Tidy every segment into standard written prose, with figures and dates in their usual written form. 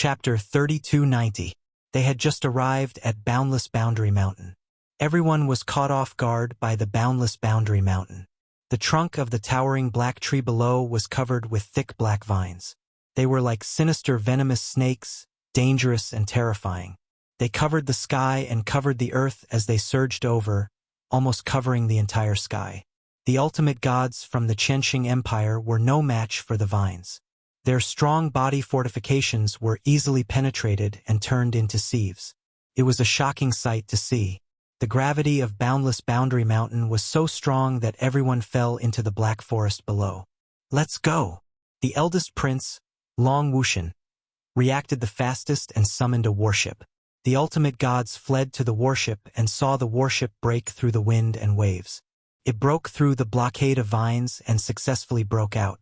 Chapter 3290. They had just arrived at Boundless Boundary Mountain. Everyone was caught off guard by the Boundless Boundary Mountain. The trunk of the towering black tree below was covered with thick black vines. They were like sinister venomous snakes, dangerous and terrifying. They covered the sky and covered the earth as they surged over, almost covering the entire sky. The ultimate gods from the Qianxing Empire were no match for the vines. Their strong body fortifications were easily penetrated and turned into sieves. It was a shocking sight to see. The gravity of Boundless Boundary Mountain was so strong that everyone fell into the black forest below. "Let's go!" The eldest prince, Long Wuxian, reacted the fastest and summoned a warship. The ultimate gods fled to the warship and saw the warship break through the wind and waves. It broke through the blockade of vines and successfully broke out.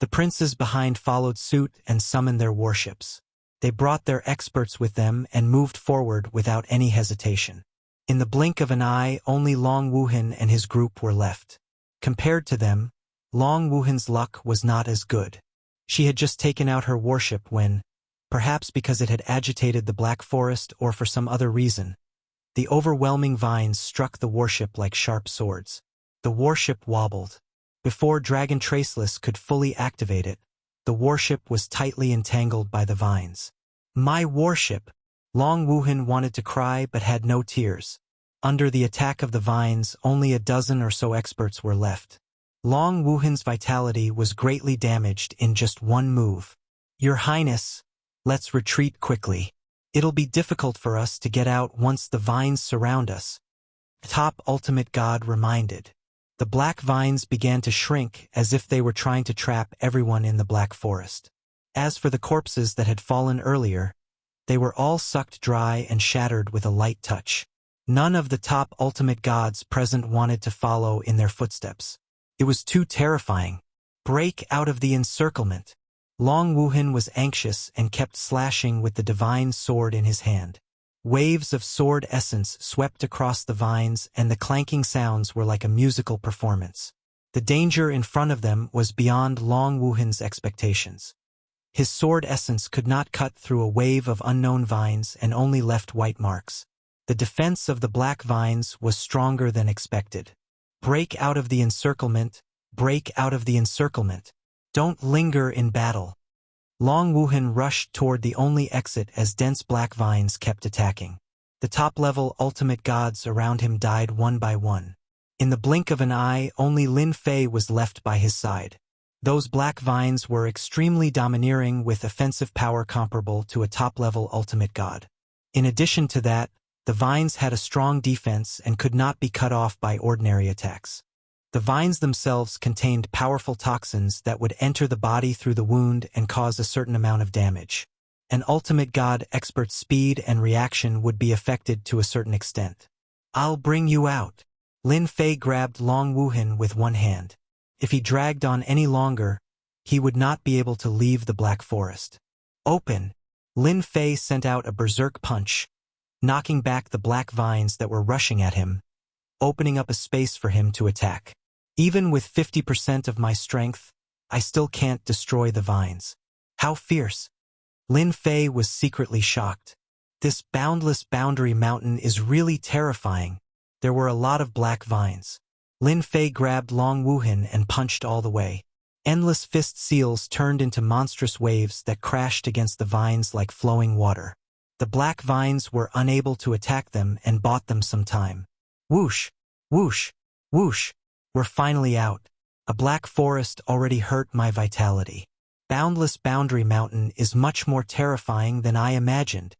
The princes behind followed suit and summoned their warships. They brought their experts with them and moved forward without any hesitation. In the blink of an eye, only Long Wuhan and his group were left. Compared to them, Long Wuhan's luck was not as good. She had just taken out her warship when, perhaps because it had agitated the Black Forest or for some other reason, the overwhelming vines struck the warship like sharp swords. The warship wobbled. Before Dragon Traceless could fully activate it, the warship was tightly entangled by the vines. "My warship!" Long Wuhan wanted to cry but had no tears. Under the attack of the vines, only a dozen or so experts were left. Long Wuhan's vitality was greatly damaged in just one move. "Your Highness, let's retreat quickly. It'll be difficult for us to get out once the vines surround us," Top Ultimate God reminded. The black vines began to shrink as if they were trying to trap everyone in the Black Forest. As for the corpses that had fallen earlier, they were all sucked dry and shattered with a light touch. None of the top ultimate gods present wanted to follow in their footsteps. It was too terrifying. "Break out of the encirclement." Long Wuhan was anxious and kept slashing with the divine sword in his hand. Waves of sword essence swept across the vines and the clanking sounds were like a musical performance. The danger in front of them was beyond Long Wuhan's expectations. His sword essence could not cut through a wave of unknown vines and only left white marks. The defense of the black vines was stronger than expected. "Break out of the encirclement, break out of the encirclement. Don't linger in battle." Long Wuhan rushed toward the only exit as dense black vines kept attacking. The top-level ultimate gods around him died one by one. In the blink of an eye, only Lin Fei was left by his side. Those black vines were extremely domineering with offensive power comparable to a top-level ultimate god. In addition to that, the vines had a strong defense and could not be cut off by ordinary attacks. The vines themselves contained powerful toxins that would enter the body through the wound and cause a certain amount of damage. An ultimate god expert's speed and reaction would be affected to a certain extent. "I'll bring you out." Lin Fei grabbed Long Wuhan with one hand. If he dragged on any longer, he would not be able to leave the Black Forest. "Open!" Lin Fei sent out a berserk punch, knocking back the black vines that were rushing at him, opening up a space for him to attack. "Even with 50% of my strength, I still can't destroy the vines." "How fierce!" Lin Fei was secretly shocked. This Boundless Boundary Mountain is really terrifying. There were a lot of black vines. Lin Fei grabbed Long Wuhan and punched all the way. Endless fist seals turned into monstrous waves that crashed against the vines like flowing water. The black vines were unable to attack them and bought them some time. Whoosh! Whoosh! Whoosh! "We're finally out. A black forest already hurt my vitality. Boundless Boundary Mountain is much more terrifying than I imagined."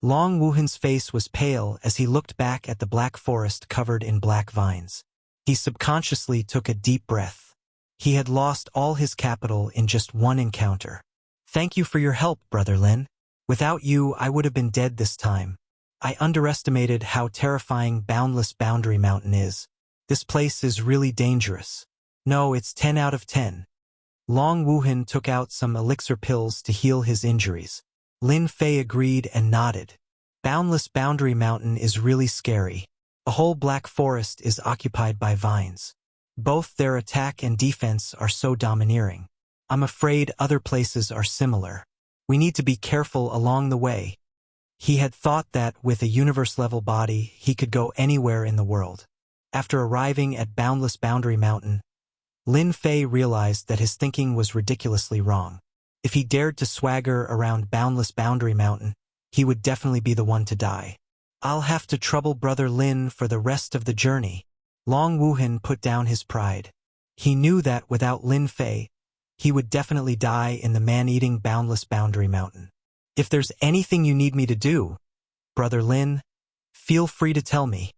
Long Wuhan's face was pale as he looked back at the black forest covered in black vines. He subconsciously took a deep breath. He had lost all his capital in just one encounter. "Thank you for your help, Brother Lin. Without you, I would have been dead this time. I underestimated how terrifying Boundless Boundary Mountain is. This place is really dangerous." "No, it's 10 out of 10. Long Wuhan took out some elixir pills to heal his injuries. Lin Fei agreed and nodded. "Boundless Boundary Mountain is really scary. A whole black forest is occupied by vines. Both their attack and defense are so domineering. I'm afraid other places are similar." We need to be careful along the way. He had thought that with a universe-level body, he could go anywhere in the world. After arriving at Boundless Boundary Mountain, Lin Fei realized that his thinking was ridiculously wrong. If he dared to swagger around Boundless Boundary Mountain, he would definitely be the one to die. I'll have to trouble Brother Lin for the rest of the journey. Long Wuhan put down his pride. He knew that without Lin Fei, he would definitely die in the man-eating Boundless Boundary Mountain. If there's anything you need me to do, Brother Lin, feel free to tell me.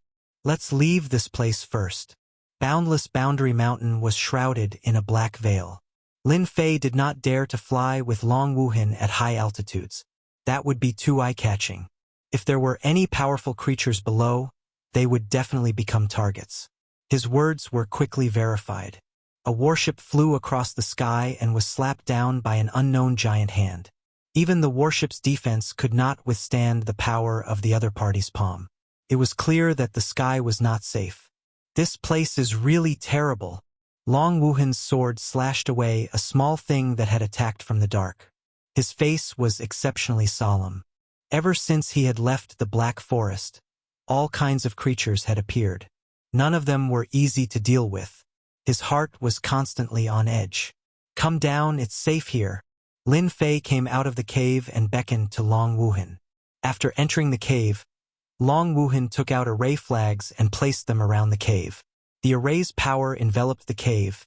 Let's leave this place first. Boundless Boundary Mountain was shrouded in a black veil. Lin Fei did not dare to fly with Long Wuhan at high altitudes. That would be too eye-catching. If there were any powerful creatures below, they would definitely become targets. His words were quickly verified. A warship flew across the sky and was slapped down by an unknown giant hand. Even the warship's defense could not withstand the power of the other party's palm. It was clear that the sky was not safe. This place is really terrible. Long Wuhan's sword slashed away a small thing that had attacked from the dark. His face was exceptionally solemn. Ever since he had left the Black Forest, all kinds of creatures had appeared. None of them were easy to deal with. His heart was constantly on edge. Come down, it's safe here. Lin Fei came out of the cave and beckoned to Long Wuhan. After entering the cave, Long Wuhan took out array flags and placed them around the cave. The array's power enveloped the cave,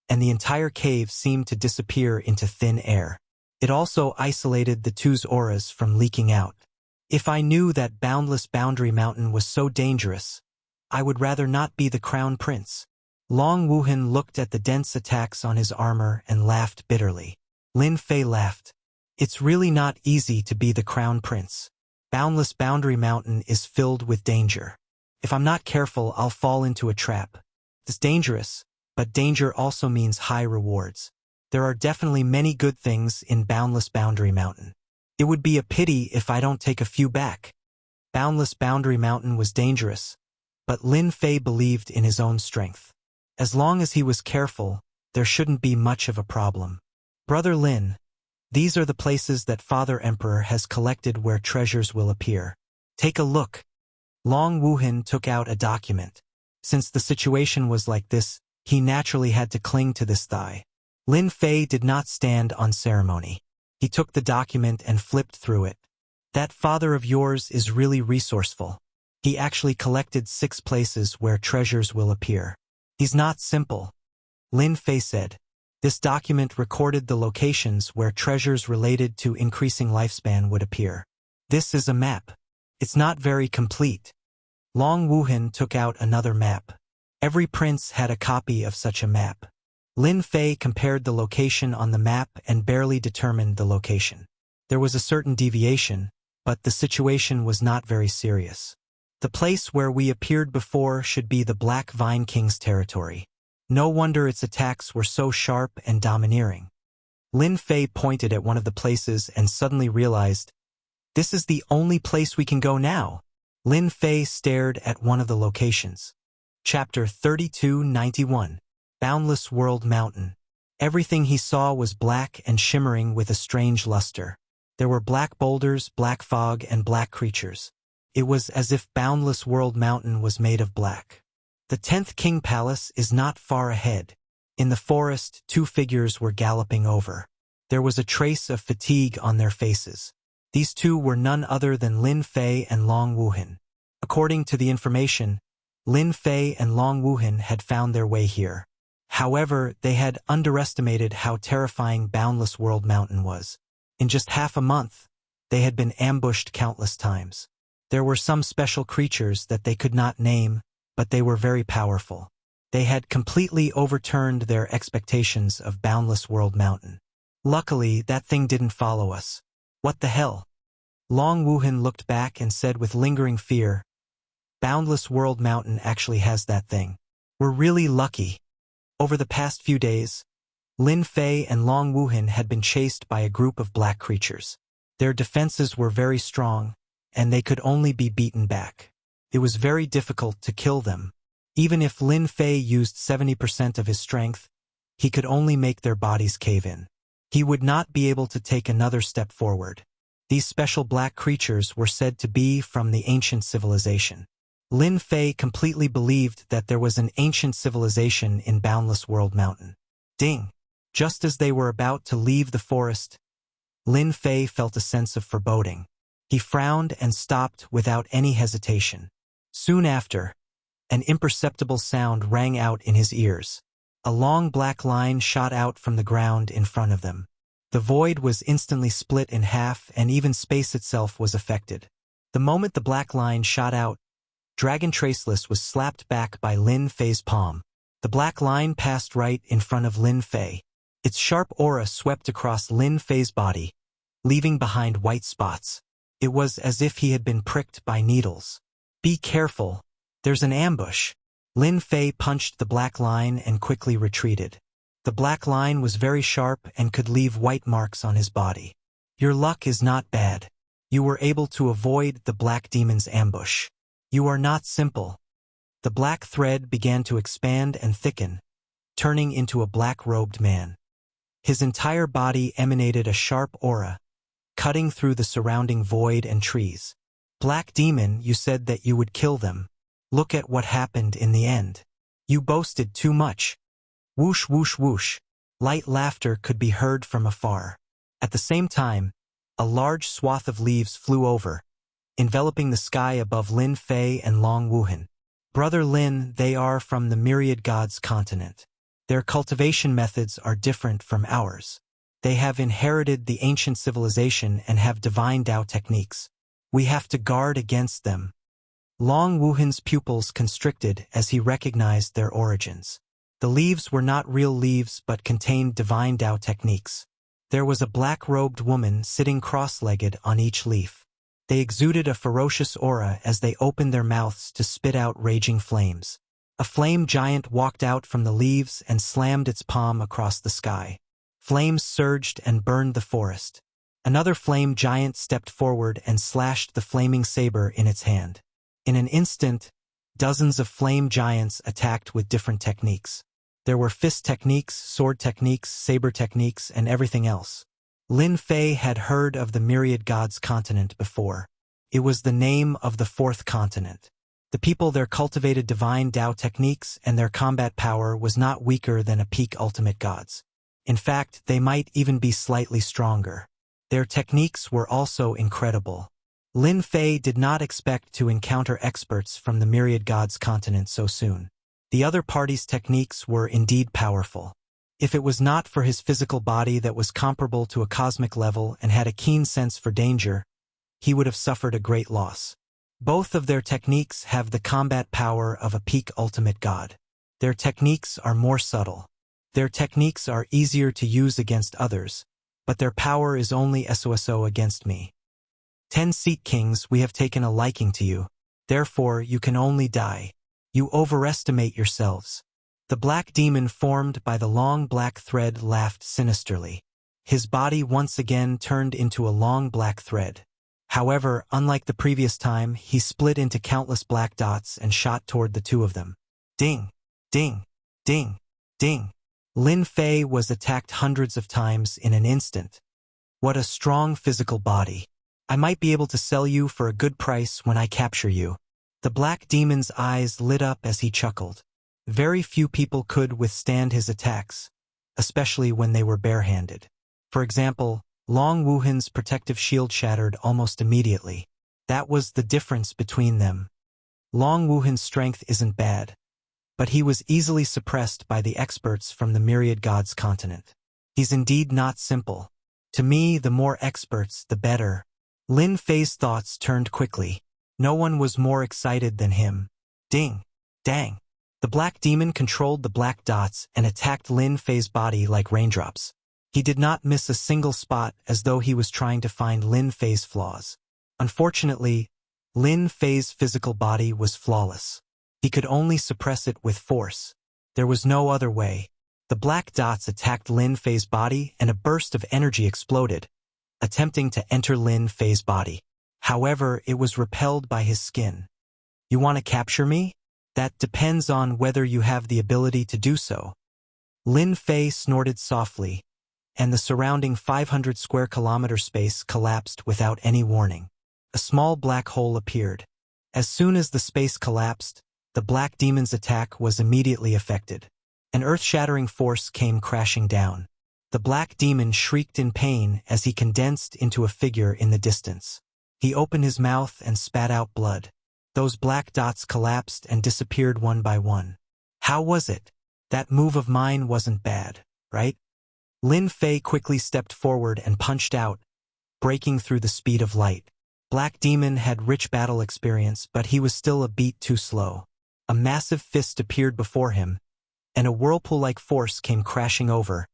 and the entire cave seemed to disappear into thin air. It also isolated the two's auras from leaking out. If I knew that Boundless Boundary Mountain was so dangerous, I would rather not be the crown prince. Long Wuhan looked at the dense attacks on his armor and laughed bitterly. Lin Fei laughed. It's really not easy to be the crown prince. Boundless Boundary Mountain is filled with danger. If I'm not careful, I'll fall into a trap. It's dangerous, but danger also means high rewards. There are definitely many good things in Boundless Boundary Mountain. It would be a pity if I don't take a few back. Boundless Boundary Mountain was dangerous, but Lin Fei believed in his own strength. As long as he was careful, there shouldn't be much of a problem. Brother Lin, these are the places that Father Emperor has collected where treasures will appear. Take a look. Long Wuhan took out a document. Since the situation was like this, he naturally had to cling to this thigh. Lin Fei did not stand on ceremony. He took the document and flipped through it. That father of yours is really resourceful. He actually collected 6 places where treasures will appear. He's not simple. Lin Fei said. This document recorded the locations where treasures related to increasing lifespan would appear. This is a map. It's not very complete. Long Wuhan took out another map. Every prince had a copy of such a map. Lin Fei compared the location on the map and barely determined the location. There was a certain deviation, but the situation was not very serious. The place where we appeared before should be the Black Vine King's territory. No wonder its attacks were so sharp and domineering. Lin Fei pointed at one of the places and suddenly realized, this is the only place we can go now. Lin Fei stared at one of the locations. Chapter 3291. Boundless World Mountain. Everything he saw was black and shimmering with a strange luster. There were black boulders, black fog, and black creatures. It was as if Boundless World Mountain was made of black. The 10th King Palace is not far ahead. In the forest, 2 figures were galloping over. There was a trace of fatigue on their faces. These 2 were none other than Lin Fei and Long Wuhan. According to the information, Lin Fei and Long Wuhan had found their way here. However, they had underestimated how terrifying Boundless World Mountain was. In just half a month, they had been ambushed countless times. There were some special creatures that they could not name, but they were very powerful. They had completely overturned their expectations of Boundless World Mountain. Luckily, that thing didn't follow us. What the hell? Long Wuhan looked back and said with lingering fear, Boundless World Mountain actually has that thing. We're really lucky. Over the past few days, Lin Fei and Long Wuhan had been chased by a group of black creatures. Their defenses were very strong, and they could only be beaten back. It was very difficult to kill them. Even if Lin Fei used 70% of his strength, he could only make their bodies cave in. He would not be able to take another step forward. These special black creatures were said to be from the ancient civilization. Lin Fei completely believed that there was an ancient civilization in Boundless World Mountain. Ding! Just as they were about to leave the forest, Lin Fei felt a sense of foreboding. He frowned and stopped without any hesitation. Soon after, an imperceptible sound rang out in his ears. A long black line shot out from the ground in front of them. The void was instantly split in half, and even space itself was affected. The moment the black line shot out, Dragon Traceless was slapped back by Lin Fei's palm. The black line passed right in front of Lin Fei. Its sharp aura swept across Lin Fei's body, leaving behind white spots. It was as if he had been pricked by needles. Be careful, there's an ambush. Lin Fei punched the black line and quickly retreated. The black line was very sharp and could leave white marks on his body. Your luck is not bad. You were able to avoid the black demon's ambush. You are not simple. The black thread began to expand and thicken, turning into a black-robed man. His entire body emanated a sharp aura, cutting through the surrounding void and trees. Black demon, you said that you would kill them. Look at what happened in the end. You boasted too much. Whoosh, whoosh, whoosh. Light laughter could be heard from afar. At the same time, a large swath of leaves flew over, enveloping the sky above Lin Fei and Long Wuhan. Brother Lin, they are from the Myriad Gods continent. Their cultivation methods are different from ours. They have inherited the ancient civilization and have divine Tao techniques. We have to guard against them. Long Wuhan's pupils constricted as he recognized their origins. The leaves were not real leaves but contained divine Tao techniques. There was a black-robed woman sitting cross-legged on each leaf. They exuded a ferocious aura as they opened their mouths to spit out raging flames. A flame giant walked out from the leaves and slammed its palm across the sky. Flames surged and burned the forest. Another flame giant stepped forward and slashed the flaming saber in its hand. In an instant, dozens of flame giants attacked with different techniques. There were fist techniques, sword techniques, saber techniques, and everything else. Lin Fei had heard of the Myriad Gods continent before. It was the name of the fourth continent. The people there cultivated divine Tao techniques, and their combat power was not weaker than a peak ultimate gods. In fact, they might even be slightly stronger. Their techniques were also incredible. Lin Fei did not expect to encounter experts from the Myriad Gods continent so soon. The other party's techniques were indeed powerful. If it was not for his physical body that was comparable to a cosmic level and had a keen sense for danger, he would have suffered a great loss. Both of their techniques have the combat power of a peak ultimate god. Their techniques are more subtle. Their techniques are easier to use against others, but their power is only SOSO against me. 10 Seat Kings, we have taken a liking to you. Therefore, you can only die. You overestimate yourselves. The black demon formed by the long black thread laughed sinisterly. His body once again turned into a long black thread. However, unlike the previous time, he split into countless black dots and shot toward the two of them. Ding! Ding! Ding! Ding! Lin Fei was attacked hundreds of times in an instant. What a strong physical body. I might be able to sell you for a good price when I capture you. The black demon's eyes lit up as he chuckled. Very few people could withstand his attacks, especially when they were barehanded. For example, Long Wuhan's protective shield shattered almost immediately. That was the difference between them. Long Wuhan's strength isn't bad, but he was easily suppressed by the experts from the Myriad Gods continent. He's indeed not simple. To me, the more experts, the better. Lin Fei's thoughts turned quickly. No one was more excited than him. Ding! Dang! The black demon controlled the black dots and attacked Lin Fei's body like raindrops. He did not miss a single spot, as though he was trying to find Lin Fei's flaws. Unfortunately, Lin Fei's physical body was flawless. He could only suppress it with force. There was no other way. The black dots attacked Lin Fei's body and a burst of energy exploded, attempting to enter Lin Fei's body. However, it was repelled by his skin. You want to capture me? That depends on whether you have the ability to do so. Lin Fei snorted softly, and the surrounding 500 square kilometer space collapsed without any warning. A small black hole appeared. As soon as the space collapsed, the black demon's attack was immediately affected. An earth-shattering force came crashing down. The black demon shrieked in pain as he condensed into a figure in the distance. He opened his mouth and spat out blood. Those black dots collapsed and disappeared one by one. How was it? That move of mine wasn't bad, right? Lin Fei quickly stepped forward and punched out, breaking through the speed of light. Black Demon had rich battle experience, but he was still a beat too slow. A massive fist appeared before him, and a whirlpool-like force came crashing over,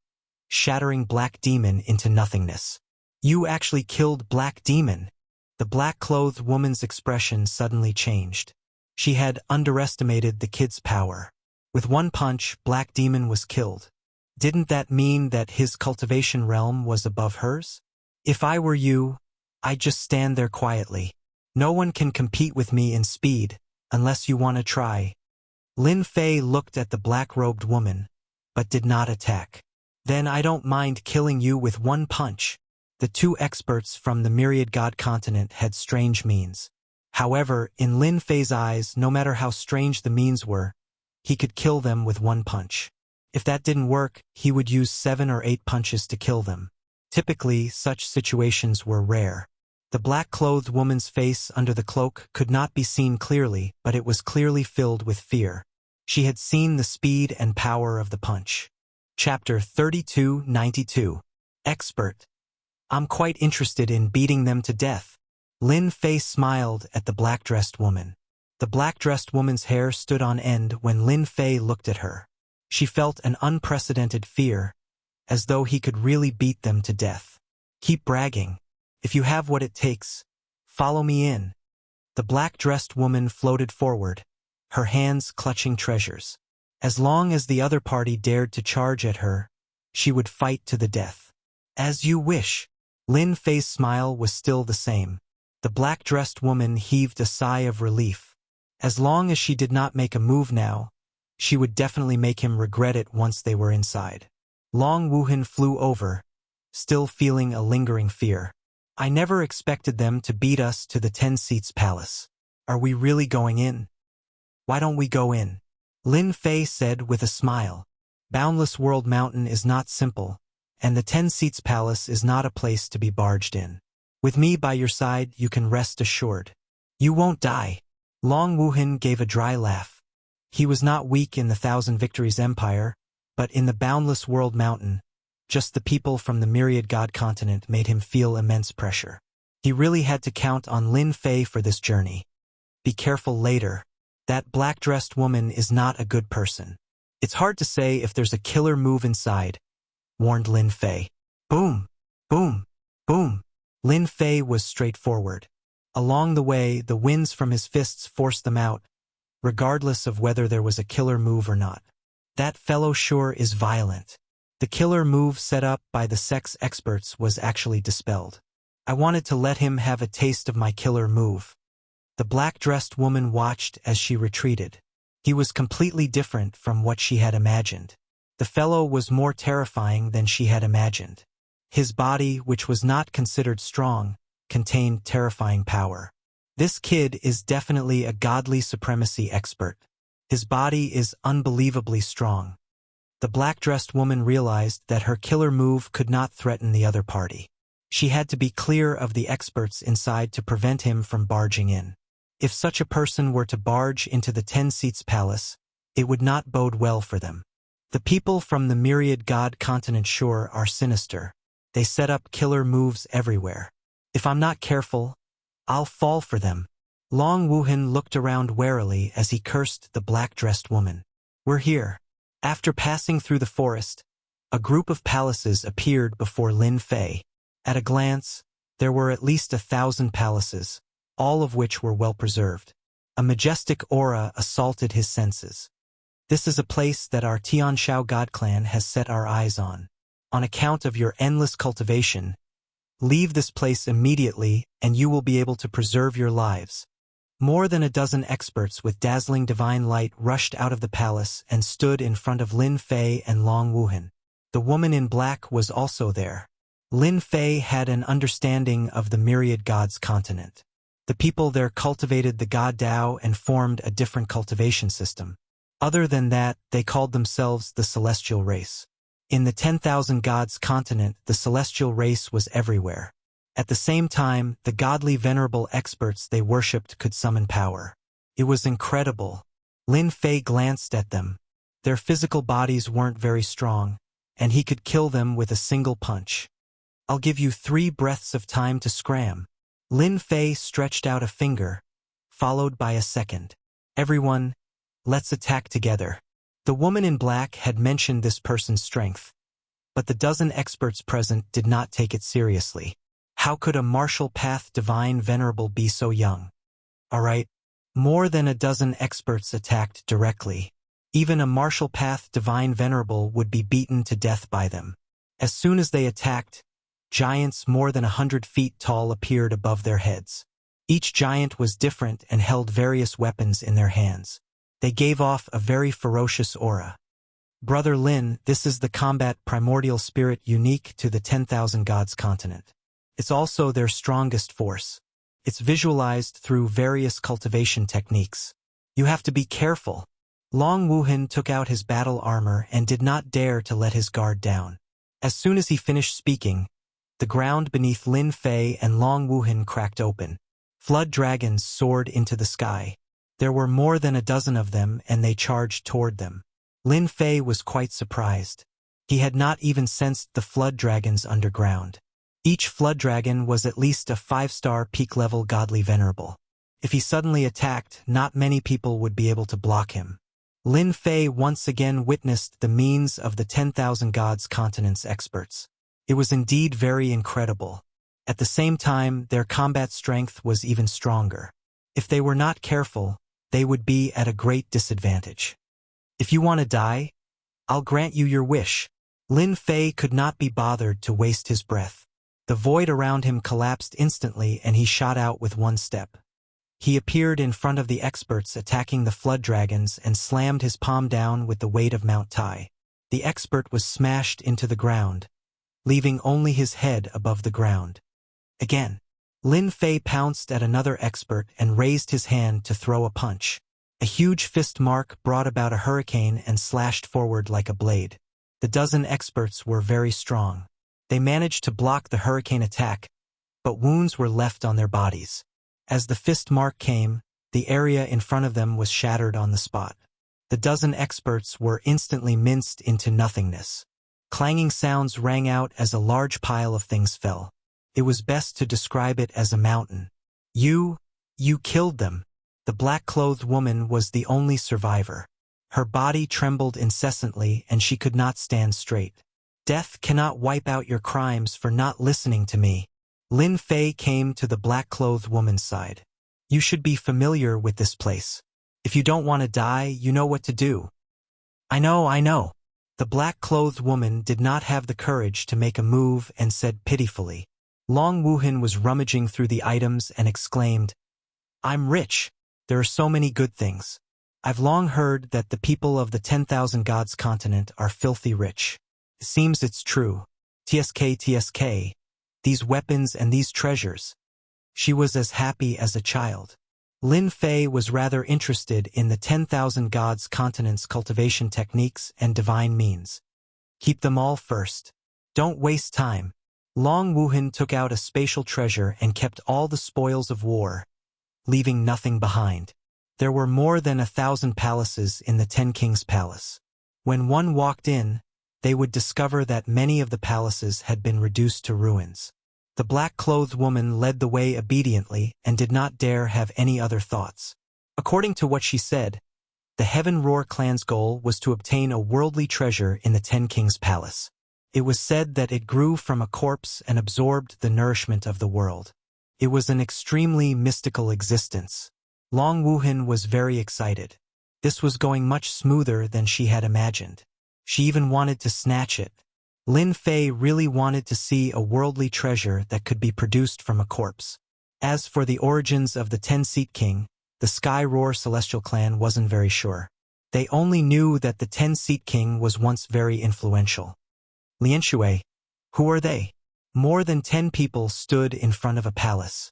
shattering Black Demon into nothingness. You actually killed Black Demon. The black-clothed woman's expression suddenly changed. She had underestimated the kid's power. With one punch, Black Demon was killed. Didn't that mean that his cultivation realm was above hers? If I were you, I'd just stand there quietly. No one can compete with me in speed, unless you want to try. Lin Fei looked at the black-robed woman, but did not attack. Then I don't mind killing you with one punch. The two experts from the Myriad God continent had strange means. However, in Lin Fei's eyes, no matter how strange the means were, he could kill them with one punch. If that didn't work, he would use 7 or 8 punches to kill them. Typically, such situations were rare. The black-clothed woman's face under the cloak could not be seen clearly, but it was clearly filled with fear. She had seen the speed and power of the punch. Chapter 3292. Expert. I'm quite interested in beating them to death. Lin Fei smiled at the black-dressed woman. The black-dressed woman's hair stood on end when Lin Fei looked at her. She felt an unprecedented fear, as though he could really beat them to death. Keep bragging. If you have what it takes, follow me in. The black-dressed woman floated forward, her hands clutching treasures. As long as the other party dared to charge at her, she would fight to the death. As you wish. Lin Fei's smile was still the same. The black-dressed woman heaved a sigh of relief. As long as she did not make a move now, she would definitely make him regret it once they were inside. Long Wuhan flew over, still feeling a lingering fear. I never expected them to beat us to the 10 Seats Palace. Are we really going in? Why don't we go in? Lin Fei said with a smile. Boundless World Mountain is not simple, and the 10 Seats Palace is not a place to be barged in. With me by your side, you can rest assured. You won't die. Long Wuhan gave a dry laugh. He was not weak in the Thousand Victories Empire, but in the Boundless World Mountain, just the people from the Myriad God continent made him feel immense pressure. He really had to count on Lin Fei for this journey. Be careful later. That black-dressed woman is not a good person. It's hard to say if there's a killer move inside, warned Lin Fei. Boom! Boom! Boom! Lin Fei was straightforward. Along the way, the winds from his fists forced them out, regardless of whether there was a killer move or not. That fellow sure is violent. The killer move set up by the sex experts was actually dispelled. I wanted to let him have a taste of my killer move. The black-dressed woman watched as she retreated. He was completely different from what she had imagined. The fellow was more terrifying than she had imagined. His body, which was not considered strong, contained terrifying power. This kid is definitely a godly supremacy expert. His body is unbelievably strong. The black-dressed woman realized that her killer move could not threaten the other party. She had to be clear of the experts inside to prevent him from barging in. If such a person were to barge into the 10 Seats Palace, it would not bode well for them. The people from the Myriad God continent sure are sinister. They set up killer moves everywhere. If I'm not careful, I'll fall for them. Long Wuhan looked around warily as he cursed the black-dressed woman. We're here. After passing through the forest, a group of palaces appeared before Lin Fei. At a glance, there were at least 1,000 palaces, all of which were well preserved. A majestic aura assaulted his senses. This is a place that our Tianshao God clan has set our eyes on. On account of your endless cultivation, leave this place immediately and you will be able to preserve your lives. More than a dozen experts with dazzling divine light rushed out of the palace and stood in front of Lin Fei and Long Wuhan. The woman in black was also there. Lin Fei had an understanding of the myriad gods continent. The people there cultivated the god Tao and formed a different cultivation system. Other than that, they called themselves the celestial race. In the 10,000 gods continent, the celestial race was everywhere. At the same time, the godly venerable experts they worshipped could summon power. It was incredible. Lin Fei glanced at them. Their physical bodies weren't very strong, and he could kill them with a single punch. I'll give you 3 breaths of time to scram. Lin Fei stretched out a finger, followed by a second. Everyone, let's attack together. The woman in black had mentioned this person's strength, but the dozen experts present did not take it seriously. How could a martial path divine venerable be so young? All right, more than a dozen experts attacked directly. Even a martial path divine venerable would be beaten to death by them. As soon as they attacked, giants more than 100 feet tall appeared above their heads. Each giant was different and held various weapons in their hands. They gave off a very ferocious aura. Brother Lin, this is the combat primordial spirit unique to the 10,000 gods continent. It's also their strongest force. It's visualized through various cultivation techniques. You have to be careful. Long Wuhan took out his battle armor and did not dare to let his guard down. As soon as he finished speaking, the ground beneath Lin Fei and Long Wuhan cracked open. Flood dragons soared into the sky. There were more than a dozen of them, and they charged toward them. Lin Fei was quite surprised. He had not even sensed the flood dragons underground. Each flood dragon was at least a 5-star peak-level godly venerable. If he suddenly attacked, not many people would be able to block him. Lin Fei once again witnessed the means of the 10,000 gods continent's experts. It was indeed very incredible. At the same time, their combat strength was even stronger. If they were not careful, they would be at a great disadvantage. If you want to die, I'll grant you your wish. Lin Fei could not be bothered to waste his breath. The void around him collapsed instantly and he shot out with one step. He appeared in front of the experts attacking the flood dragons and slammed his palm down with the weight of Mount Tai. The expert was smashed into the ground, leaving only his head above the ground. Again, Lin Fei pounced at another expert and raised his hand to throw a punch. A huge fist mark brought about a hurricane and slashed forward like a blade. The dozen experts were very strong. They managed to block the hurricane attack, but wounds were left on their bodies. As the fist mark came, the area in front of them was shattered on the spot. The dozen experts were instantly minced into nothingness. Clanging sounds rang out as a large pile of things fell. It was best to describe it as a mountain. You killed them. The black-clothed woman was the only survivor. Her body trembled incessantly and she could not stand straight. Death cannot wipe out your crimes for not listening to me. Lin Fei came to the black-clothed woman's side. You should be familiar with this place. If you don't want to die, you know what to do. I know. The black-clothed woman did not have the courage to make a move and said pitifully. Long Wuhan was rummaging through the items and exclaimed, I'm rich. There are so many good things. I've long heard that the people of the 10,000 gods continent are filthy rich. It seems it's true. TSK, these weapons and these treasures. She was as happy as a child. Lin Fei was rather interested in the 10,000 gods continent's cultivation techniques and divine means. Keep them all first. Don't waste time. Long Wuhan took out a spatial treasure and kept all the spoils of war, leaving nothing behind. There were more than 1,000 palaces in the 10 Kings' Palace. When one walked in, they would discover that many of the palaces had been reduced to ruins. The black-clothed woman led the way obediently and did not dare have any other thoughts. According to what she said, the Heaven Roar clan's goal was to obtain a worldly treasure in the 10 Kings' Palace. It was said that it grew from a corpse and absorbed the nourishment of the world. It was an extremely mystical existence. Long Wuhan was very excited. This was going much smoother than she had imagined. She even wanted to snatch it. Lin Fei really wanted to see a worldly treasure that could be produced from a corpse. As for the origins of the 10-Seat King, the Sky Roar celestial clan wasn't very sure. They only knew that the 10-Seat King was once very influential. Lianshui, who are they? More than 10 people stood in front of a palace.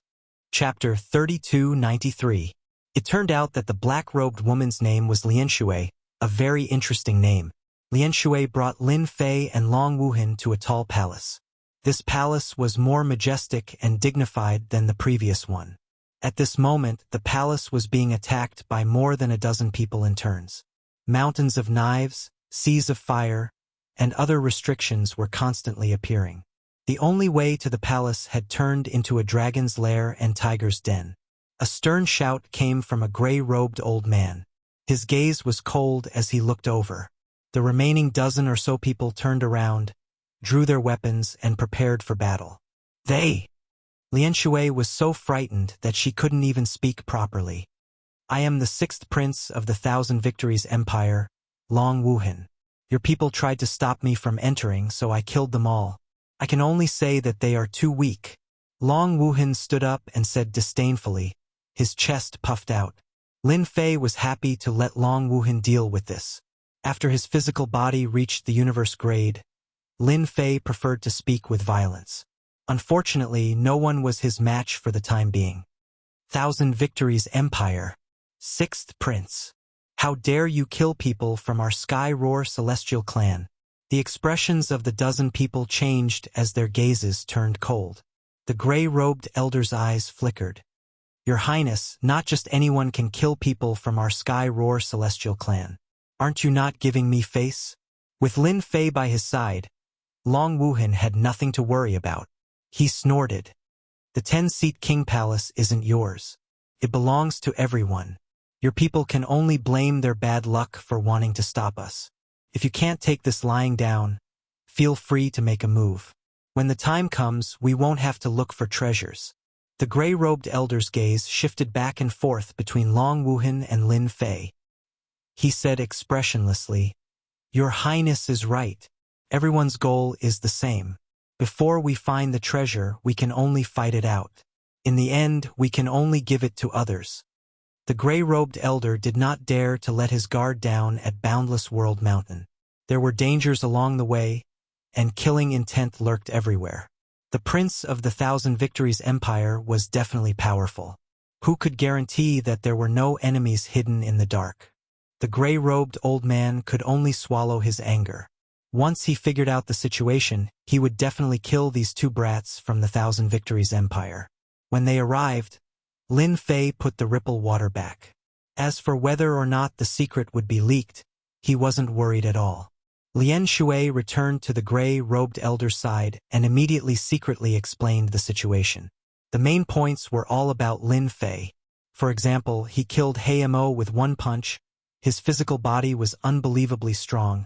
Chapter 3293. It turned out that the black-robed woman's name was Lianshui, a very interesting name. Lianshui brought Lin Fei and Long Wuhan to a tall palace. This palace was more majestic and dignified than the previous one. At this moment, the palace was being attacked by more than a dozen people in turns. Mountains of knives, seas of fire, and other restrictions were constantly appearing. The only way to the palace had turned into a dragon's lair and tiger's den. A stern shout came from a gray-robed old man. His gaze was cold as he looked over. The remaining dozen or so people turned around, drew their weapons, and prepared for battle. Lianshui was so frightened that she couldn't even speak properly. I am the 6th prince of the Thousand Victories Empire, Long Wuhan. Your people tried to stop me from entering, so I killed them all. I can only say that they are too weak. Long Wuhan stood up and said disdainfully, his chest puffed out. Lin Fei was happy to let Long Wuhan deal with this. After his physical body reached the universe grade, Lin Fei preferred to speak with violence. Unfortunately, no one was his match for the time being. Thousand Victories Empire, 6th Prince. How dare you kill people from our Sky Roar Celestial clan? The expressions of the dozen people changed as their gazes turned cold. The gray-robed elder's eyes flickered. Your Highness, not just anyone can kill people from our Sky Roar Celestial clan. Aren't you not giving me face? With Lin Fei by his side, Long Wuhan had nothing to worry about. He snorted. The 10-seat King Palace isn't yours. It belongs to everyone. Your people can only blame their bad luck for wanting to stop us. If you can't take this lying down, feel free to make a move. When the time comes, we won't have to look for treasures. The gray-robed elder's gaze shifted back and forth between Long Wuhan and Lin Fei. He said expressionlessly, Your Highness is right. Everyone's goal is the same. Before we find the treasure, we can only fight it out. In the end, we can only give it to others. The gray-robed elder did not dare to let his guard down at Boundless World Mountain. There were dangers along the way, and killing intent lurked everywhere. The Prince of the Thousand Victories Empire was definitely powerful. Who could guarantee that there were no enemies hidden in the dark? The gray-robed old man could only swallow his anger. Once he figured out the situation, he would definitely kill these two brats from the Thousand Victories Empire. When they arrived, Lin Fei put the ripple water back. As for whether or not the secret would be leaked, he wasn't worried at all. Lianshui returned to the gray-robed elder's side and immediately secretly explained the situation. The main points were all about Lin Fei. For example, he killed Mo with one punch, his physical body was unbelievably strong,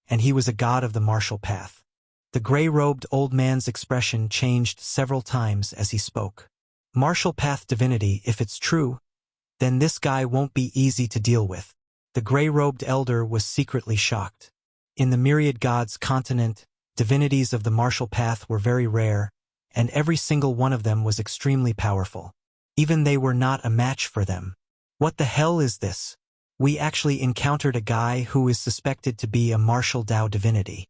and he was a god of the martial path. The gray-robed old man's expression changed several times as he spoke. Martial path divinity, if it's true, then this guy won't be easy to deal with. The gray-robed elder was secretly shocked. In the myriad gods continent, divinities of the martial path were very rare, and every single one of them was extremely powerful. Even they were not a match for them. What the hell is this? We actually encountered a guy who is suspected to be a martial Dao divinity.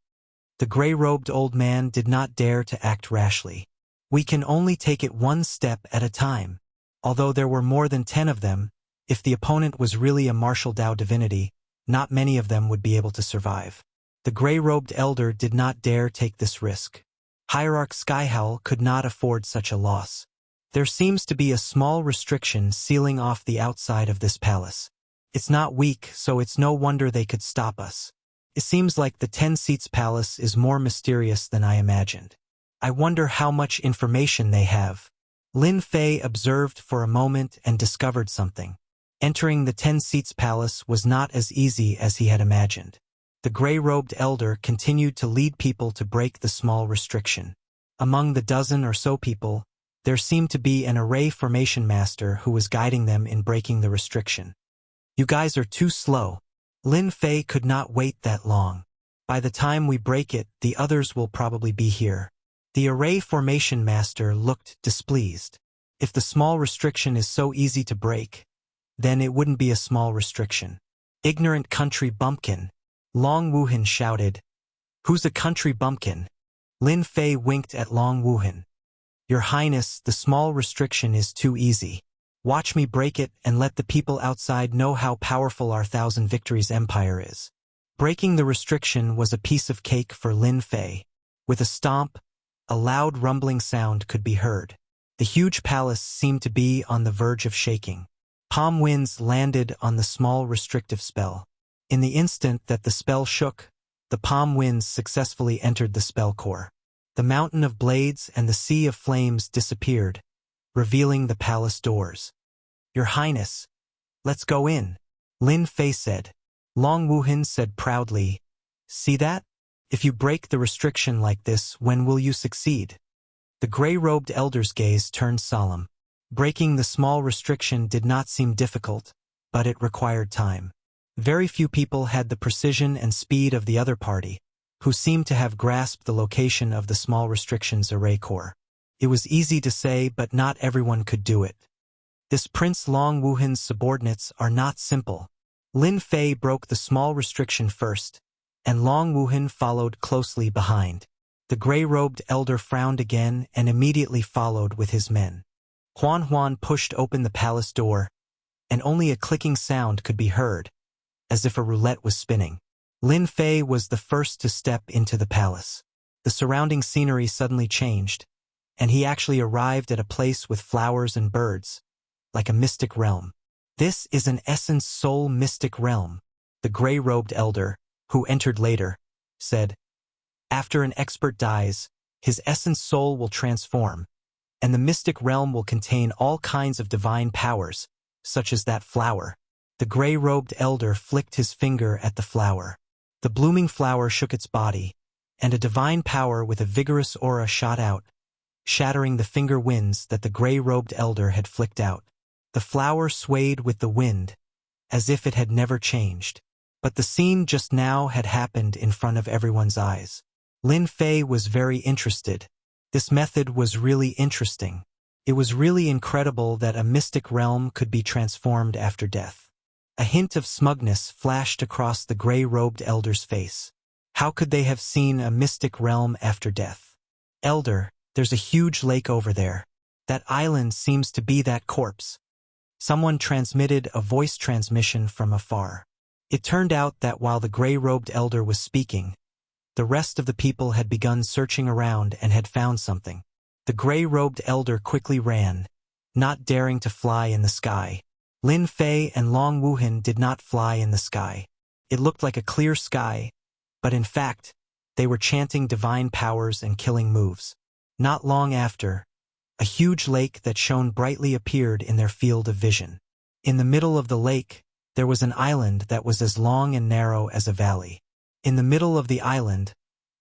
The gray-robed old man did not dare to act rashly. We can only take it one step at a time. Although there were more than 10 of them, if the opponent was really a martial Dao divinity, not many of them would be able to survive. The gray-robed elder did not dare take this risk. Hierarch Skyhowl could not afford such a loss. There seems to be a small restriction sealing off the outside of this palace. It's not weak, so it's no wonder they could stop us. It seems like the 10 seats palace is more mysterious than I imagined. I wonder how much information they have. Lin Fei observed for a moment and discovered something. Entering the 10 seats palace was not as easy as he had imagined. The gray-robed elder continued to lead people to break the small restriction. Among the dozen or so people, there seemed to be an array formation master who was guiding them in breaking the restriction. You guys are too slow. Lin Fei could not wait that long. By the time we break it, the others will probably be here. The array formation master looked displeased. If the small restriction is so easy to break, then it wouldn't be a small restriction. Ignorant country bumpkin, Long Wuhan shouted. Who's a country bumpkin? Lin Fei winked at Long Wuhan. Your Highness, the small restriction is too easy. Watch me break it and let the people outside know how powerful our Thousand Victories empire is. Breaking the restriction was a piece of cake for Lin Fei. With a stomp, a loud rumbling sound could be heard. The huge palace seemed to be on the verge of shaking. Palm winds landed on the small restrictive spell. In the instant that the spell shook, the palm winds successfully entered the spell core. The mountain of blades and the sea of flames disappeared, revealing the palace doors. Your Highness, let's go in, Lin Fei said. Long Wuhan said proudly, see that? If you break the restriction like this, when will you succeed? The gray-robed elder's gaze turned solemn. Breaking the small restriction did not seem difficult, but it required time. Very few people had the precision and speed of the other party, who seemed to have grasped the location of the small restriction's array core. It was easy to say, but not everyone could do it. This Prince Long Wuhan's subordinates are not simple. Lin Fei broke the small restriction first, and Long Wuhan followed closely behind. The gray-robed elder frowned again and immediately followed with his men. Huan pushed open the palace door, and only a clicking sound could be heard, as if a roulette was spinning. Lin Fei was the first to step into the palace. The surrounding scenery suddenly changed, and he actually arrived at a place with flowers and birds, like a mystic realm. This is an essence soul mystic realm, the gray-robed elder, who entered later, said. After an expert dies, his essence soul will transform, and the mystic realm will contain all kinds of divine powers, such as that flower. The gray-robed elder flicked his finger at the flower. The blooming flower shook its body, and a divine power with a vigorous aura shot out, shattering the finger winds that the gray-robed elder had flicked out. The flower swayed with the wind, as if it had never changed. But the scene just now had happened in front of everyone's eyes. Lin Fei was very interested. This method was really interesting. It was really incredible that a mystic realm could be transformed after death. A hint of smugness flashed across the gray-robed elder's face. How could they have seen a mystic realm after death? Elder, there's a huge lake over there. That island seems to be that corpse. Someone transmitted a voice transmission from afar. It turned out that while the gray-robed elder was speaking, the rest of the people had begun searching around and had found something. The gray-robed elder quickly ran, not daring to fly in the sky. Lin Fei and Long Wuhan did not fly in the sky. It looked like a clear sky, but in fact, they were chanting divine powers and killing moves. Not long after, a huge lake that shone brightly appeared in their field of vision. In the middle of the lake, there was an island that was as long and narrow as a valley. In the middle of the island,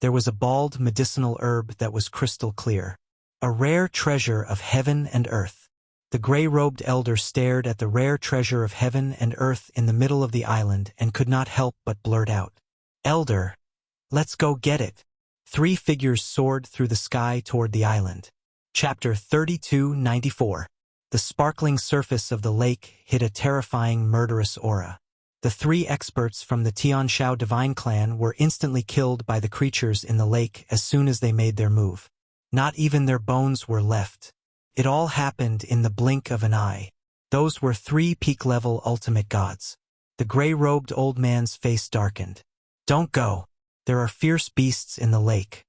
there was a bald medicinal herb that was crystal clear, a rare treasure of heaven and earth. The gray-robed elder stared at the rare treasure of heaven and earth in the middle of the island and could not help but blurt out, "Elder, let's go get it." 3 figures soared through the sky toward the island. Chapter 3294. The sparkling surface of the lake hid a terrifying murderous aura. The 3 experts from the Tianshao divine clan were instantly killed by the creatures in the lake as soon as they made their move. Not even their bones were left. It all happened in the blink of an eye. Those were 3 peak-level ultimate gods. The gray-robed old man's face darkened. "Don't go. There are fierce beasts in the lake."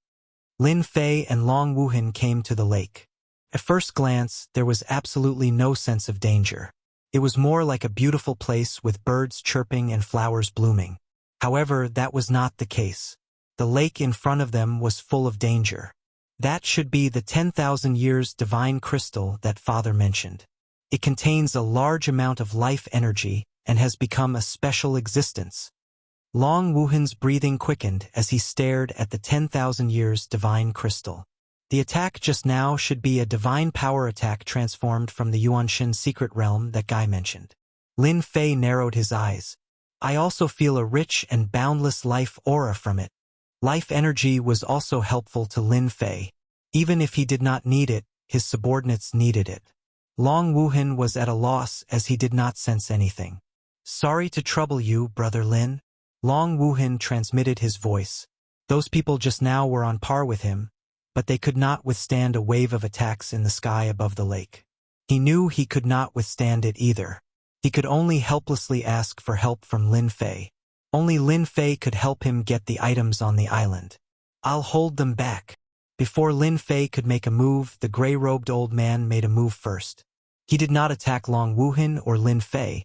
Lin Fei and Long Wuhan came to the lake. At first glance, there was absolutely no sense of danger. It was more like a beautiful place with birds chirping and flowers blooming. However, that was not the case. The lake in front of them was full of danger. That should be the 10,000 years divine crystal that Father mentioned. It contains a large amount of life energy and has become a special existence. Long Wuhan's breathing quickened as he stared at the 10,000 years divine crystal. The attack just now should be a divine power attack transformed from the Yuanshin secret realm that Guy mentioned. Lin Fei narrowed his eyes. I also feel a rich and boundless life aura from it. Life energy was also helpful to Lin Fei. Even if he did not need it, his subordinates needed it. Long Wuhan was at a loss as he did not sense anything. Sorry to trouble you, Brother Lin. Long Wuhan transmitted his voice. Those people just now were on par with him, but they could not withstand a wave of attacks in the sky above the lake. He knew he could not withstand it either. He could only helplessly ask for help from Lin Fei. Only Lin Fei could help him get the items on the island. "I'll hold them back." Before Lin Fei could make a move, the gray-robed old man made a move first. He did not attack Long Wuhan or Lin Fei,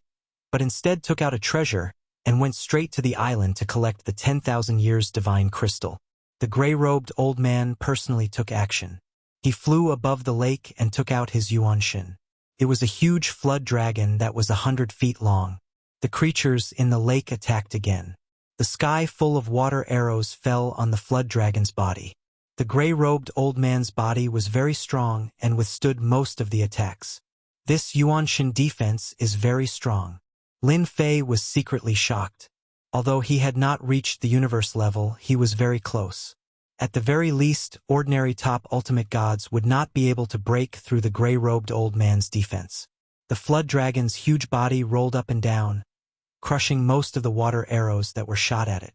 but instead took out a treasure and went straight to the island to collect the 10,000 years divine crystal. The gray-robed old man personally took action. He flew above the lake and took out his Yuanshin. It was a huge flood dragon that was 100 feet long. The creatures in the lake attacked again. The sky full of water arrows fell on the flood dragon's body. The gray-robed old man's body was very strong and withstood most of the attacks. This Yuanshin defense is very strong. Lin Fei was secretly shocked. Although he had not reached the universe level, he was very close. At the very least, ordinary top ultimate gods would not be able to break through the gray-robed old man's defense. The flood dragon's huge body rolled up and down, crushing most of the water arrows that were shot at it.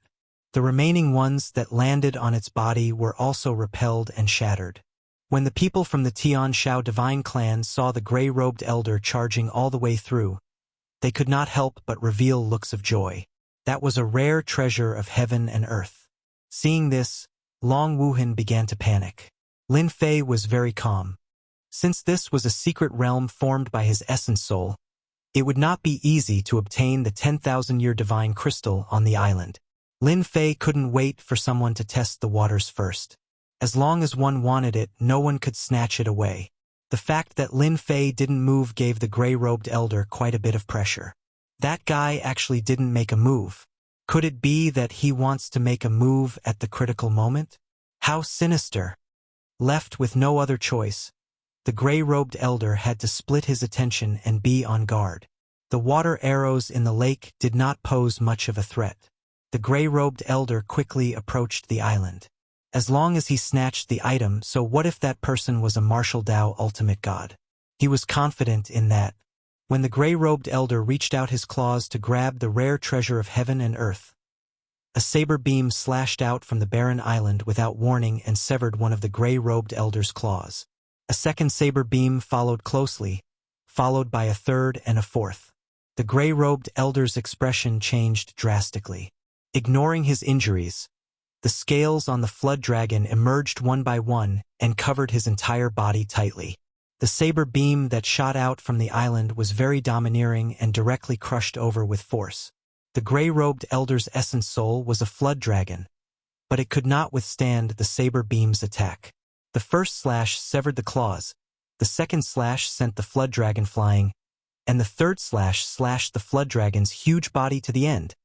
The remaining ones that landed on its body were also repelled and shattered. When the people from the Tian Shao divine clan saw the gray-robed elder charging all the way through, they could not help but reveal looks of joy. That was a rare treasure of heaven and earth. Seeing this, Long Wuhan began to panic. Lin Fei was very calm. Since this was a secret realm formed by his essence soul, it would not be easy to obtain the 10,000-year divine crystal on the island. Lin Fei couldn't wait for someone to test the waters first. As long as one wanted it, no one could snatch it away. The fact that Lin Fei didn't move gave the gray-robed elder quite a bit of pressure. That guy actually didn't make a move. Could it be that he wants to make a move at the critical moment? How sinister! Left with no other choice, the gray-robed elder had to split his attention and be on guard. The water arrows in the lake did not pose much of a threat. The gray-robed elder quickly approached the island. As long as he snatched the item, so what if that person was a martial Dao ultimate god? He was confident in that. When the gray-robed elder reached out his claws to grab the rare treasure of heaven and earth, a saber beam slashed out from the barren island without warning and severed one of the gray-robed elder's claws. A second saber beam followed closely, followed by a third and a fourth. The gray-robed elder's expression changed drastically. Ignoring his injuries, the scales on the flood dragon emerged one by one and covered his entire body tightly. The saber beam that shot out from the island was very domineering and directly crushed over with force. The gray-robed elder's essence soul was a flood dragon, but it could not withstand the saber beam's attack. The first slash severed the claws, the second slash sent the flood dragon flying, and the third slash slashed the flood dragon's huge body to the end,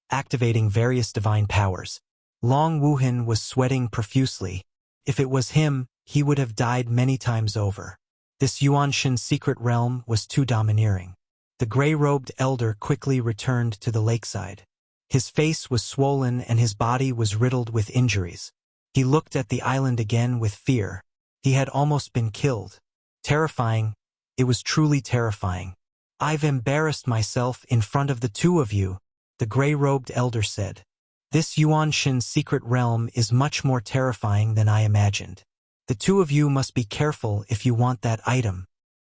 activating various divine powers. Long Wuhan was sweating profusely. If it was him, he would have died many times over. This Yuanshin secret realm was too domineering. The gray-robed elder quickly returned to the lakeside. His face was swollen and his body was riddled with injuries. He looked at the island again with fear. He had almost been killed. Terrifying. It was truly terrifying. "I've embarrassed myself in front of the two of you," the gray-robed elder said. "This Yuanshin secret realm is much more terrifying than I imagined. The two of you must be careful if you want that item."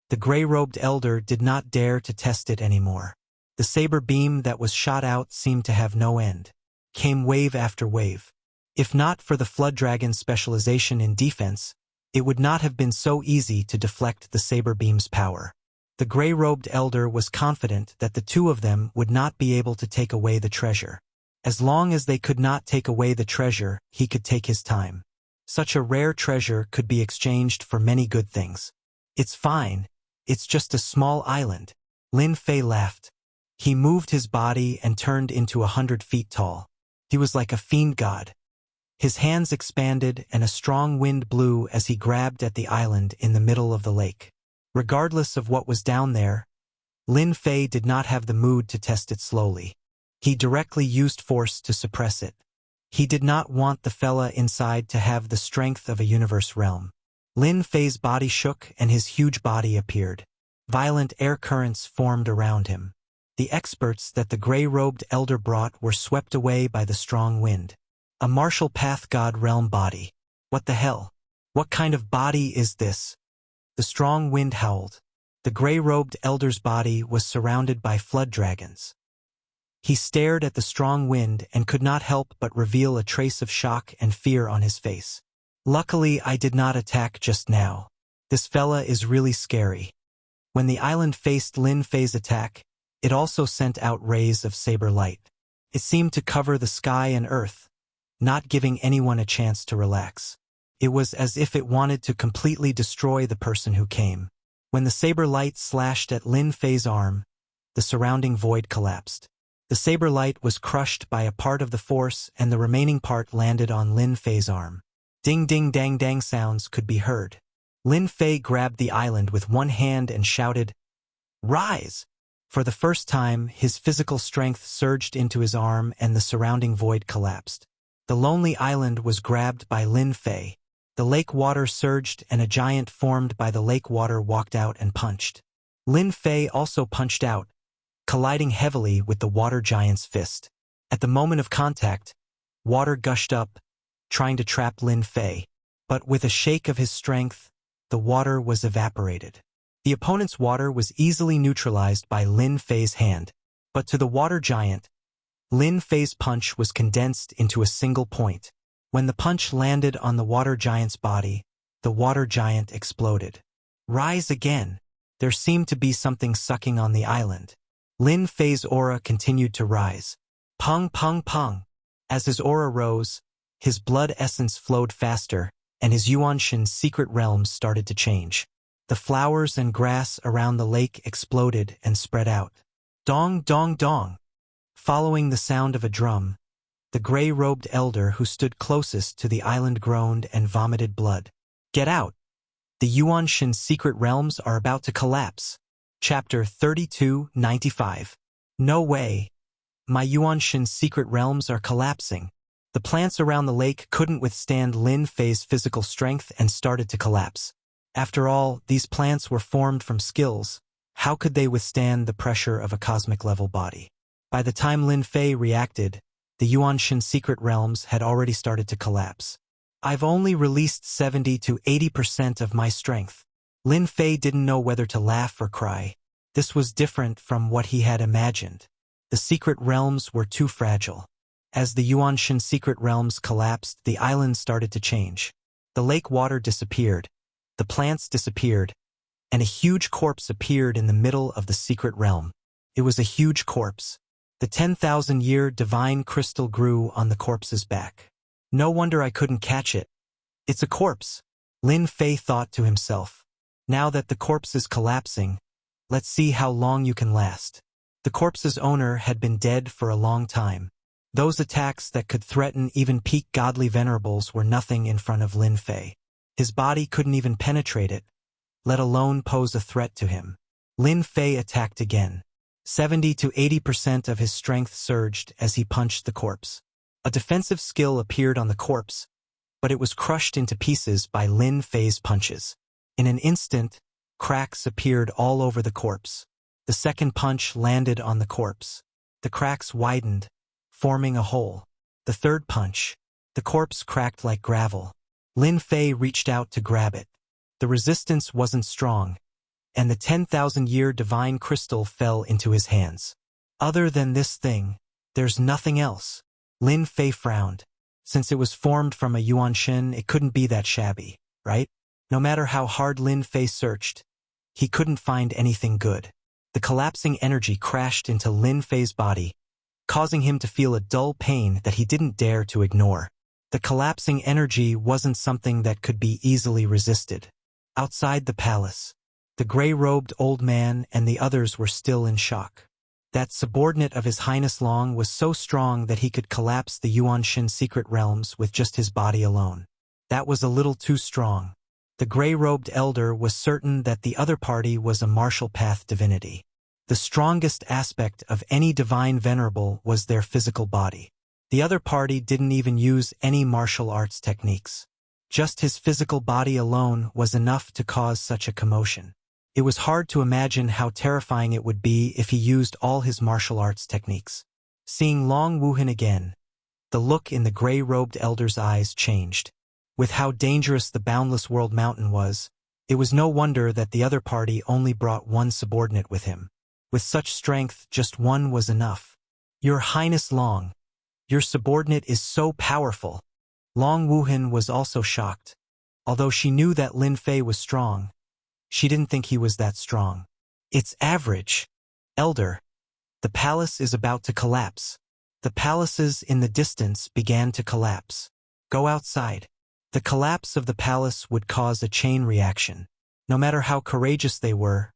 The gray-robed elder did not dare to test it anymore. The saber beam that was shot out seemed to have no end. Came wave after wave. If not for the flood dragon's specialization in defense, it would not have been so easy to deflect the saber beam's power. The gray-robed elder was confident that the two of them would not be able to take away the treasure. As long as they could not take away the treasure, he could take his time. Such a rare treasure could be exchanged for many good things. "It's fine. It's just a small island." Lin Fei laughed. He moved his body and turned into 100 feet tall. He was like a fiend god. His hands expanded and a strong wind blew as he grabbed at the island in the middle of the lake. Regardless of what was down there, Lin Fei did not have the mood to test it slowly. He directly used force to suppress it. He did not want the fella inside to have the strength of a universe realm. Lin Fei's body shook and his huge body appeared. Violent air currents formed around him. The experts that the gray-robed elder brought were swept away by the strong wind. A martial path god realm body. What the hell? What kind of body is this? The strong wind howled. The gray-robed elder's body was surrounded by flood dragons. He stared at the strong wind and could not help but reveal a trace of shock and fear on his face. Luckily, I did not attack just now. This fella is really scary. When the island faced Lin Fei's attack, it also sent out rays of saber light. It seemed to cover the sky and earth, not giving anyone a chance to relax. It was as if it wanted to completely destroy the person who came. When the saber light slashed at Lin Fei's arm, the surrounding void collapsed. The saber light was crushed by a part of the force and the remaining part landed on Lin Fei's arm. Ding ding dang dang sounds could be heard. Lin Fei grabbed the island with one hand and shouted, "Rise!" For the first time, his physical strength surged into his arm and the surrounding void collapsed. The lonely island was grabbed by Lin Fei. The lake water surged and a giant formed by the lake water walked out and punched. Lin Fei also punched out, colliding heavily with the water giant's fist. At the moment of contact, water gushed up, trying to trap Lin Fei. But with a shake of his strength, the water was evaporated. The opponent's water was easily neutralized by Lin Fei's hand. But to the water giant, Lin Fei's punch was condensed into a single point. When the punch landed on the water giant's body, the water giant exploded. Rise again. There seemed to be something sucking on the island. Lin Fei's aura continued to rise. Pung pung pung. As his aura rose, his blood essence flowed faster, and his Yuanshan's secret realms started to change. The flowers and grass around the lake exploded and spread out. Dong dong dong. Following the sound of a drum, the gray-robed elder who stood closest to the island groaned and vomited blood. Get out! The Yuanshan's secret realms are about to collapse. Chapter 3295. No way. My Yuanshan's secret realms are collapsing. The plants around the lake couldn't withstand Lin Fei's physical strength and started to collapse. After all, these plants were formed from skills. How could they withstand the pressure of a cosmic-level body? By the time Lin Fei reacted, the Yuanshan secret realms had already started to collapse. I've only released 70 to 80% of my strength. Lin Fei didn't know whether to laugh or cry. This was different from what he had imagined. The secret realms were too fragile. As the Yuanshan secret realms collapsed, the island started to change. The lake water disappeared, the plants disappeared, and a huge corpse appeared in the middle of the secret realm. It was a huge corpse. The 10,000-year divine crystal grew on the corpse's back. No wonder I couldn't catch it. It's a corpse, Lin Fei thought to himself. Now that the corpse is collapsing, let's see how long you can last. The corpse's owner had been dead for a long time. Those attacks that could threaten even peak godly venerables were nothing in front of Lin Fei. His body couldn't even penetrate it, let alone pose a threat to him. Lin Fei attacked again. 70 to 80% of his strength surged as he punched the corpse. A defensive skill appeared on the corpse, but it was crushed into pieces by Lin Fei's punches. In an instant, cracks appeared all over the corpse. The second punch landed on the corpse. The cracks widened, forming a hole. The third punch. The corpse cracked like gravel. Lin Fei reached out to grab it. The resistance wasn't strong, and the 10,000-year divine crystal fell into his hands. Other than this thing, there's nothing else. Lin Fei frowned. Since it was formed from a Yuanshan, it couldn't be that shabby, right? No matter how hard Lin Fei searched, he couldn't find anything good. The collapsing energy crashed into Lin Fei's body, causing him to feel a dull pain that he didn't dare to ignore. The collapsing energy wasn't something that could be easily resisted. Outside the palace, the gray-robed old man and the others were still in shock. That subordinate of His Highness Long was so strong that he could collapse the Yuanshan secret realms with just his body alone. That was a little too strong. The gray-robed elder was certain that the other party was a martial path divinity. The strongest aspect of any divine venerable was their physical body. The other party didn't even use any martial arts techniques. Just his physical body alone was enough to cause such a commotion. It was hard to imagine how terrifying it would be if he used all his martial arts techniques. Seeing Long Wuhan again, The look in the gray-robed elder's eyes changed. With how dangerous the Boundless World Mountain was, it was no wonder that the other party only brought one subordinate with him. With such strength, just one was enough. Your Highness Long, your subordinate is so powerful. Long Wuhan was also shocked. Although she knew that Lin Fei was strong, she didn't think he was that strong. It's average. Elder, the palace is about to collapse. The palaces in the distance began to collapse. Go outside. The collapse of the palace would cause a chain reaction. No matter how courageous they were,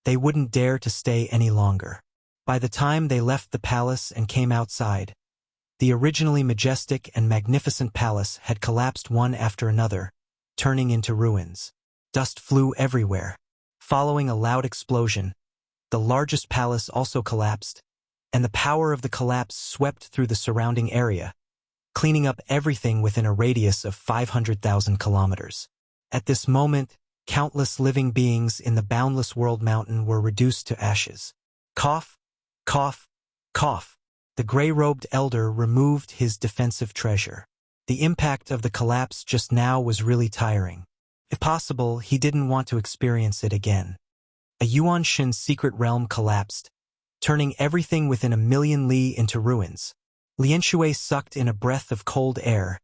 they wouldn't dare to stay any longer. By the time they left the palace and came outside, the originally majestic and magnificent palace had collapsed one after another, turning into ruins. Dust flew everywhere. Following a loud explosion, the largest palace also collapsed, and the power of the collapse swept through the surrounding area, cleaning up everything within a radius of 500,000 kilometers. At this moment, countless living beings in the Boundless World Mountain were reduced to ashes. Cough, cough, cough. The gray-robed elder removed his defensive treasure. The impact of the collapse just now was really tiring. If possible, he didn't want to experience it again. A Yuanshan secret realm collapsed, turning everything within 1,000,000 li into ruins. Lian Shui sucked in a breath of cold air,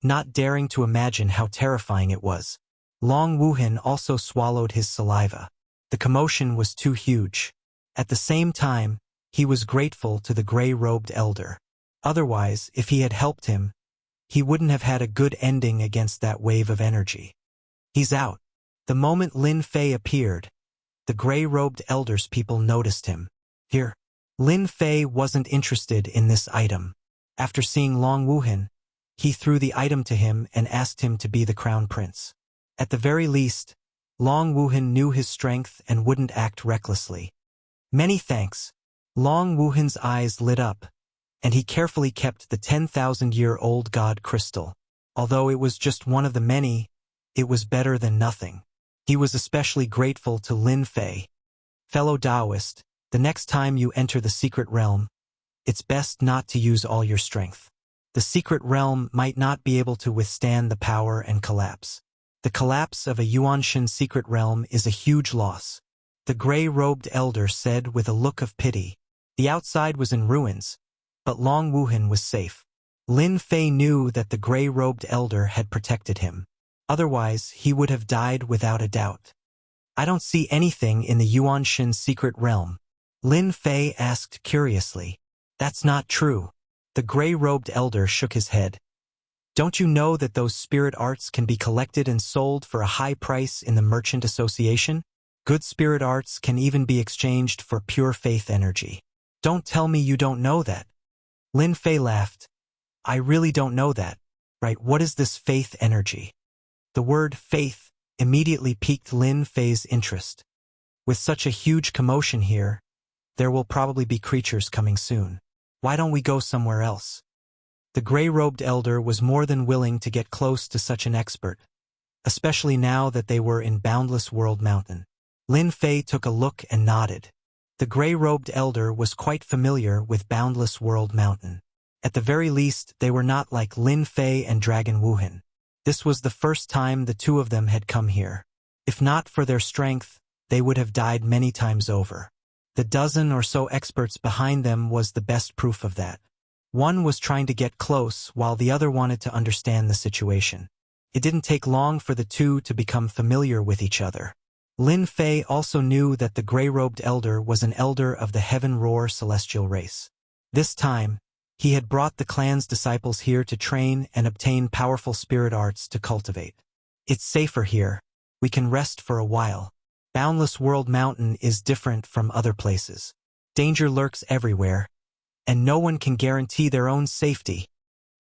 not daring to imagine how terrifying it was. Long Wuhan also swallowed his saliva. The commotion was too huge. At the same time, he was grateful to the gray-robed elder. Otherwise, if he had helped him, he wouldn't have had a good ending against that wave of energy. He's out. The moment Lin Fei appeared, the gray-robed elder's people noticed him. Here. Lin Fei wasn't interested in this item. After seeing Long Wuhan, he threw the item to him and asked him to be the crown prince. At the very least, Long Wuhan knew his strength and wouldn't act recklessly. Many thanks. Long Wuhan's eyes lit up, and he carefully kept the 10,000-year-old god crystal. Although it was just one of the many, it was better than nothing. He was especially grateful to Lin Fei. Fellow Taoist, the next time you enter the secret realm, it's best not to use all your strength. The secret realm might not be able to withstand the power and collapse. The collapse of a Yuanshan secret realm is a huge loss, the gray-robed elder said with a look of pity. The outside was in ruins, but Long Wuhan was safe. Lin Fei knew that the gray-robed elder had protected him. Otherwise, he would have died without a doubt. I don't see anything in the Yuanshan secret realm. Lin Fei asked curiously. That's not true. The gray-robed elder shook his head. Don't you know that those spirit arts can be collected and sold for a high price in the Merchant Association? Good spirit arts can even be exchanged for pure faith energy. Don't tell me you don't know that. Lin Fei laughed. I really don't know that. Right, what is this faith energy? The word faith immediately piqued Lin Fei's interest. With such a huge commotion here, there will probably be creatures coming soon. Why don't we go somewhere else? The gray-robed elder was more than willing to get close to such an expert, especially now that they were in Boundless World Mountain. Lin Fei took a look and nodded. The gray-robed elder was quite familiar with Boundless World Mountain. At the very least, they were not like Lin Fei and Dragon Wuhan. This was the first time the two of them had come here. If not for their strength, they would have died many times over. The dozen or so experts behind them was the best proof of that. One was trying to get close while the other wanted to understand the situation. It didn't take long for the two to become familiar with each other. Lin Fei also knew that the gray-robed elder was an elder of the Heaven Roar celestial race. This time, he had brought the clan's disciples here to train and obtain powerful spirit arts to cultivate. It's safer here. We can rest for a while. Boundless World Mountain is different from other places. Danger lurks everywhere, and no one can guarantee their own safety.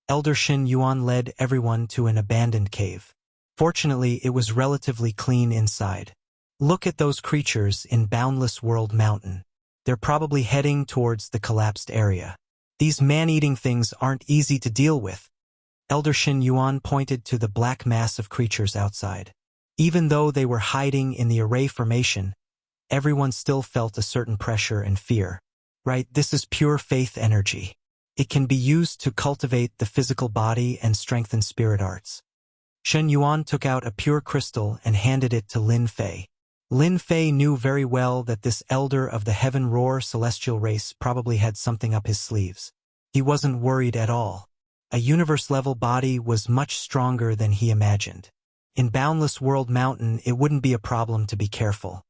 Elder Shin Yuan led everyone to an abandoned cave. Fortunately, it was relatively clean inside. Look at those creatures in Boundless World Mountain. They're probably heading towards the collapsed area. These man-eating things aren't easy to deal with. Elder Shin Yuan pointed to the black mass of creatures outside. Even though they were hiding in the array formation, everyone still felt a certain pressure and fear. Right, this is pure faith energy. It can be used to cultivate the physical body and strengthen spirit arts. Shen Yuan took out a pure crystal and handed it to Lin Fei. Lin Fei knew very well that this elder of the Heaven Roar celestial race probably had something up his sleeves. He wasn't worried at all. A universe-level body was much stronger than he imagined. In Boundless World Mountain, it wouldn't be a problem to be careful.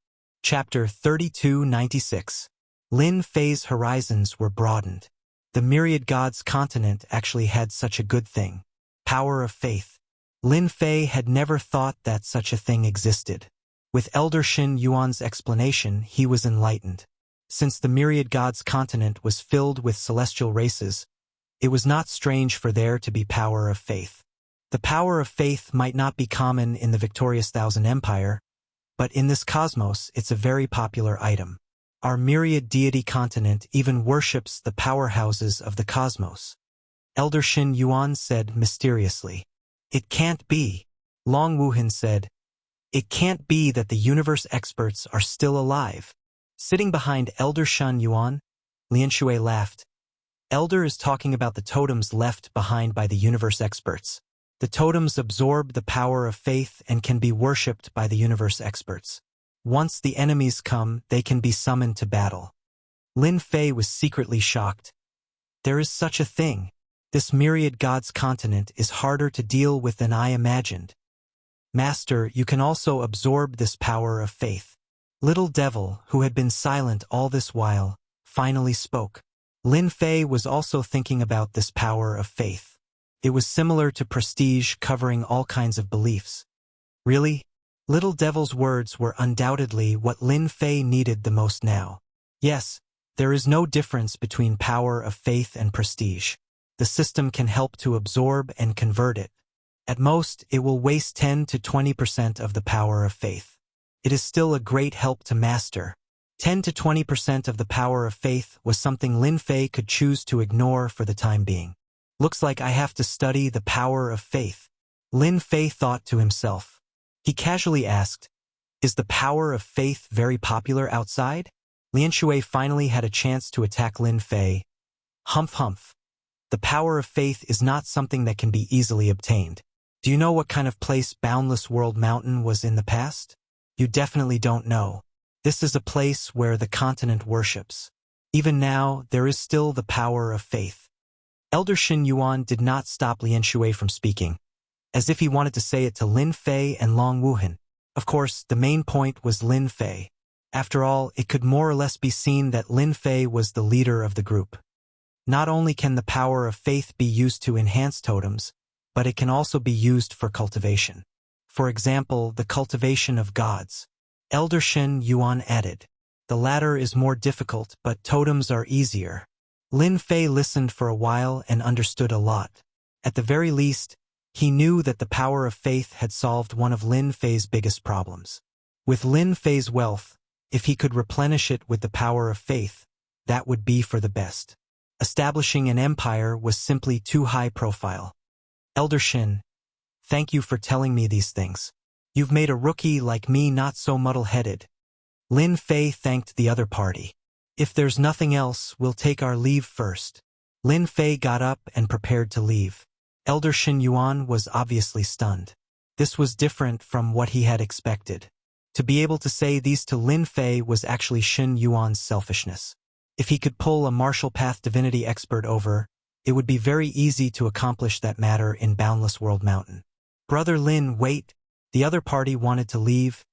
Chapter 3296. Lin Fei's horizons were broadened. The Myriad Gods continent actually had such a good thing. Power of faith. Lin Fei had never thought that such a thing existed. With Elder Shen Yuan's explanation, he was enlightened. Since the Myriad Gods continent was filled with celestial races, it was not strange for there to be power of faith. The power of faith might not be common in the victorious Thousand Empire, but in this cosmos it's a very popular item. Our myriad deity continent even worships the powerhouses of the cosmos. Elder Shen Yuan said mysteriously. It can't be. Long Wuhan said. It can't be that the universe experts are still alive. Sitting behind Elder Shen Yuan, Lian Shui laughed. Elder is talking about the totems left behind by the universe experts. The totems absorb the power of faith and can be worshipped by the universe experts. Once the enemies come, they can be summoned to battle. Lin Fei was secretly shocked. There is such a thing. This Myriad Gods continent is harder to deal with than I imagined. Master, you can also absorb this power of faith. Little Devil, who had been silent all this while, finally spoke. Lin Fei was also thinking about this power of faith. It was similar to prestige covering all kinds of beliefs. Really? Little Devil's words were undoubtedly what Lin Fei needed the most now. Yes, there is no difference between power of faith and prestige. The system can help to absorb and convert it. At most, it will waste 10 to 20% of the power of faith. It is still a great help to master. 10 to 20% of the power of faith was something Lin Fei could choose to ignore for the time being. Looks like I have to study the power of faith. Lin Fei thought to himself. He casually asked, is the power of faith very popular outside? Lian Shui finally had a chance to attack Lin Fei. Humph humph. The power of faith is not something that can be easily obtained. Do you know what kind of place Boundless World Mountain was in the past? You definitely don't know. This is a place where the continent worships. Even now, there is still the power of faith. Elder Shen Yuan did not stop Lian Shui from speaking, as if he wanted to say it to Lin Fei and Long Wuhan. Of course, the main point was Lin Fei. After all, it could more or less be seen that Lin Fei was the leader of the group. Not only can the power of faith be used to enhance totems, but it can also be used for cultivation. For example, the cultivation of gods. Elder Shen Yuan added. The latter is more difficult, but totems are easier. Lin Fei listened for a while and understood a lot. At the very least, he knew that the power of faith had solved one of Lin Fei's biggest problems. With Lin Fei's wealth, if he could replenish it with the power of faith, that would be for the best. Establishing an empire was simply too high profile. Elder Shen, thank you for telling me these things. You've made a rookie like me not so muddle-headed. Lin Fei thanked the other party. If there's nothing else, we'll take our leave first. Lin Fei got up and prepared to leave. Elder Shen Yuan was obviously stunned. This was different from what he had expected. To be able to say these to Lin Fei was actually Shen Yuan's selfishness. If he could pull a martial path divinity expert over, it would be very easy to accomplish that matter in Boundless World Mountain. Brother Lin, wait. The other party wanted to leave,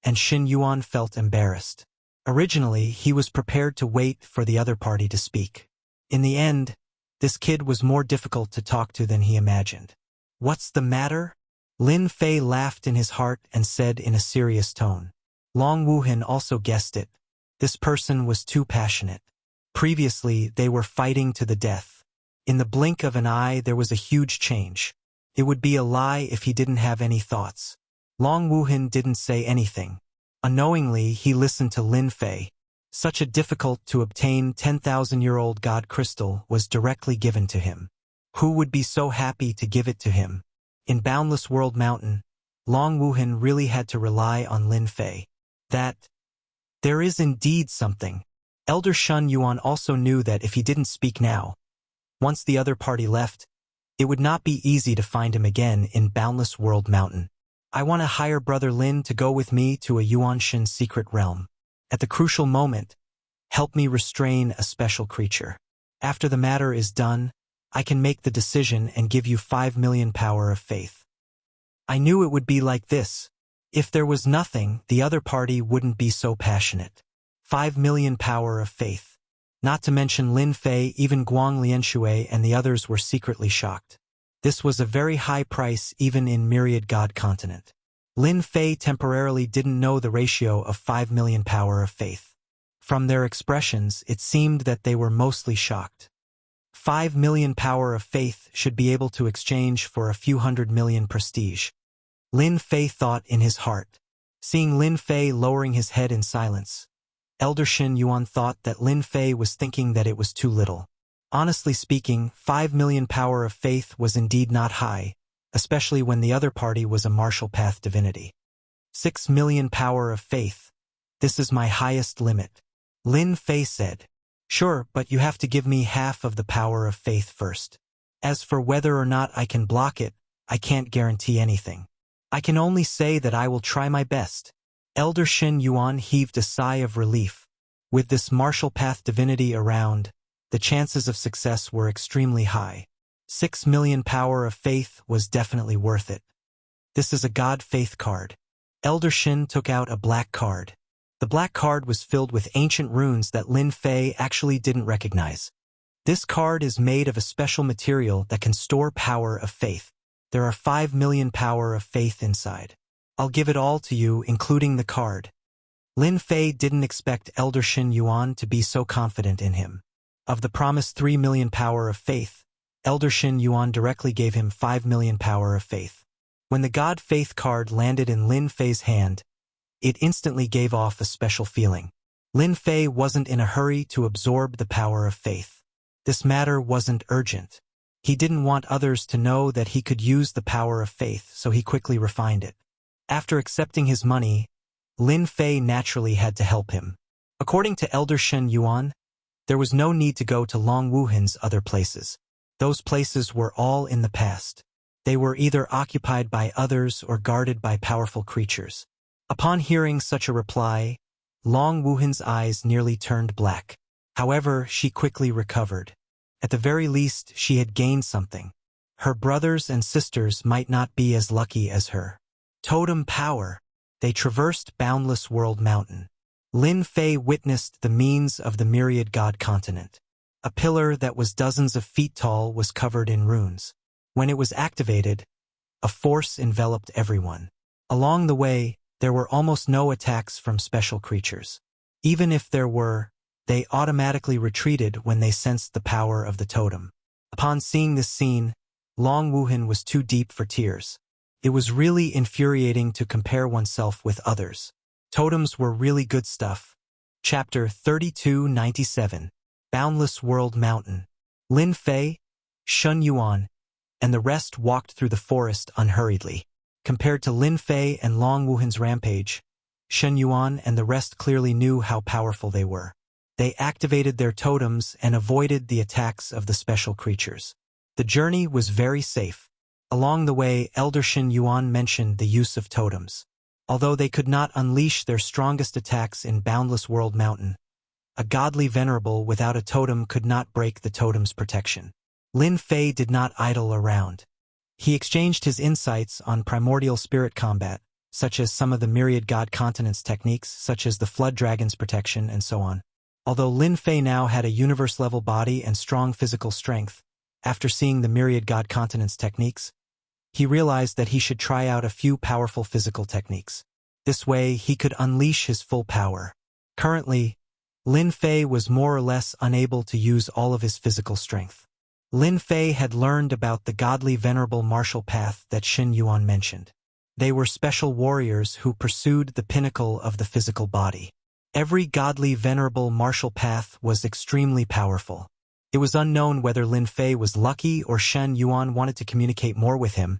and Shen Yuan felt embarrassed. Originally, he was prepared to wait for the other party to speak. In the end, this kid was more difficult to talk to than he imagined. What's the matter? Lin Fei laughed in his heart and said in a serious tone. Long Wuhan also guessed it. This person was too passionate. Previously, they were fighting to the death. In the blink of an eye, there was a huge change. It would be a lie if he didn't have any thoughts. Long Wuhan didn't say anything. Unknowingly, he listened to Lin Fei. Such a difficult-to-obtain 10,000-year-old god crystal was directly given to him. Who would be so happy to give it to him? In Boundless World Mountain, Long Wuhan really had to rely on Lin Fei. There is indeed something. Elder Shen Yuan also knew that if he didn't speak now, Once the other party left, it would not be easy to find him again in Boundless World Mountain. I want to hire Brother Lin to go with me to a Yuanshin secret realm. At the crucial moment, help me restrain a special creature. After the matter is done, I can make the decision and give you 5 million power of faith. I knew it would be like this. If there was nothing, the other party wouldn't be so passionate. 5 million power of faith. Not to mention Lin Fei, even Guang Lianshui and the others were secretly shocked. This was a very high price even in Myriad God Continent. Lin Fei temporarily didn't know the ratio of 5 million power of faith. From their expressions, it seemed that they were mostly shocked. 5 million power of faith should be able to exchange for a few 100 million prestige. Lin Fei thought in his heart. Seeing Lin Fei lowering his head in silence, Elder Shin Yuan thought that Lin Fei was thinking that it was too little. Honestly speaking, 5 million power of faith was indeed not high, especially when the other party was a martial path divinity. 6 million power of faith. This is my highest limit. Lin Fei said. Sure, but you have to give me half of the power of faith first. As for whether or not I can block it, I can't guarantee anything. I can only say that I will try my best. Elder Shin Yuan heaved a sigh of relief. With this martial path divinity around, the chances of success were extremely high. 6 million power of faith was definitely worth it. This is a God faith card. Elder Shin took out a black card. The black card was filled with ancient runes that Lin Fei actually didn't recognize. This card is made of a special material that can store power of faith. There are 5 million power of faith inside. I'll give it all to you, including the card. Lin Fei didn't expect Elder Shin Yuan to be so confident in him. Of the promised 3 million power of faith, Elder Shin Yuan directly gave him 5 million power of faith. When the God Faith card landed in Lin Fei's hand, it instantly gave off a special feeling. Lin Fei wasn't in a hurry to absorb the power of faith. This matter wasn't urgent. He didn't want others to know that he could use the power of faith, so he quickly refined it. After accepting his money, Lin Fei naturally had to help him. According to Elder Shen Yuan, there was no need to go to Long Wuhan's other places. Those places were all in the past. They were either occupied by others or guarded by powerful creatures. Upon hearing such a reply, Long Wuhan's eyes nearly turned black. However, she quickly recovered. At the very least, she had gained something. Her brothers and sisters might not be as lucky as her. Totem power. They traversed Boundless World Mountain. Lin Fei witnessed the means of the Myriad God Continent. A pillar that was dozens of feet tall was covered in runes. When it was activated, a force enveloped everyone. Along the way, there were almost no attacks from special creatures. Even if there were, they automatically retreated when they sensed the power of the totem. Upon seeing this scene, Long Wuhan was too deep for tears. It was really infuriating to compare oneself with others. Totems were really good stuff. Chapter 3297. Boundless World Mountain. Lin Fei, Shun Yuan, and the rest walked through the forest unhurriedly. Compared to Lin Fei and Long Wuhan's rampage, Shun Yuan and the rest clearly knew how powerful they were. They activated their totems and avoided the attacks of the special creatures. The journey was very safe. Along the way, Elder Shin Yuan mentioned the use of totems. Although they could not unleash their strongest attacks in Boundless World Mountain, a godly venerable without a totem could not break the totem's protection. Lin Fei did not idle around. He exchanged his insights on primordial spirit combat, such as some of the Myriad God Continent's techniques, such as the Flood Dragon's protection, and so on. Although Lin Fei now had a universe-level body and strong physical strength, after seeing the Myriad God Continent's techniques, he realized that he should try out a few powerful physical techniques. This way, he could unleash his full power. Currently, Lin Fei was more or less unable to use all of his physical strength. Lin Fei had learned about the godly venerable martial path that Shin Yuan mentioned. They were special warriors who pursued the pinnacle of the physical body. Every godly venerable martial path was extremely powerful. It was unknown whether Lin Fei was lucky or Shen Yuan wanted to communicate more with him,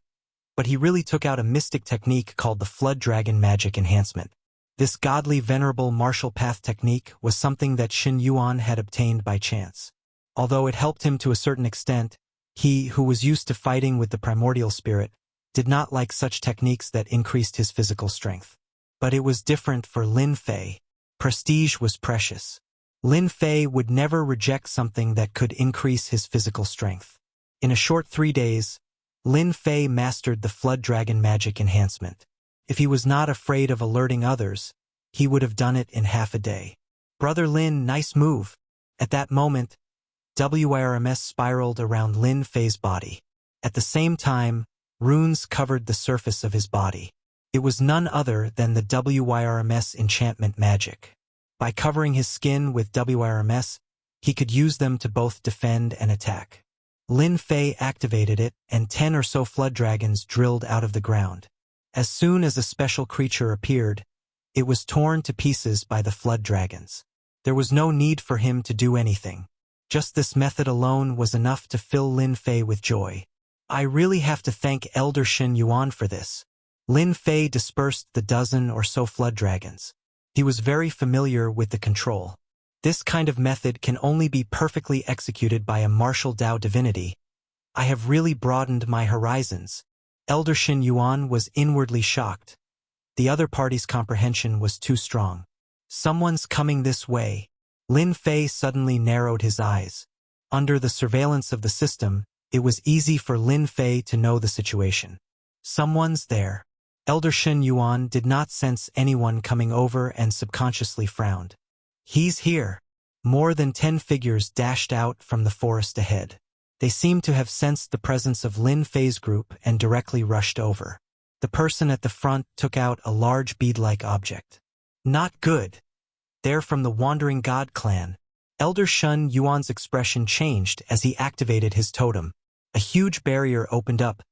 but he really took out a mystic technique called the Flood Dragon Magic Enhancement. This godly venerable martial path technique was something that Shin Yuan had obtained by chance. Although it helped him to a certain extent, he, who was used to fighting with the primordial spirit, did not like such techniques that increased his physical strength. But it was different for Lin Fei. Prestige was precious. Lin Fei would never reject something that could increase his physical strength. In a short 3 days, Lin Fei mastered the Flood Dragon magic enhancement. If he was not afraid of alerting others, he would have done it in half a day. Brother Lin, nice move. At that moment, WIRMS spiraled around Lin Fei's body. At the same time, runes covered the surface of his body. It was none other than the WIRMS enchantment magic. By covering his skin with WIRMS, he could use them to both defend and attack. Lin Fei activated it, and 10 or so flood dragons drilled out of the ground. As soon as a special creature appeared, it was torn to pieces by the flood dragons. There was no need for him to do anything. Just this method alone was enough to fill Lin Fei with joy. I really have to thank Elder Shen Yuan for this. Lin Fei dispersed the dozen or so flood dragons. He was very familiar with the control. This kind of method can only be perfectly executed by a martial Dao divinity. I have really broadened my horizons. Elder Shen Yuan was inwardly shocked. The other party's comprehension was too strong. Someone's coming this way. Lin Fei suddenly narrowed his eyes. Under the surveillance of the system, it was easy for Lin Fei to know the situation. Someone's there. Elder Shen Yuan did not sense anyone coming over and subconsciously frowned. He's here. More than 10 figures dashed out from the forest ahead. They seemed to have sensed the presence of Lin Fei's group and directly rushed over. The person at the front took out a large bead-like object. Not good. They're from the Wandering God clan. Elder Shen Yuan's expression changed as he activated his totem. A huge barrier opened up,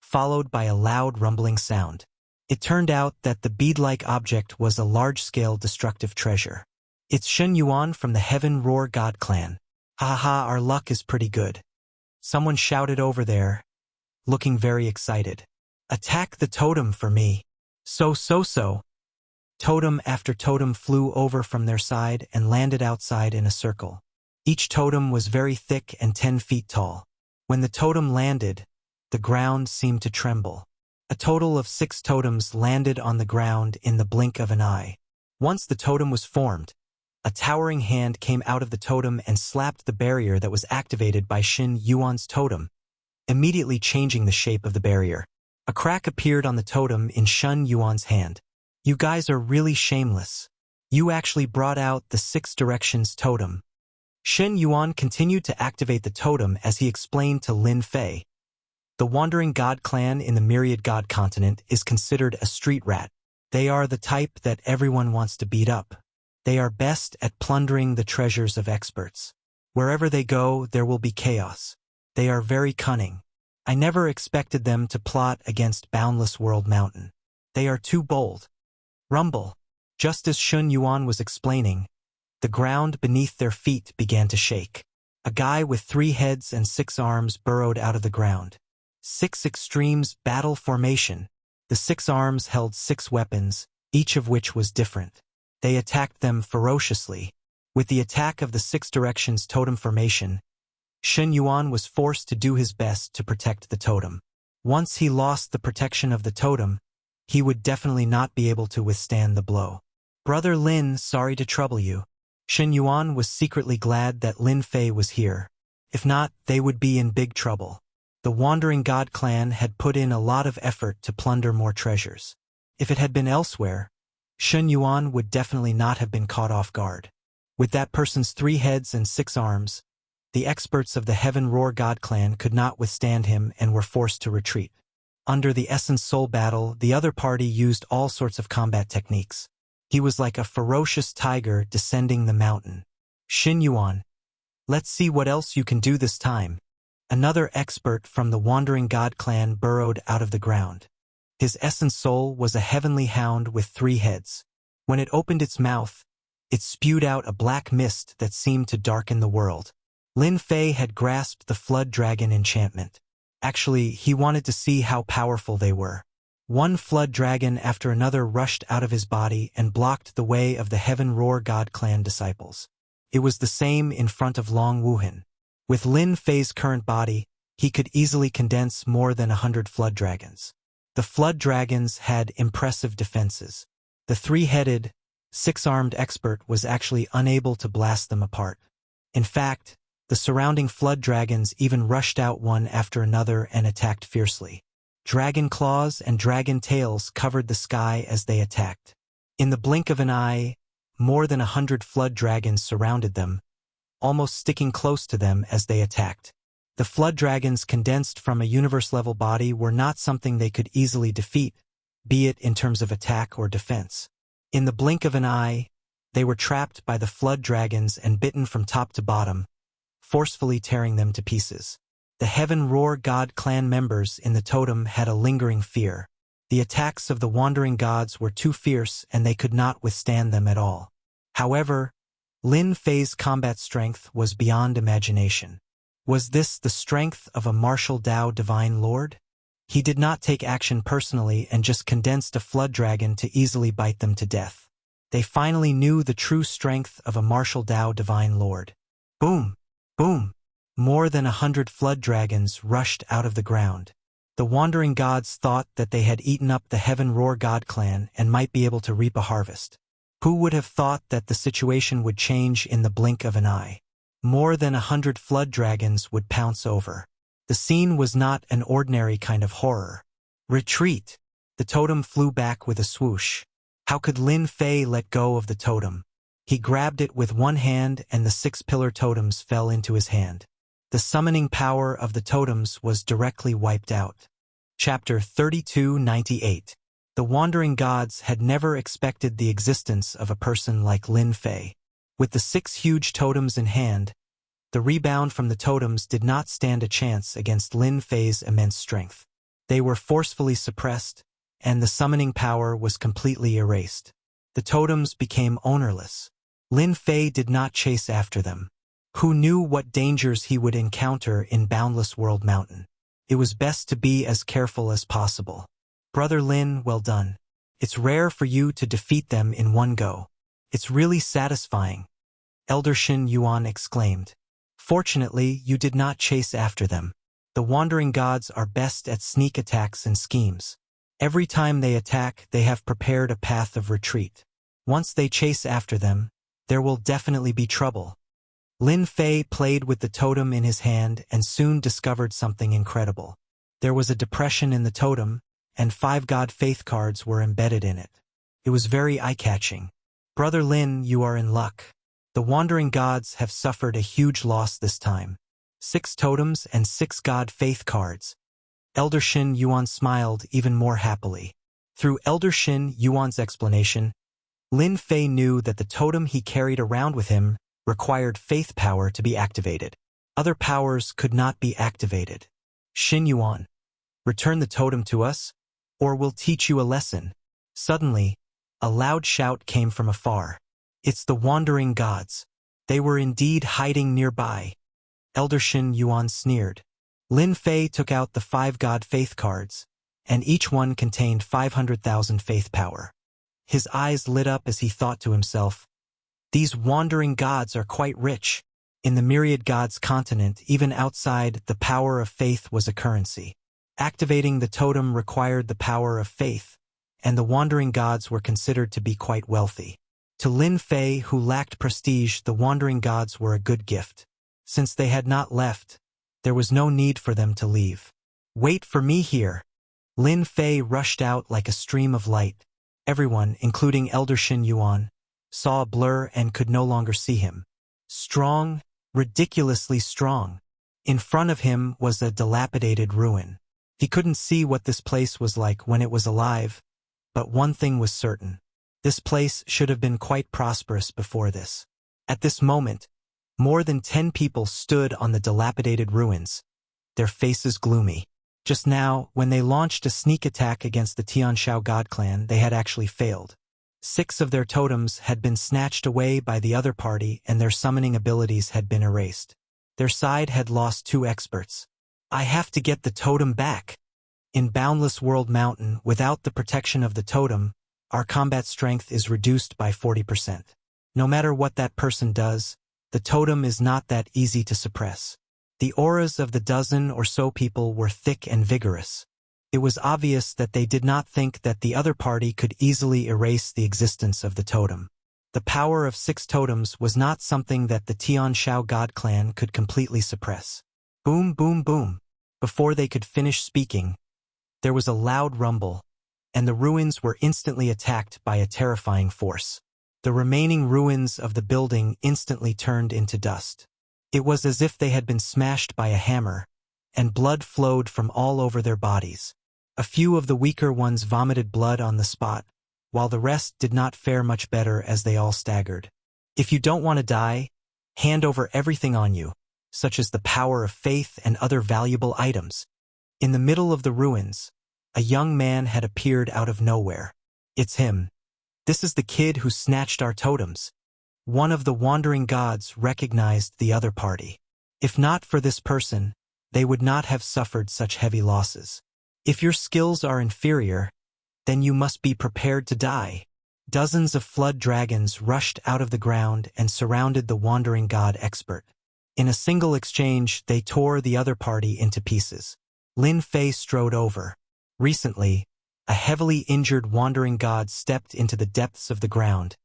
followed by a loud rumbling sound. It turned out that the bead-like object was a large-scale destructive treasure. It's Shen Yuan from the Heaven Roar God clan. Ha ha, our luck is pretty good. Someone shouted over there, looking very excited. Attack the totem for me. So. Totem after totem flew over from their side and landed outside in a circle. Each totem was very thick and 10 feet tall. When the totem landed, the ground seemed to tremble. A total of 6 totems landed on the ground in the blink of an eye. Once the totem was formed, a towering hand came out of the totem and slapped the barrier that was activated by Shen Yuan's totem, immediately changing the shape of the barrier. A crack appeared on the totem in Shen Yuan's hand. You guys are really shameless. You actually brought out the 6 directions totem. Shen Yuan continued to activate the totem as he explained to Lin Fei. The Wandering God clan in the Myriad God continent is considered a street rat. They are the type that everyone wants to beat up. They are best at plundering the treasures of experts. Wherever they go, there will be chaos. They are very cunning. I never expected them to plot against Boundless World Mountain. They are too bold. Rumble. Just as Shen Yuan was explaining, the ground beneath their feet began to shake. A guy with 3 heads and 6 arms burrowed out of the ground. 6 extremes battle formation. The 6 arms held 6 weapons, each of which was different. They attacked them ferociously. With the attack of the 6 directions totem formation, Shen Yuan was forced to do his best to protect the totem. Once he lost the protection of the totem, he would definitely not be able to withstand the blow. Brother Lin, sorry to trouble you. Shen Yuan was secretly glad that Lin Fei was here. If not, they would be in big trouble. The Wandering God clan had put in a lot of effort to plunder more treasures. If it had been elsewhere, Shen Yuan would definitely not have been caught off guard. With that person's 3 heads and 6 arms, the experts of the Heaven Roar God clan could not withstand him and were forced to retreat. Under the Essence Soul battle, the other party used all sorts of combat techniques. He was like a ferocious tiger descending the mountain. Shen Yuan, let's see what else you can do this time. Another expert from the Wandering God clan burrowed out of the ground. His Essence Soul was a heavenly hound with 3 heads. When it opened its mouth, it spewed out a black mist that seemed to darken the world. Lin Fei had grasped the Flood Dragon enchantment. Actually, he wanted to see how powerful they were. One flood dragon after another rushed out of his body and blocked the way of the Heaven Roar God clan disciples. It was the same in front of Long Wuhan. With Lin Fei's current body, he could easily condense more than 100 flood dragons. The flood dragons had impressive defenses. The three-headed, six-armed expert was actually unable to blast them apart. In fact, the surrounding flood dragons even rushed out one after another and attacked fiercely. Dragon claws and dragon tails covered the sky as they attacked. In the blink of an eye, more than 100 flood dragons surrounded them, almost sticking close to them as they attacked. The flood dragons condensed from a universe-level body were not something they could easily defeat, be it in terms of attack or defense. In the blink of an eye, they were trapped by the flood dragons and bitten from top to bottom, forcefully tearing them to pieces. The Heaven Roar God clan members in the totem had a lingering fear. The attacks of the wandering gods were too fierce and they could not withstand them at all. However, Lin Fei's combat strength was beyond imagination. Was this the strength of a martial Dao divine lord? He did not take action personally and just condensed a flood dragon to easily bite them to death. They finally knew the true strength of a martial Dao divine lord. Boom! Boom! More than 100 flood dragons rushed out of the ground. The wandering gods thought that they had eaten up the Heaven Roar God clan and might be able to reap a harvest. Who would have thought that the situation would change in the blink of an eye? More than 100 flood dragons would pounce over. The scene was not an ordinary kind of horror. Retreat! The totem flew back with a swoosh. How could Lin Fei let go of the totem? He grabbed it with one hand and the 6-pillar totems fell into his hand. The summoning power of the totems was directly wiped out. Chapter 3298. The wandering gods had never expected the existence of a person like Lin Fei. With the 6 huge totems in hand, the rebound from the totems did not stand a chance against Lin Fei's immense strength. They were forcefully suppressed, and the summoning power was completely erased. The totems became ownerless. Lin Fei did not chase after them. Who knew what dangers he would encounter in Boundless World Mountain? It was best to be as careful as possible. Brother Lin, well done. It's rare for you to defeat them in one go. It's really satisfying, Elder Shin Yuan exclaimed. Fortunately, you did not chase after them. The wandering gods are best at sneak attacks and schemes. Every time they attack, they have prepared a path of retreat. Once they chase after them, there will definitely be trouble. Lin Fei played with the totem in his hand and soon discovered something incredible. There was a depression in the totem, and 5 God faith cards were embedded in it. It was very eye-catching. Brother Lin, you are in luck. The wandering gods have suffered a huge loss this time. 6 totems and 6 God faith cards. Elder Shin Yuan smiled even more happily. Through Elder Shin Yuan's explanation, Lin Fei knew that the totem he carried around with him required faith power to be activated. Other powers could not be activated. Shin Yuan, return the totem to us, or we'll teach you a lesson. Suddenly, a loud shout came from afar. It's the wandering gods. They were indeed hiding nearby. Elder Shin Yuan sneered. Lin Fei took out the 5 God faith cards, and each one contained 500,000 faith power. His eyes lit up as he thought to himself, these wandering gods are quite rich. In the myriad gods continent, even outside, the power of faith was a currency. Activating the totem required the power of faith, and the wandering gods were considered to be quite wealthy. To Lin Fei, who lacked prestige, the wandering gods were a good gift. Since they had not left, there was no need for them to leave. Wait for me here. Lin Fei rushed out like a stream of light. Everyone, including Elder Shin Yuan, saw a blur and could no longer see him. Strong, ridiculously strong. In front of him was a dilapidated ruin. He couldn't see what this place was like when it was alive, but one thing was certain. This place should have been quite prosperous before this. At this moment, more than 10 people stood on the dilapidated ruins, their faces gloomy. Just now, when they launched a sneak attack against the Tianshao God clan, they had actually failed. 6 of their totems had been snatched away by the other party and their summoning abilities had been erased. Their side had lost 2 experts. I have to get the totem back. In Boundless World Mountain, without the protection of the totem, our combat strength is reduced by 40%. No matter what that person does, the totem is not that easy to suppress. The auras of the dozen or so people were thick and vigorous. It was obvious that they did not think that the other party could easily erase the existence of the totem. The power of 6 totems was not something that the Tianshao God clan could completely suppress. Boom, boom, boom. Before they could finish speaking, there was a loud rumble, and the ruins were instantly attacked by a terrifying force. The remaining ruins of the building instantly turned into dust. It was as if they had been smashed by a hammer, and blood flowed from all over their bodies. A few of the weaker ones vomited blood on the spot, while the rest did not fare much better as they all staggered. If you don't want to die, hand over everything on you, such as the power of faith and other valuable items. In the middle of the ruins, a young man had appeared out of nowhere. It's him. This is the kid who snatched our totems. One of the wandering gods recognized the other party. If not for this person, they would not have suffered such heavy losses. If your skills are inferior, then you must be prepared to die. Dozens of flood dragons rushed out of the ground and surrounded the wandering god expert. In a single exchange, they tore the other party into pieces. Lin Fei strode over. Recently, a heavily injured wandering god stepped into the depths of the ground,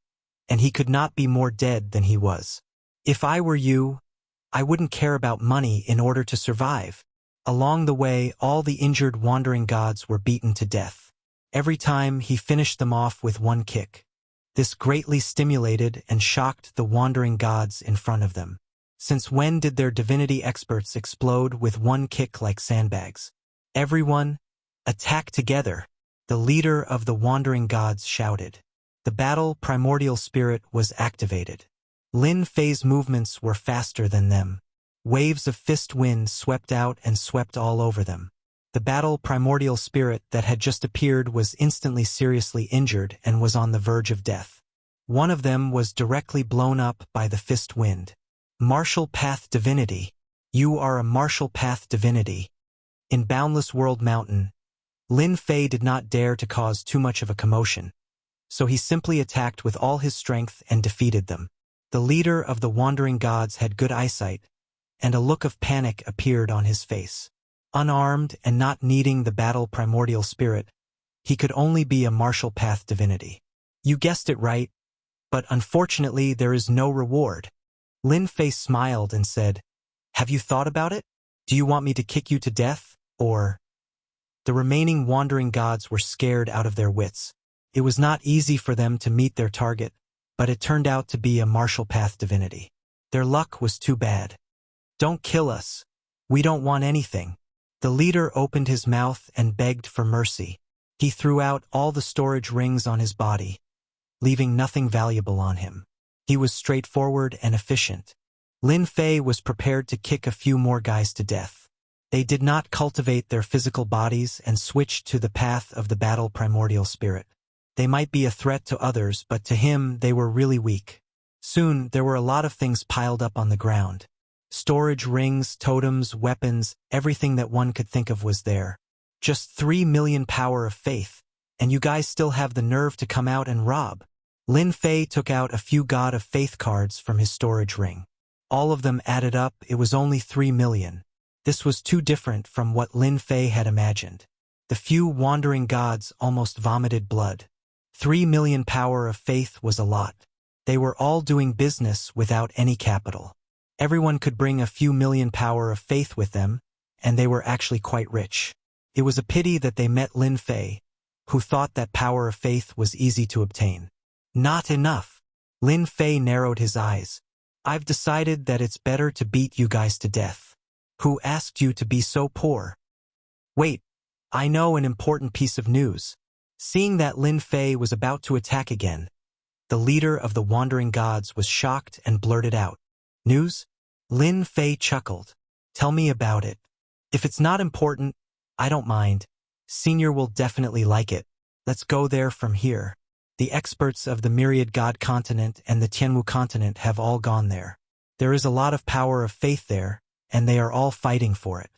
and he could not be more dead than he was. If I were you, I wouldn't care about money in order to survive. Along the way, all the injured wandering gods were beaten to death. Every time he finished them off with one kick. This greatly stimulated and shocked the wandering gods in front of them. Since when did their divinity experts explode with one kick like sandbags? Everyone, attack together, the leader of the wandering gods shouted. The battle primordial spirit was activated. Lin Fei's movements were faster than them. Waves of fist wind swept out and swept all over them. The battle primordial spirit that had just appeared was instantly seriously injured and was on the verge of death. One of them was directly blown up by the fist wind. Martial Path Divinity. You are a Martial Path Divinity. In Boundless World Mountain, Lin Fei did not dare to cause too much of a commotion, so he simply attacked with all his strength and defeated them. The leader of the wandering gods had good eyesight, and a look of panic appeared on his face. Unarmed and not needing the battle primordial spirit, he could only be a Martial Path Divinity. You guessed it right, but unfortunately there is no reward. Lin Fei smiled and said, "Have you thought about it? Do you want me to kick you to death, or?" The remaining wandering gods were scared out of their wits. It was not easy for them to meet their target, but it turned out to be a Martial Path Divinity. Their luck was too bad. "Don't kill us. We don't want anything." The leader opened his mouth and begged for mercy. He threw out all the storage rings on his body, leaving nothing valuable on him. He was straightforward and efficient. Lin Fei was prepared to kick a few more guys to death. They did not cultivate their physical bodies and switched to the path of the battle primordial spirit. They might be a threat to others, but to him they were really weak. Soon there were a lot of things piled up on the ground. Storage rings, totems, weapons, everything that one could think of was there. Just 3 million power of faith, and you guys still have the nerve to come out and rob. Lin Fei took out a few God of Faith cards from his storage ring. All of them added up, it was only 3 million. This was too different from what Lin Fei had imagined. The few wandering gods almost vomited blood. 3 million power of faith was a lot. They were all doing business without any capital. Everyone could bring a few million power of faith with them, and they were actually quite rich. It was a pity that they met Lin Fei, who thought that power of faith was easy to obtain. Not enough. Lin Fei narrowed his eyes. I've decided that it's better to beat you guys to death. Who asked you to be so poor? Wait, I know an important piece of news. Seeing that Lin Fei was about to attack again, the leader of the wandering gods was shocked and blurted out, "News?" Lin Fei chuckled. "Tell me about it. If it's not important, I don't mind. Senior will definitely like it. Let's go there from here. The experts of the Myriad God continent and the Tianwu continent have all gone there. There is a lot of power of faith there, and they are all fighting for it.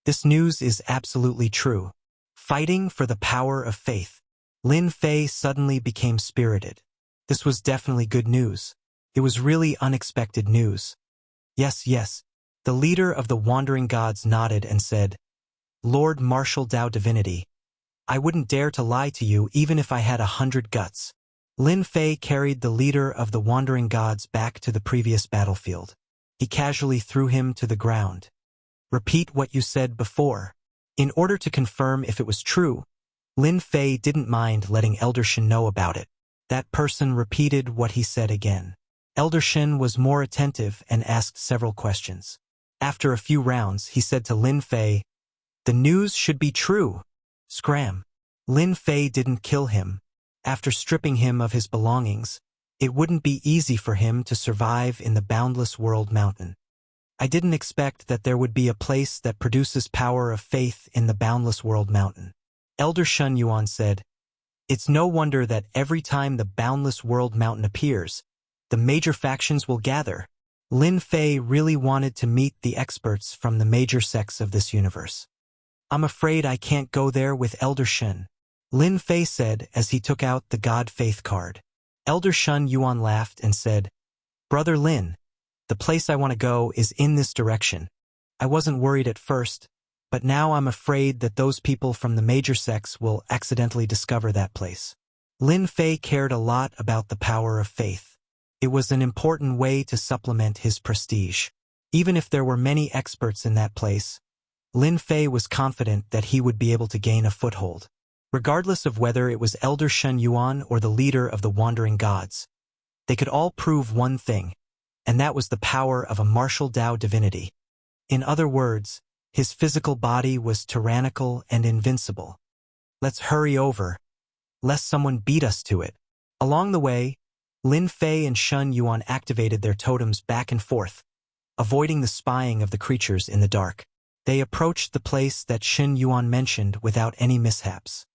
This news is absolutely true. Fighting for the power of faith." Lin Fei suddenly became spirited. This was definitely good news. It was really unexpected news. Yes, The leader of the wandering gods nodded and said, "Lord Martial Tao Divinity, I wouldn't dare to lie to you even if I had 100 guts." Lin Fei carried the leader of the wandering gods back to the previous battlefield. He casually threw him to the ground. "Repeat what you said before." In order to confirm if it was true, Lin Fei didn't mind letting Elder Shen know about it. That person repeated what he said again. Elder Shen was more attentive and asked several questions. After a few rounds, he said to Lin Fei, "The news should be true." Scram. Lin Fei didn't kill him. After stripping him of his belongings, it wouldn't be easy for him to survive in the boundless world mountain. I didn't expect that there would be a place that produces power of faith in the boundless world mountain. Elder Shun Yuan said, "It's no wonder that every time the boundless world mountain appears, the major factions will gather." Lin Fei really wanted to meet the experts from the major sects of this universe. "I'm afraid I can't go there with Elder Shun," Lin Fei said as he took out the God Faith card. Elder Shun Yuan laughed and said, "Brother Lin, the place I want to go is in this direction. I wasn't worried at first, but now I'm afraid that those people from the major sects will accidentally discover that place." Lin Fei cared a lot about the power of faith. It was an important way to supplement his prestige. Even if there were many experts in that place, Lin Fei was confident that he would be able to gain a foothold. Regardless of whether it was Elder Shen Yuan or the leader of the wandering gods, they could all prove one thing, and that was the power of a martial Tao divinity. In other words, his physical body was tyrannical and invincible. "Let's hurry over, lest someone beat us to it." Along the way, Lin Fei and Shun Yuan activated their totems back and forth, avoiding the spying of the creatures in the dark. They approached the place that Shen Yuan mentioned without any mishaps.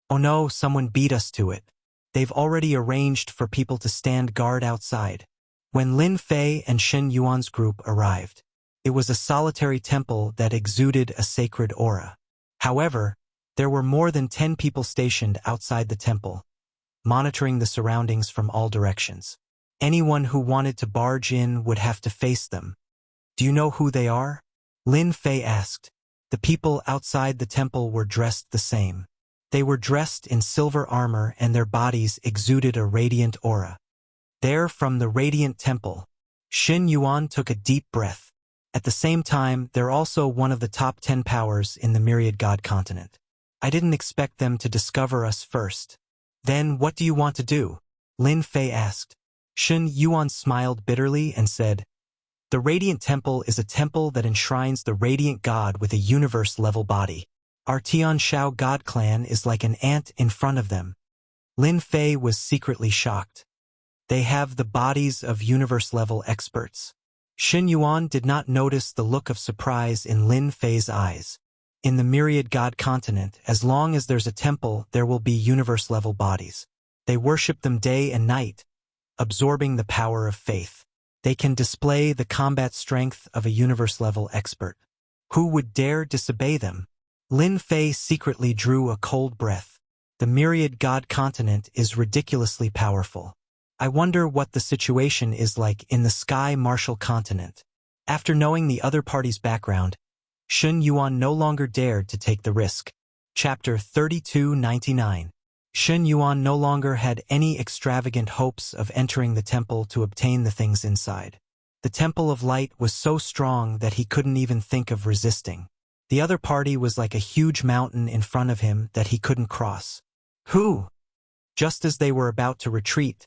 "Oh no, someone beat us to it. They've already arranged for people to stand guard outside." When Lin Fei and Shen Yuan's group arrived, it was a solitary temple that exuded a sacred aura. However, there were more than 10 people stationed outside the temple, monitoring the surroundings from all directions. Anyone who wanted to barge in would have to face them. "Do you know who they are?" Lin Fei asked. The people outside the temple were dressed the same. They were dressed in silver armor and their bodies exuded a radiant aura. "They're from the Radiant Temple." Shen Yuan took a deep breath. At the same time, they're also one of the top 10 powers in the Myriad God continent. "I didn't expect them to discover us first." "Then what do you want to do?" Lin Fei asked. Shen Yuan smiled bitterly and said, "The Radiant Temple is a temple that enshrines the Radiant God with a universe-level body. Our Tian Shao God clan is like an ant in front of them." Lin Fei was secretly shocked. They have the bodies of universe-level experts. Shen Yuan did not notice the look of surprise in Lin Fei's eyes. In the Myriad God continent, as long as there's a temple, there will be universe-level bodies. They worship them day and night, absorbing the power of faith. They can display the combat strength of a universe-level expert. Who would dare disobey them? Lin Fei secretly drew a cold breath. The Myriad God continent is ridiculously powerful. I wonder what the situation is like in the Sky Martial continent. After knowing the other party's background, Shen Yuan no longer dared to take the risk. Chapter 3299. Shen Yuan no longer had any extravagant hopes of entering the temple to obtain the things inside. The Temple of Light was so strong that he couldn't even think of resisting. The other party was like a huge mountain in front of him that he couldn't cross. "Who?" Just as they were about to retreat,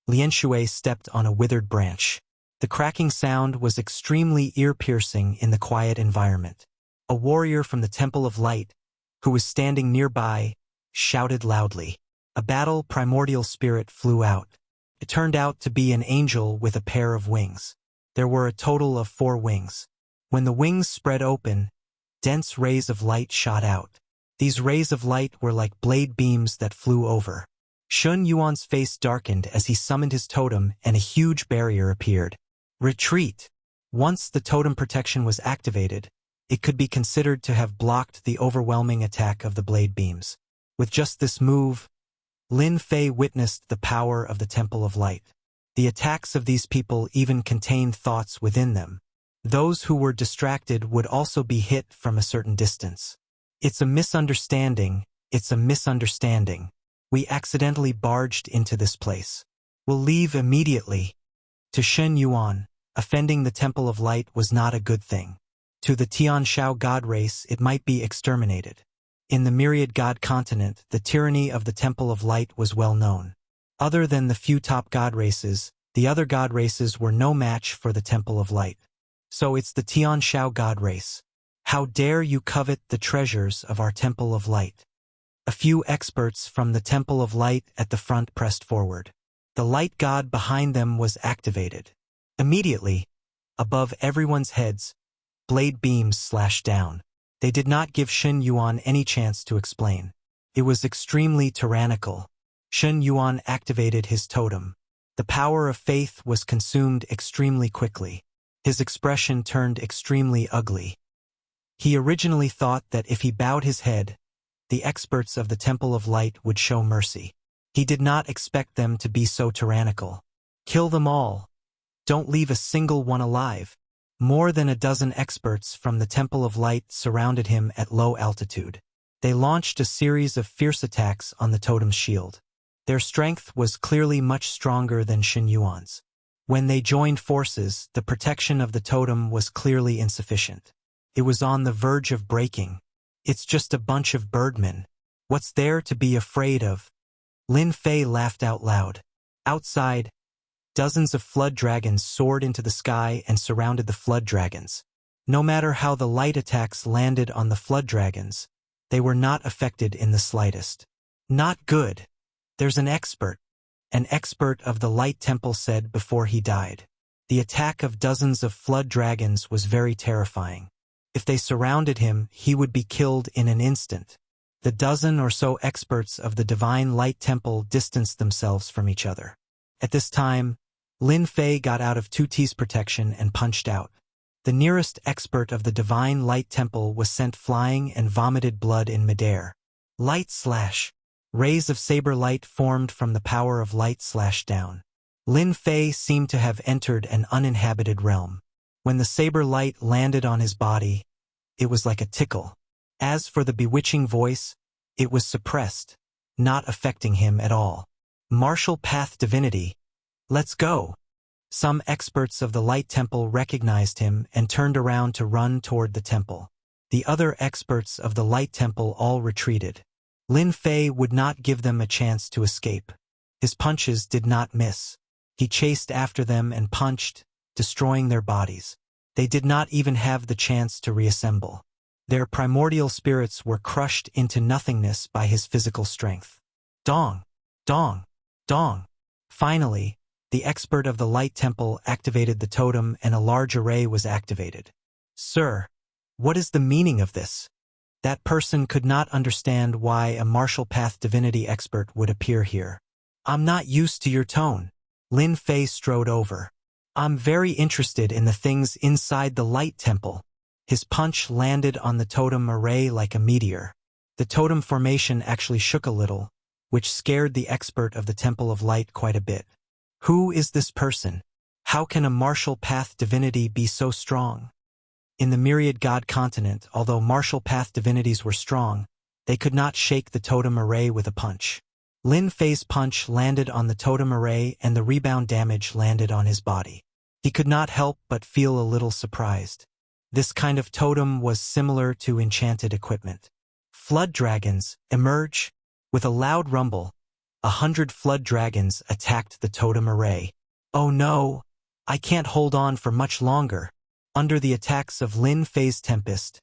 Lian Shui stepped on a withered branch. The cracking sound was extremely ear-piercing in the quiet environment. A warrior from the Temple of Light, who was standing nearby, shouted loudly. A battle primordial spirit flew out. It turned out to be an angel with a pair of wings. There were a total of 4 wings. When the wings spread open, dense rays of light shot out. These rays of light were like blade beams that flew over. Shun Yuan's face darkened as he summoned his totem and a huge barrier appeared. Retreat! Once the totem protection was activated, it could be considered to have blocked the overwhelming attack of the blade beams. With just this move, Lin Fei witnessed the power of the Temple of Light. The attacks of these people even contained thoughts within them. Those who were distracted would also be hit from a certain distance. It's a misunderstanding, it's a misunderstanding. We accidentally barged into this place. We'll leave immediately. To Shen Yuan, offending the Temple of Light was not a good thing. To the Tian Shao god race, it might be exterminated. In the myriad god continent, the tyranny of the Temple of Light was well known. Other than the few top god races, the other god races were no match for the Temple of Light. So it's the Tian Shao god race. How dare you covet the treasures of our Temple of Light? A few experts from the Temple of Light at the front pressed forward. The light god behind them was activated. Immediately, above everyone's heads, blade beams slashed down. They did not give Shen Yuan any chance to explain. It was extremely tyrannical. Shen Yuan activated his totem. The power of faith was consumed extremely quickly. His expression turned extremely ugly. He originally thought that if he bowed his head, the experts of the Temple of Light would show mercy. He did not expect them to be so tyrannical. Kill them all. Don't leave a single one alive. More than a dozen experts from the Temple of Light surrounded him at low altitude. They launched a series of fierce attacks on the totem's shield. Their strength was clearly much stronger than Shen Yuan's. When they joined forces, the protection of the totem was clearly insufficient. It was on the verge of breaking. It's just a bunch of birdmen. What's there to be afraid of? Lin Fei laughed out loud. Outside, dozens of flood dragons soared into the sky and surrounded the flood dragons. No matter how the light attacks landed on the flood dragons, they were not affected in the slightest. Not good. There's an expert of the Light Temple said before he died. The attack of dozens of flood dragons was very terrifying. If they surrounded him, he would be killed in an instant. The dozen or so experts of the Divine Light Temple distanced themselves from each other. At this time, Lin Fei got out of 2T's protection and punched out. The nearest expert of the Divine Light Temple was sent flying and vomited blood in midair. Light slash. Rays of saber light formed from the power of light slashed down. Lin Fei seemed to have entered an uninhabited realm. When the saber light landed on his body, it was like a tickle. As for the bewitching voice, it was suppressed, not affecting him at all. Martial path divinity. Let's go. Some experts of the Light Temple recognized him and turned around to run toward the temple. The other experts of the Light Temple all retreated. Lin Fei would not give them a chance to escape. His punches did not miss. He chased after them and punched, destroying their bodies. They did not even have the chance to reassemble. Their primordial spirits were crushed into nothingness by his physical strength. Dong! Dong! Dong! Finally, the expert of the Light Temple activated the totem and a large array was activated. Sir, what is the meaning of this? That person could not understand why a martial path divinity expert would appear here. I'm not used to your tone. Lin Fei strode over. I'm very interested in the things inside the Light Temple. His punch landed on the totem array like a meteor. The totem formation actually shook a little, which scared the expert of the Temple of Light quite a bit. Who is this person? How can a martial path divinity be so strong? In the myriad god continent, although martial path divinities were strong, they could not shake the totem array with a punch. Lin Fei's punch landed on the totem array and the rebound damage landed on his body. He could not help but feel a little surprised. This kind of totem was similar to enchanted equipment. Flood dragons emerge. With a loud rumble, 100 flood dragons attacked the totem array. Oh no! I can't hold on for much longer. Under the attacks of Lin Fei's tempest,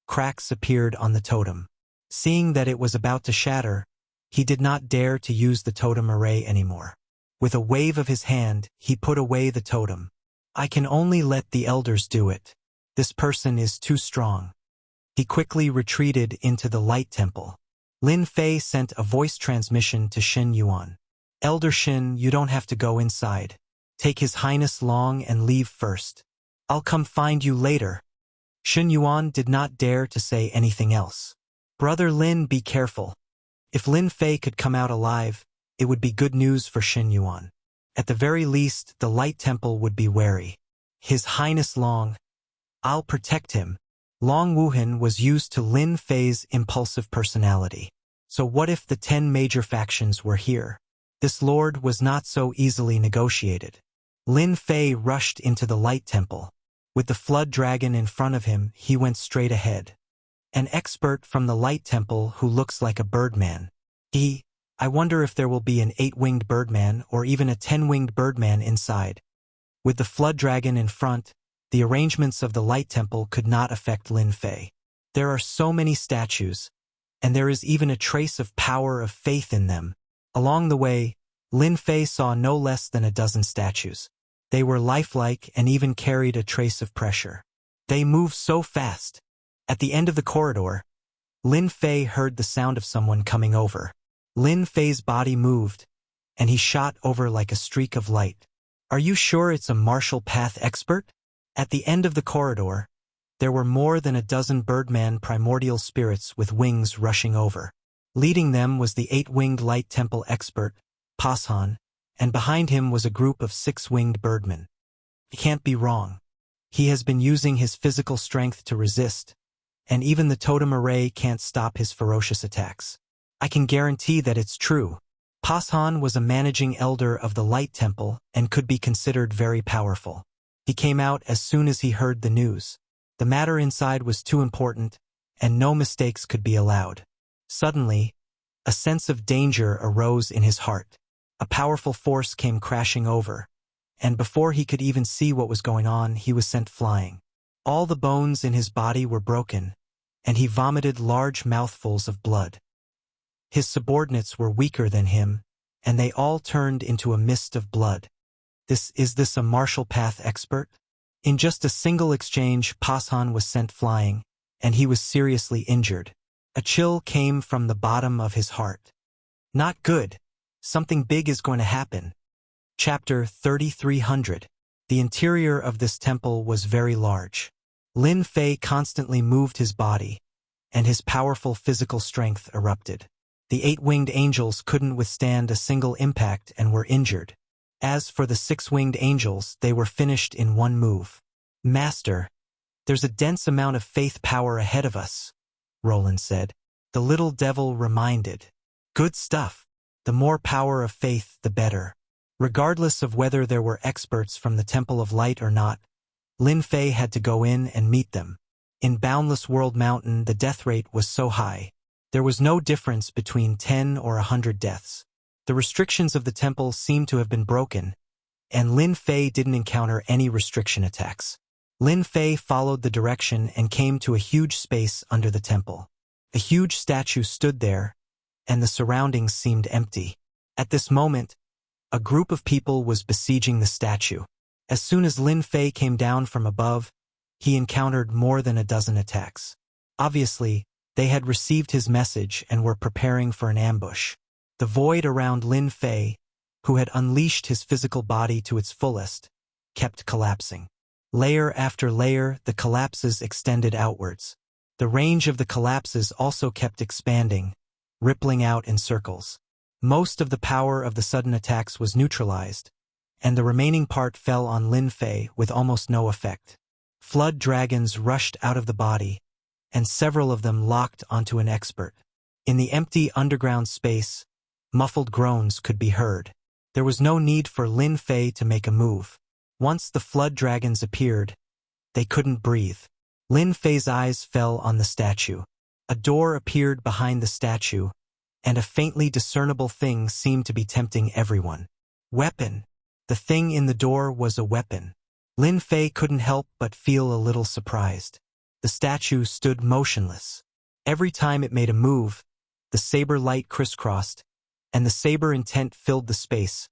cracks appeared on the totem. Seeing that it was about to shatter, he did not dare to use the totem array anymore. With a wave of his hand, he put away the totem. I can only let the elders do it. This person is too strong. He quickly retreated into the Light Temple. Lin Fei sent a voice transmission to Shen Yuan. Elder Shen, you don't have to go inside. Take His Highness Long and leave first. I'll come find you later. Shen Yuan did not dare to say anything else. Brother Lin, be careful. If Lin Fei could come out alive, it would be good news for Shen Yuan. At the very least, the Light Temple would be wary. His Highness Long, I'll protect him. Long Wuhan was used to Lin Fei's impulsive personality. So what if the 10 major factions were here? This lord was not so easily negotiated. Lin Fei rushed into the light temple. With the flood dragon in front of him, he went straight ahead. An expert from the light temple who looks like a birdman. I wonder if there will be an 8-winged birdman or even a 10-winged birdman inside. With the flood dragon in front, the arrangements of the light temple could not affect Lin Fei. There are so many statues, and there is even a trace of power of faith in them. Along the way, Lin Fei saw no less than a dozen statues. They were lifelike and even carried a trace of pressure. They moved so fast. At the end of the corridor, Lin Fei heard the sound of someone coming over. Lin Fei's body moved, and he shot over like a streak of light. Are you sure it's a martial path expert? At the end of the corridor, there were more than a dozen birdman primordial spirits with wings rushing over. Leading them was the 8-winged light temple expert, Pashan, and behind him was a group of 6-winged birdmen. He can't be wrong. He has been using his physical strength to resist, and even the totem array can't stop his ferocious attacks. I can guarantee that it's true. Pashan was a managing elder of the light temple and could be considered very powerful. He came out as soon as he heard the news. The matter inside was too important, and no mistakes could be allowed. Suddenly, a sense of danger arose in his heart. A powerful force came crashing over, and before he could even see what was going on, he was sent flying. All the bones in his body were broken, and he vomited large mouthfuls of blood. His subordinates were weaker than him, and they all turned into a mist of blood. Is this a martial path expert? In just a single exchange, Pashan was sent flying, and he was seriously injured. A chill came from the bottom of his heart. Not good. Something big is going to happen. Chapter 3300. The interior of this temple was very large. Lin Fei constantly moved his body, and his powerful physical strength erupted. The 8-winged angels couldn't withstand a single impact and were injured. As for the 6-winged angels, they were finished in one move. Master, there's a dense amount of faith power ahead of us, Roland said. The little devil reminded. Good stuff. The more power of faith, the better. Regardless of whether there were experts from the Temple of Light or not, Lin Fei had to go in and meet them. In Boundless World Mountain, the death rate was so high. There was no difference between 10 or 100 deaths. The restrictions of the temple seemed to have been broken, and Lin Fei didn't encounter any restriction attacks. Lin Fei followed the direction and came to a huge space under the temple. A huge statue stood there, and the surroundings seemed empty. At this moment, a group of people was besieging the statue. As soon as Lin Fei came down from above, he encountered more than a dozen attacks. Obviously, they had received his message and were preparing for an ambush. The void around Lin Fei, who had unleashed his physical body to its fullest, kept collapsing. Layer after layer, the collapses extended outwards. The range of the collapses also kept expanding, rippling out in circles. Most of the power of the sudden attacks was neutralized, and the remaining part fell on Lin Fei with almost no effect. Flood dragons rushed out of the body, and several of them locked onto an expert. In the empty underground space, muffled groans could be heard. There was no need for Lin Fei to make a move. Once the flood dragons appeared, they couldn't breathe. Lin Fei's eyes fell on the statue. A door appeared behind the statue, and a faintly discernible thing seemed to be tempting everyone. Weapon. The thing in the door was a weapon. Lin Fei couldn't help but feel a little surprised. The statue stood motionless. Every time it made a move, the saber light crisscrossed, and the saber intent filled the space,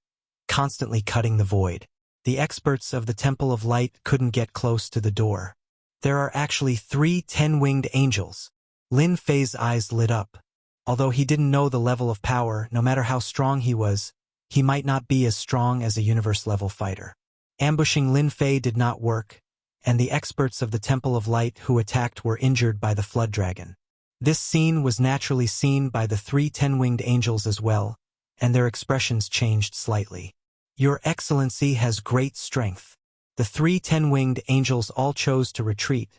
constantly cutting the void. The experts of the Temple of Light couldn't get close to the door. There are actually 3 10-winged angels. Lin Fei's eyes lit up. Although he didn't know the level of power, no matter how strong he was, he might not be as strong as a universe-level fighter. Ambushing Lin Fei did not work, and the experts of the Temple of Light who attacked were injured by the flood dragon. This scene was naturally seen by the 3 10-winged angels as well, and their expressions changed slightly. Your Excellency has great strength. The 3 ten-winged angels all chose to retreat,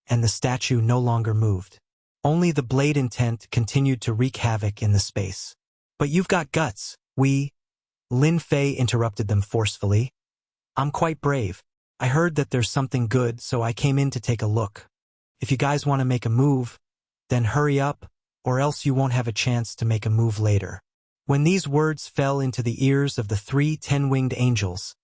and the statue no longer moved. Only the blade intent continued to wreak havoc in the space. But you've got guts, Lin Fei interrupted them forcefully. I'm quite brave. I heard that there's something good, so I came in to take a look. If you guys want to make a move, then hurry up, or else you won't have a chance to make a move later. When these words fell into the ears of the 3 ten-winged angels,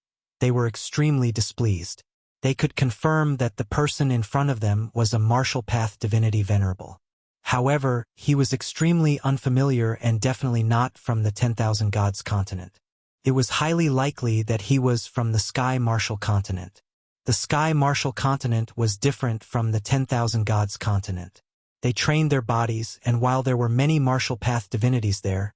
they were extremely displeased. They could confirm that the person in front of them was a martial path divinity venerable. However, he was extremely unfamiliar and definitely not from the 10,000 Gods continent. It was highly likely that he was from the Sky Martial continent. The Sky Martial continent was different from the 10,000 Gods continent. They trained their bodies, and while there were many martial path divinities there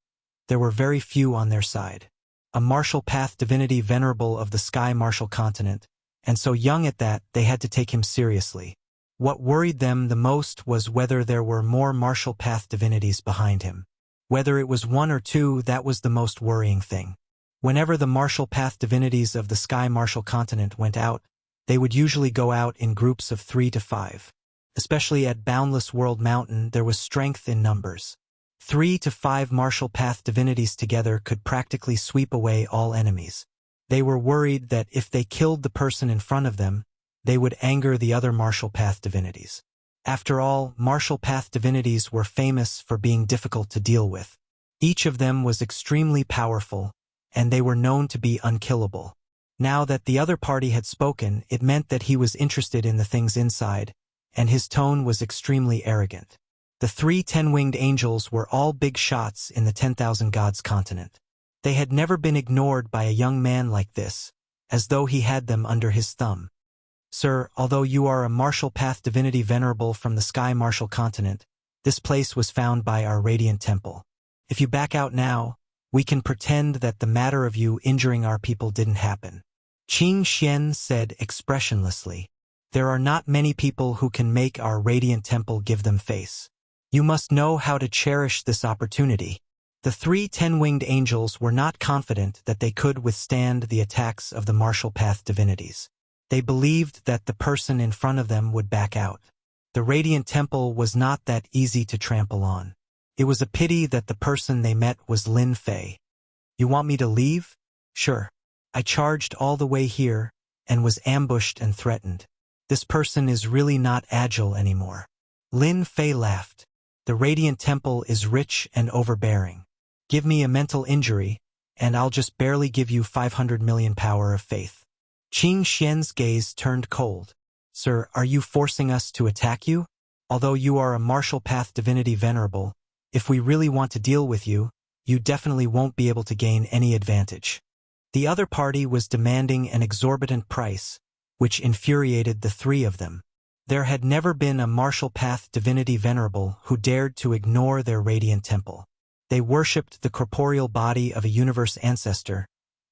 were very few on their side. A martial path divinity venerable of the Sky Martial continent, and so young at that, they had to take him seriously. What worried them the most was whether there were more martial path divinities behind him. Whether it was 1 or 2, that was the most worrying thing. Whenever the martial path divinities of the Sky Martial continent went out, they would usually go out in groups of 3 to 5. Especially at Boundless World Mountain, there was strength in numbers. 3 to 5 martial path divinities together could practically sweep away all enemies. They were worried that if they killed the person in front of them, they would anger the other martial path divinities. After all, martial path divinities were famous for being difficult to deal with. Each of them was extremely powerful, and they were known to be unkillable. Now that the other party had spoken, it meant that he was interested in the things inside, and his tone was extremely arrogant. The 3 ten-winged angels were all big shots in the 10,000 Gods continent. They had never been ignored by a young man like this, as though he had them under his thumb. Sir, although you are a martial path divinity venerable from the Sky Martial continent, this place was found by our radiant temple. If you back out now, we can pretend that the matter of you injuring our people didn't happen. Qing Xian said expressionlessly. There are not many people who can make our radiant temple give them face. You must know how to cherish this opportunity. The 3 ten-winged angels were not confident that they could withstand the attacks of the martial path divinities. They believed that the person in front of them would back out. The radiant temple was not that easy to trample on. It was a pity that the person they met was Lin Fei. You want me to leave? Sure. I charged all the way here, and was ambushed and threatened. This person is really not agile anymore. Lin Fei laughed. The radiant temple is rich and overbearing. Give me a mental injury, and I'll just barely give you 500 million power of faith. Qing Xian's gaze turned cold. Sir, are you forcing us to attack you? Although you are a martial path divinity venerable, if we really want to deal with you, you definitely won't be able to gain any advantage. The other party was demanding an exorbitant price, which infuriated the 3 of them. There had never been a martial path divinity venerable who dared to ignore their radiant temple. They worshipped the corporeal body of a universe ancestor,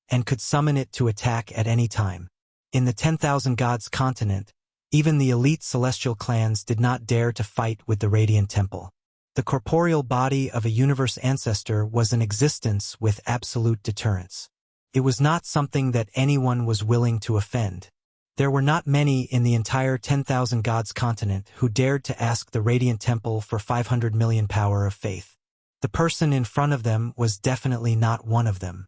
and could summon it to attack at any time. In the 10,000 Gods continent, even the elite celestial clans did not dare to fight with the radiant temple. The corporeal body of a universe ancestor was an existence with absolute deterrence. It was not something that anyone was willing to offend. There were not many in the entire 10,000 Gods continent who dared to ask the Radiant Temple for 500 million power of faith. The person in front of them was definitely not one of them.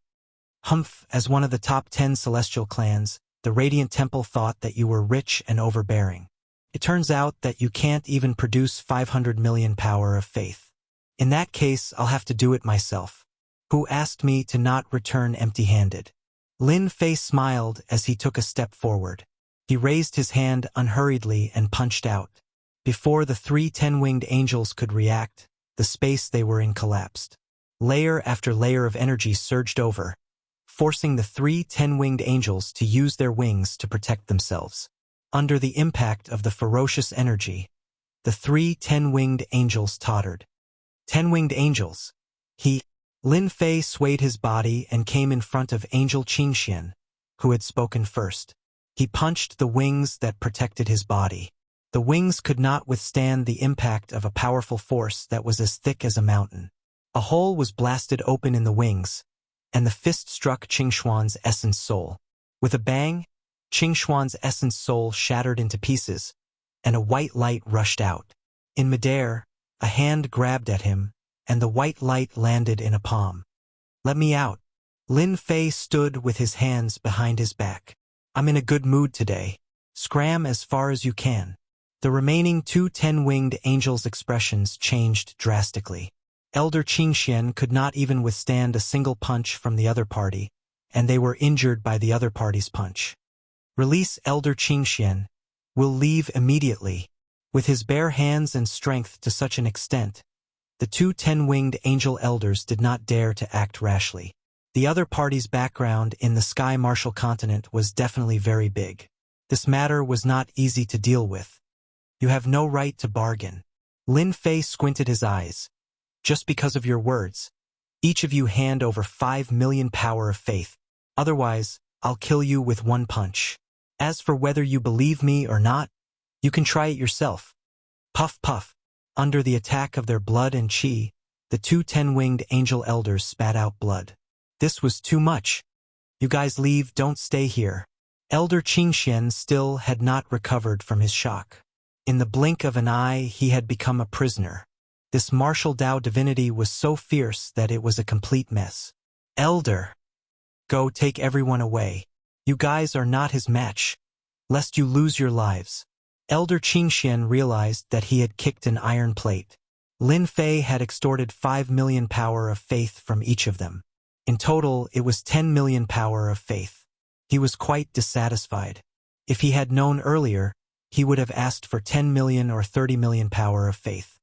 Humph, as one of the top 10 celestial clans, the Radiant Temple thought that you were rich and overbearing. It turns out that you can't even produce 500 million power of faith. In that case, I'll have to do it myself. Who asked me to not return empty-handed? Lin Fei smiled as he took a step forward. He raised his hand unhurriedly and punched out. Before the 3 ten-winged angels could react, the space they were in collapsed. Layer after layer of energy surged over, forcing the 3 ten-winged angels to use their wings to protect themselves. Under the impact of the ferocious energy, the 3 ten-winged angels tottered. 10-winged angels. Lin Fei swayed his body and came in front of Angel Qingxian, who had spoken first. He punched the wings that protected his body. The wings could not withstand the impact of a powerful force that was as thick as a mountain. A hole was blasted open in the wings, and the fist struck Qingxuan's essence soul. With a bang, Qingshuan's essence soul shattered into pieces, and a white light rushed out. In midair, a hand grabbed at him, and the white light landed in a palm. "Let me out." Lin Fei stood with his hands behind his back. "I'm in a good mood today. Scram as far as you can." The remaining two 10-winged angels' expressions changed drastically. Elder Qingxian could not even withstand a single punch from the other party, and they were injured by the other party's punch. "Release Elder Qingxian. We'll leave immediately." With his bare hands and strength to such an extent, the two 10-winged angel elders did not dare to act rashly. The other party's background in the Sky Martial Continent was definitely very big. This matter was not easy to deal with. "You have no right to bargain." Lin Fei squinted his eyes. "Just because of your words, each of you hand over 5 million power of faith. Otherwise, I'll kill you with one punch. As for whether you believe me or not, you can try it yourself." Puff puff. Under the attack of their blood and qi, the two 10-winged angel elders spat out blood. This was too much. "You guys leave, don't stay here." Elder Qingxian still had not recovered from his shock. In the blink of an eye, he had become a prisoner. This martial Tao divinity was so fierce that it was a complete mess. "Elder, go take everyone away. You guys are not his match, lest you lose your lives." Elder Qingxian realized that he had kicked an iron plate. Lin Fei had extorted 5 million power of faith from each of them. In total, it was 10 million power of faith. He was quite dissatisfied. If he had known earlier, he would have asked for 10 million or 30 million power of faith.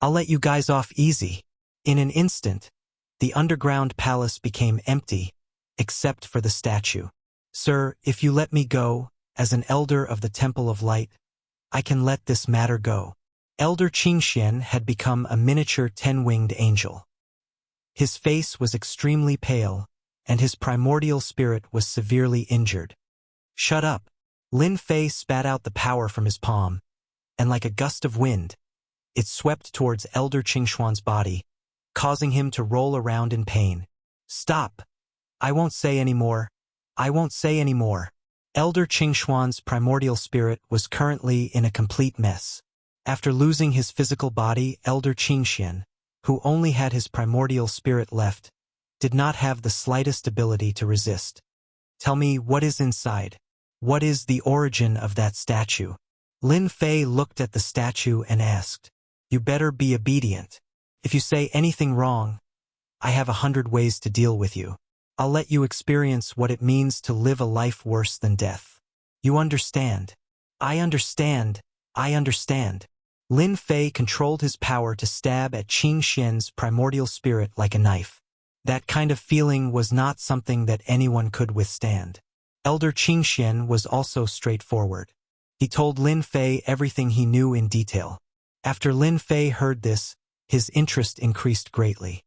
"I'll let you guys off easy." In an instant, the underground palace became empty, except for the statue. "Sir, if you let me go, as an elder of the Temple of Light, I can let this matter go." Elder Qingxian had become a miniature 10-winged angel. His face was extremely pale, and his primordial spirit was severely injured. "Shut up." Lin Fei spat out the power from his palm, and like a gust of wind, it swept towards Elder Qingshuan's body, causing him to roll around in pain. "Stop. I won't say any more. I won't say any more." Elder Qingshuan's primordial spirit was currently in a complete mess. After losing his physical body, Elder Qingxian, who only had his primordial spirit left, did not have the slightest ability to resist. "Tell me what is inside. What is the origin of that statue?" Lin Fei looked at the statue and asked. "You better be obedient. If you say anything wrong, I have 100 ways to deal with you. I'll let you experience what it means to live a life worse than death. You understand?" "I understand. I understand." Lin Fei controlled his power to stab at Qing Xian's primordial spirit like a knife. That kind of feeling was not something that anyone could withstand. Elder Qing Xian was also straightforward. He told Lin Fei everything he knew in detail. After Lin Fei heard this, his interest increased greatly.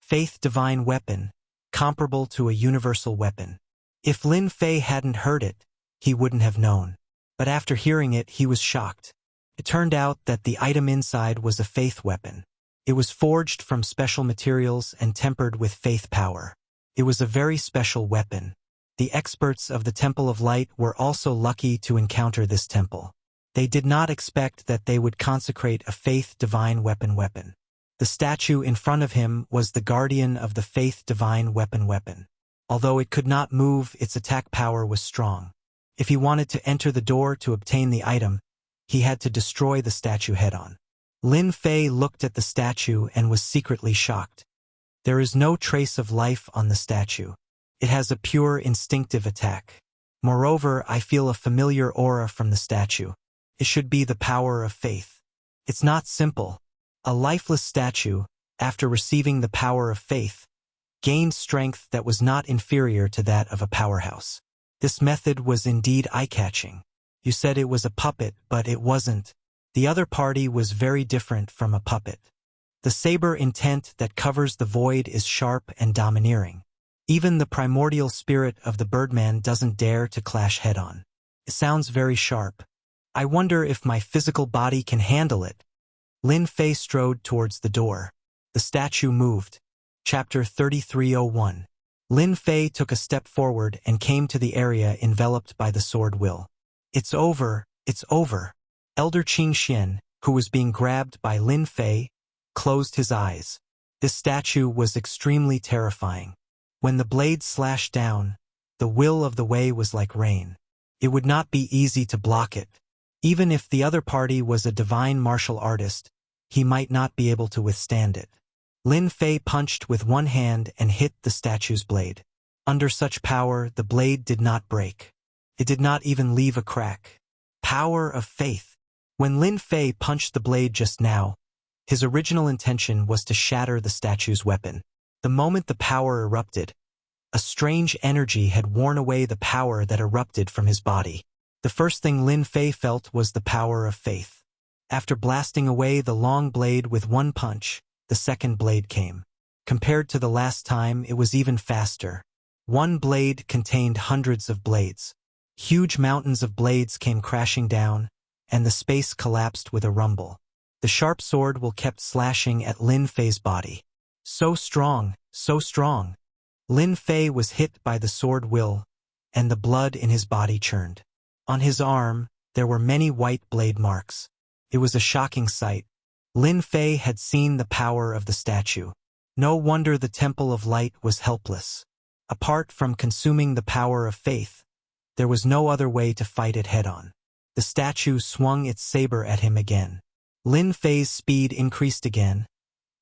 Faith divine weapon, comparable to a universal weapon. If Lin Fei hadn't heard it, he wouldn't have known. But after hearing it, he was shocked. It turned out that the item inside was a faith weapon. It was forged from special materials and tempered with faith power. It was a very special weapon. The experts of the Temple of Light were also lucky to encounter this temple. They did not expect that they would consecrate a faith divine weapon. The statue in front of him was the guardian of the faith divine weapon. Although it could not move, its attack power was strong. If he wanted to enter the door to obtain the item, he had to destroy the statue head-on. Lin Fei looked at the statue and was secretly shocked. There is no trace of life on the statue. It has a pure instinctive attack. Moreover, I feel a familiar aura from the statue. It should be the power of faith. It's not simple. A lifeless statue, after receiving the power of faith, gained strength that was not inferior to that of a powerhouse. This method was indeed eye-catching. You said it was a puppet, but it wasn't. The other party was very different from a puppet. The saber intent that covers the void is sharp and domineering. Even the primordial spirit of the Birdman doesn't dare to clash head-on. It sounds very sharp. I wonder if my physical body can handle it. Lin Fei strode towards the door. The statue moved. Chapter 3301. Lin Fei took a step forward and came to the area enveloped by the sword will. It's over, it's over. Elder Qing Xian, who was being grabbed by Lin Fei, closed his eyes. This statue was extremely terrifying. When the blade slashed down, the will of the Wei was like rain. It would not be easy to block it. Even if the other party was a divine martial artist, he might not be able to withstand it. Lin Fei punched with one hand and hit the statue's blade. Under such power, the blade did not break. It did not even leave a crack. Power of faith. When Lin Fei punched the blade just now, his original intention was to shatter the statue's weapon. The moment the power erupted, a strange energy had worn away the power that erupted from his body. The first thing Lin Fei felt was the power of faith. After blasting away the long blade with one punch, the second blade came. Compared to the last time, it was even faster. One blade contained hundreds of blades. Huge mountains of blades came crashing down, and the space collapsed with a rumble. The sharp sword will kept slashing at Lin Fei's body. So strong, so strong. Lin Fei was hit by the sword will, and the blood in his body churned. On his arm, there were many white blade marks. It was a shocking sight. Lin Fei had seen the power of the statue. No wonder the Temple of Light was helpless. Apart from consuming the power of faith, there was no other way to fight it head-on. The statue swung its saber at him again. Lin Fei's speed increased again,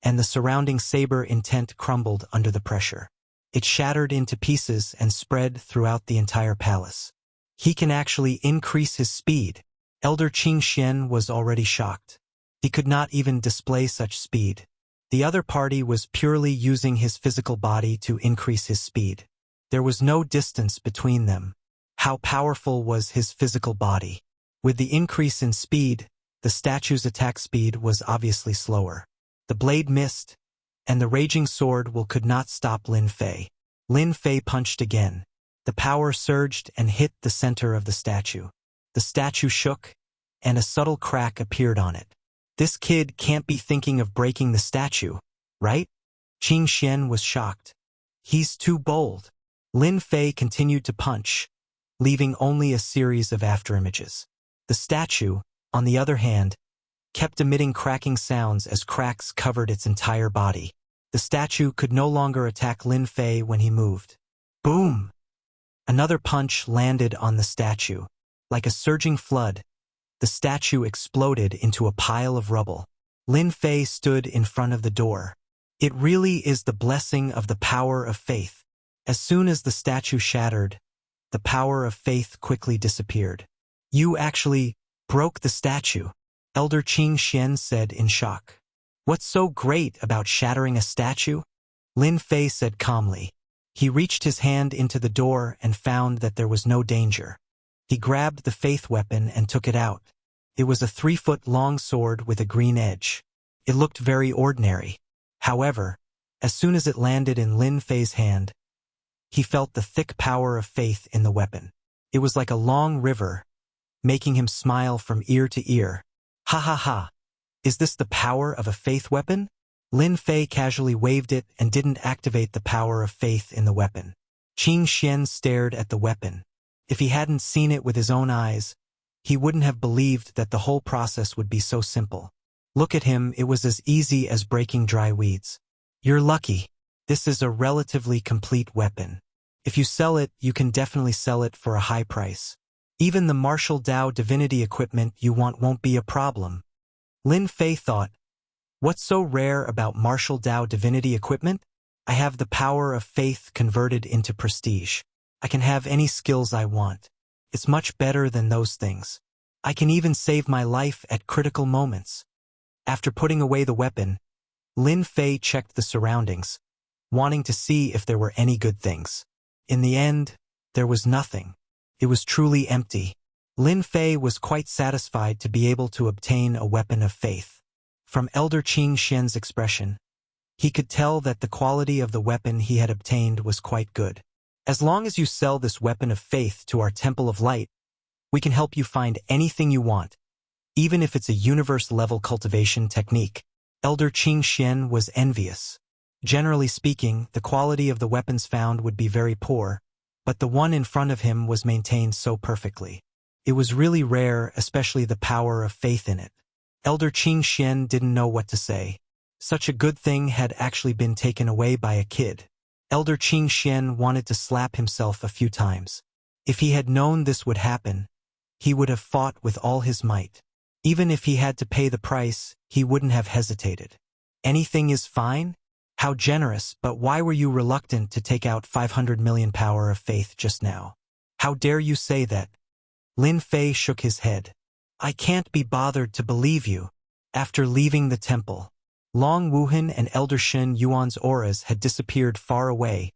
and the surrounding saber intent crumbled under the pressure. It shattered into pieces and spread throughout the entire palace. He can actually increase his speed. Elder Qing Xian was already shocked. He could not even display such speed. The other party was purely using his physical body to increase his speed. There was no distance between them. How powerful was his physical body? With the increase in speed, the statue's attack speed was obviously slower. The blade missed, and the raging sword will could not stop Lin Fei. Lin Fei punched again. The power surged and hit the center of the statue. The statue shook, and a subtle crack appeared on it. This kid can't be thinking of breaking the statue, right? Qing Xian was shocked. He's too bold. Lin Fei continued to punch, leaving only a series of afterimages. The statue, on the other hand, kept emitting cracking sounds as cracks covered its entire body. The statue could no longer attack Lin Fei when he moved. Boom! Another punch landed on the statue. Like a surging flood, the statue exploded into a pile of rubble. Lin Fei stood in front of the door. It really is the blessing of the power of faith. As soon as the statue shattered, the power of faith quickly disappeared. You actually broke the statue, Elder Qing Xian said in shock. What's so great about shattering a statue? Lin Fei said calmly. He reached his hand into the door and found that there was no danger. He grabbed the faith weapon and took it out. It was a 3-foot-long sword with a green edge. It looked very ordinary. However, as soon as it landed in Lin Fei's hand, he felt the thick power of faith in the weapon. It was like a long river, making him smile from ear to ear. Ha ha ha! Is this the power of a faith weapon? Lin Fei casually waved it and didn't activate the power of faith in the weapon. Qing Xian stared at the weapon. If he hadn't seen it with his own eyes, he wouldn't have believed that the whole process would be so simple. Look at him, it was as easy as breaking dry weeds. You're lucky. This is a relatively complete weapon. If you sell it, you can definitely sell it for a high price. Even the martial Dao divinity equipment you want won't be a problem. Lin Fei thought, what's so rare about martial Dao divinity equipment? I have the power of faith converted into prestige. I can have any skills I want. It's much better than those things. I can even save my life at critical moments. After putting away the weapon, Lin Fei checked the surroundings, wanting to see if there were any good things. In the end, there was nothing. It was truly empty. Lin Fei was quite satisfied to be able to obtain a weapon of faith. From Elder Qing Xian's expression, he could tell that the quality of the weapon he had obtained was quite good. As long as you sell this weapon of faith to our Temple of Light, we can help you find anything you want, even if it's a universe-level cultivation technique. Elder Qing Xian was envious. Generally speaking, the quality of the weapons found would be very poor, but the one in front of him was maintained so perfectly. It was really rare, especially the power of faith in it. Elder Qing Xian didn't know what to say. Such a good thing had actually been taken away by a kid. Elder Qing Xian wanted to slap himself a few times. If he had known this would happen, he would have fought with all his might. Even if he had to pay the price, he wouldn't have hesitated. Anything is fine? How generous, but why were you reluctant to take out 500 million power of faith just now? How dare you say that? Lin Fei shook his head. I can't be bothered to believe you. After leaving the temple, Long Wuhan and Elder Shen Yuan's auras had disappeared far away,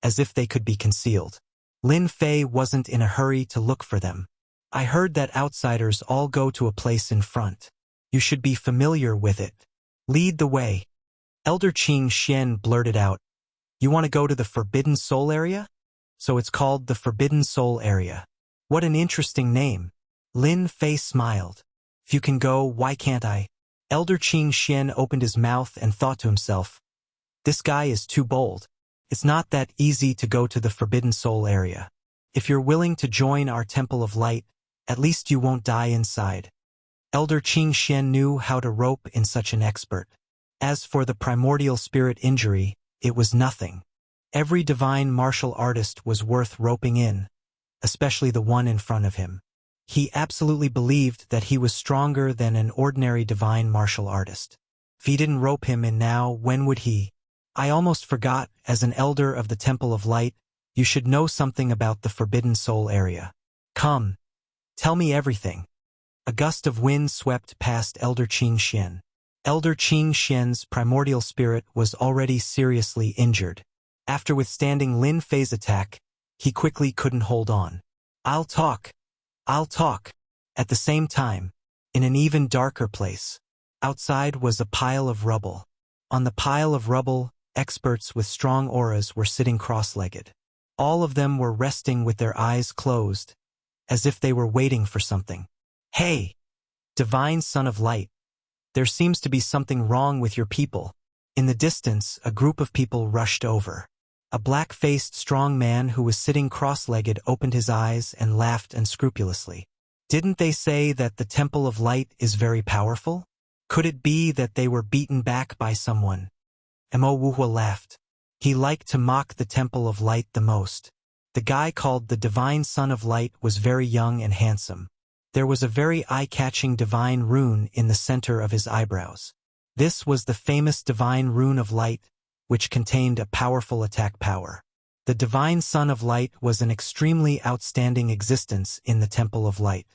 as if they could be concealed. Lin Fei wasn't in a hurry to look for them. I heard that outsiders all go to a place in front. You should be familiar with it. Lead the way. Elder Qing Xian blurted out, You want to go to the Forbidden Soul area? So it's called the Forbidden Soul area. What an interesting name. Lin Fei smiled. If you can go, why can't I? Elder Qing Xian opened his mouth and thought to himself, This guy is too bold. It's not that easy to go to the Forbidden Soul area. If you're willing to join our Temple of Light, at least you won't die inside. Elder Qing Xian knew how to rope in such an expert. As for the primordial spirit injury, it was nothing. Every divine martial artist was worth roping in, especially the one in front of him. He absolutely believed that he was stronger than an ordinary divine martial artist. If he didn't rope him in now, when would he? I almost forgot, as an elder of the Temple of Light, you should know something about the Forbidden Soul area. Come, tell me everything. A gust of wind swept past Elder Qing Xian. Elder Qing Xian's primordial spirit was already seriously injured. After withstanding Lin Fei's attack, he quickly couldn't hold on. I'll talk. At the same time, in an even darker place, outside was a pile of rubble. On the pile of rubble, experts with strong auras were sitting cross-legged. All of them were resting with their eyes closed, as if they were waiting for something. Hey, Divine Son of Light, there seems to be something wrong with your people. In the distance, a group of people rushed over. A black-faced strong man who was sitting cross-legged opened his eyes and laughed unscrupulously. Didn't they say that the Temple of Light is very powerful? Could it be that they were beaten back by someone? Mo Wuhua laughed. He liked to mock the Temple of Light the most. The guy called the Divine Son of Light was very young and handsome. There was a very eye-catching divine rune in the center of his eyebrows. This was the famous Divine Rune of Light, which contained a powerful attack power. The Divine Son of Light was an extremely outstanding existence in the Temple of Light.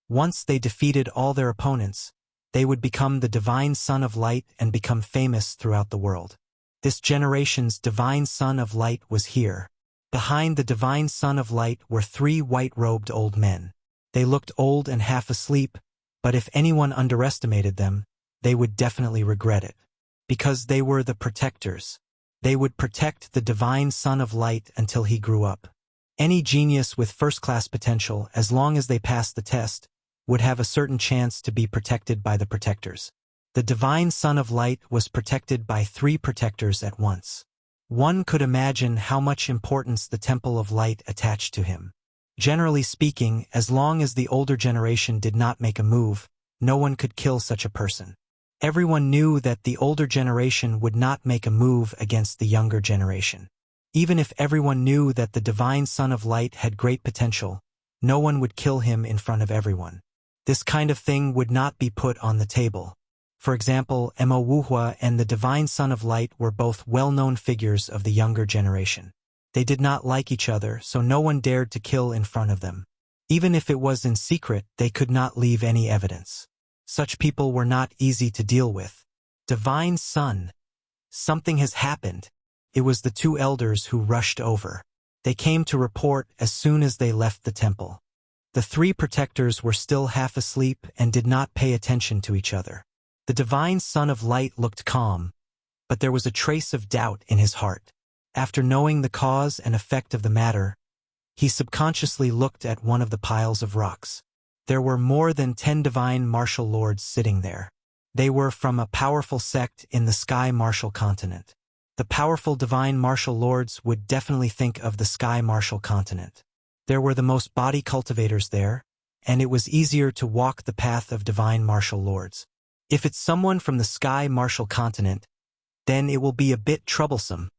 Once they defeated all their opponents, they would become the Divine Son of Light and become famous throughout the world. This generation's Divine Son of Light was here. Behind the Divine Son of Light were 3 white-robed old men. They looked old and half asleep, but if anyone underestimated them, they would definitely regret it. Because they were the protectors. They would protect the Divine Son of Light until he grew up. Any genius with first-class potential, as long as they passed the test, would have a certain chance to be protected by the protectors. The Divine Son of Light was protected by 3 protectors at once. One could imagine how much importance the Temple of Light attached to him. Generally speaking, as long as the older generation did not make a move, no one could kill such a person. Everyone knew that the older generation would not make a move against the younger generation. Even if everyone knew that the Divine Son of Light had great potential, no one would kill him in front of everyone. This kind of thing would not be put on the table. For example, Mo Wuhua and the Divine Son of Light were both well-known figures of the younger generation. They did not like each other, so no one dared to kill in front of them. Even if it was in secret, they could not leave any evidence. Such people were not easy to deal with. Divine Son. Something has happened. It was the 2 elders who rushed over. They came to report as soon as they left the temple. The 3 protectors were still half asleep and did not pay attention to each other. The Divine Son of Light looked calm, but there was a trace of doubt in his heart. After knowing the cause and effect of the matter, he subconsciously looked at one of the piles of rocks. There were more than 10 divine martial lords sitting there. They were from a powerful sect in the Sky Martial continent. The powerful divine martial lords would definitely think of the sky martial continent. There were the most body cultivators there, and it was easier to walk the path of divine martial lords. If it's someone from the sky martial continent, then it will be a bit troublesome.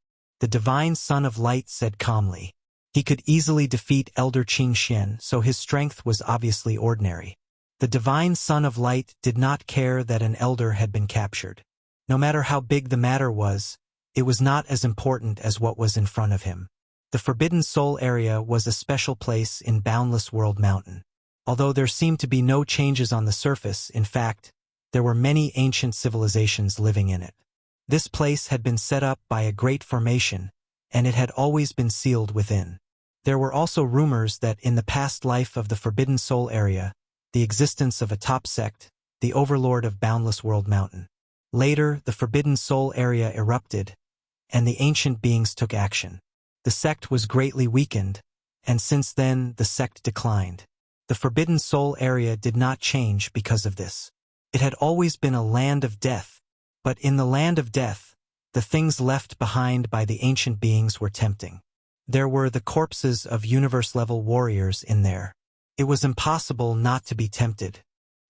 The divine son of light said calmly. He could easily defeat Elder Qing Xian, so his strength was obviously ordinary. The divine son of light did not care that an elder had been captured. No matter how big the matter was, it was not as important as what was in front of him. The Forbidden Soul area was a special place in Boundless World Mountain. Although there seemed to be no changes on the surface, in fact, there were many ancient civilizations living in it. This place had been set up by a great formation, and it had always been sealed within. There were also rumors that in the past life of the Forbidden Soul area, the existence of a top sect, the overlord of Boundless World Mountain. Later, the Forbidden Soul area erupted, and the ancient beings took action. The sect was greatly weakened, and since then the sect declined. The Forbidden Soul area did not change because of this. It had always been a land of death, but in the land of death, the things left behind by the ancient beings were tempting. There were the corpses of universe-level warriors in there. It was impossible not to be tempted.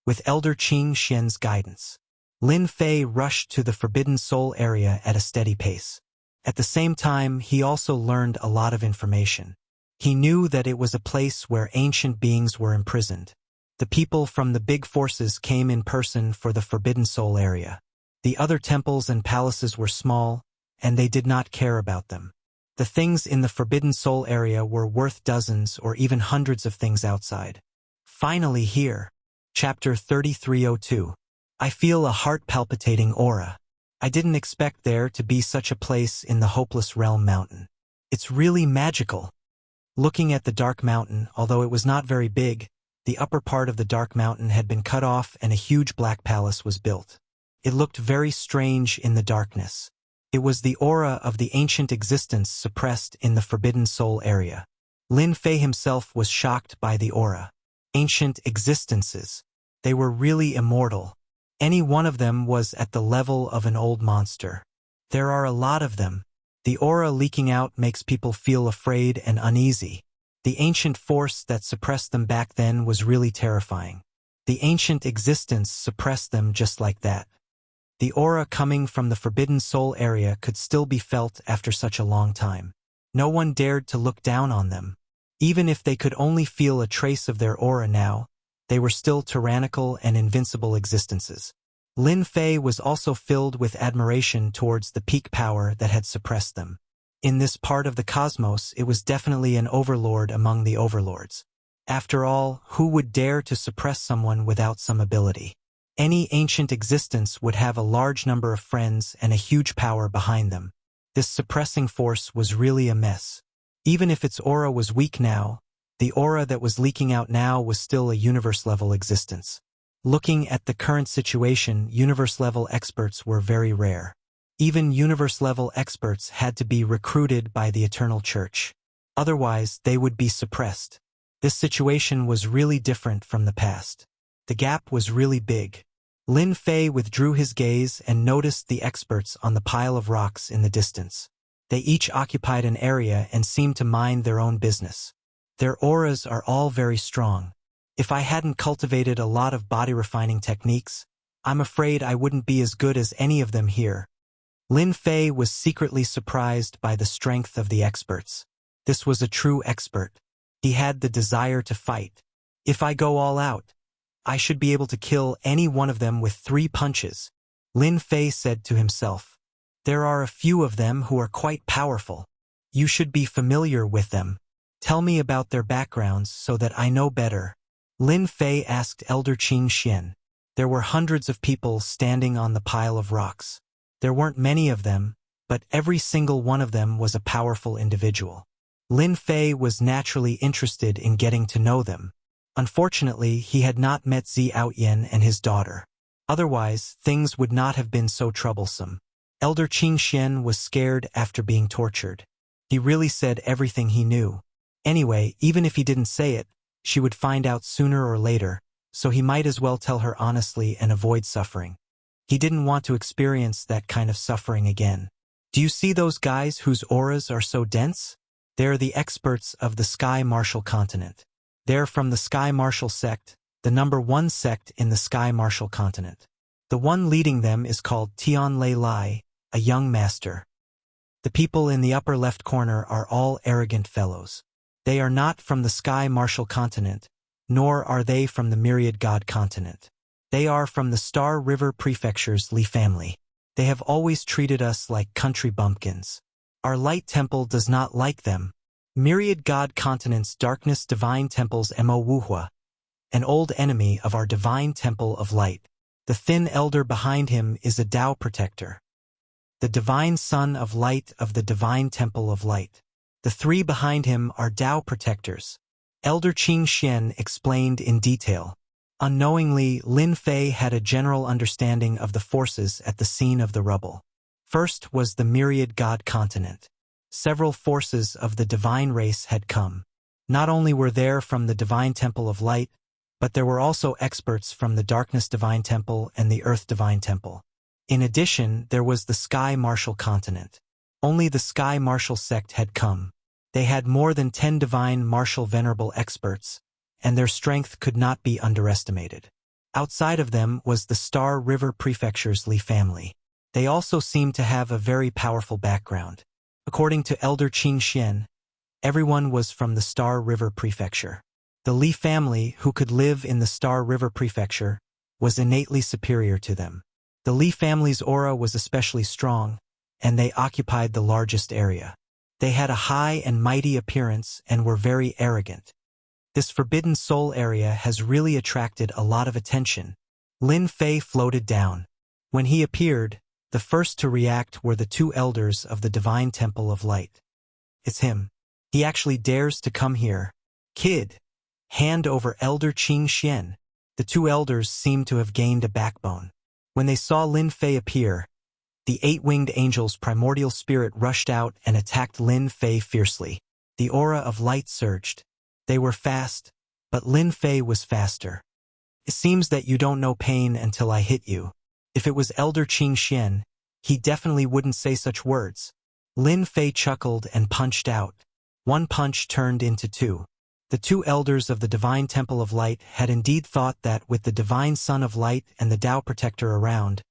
With Elder Qing Xian's guidance, Lin Fei rushed to the Forbidden Soul area at a steady pace. At the same time, he also learned a lot of information. He knew that it was a place where ancient beings were imprisoned. The people from the big forces came in person for the Forbidden Soul area. The other temples and palaces were small, and they did not care about them. The things in the Forbidden Soul area were worth dozens or even hundreds of things outside. Finally here. Chapter 3302. I feel a heart-palpitating aura. I didn't expect there to be such a place in the Hopeless Realm Mountain. It's really magical. Looking at the Dark Mountain, although it was not very big, the upper part of the Dark Mountain had been cut off and a huge black palace was built. It looked very strange in the darkness. It was the aura of the ancient existence suppressed in the Forbidden Soul area. Lin Fei himself was shocked by the aura. Ancient existences. They were really immortal. Any one of them was at the level of an old monster. There are a lot of them. The aura leaking out makes people feel afraid and uneasy. The ancient force that suppressed them back then was really terrifying. The ancient existence suppressed them just like that. The aura coming from the Forbidden Soul area could still be felt after such a long time. No one dared to look down on them. Even if they could only feel a trace of their aura now, they were still tyrannical and invincible existences. Lin Fei was also filled with admiration towards the peak power that had suppressed them. In this part of the cosmos, it was definitely an overlord among the overlords. After all, who would dare to suppress someone without some ability? Any ancient existence would have a large number of friends and a huge power behind them. This suppressing force was really a mess. Even if its aura was weak now, the aura that was leaking out now was still a universe-level existence. Looking at the current situation, universe-level experts were very rare. Even universe-level experts had to be recruited by the Eternal Church. Otherwise, they would be suppressed. This situation was really different from the past. The gap was really big. Lin Fei withdrew his gaze and noticed the experts on the pile of rocks in the distance. They each occupied an area and seemed to mind their own business. Their auras are all very strong. If I hadn't cultivated a lot of body-refining techniques, I'm afraid I wouldn't be as good as any of them here. Lin Fei was secretly surprised by the strength of the experts. This was a true expert. He had the desire to fight. If I go all out, I should be able to kill any one of them with 3 punches, Lin Fei said to himself. There are a few of them who are quite powerful. You should be familiar with them. Tell me about their backgrounds so that I know better. Lin Fei asked Elder Qing Xian. There were hundreds of people standing on the pile of rocks. There weren't many of them, but every single one of them was a powerful individual. Lin Fei was naturally interested in getting to know them. Unfortunately, he had not met Zi Outyen and his daughter. Otherwise, things would not have been so troublesome. Elder Qing Xian was scared after being tortured. He really said everything he knew. Anyway, even if he didn't say it, she would find out sooner or later, so he might as well tell her honestly and avoid suffering. He didn't want to experience that kind of suffering again. Do you see those guys whose auras are so dense? They're the experts of the Sky Martial continent. They're from the Sky Martial sect, the #1 sect in the Sky Martial continent. The one leading them is called Tian Lei Lai, a young master. The people in the upper left corner are all arrogant fellows. They are not from the Sky Martial continent, nor are they from the Myriad God continent. They are from the Star River Prefecture's Li family. They have always treated us like country bumpkins. Our light temple does not like them. Myriad God continent's Darkness Divine Temple's Mo Wuhua, an old enemy of our Divine Temple of Light. The thin elder behind him is a Tao protector, the Divine Son of Light of the Divine Temple of Light. The three behind him are Tao protectors. Elder Qing Xian explained in detail. Unknowingly, Lin Fei had a general understanding of the forces at the scene of the rubble. First was the Myriad God continent. Several forces of the divine race had come. Not only were there from the Divine Temple of Light, but there were also experts from the Darkness Divine Temple and the Earth Divine Temple. In addition, there was the Sky Martial continent. Only the Sky Martial sect had come. They had more than 10 divine martial venerable experts, and their strength could not be underestimated. Outside of them was the Star River Prefecture's Li family. They also seemed to have a very powerful background. According to Elder Qing Xian, everyone was from the Star River Prefecture. The Li family, who could live in the Star River Prefecture, was innately superior to them. The Li family's aura was especially strong, and they occupied the largest area. They had a high and mighty appearance and were very arrogant. This Forbidden Soul area has really attracted a lot of attention. Lin Fei floated down. When he appeared, the first to react were the two elders of the Divine Temple of Light. It's him. He actually dares to come here. Kid, hand over Elder Qing Xian. The two elders seemed to have gained a backbone. When they saw Lin Fei appear, the eight-winged angel's primordial spirit rushed out and attacked Lin Fei fiercely. The aura of light surged. They were fast, but Lin Fei was faster. It seems that you don't know pain until I hit you. If it was Elder Qing Xian, he definitely wouldn't say such words. Lin Fei chuckled and punched out. One punch turned into two. The two elders of the Divine Temple of Light had indeed thought that with the Divine Son of Light and the Tao Protector around,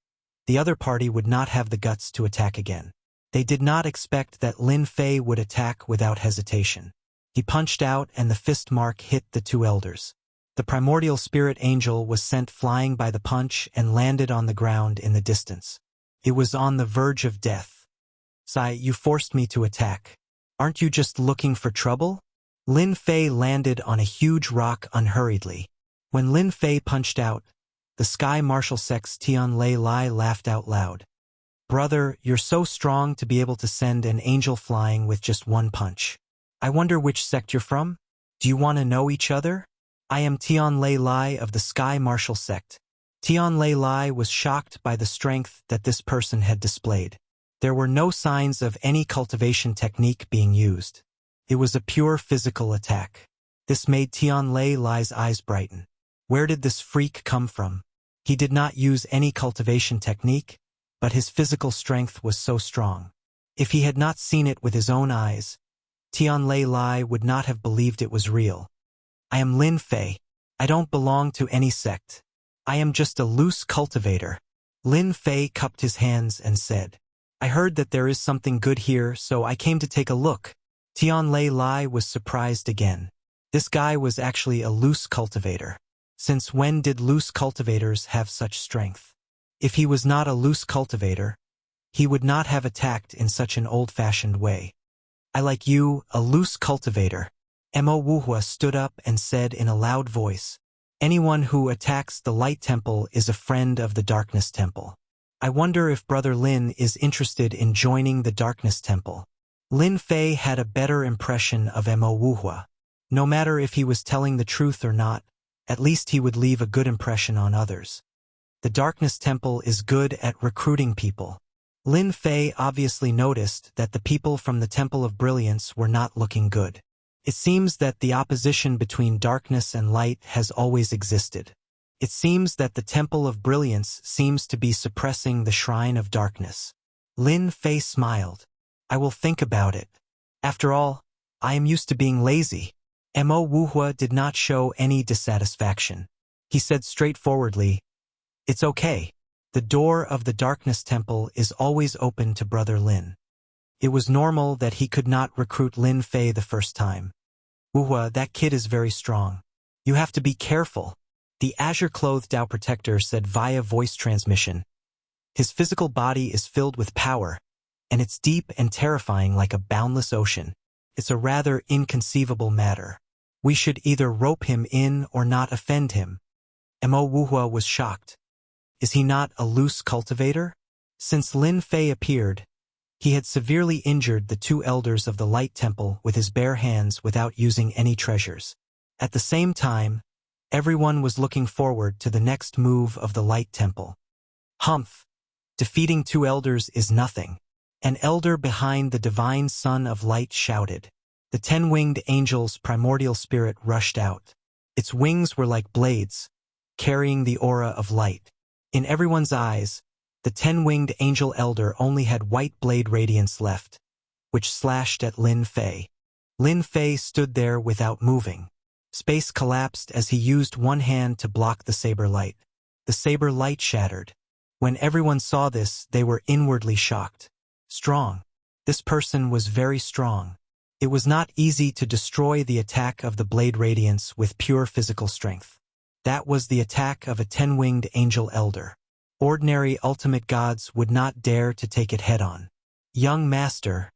the other party would not have the guts to attack again. They did not expect that Lin Fei would attack without hesitation. He punched out and the fist mark hit the two elders. The primordial spirit angel was sent flying by the punch and landed on the ground in the distance. It was on the verge of death. Sai, you forced me to attack. Aren't you just looking for trouble? Lin Fei landed on a huge rock unhurriedly. When Lin Fei punched out, the Sky Martial sect's Tian Lei Lai laughed out loud. Brother, you're so strong to be able to send an angel flying with just one punch. I wonder which sect you're from? Do you want to know each other? I am Tian Lei Lai of the Sky Martial sect. Tian Lei Lai was shocked by the strength that this person had displayed. There were no signs of any cultivation technique being used. It was a pure physical attack. This made Tian Lei Lai's eyes brighten. Where did this freak come from? He did not use any cultivation technique, but his physical strength was so strong. If he had not seen it with his own eyes, Tian Lei Lai would not have believed it was real. I am Lin Fei. I don't belong to any sect. I am just a loose cultivator. Lin Fei cupped his hands and said, I heard that there is something good here, so I came to take a look. Tian Lei Lai was surprised again. This guy was actually a loose cultivator. Since when did loose cultivators have such strength? If he was not a loose cultivator, he would not have attacked in such an old-fashioned way. I like you, a loose cultivator. Mo Wuhua stood up and said in a loud voice, anyone who attacks the Light Temple is a friend of the Darkness Temple. I wonder if Brother Lin is interested in joining the Darkness Temple. Lin Fei had a better impression of Mo Wuhua. No matter if he was telling the truth or not, at least he would leave a good impression on others. The Darkness Temple is good at recruiting people. Lin Fei obviously noticed that the people from the Temple of Brilliance were not looking good. It seems that the opposition between darkness and light has always existed. It seems that the Temple of Brilliance seems to be suppressing the Shrine of Darkness. Lin Fei smiled. I will think about it. After all, I am used to being lazy. Mo Wuhua did not show any dissatisfaction. He said straightforwardly, it's okay. The door of the Darkness Temple is always open to Brother Lin. It was normal that he could not recruit Lin Fei the first time. Wuhua, that kid is very strong. You have to be careful. The azure-clothed Dao Protector said via voice transmission. His physical body is filled with power, and it's deep and terrifying like a boundless ocean. It's a rather inconceivable matter. We should either rope him in or not offend him. Mo Wuhua was shocked. Is he not a loose cultivator? Since Lin Fei appeared, he had severely injured the two elders of the Light Temple with his bare hands without using any treasures. At the same time, everyone was looking forward to the next move of the Light Temple. Humph! Defeating two elders is nothing. An elder behind the divine Son of Light shouted. The 10-winged angel's primordial spirit rushed out. Its wings were like blades, carrying the aura of light. In everyone's eyes, the 10-winged angel elder only had white blade radiance left, which slashed at Lin Fei. Lin Fei stood there without moving. Space collapsed as he used one hand to block the saber light. The saber light shattered. When everyone saw this, they were inwardly shocked. Strong. This person was very strong. It was not easy to destroy the attack of the blade radiance with pure physical strength. That was the attack of a 10-winged angel elder. Ordinary ultimate gods would not dare to take it head-on. Young master,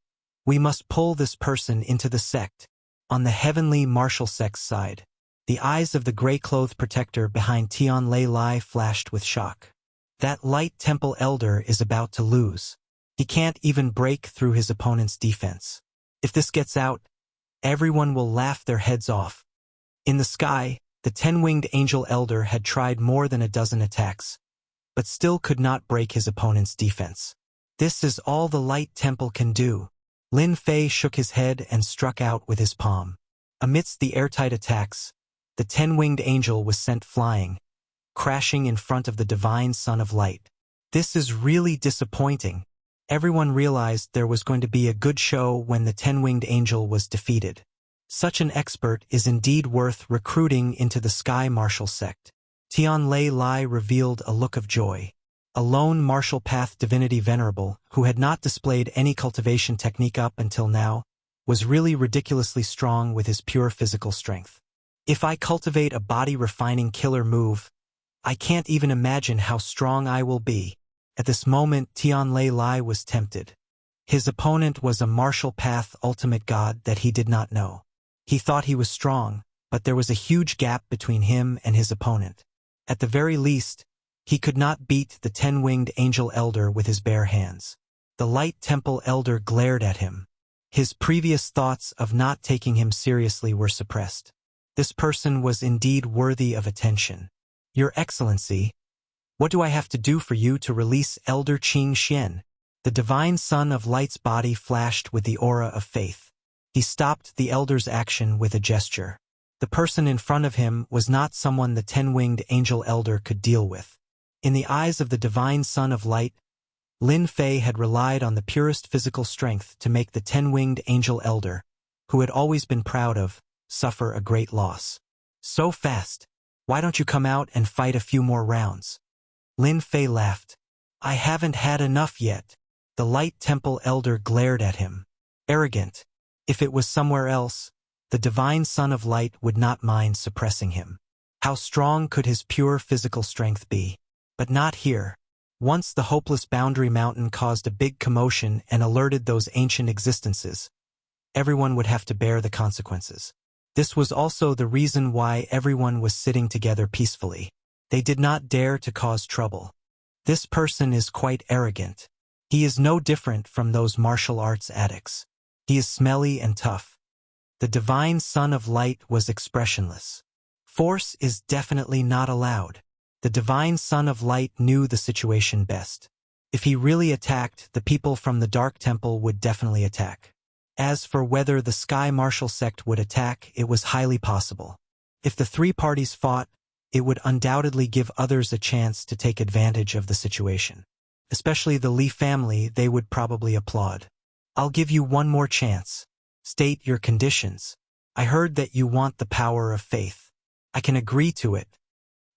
we must pull this person into the sect. On the heavenly martial sect's side, the eyes of the gray-clothed protector behind Tian Lei Lai flashed with shock. That Light Temple elder is about to lose. He can't even break through his opponent's defense. If this gets out, everyone will laugh their heads off. In the sky, the 10-winged angel elder had tried more than a dozen attacks, but still could not break his opponent's defense. This is all the Light Temple can do. Lin Fei shook his head and struck out with his palm. Amidst the airtight attacks, the 10-winged angel was sent flying, crashing in front of the divine Son of Light. This is really disappointing. Everyone realized there was going to be a good show when the 10-winged angel was defeated. Such an expert is indeed worth recruiting into the Sky Martial Sect. Tian Lei Lai revealed a look of joy. A lone martial path divinity venerable, who had not displayed any cultivation technique up until now, was really ridiculously strong with his pure physical strength. If I cultivate a body-refining killer move, I can't even imagine how strong I will be. At this moment, Tian Lei Lai was tempted. His opponent was a martial path ultimate god that he did not know. He thought he was strong, but there was a huge gap between him and his opponent. At the very least, he could not beat the 10-winged angel elder with his bare hands. The Light Temple elder glared at him. His previous thoughts of not taking him seriously were suppressed. This person was indeed worthy of attention. Your Excellency, what do I have to do for you to release Elder Qing Xian? The divine Son of Light's body flashed with the aura of faith. He stopped the elder's action with a gesture. The person in front of him was not someone the 10-winged angel elder could deal with. In the eyes of the divine Son of Light, Lin Fei had relied on the purest physical strength to make the 10-winged angel elder, who had always been proud of, suffer a great loss. So fast. Why don't you come out and fight a few more rounds? Lin Fei laughed. I haven't had enough yet. The Light Temple elder glared at him. Arrogant. If it was somewhere else, the divine Son of Light would not mind suppressing him. How strong could his pure physical strength be? But not here. Once the hopeless boundary mountain caused a big commotion and alerted those ancient existences, everyone would have to bear the consequences. This was also the reason why everyone was sitting together peacefully. They did not dare to cause trouble. This person is quite arrogant. He is no different from those martial arts addicts. He is smelly and tough. The divine Son of Light was expressionless. Force is definitely not allowed. The divine Son of Light knew the situation best. If he really attacked, the people from the Dark Temple would definitely attack. As for whether the Sky Martial Sect would attack, it was highly possible. If the three parties fought, it would undoubtedly give others a chance to take advantage of the situation. especially the Li family, they would probably applaud. I'll give you one more chance. State your conditions. I heard that you want the power of faith. I can agree to it.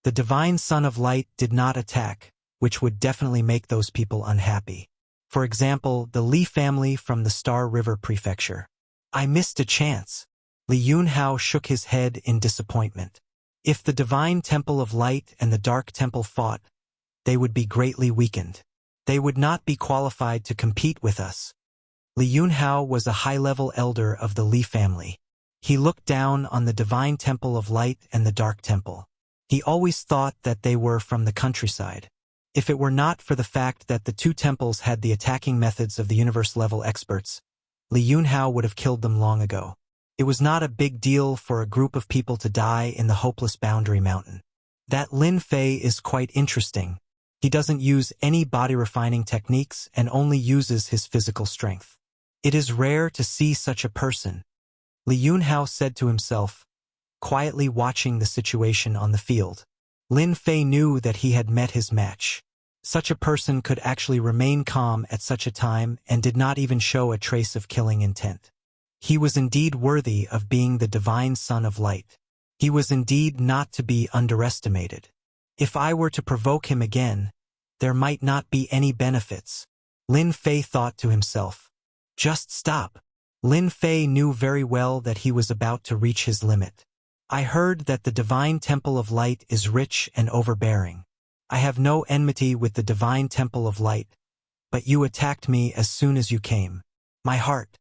The divine Son of Light did not attack, which would definitely make those people unhappy. For example, the Li family from the Star River Prefecture. I missed a chance. Li Yunhao shook his head in disappointment. If the Divine Temple of Light and the Dark Temple fought, they would be greatly weakened. They would not be qualified to compete with us. Li Yunhao was a high-level elder of the Li family. He looked down on the Divine Temple of Light and the Dark Temple. He always thought that they were from the countryside. If it were not for the fact that the two temples had the attacking methods of the universe-level experts, Li Yunhao would have killed them long ago. It was not a big deal for a group of people to die in the hopeless boundary mountain. That Lin Fei is quite interesting. He doesn't use any body-refining techniques and only uses his physical strength. It is rare to see such a person, Li Yunhao said to himself, quietly watching the situation on the field. Lin Fei knew that he had met his match. Such a person could actually remain calm at such a time and did not even show a trace of killing intent. He was indeed worthy of being the divine Son of Light. He was indeed not to be underestimated. If I were to provoke him again, there might not be any benefits. Lin Fei thought to himself. Just stop. Lin Fei knew very well that he was about to reach his limit. I heard that the Divine Temple of Light is rich and overbearing. I have no enmity with the Divine Temple of Light, but you attacked me as soon as you came. My heart.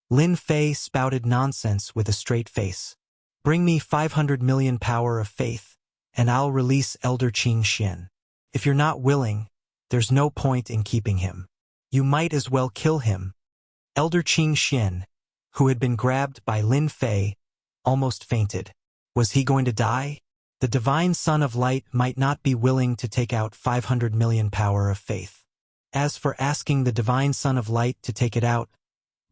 Lin Fei spouted nonsense with a straight face. Bring me 500 million power of faith, and I'll release Elder Qing Xian. If you're not willing, there's no point in keeping him. You might as well kill him. Elder Qing Xian, who had been grabbed by Lin Fei, almost fainted. Was he going to die? The Divine Son of Light might not be willing to take out 500 million power of faith. As for asking the Divine Son of Light to take it out,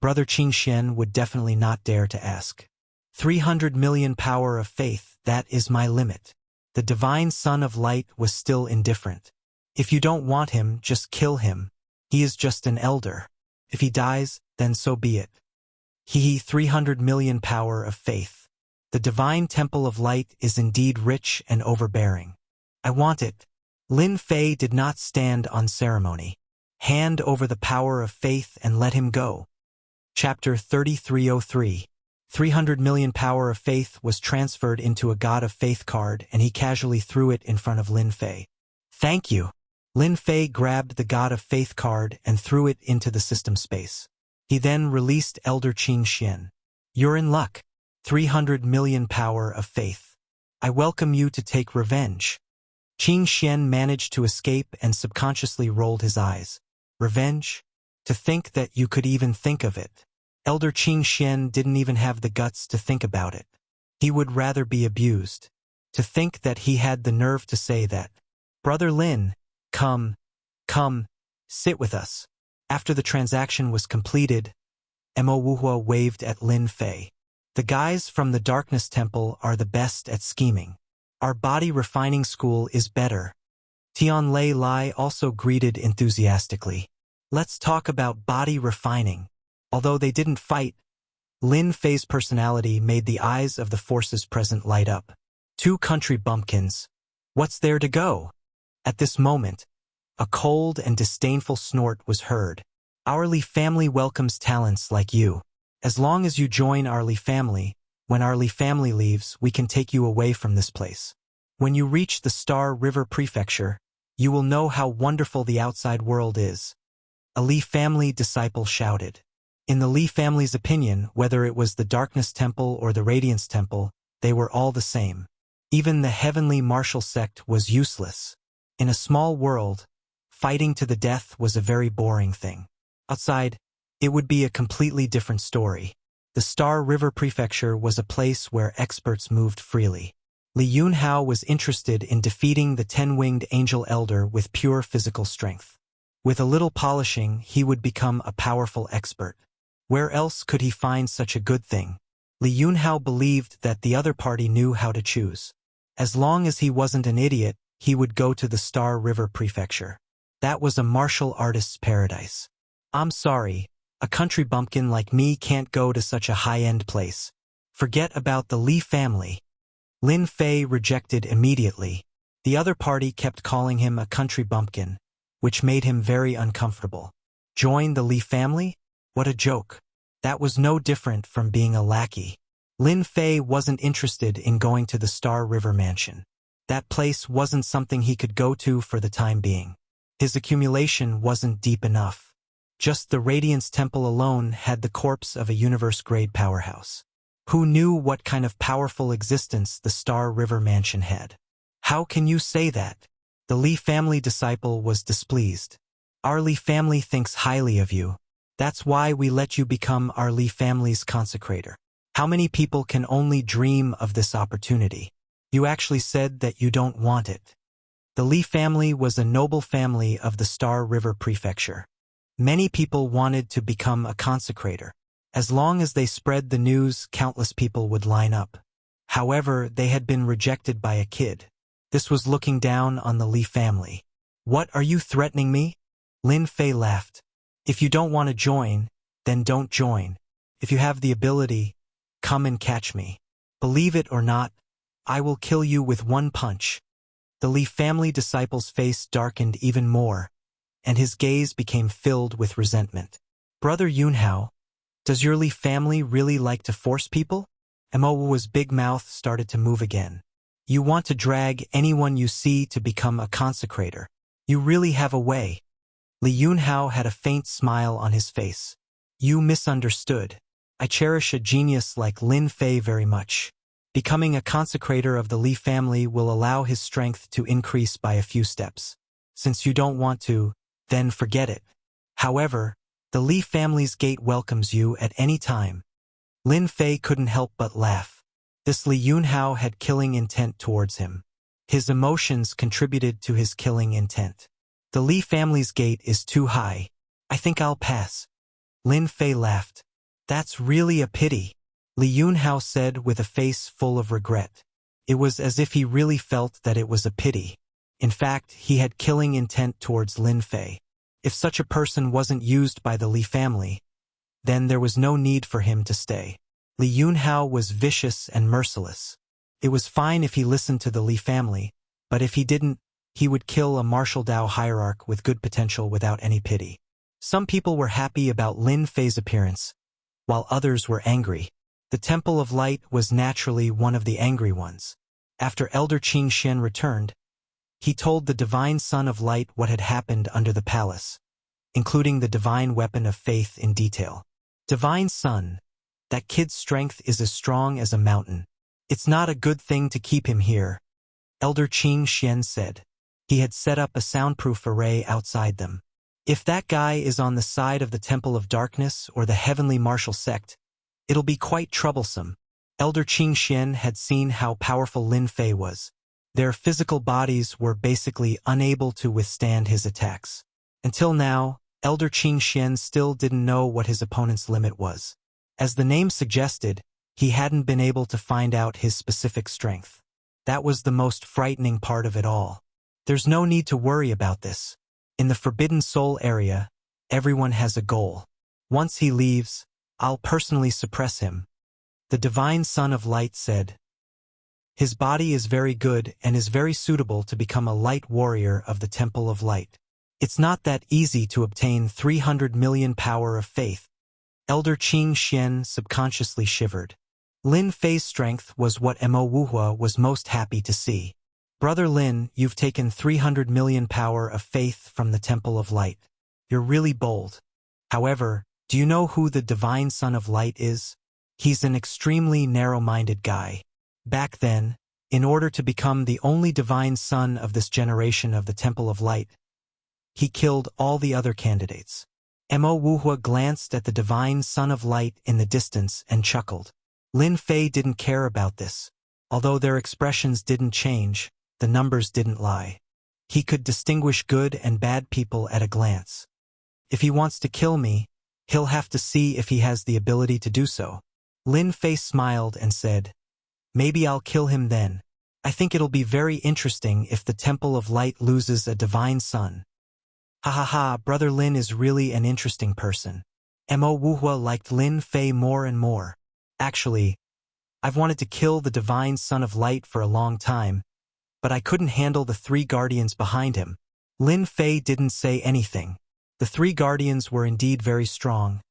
Brother Qing Xian would definitely not dare to ask. 300 million power of faith, that is my limit. The Divine Son of Light was still indifferent. If you don't want him, just kill him. He is just an elder. If he dies, then so be it. 300 million power of faith. The Divine Temple of Light is indeed rich and overbearing. I want it. Lin Fei did not stand on ceremony. Hand over the power of faith and let him go. Chapter 3303. 300 million power of faith was transferred into a God of Faith card and he casually threw it in front of Lin Fei. Thank you. Lin Fei grabbed the God of Faith card and threw it into the system space. He then released Elder Qing Xian. You're in luck. 300 million power of faith. I welcome you to take revenge. Qing Xian managed to escape and subconsciously rolled his eyes. Revenge? To think that you could even think of it. Elder Qing Xian didn't even have the guts to think about it. He would rather be abused. To think that he had the nerve to say that. Brother Lin, come, sit with us. After the transaction was completed, Mo Wuhua waved at Lin Fei. The guys from the Darkness Temple are the best at scheming. Our body refining school is better. Tian Lei Lai also greeted enthusiastically. Let's talk about body refining. Although they didn't fight, Lin Fei's personality made the eyes of the forces present light up. Two country bumpkins. What's there to go? At this moment, a cold and disdainful snort was heard. Our Li family welcomes talents like you. As long as you join our Li family, when our Li family leaves, we can take you away from this place. When you reach the Star River Prefecture, you will know how wonderful the outside world is. A Li family disciple shouted. In the Li family's opinion, whether it was the Darkness Temple or the Radiance Temple, they were all the same. Even the heavenly martial sect was useless. In a small world, fighting to the death was a very boring thing. Outside, it would be a completely different story. The Star River Prefecture was a place where experts moved freely. Li Yunhao was interested in defeating the 10-winged angel elder with pure physical strength. With a little polishing, he would become a powerful expert. Where else could he find such a good thing? Li Yunhao believed that the other party knew how to choose. As long as he wasn't an idiot, he would go to the Star River Prefecture. That was a martial artist's paradise. I'm sorry, a country bumpkin like me can't go to such a high-end place. Forget about the Li family. Lin Fei rejected immediately. The other party kept calling him a country bumpkin, which made him very uncomfortable. Join the Li family? What a joke. That was no different from being a lackey. Lin Fei wasn't interested in going to the Star River Mansion. That place wasn't something he could go to for the time being. His accumulation wasn't deep enough. Just the Radiance Temple alone had the corpse of a universe-grade powerhouse. Who knew what kind of powerful existence the Star River Mansion had? How can you say that? The Li family disciple was displeased. Our Li family thinks highly of you. That's why we let you become our Li family's consecrator. How many people can only dream of this opportunity? You actually said that you don't want it. The Li family was a noble family of the Star River Prefecture. Many people wanted to become a consecrator. As long as they spread the news, countless people would line up. However, they had been rejected by a kid. This was looking down on the Li family. What, are you threatening me? Lin Fei laughed. If you don't want to join, then don't join. If you have the ability, come and catch me. Believe it or not, I will kill you with one punch. The Li family disciple's face darkened even more, and his gaze became filled with resentment. Brother Yunhao, does your Li family really like to force people? Mo's big mouth started to move again. You want to drag anyone you see to become a consecrator. You really have a way. Li Yunhao had a faint smile on his face. You misunderstood. I cherish a genius like Lin Fei very much. Becoming a consecrator of the Li family will allow his strength to increase by a few steps. Since you don't want to, then forget it. However, the Li family's gate welcomes you at any time. Lin Fei couldn't help but laugh. This Li Yunhao had killing intent towards him. His emotions contributed to his killing intent. The Li family's gate is too high. I think I'll pass. Lin Fei laughed. That's really a pity, Li Yunhao said with a face full of regret. It was as if he really felt that it was a pity. In fact, he had killing intent towards Lin Fei. If such a person wasn't used by the Li family, then there was no need for him to stay. Li Yunhao was vicious and merciless. It was fine if he listened to the Li family, but if he didn't, he would kill a martial Dao hierarch with good potential without any pity. Some people were happy about Lin Fei's appearance, while others were angry. The Temple of Light was naturally one of the angry ones. After Elder Qing Xian returned, he told the Divine Son of Light what had happened under the palace, including the divine weapon of faith in detail. Divine Son, that kid's strength is as strong as a mountain. It's not a good thing to keep him here, Elder Qing Xian said. He had set up a soundproof array outside them. If that guy is on the side of the Temple of Darkness or the Heavenly Martial Sect, it'll be quite troublesome. Elder Qing Xian had seen how powerful Lin Fei was. Their physical bodies were basically unable to withstand his attacks. Until now, Elder Qing Xian still didn't know what his opponent's limit was. As the name suggested, he hadn't been able to find out his specific strength. That was the most frightening part of it all. There's no need to worry about this. In the Forbidden Soul area, everyone has a goal. Once he leaves, I'll personally suppress him, the Divine Son of Light said. His body is very good and is very suitable to become a light warrior of the Temple of Light. It's not that easy to obtain 300 million power of faith. Elder Qing Xian subconsciously shivered. Lin Fei's strength was what Mo Wuhua was most happy to see. Brother Lin, you've taken 300 million power of faith from the Temple of Light. You're really bold. However, do you know who the Divine Son of Light is? He's an extremely narrow-minded guy. Back then, in order to become the only divine son of this generation of the Temple of Light, he killed all the other candidates. Mo Wuhua glanced at the Divine Son of Light in the distance and chuckled. Lin Fei didn't care about this. Although their expressions didn't change, the numbers didn't lie. He could distinguish good and bad people at a glance. If he wants to kill me, he'll have to see if he has the ability to do so. Lin Fei smiled and said, Maybe I'll kill him then. I think it'll be very interesting if the Temple of Light loses a divine son. Ha ha ha, Brother Lin is really an interesting person. Mo Wuhua liked Lin Fei more and more. Actually, I've wanted to kill the divine son of light for a long time, but I couldn't handle the three guardians behind him. Lin Fei didn't say anything. The three guardians were indeed very strong,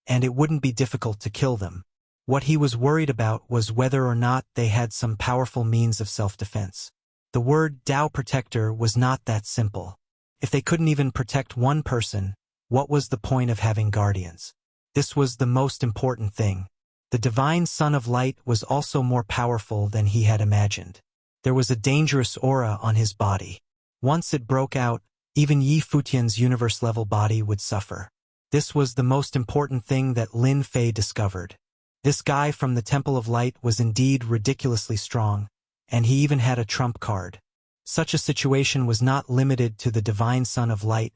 and it wouldn't be difficult to kill them. What he was worried about was whether or not they had some powerful means of self-defense. The word Dao Protector was not that simple. If they couldn't even protect one person, what was the point of having guardians? This was the most important thing. The divine Son of Light was also more powerful than he had imagined. There was a dangerous aura on his body. Once it broke out, even Yi Futian's universe-level body would suffer. This was the most important thing that Lin Fei discovered. This guy from the Temple of Light was indeed ridiculously strong, and he even had a trump card. Such a situation was not limited to the divine Son of Light,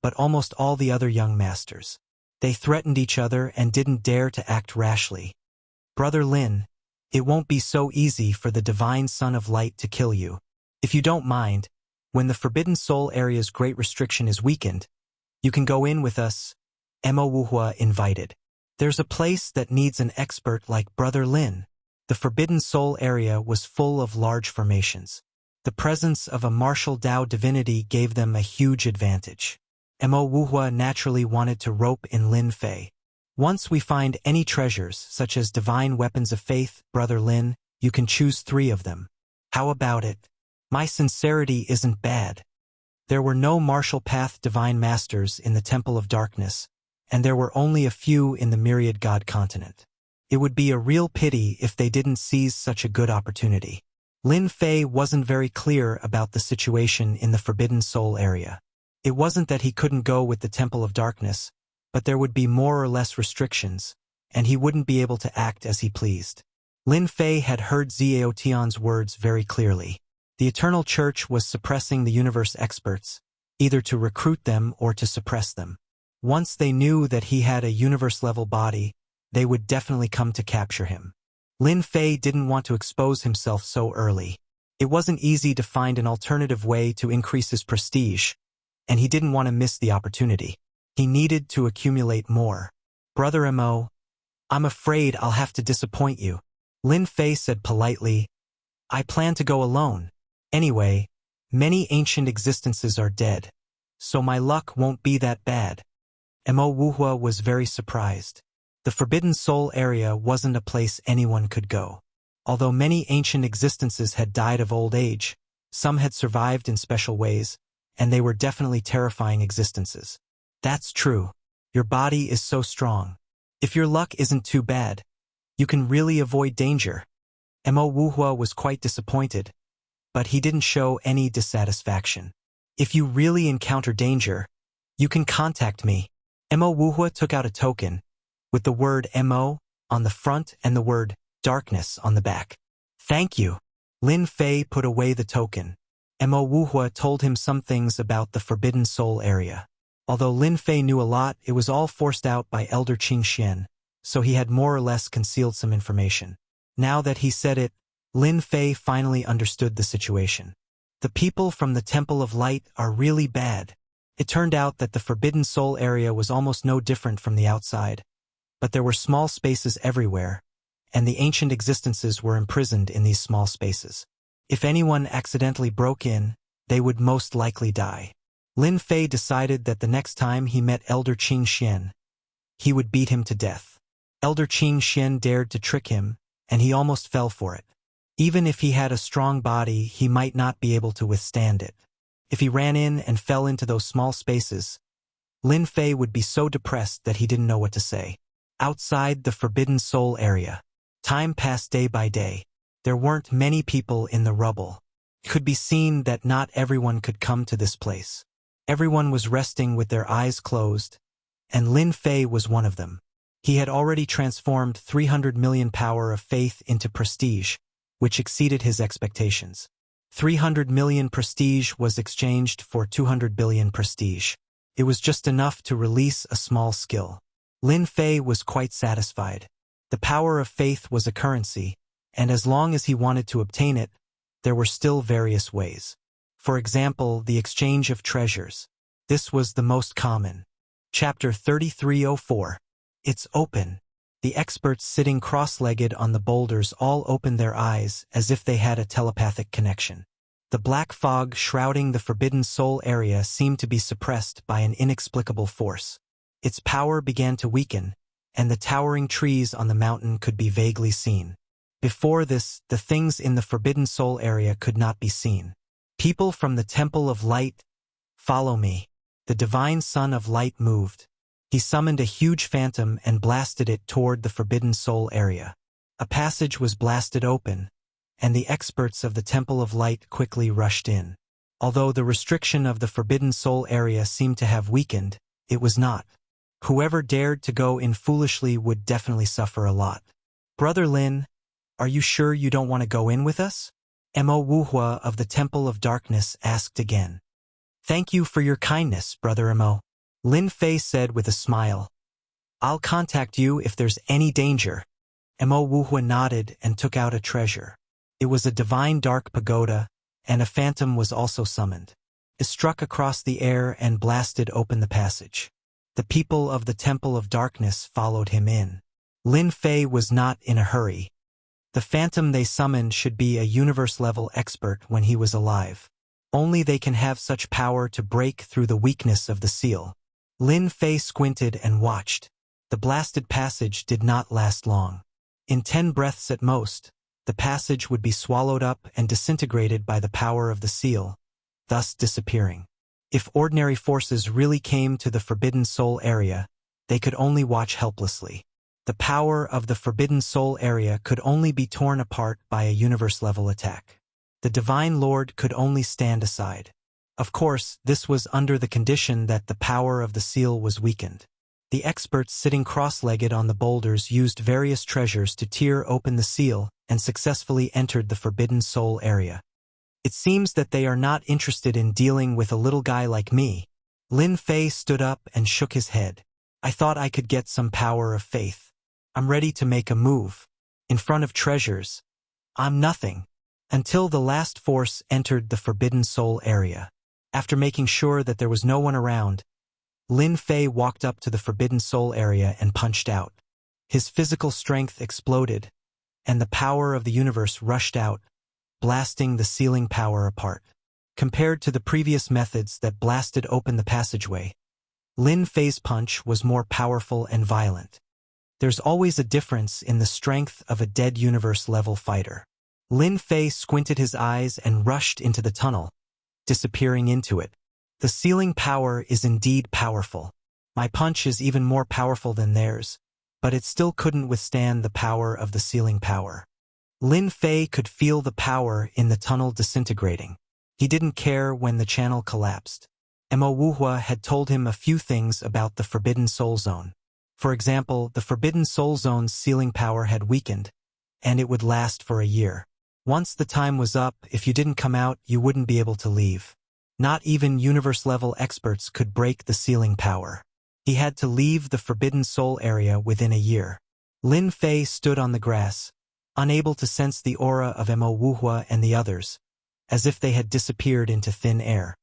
but almost all the other young masters. They threatened each other and didn't dare to act rashly. Brother Lin, it won't be so easy for the divine Son of Light to kill you. If you don't mind, when the Forbidden Soul area's great restriction is weakened, you can go in with us, Mo Wuhua invited. There's a place that needs an expert like Brother Lin. The Forbidden Soul area was full of large formations. The presence of a martial Dao divinity gave them a huge advantage. Mo Wuhua naturally wanted to rope in Lin Fei. Once we find any treasures, such as divine weapons of faith, Brother Lin, you can choose 3 of them. How about it? My sincerity isn't bad. There were no martial path divine masters in the Temple of Darkness, and there were only a few in the Myriad God continent. It would be a real pity if they didn't seize such a good opportunity. Lin Fei wasn't very clear about the situation in the Forbidden Soul area. It wasn't that he couldn't go with the Temple of Darkness, but there would be more or less restrictions, and he wouldn't be able to act as he pleased. Lin Fei had heard Xiao Tian's words very clearly. The Eternal Church was suppressing the universe experts, either to recruit them or to suppress them. Once they knew that he had a universe-level body, they would definitely come to capture him. Lin Fei didn't want to expose himself so early. It wasn't easy to find an alternative way to increase his prestige, and he didn't want to miss the opportunity. He needed to accumulate more. Brother Mo, I'm afraid I'll have to disappoint you. Lin Fei said politely, I plan to go alone. Anyway, many ancient existences are dead, so my luck won't be that bad. Mo Wuhua was very surprised. The Forbidden Soul area wasn't a place anyone could go. Although many ancient existences had died of old age, some had survived in special ways, and they were definitely terrifying existences. That's true. Your body is so strong. If your luck isn't too bad, you can really avoid danger. Mo Wuhua was quite disappointed, but he didn't show any dissatisfaction. If you really encounter danger, you can contact me. Mo Wuhua took out a token, with the word Mo on the front and the word darkness on the back. Thank you. Lin Fei put away the token. Mo Wuhua told him some things about the Forbidden Soul area. Although Lin Fei knew a lot, it was all forced out by Elder Qing Xian, so he had more or less concealed some information. Now that he said it, Lin Fei finally understood the situation. The people from the Temple of Light are really bad. It turned out that the Forbidden Soul area was almost no different from the outside, but there were small spaces everywhere, and the ancient existences were imprisoned in these small spaces. If anyone accidentally broke in, they would most likely die. Lin Fei decided that the next time he met Elder Qing Xian, he would beat him to death. Elder Qing Xian dared to trick him, and he almost fell for it. Even if he had a strong body, he might not be able to withstand it. If he ran in and fell into those small spaces, Lin Fei would be so depressed that he didn't know what to say. Outside the Forbidden Soul area, time passed day by day. There weren't many people in the rubble. It could be seen that not everyone could come to this place. Everyone was resting with their eyes closed, and Lin Fei was one of them. He had already transformed 300 million power of faith into prestige, which exceeded his expectations. 300 million prestige was exchanged for 200 billion prestige. It was just enough to release a small skill. Lin Fei was quite satisfied. The power of faith was a currency, and as long as he wanted to obtain it, there were still various ways. For example, the exchange of treasures. This was the most common. Chapter 3304. It's open. The experts sitting cross-legged on the boulders all opened their eyes as if they had a telepathic connection. The black fog shrouding the Forbidden Soul area seemed to be suppressed by an inexplicable force. Its power began to weaken, and the towering trees on the mountain could be vaguely seen. Before this, the things in the Forbidden Soul area could not be seen. People from the Temple of Light, follow me. The divine Son of Light moved. He summoned a huge phantom and blasted it toward the Forbidden Soul area. A passage was blasted open, and the experts of the Temple of Light quickly rushed in. Although the restriction of the Forbidden Soul area seemed to have weakened, it was not. Whoever dared to go in foolishly would definitely suffer a lot. Brother Lin, are you sure you don't want to go in with us? Mo Wuhua of the Temple of Darkness asked again. Thank you for your kindness, Brother Mo. Lin Fei said with a smile. I'll contact you if there's any danger. Mo Wuhua nodded and took out a treasure. It was a divine dark pagoda, and a phantom was also summoned. It struck across the air and blasted open the passage. The people of the Temple of Darkness followed him in. Lin Fei was not in a hurry. The phantom they summoned should be a universe-level expert when he was alive. Only they can have such power to break through the weakness of the seal. Lin Fei squinted and watched. The blasted passage did not last long. In 10 breaths at most, the passage would be swallowed up and disintegrated by the power of the seal, thus disappearing. If ordinary forces really came to the Forbidden Soul area, they could only watch helplessly. The power of the Forbidden Soul area could only be torn apart by a universe-level attack. The Divine Lord could only stand aside. Of course, this was under the condition that the power of the seal was weakened. The experts sitting cross-legged on the boulders used various treasures to tear open the seal and successfully entered the Forbidden Soul area. It seems that they are not interested in dealing with a little guy like me. Lin Fei stood up and shook his head. I thought I could get some power of faith. I'm ready to make a move. In front of treasures, I'm nothing. Until the last force entered the Forbidden Soul area. After making sure that there was no one around, Lin Fei walked up to the Forbidden Soul area and punched out. His physical strength exploded, and the power of the universe rushed out, blasting the sealing power apart. Compared to the previous methods that blasted open the passageway, Lin Fei's punch was more powerful and violent. There's always a difference in the strength of a dead universe-level fighter. Lin Fei squinted his eyes and rushed into the tunnel, disappearing into it. The sealing power is indeed powerful. My punch is even more powerful than theirs, but it still couldn't withstand the power of the sealing power. Lin Fei could feel the power in the tunnel disintegrating. He didn't care when the channel collapsed. Mo Wuhua had told him a few things about the Forbidden Soul Zone. For example, the Forbidden Soul Zone's sealing power had weakened, and it would last for a year. Once the time was up, if you didn't come out, you wouldn't be able to leave. Not even universe-level experts could break the sealing power. He had to leave the Forbidden Soul area within a year. Lin Fei stood on the grass, unable to sense the aura of Mo Wuhua and the others, as if they had disappeared into thin air.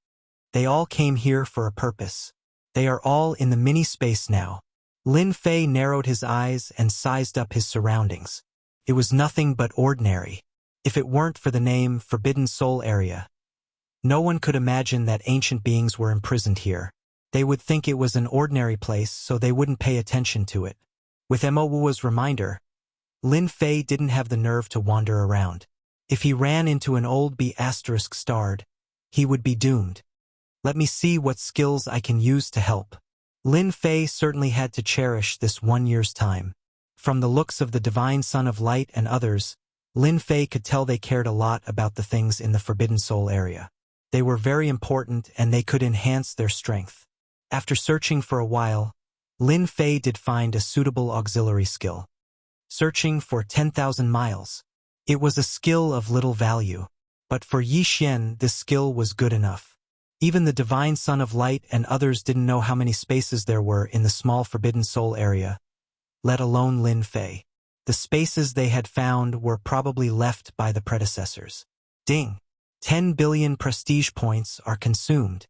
They all came here for a purpose. They are all in the mini-space now. Lin Fei narrowed his eyes and sized up his surroundings. It was nothing but ordinary. If it weren't for the name Forbidden Soul Area, no one could imagine that ancient beings were imprisoned here. They would think it was an ordinary place, so they wouldn't pay attention to it. With Mo Wuhua's reminder, Lin Fei didn't have the nerve to wander around. If he ran into an old B****, he would be doomed. Let me see what skills I can use to help. Lin Fei certainly had to cherish this 1 year's time. From the looks of the Divine Son of Light and others, Lin Fei could tell they cared a lot about the things in the Forbidden Soul area. They were very important and they could enhance their strength. After searching for a while, Lin Fei did find a suitable auxiliary skill. Searching for 10,000 miles. It was a skill of little value, but for Yi Xian this skill was good enough. Even the Divine Son of Light and others didn't know how many spaces there were in the small Forbidden Soul area, let alone Lin Fei. The spaces they had found were probably left by the predecessors. Ding! 10 billion prestige points are consumed.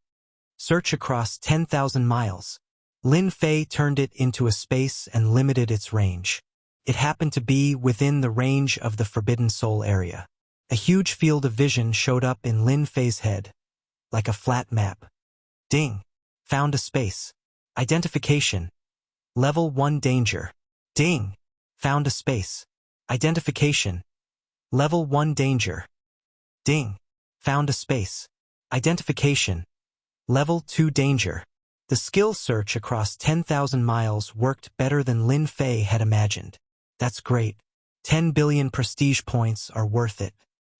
Search across 10,000 miles. Lin Fei turned it into a space and limited its range. It happened to be within the range of the Forbidden Soul area. A huge field of vision showed up in Lin Fei's head, like a flat map. Ding! Found a space. Identification. Level 1 danger. Ding! Found a space. Identification. Level 1 danger. Ding! Found a space. Identification. Level 2 danger. The skill search across 10,000 miles worked better than Lin Fei had imagined. That's great. 10 billion prestige points are worth it.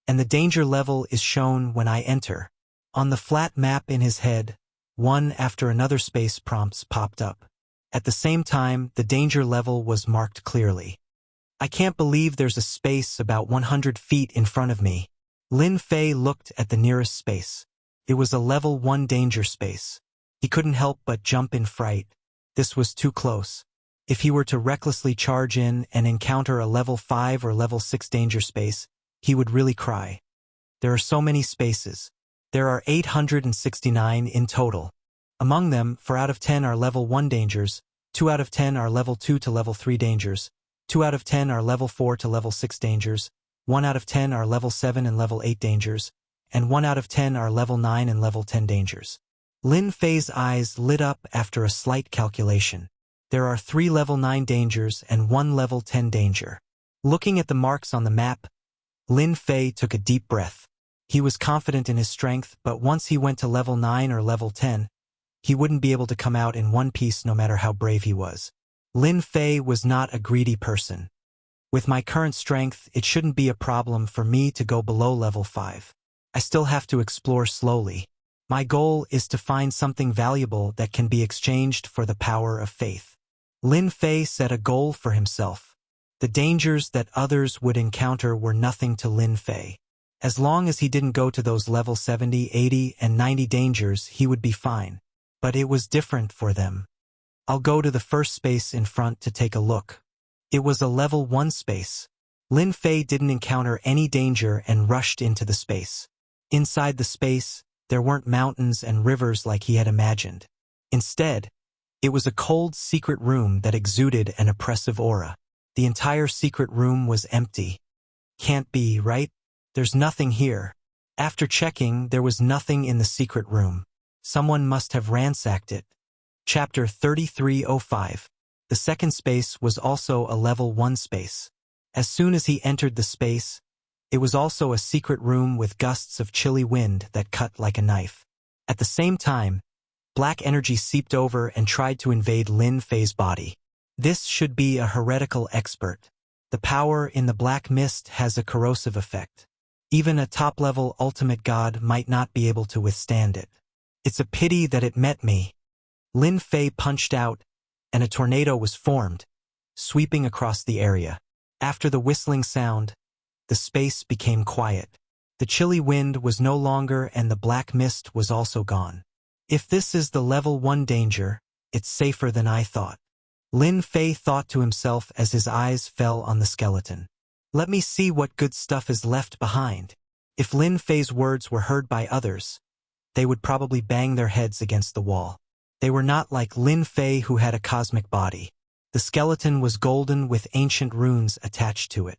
And the danger level is shown when I enter. On the flat map in his head, one after another space prompts popped up. At the same time, the danger level was marked clearly. I can't believe there's a space about 100 feet in front of me. Lin Fei looked at the nearest space. It was a level 1 danger space. He couldn't help but jump in fright. This was too close. If he were to recklessly charge in and encounter a level 5 or level 6 danger space, he would really cry. There are so many spaces. There are 869 in total. Among them, 4 out of 10 are level 1 dangers, 2 out of 10 are level 2 to level 3 dangers, 2 out of 10 are level 4 to level 6 dangers, 1 out of 10 are level 7 and level 8 dangers, and 1 out of 10 are level 9 and level 10 dangers. Lin Fei's eyes lit up after a slight calculation. There are 3 level 9 dangers and 1 level 10 danger. Looking at the marks on the map, Lin Fei took a deep breath. He was confident in his strength, but once he went to level 9 or level 10, he wouldn't be able to come out in one piece no matter how brave he was. Lin Fei was not a greedy person. With my current strength, it shouldn't be a problem for me to go below level 5. I still have to explore slowly. My goal is to find something valuable that can be exchanged for the power of faith. Lin Fei set a goal for himself. The dangers that others would encounter were nothing to Lin Fei. As long as he didn't go to those level 70, 80, and 90 dangers, he would be fine. But it was different for them. I'll go to the first space in front to take a look. It was a level 1 space. Lin Fei didn't encounter any danger and rushed into the space. Inside the space, there weren't mountains and rivers like he had imagined. Instead, it was a cold secret room that exuded an oppressive aura. The entire secret room was empty. Can't be, right? There's nothing here. After checking, there was nothing in the secret room. Someone must have ransacked it. Chapter 3305. The second space was also a level 1 space. As soon as he entered the space, it was also a secret room with gusts of chilly wind that cut like a knife. At the same time, black energy seeped over and tried to invade Lin Fei's body. This should be a heretical expert. The power in the black mist has a corrosive effect. Even a top-level ultimate god might not be able to withstand it. It's a pity that it met me. Lin Fei punched out, and a tornado was formed, sweeping across the area. After the whistling sound, the space became quiet. The chilly wind was no longer and the black mist was also gone. If this is the level 1 danger, it's safer than I thought. Lin Fei thought to himself as his eyes fell on the skeleton. Let me see what good stuff is left behind. If Lin Fei's words were heard by others, they would probably bang their heads against the wall. They were not like Lin Fei, who had a cosmic body. The skeleton was golden with ancient runes attached to it.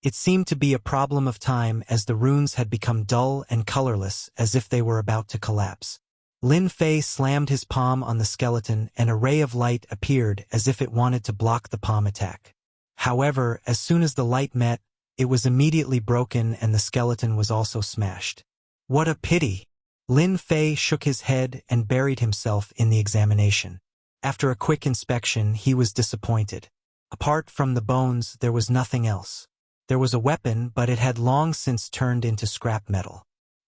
It seemed to be a problem of time as the runes had become dull and colorless as if they were about to collapse. Lin Fei slammed his palm on the skeleton and a ray of light appeared as if it wanted to block the palm attack. However, as soon as the light met, it was immediately broken and the skeleton was also smashed. What a pity! Lin Fei shook his head and buried himself in the examination. After a quick inspection, he was disappointed. Apart from the bones, there was nothing else. There was a weapon, but it had long since turned into scrap metal.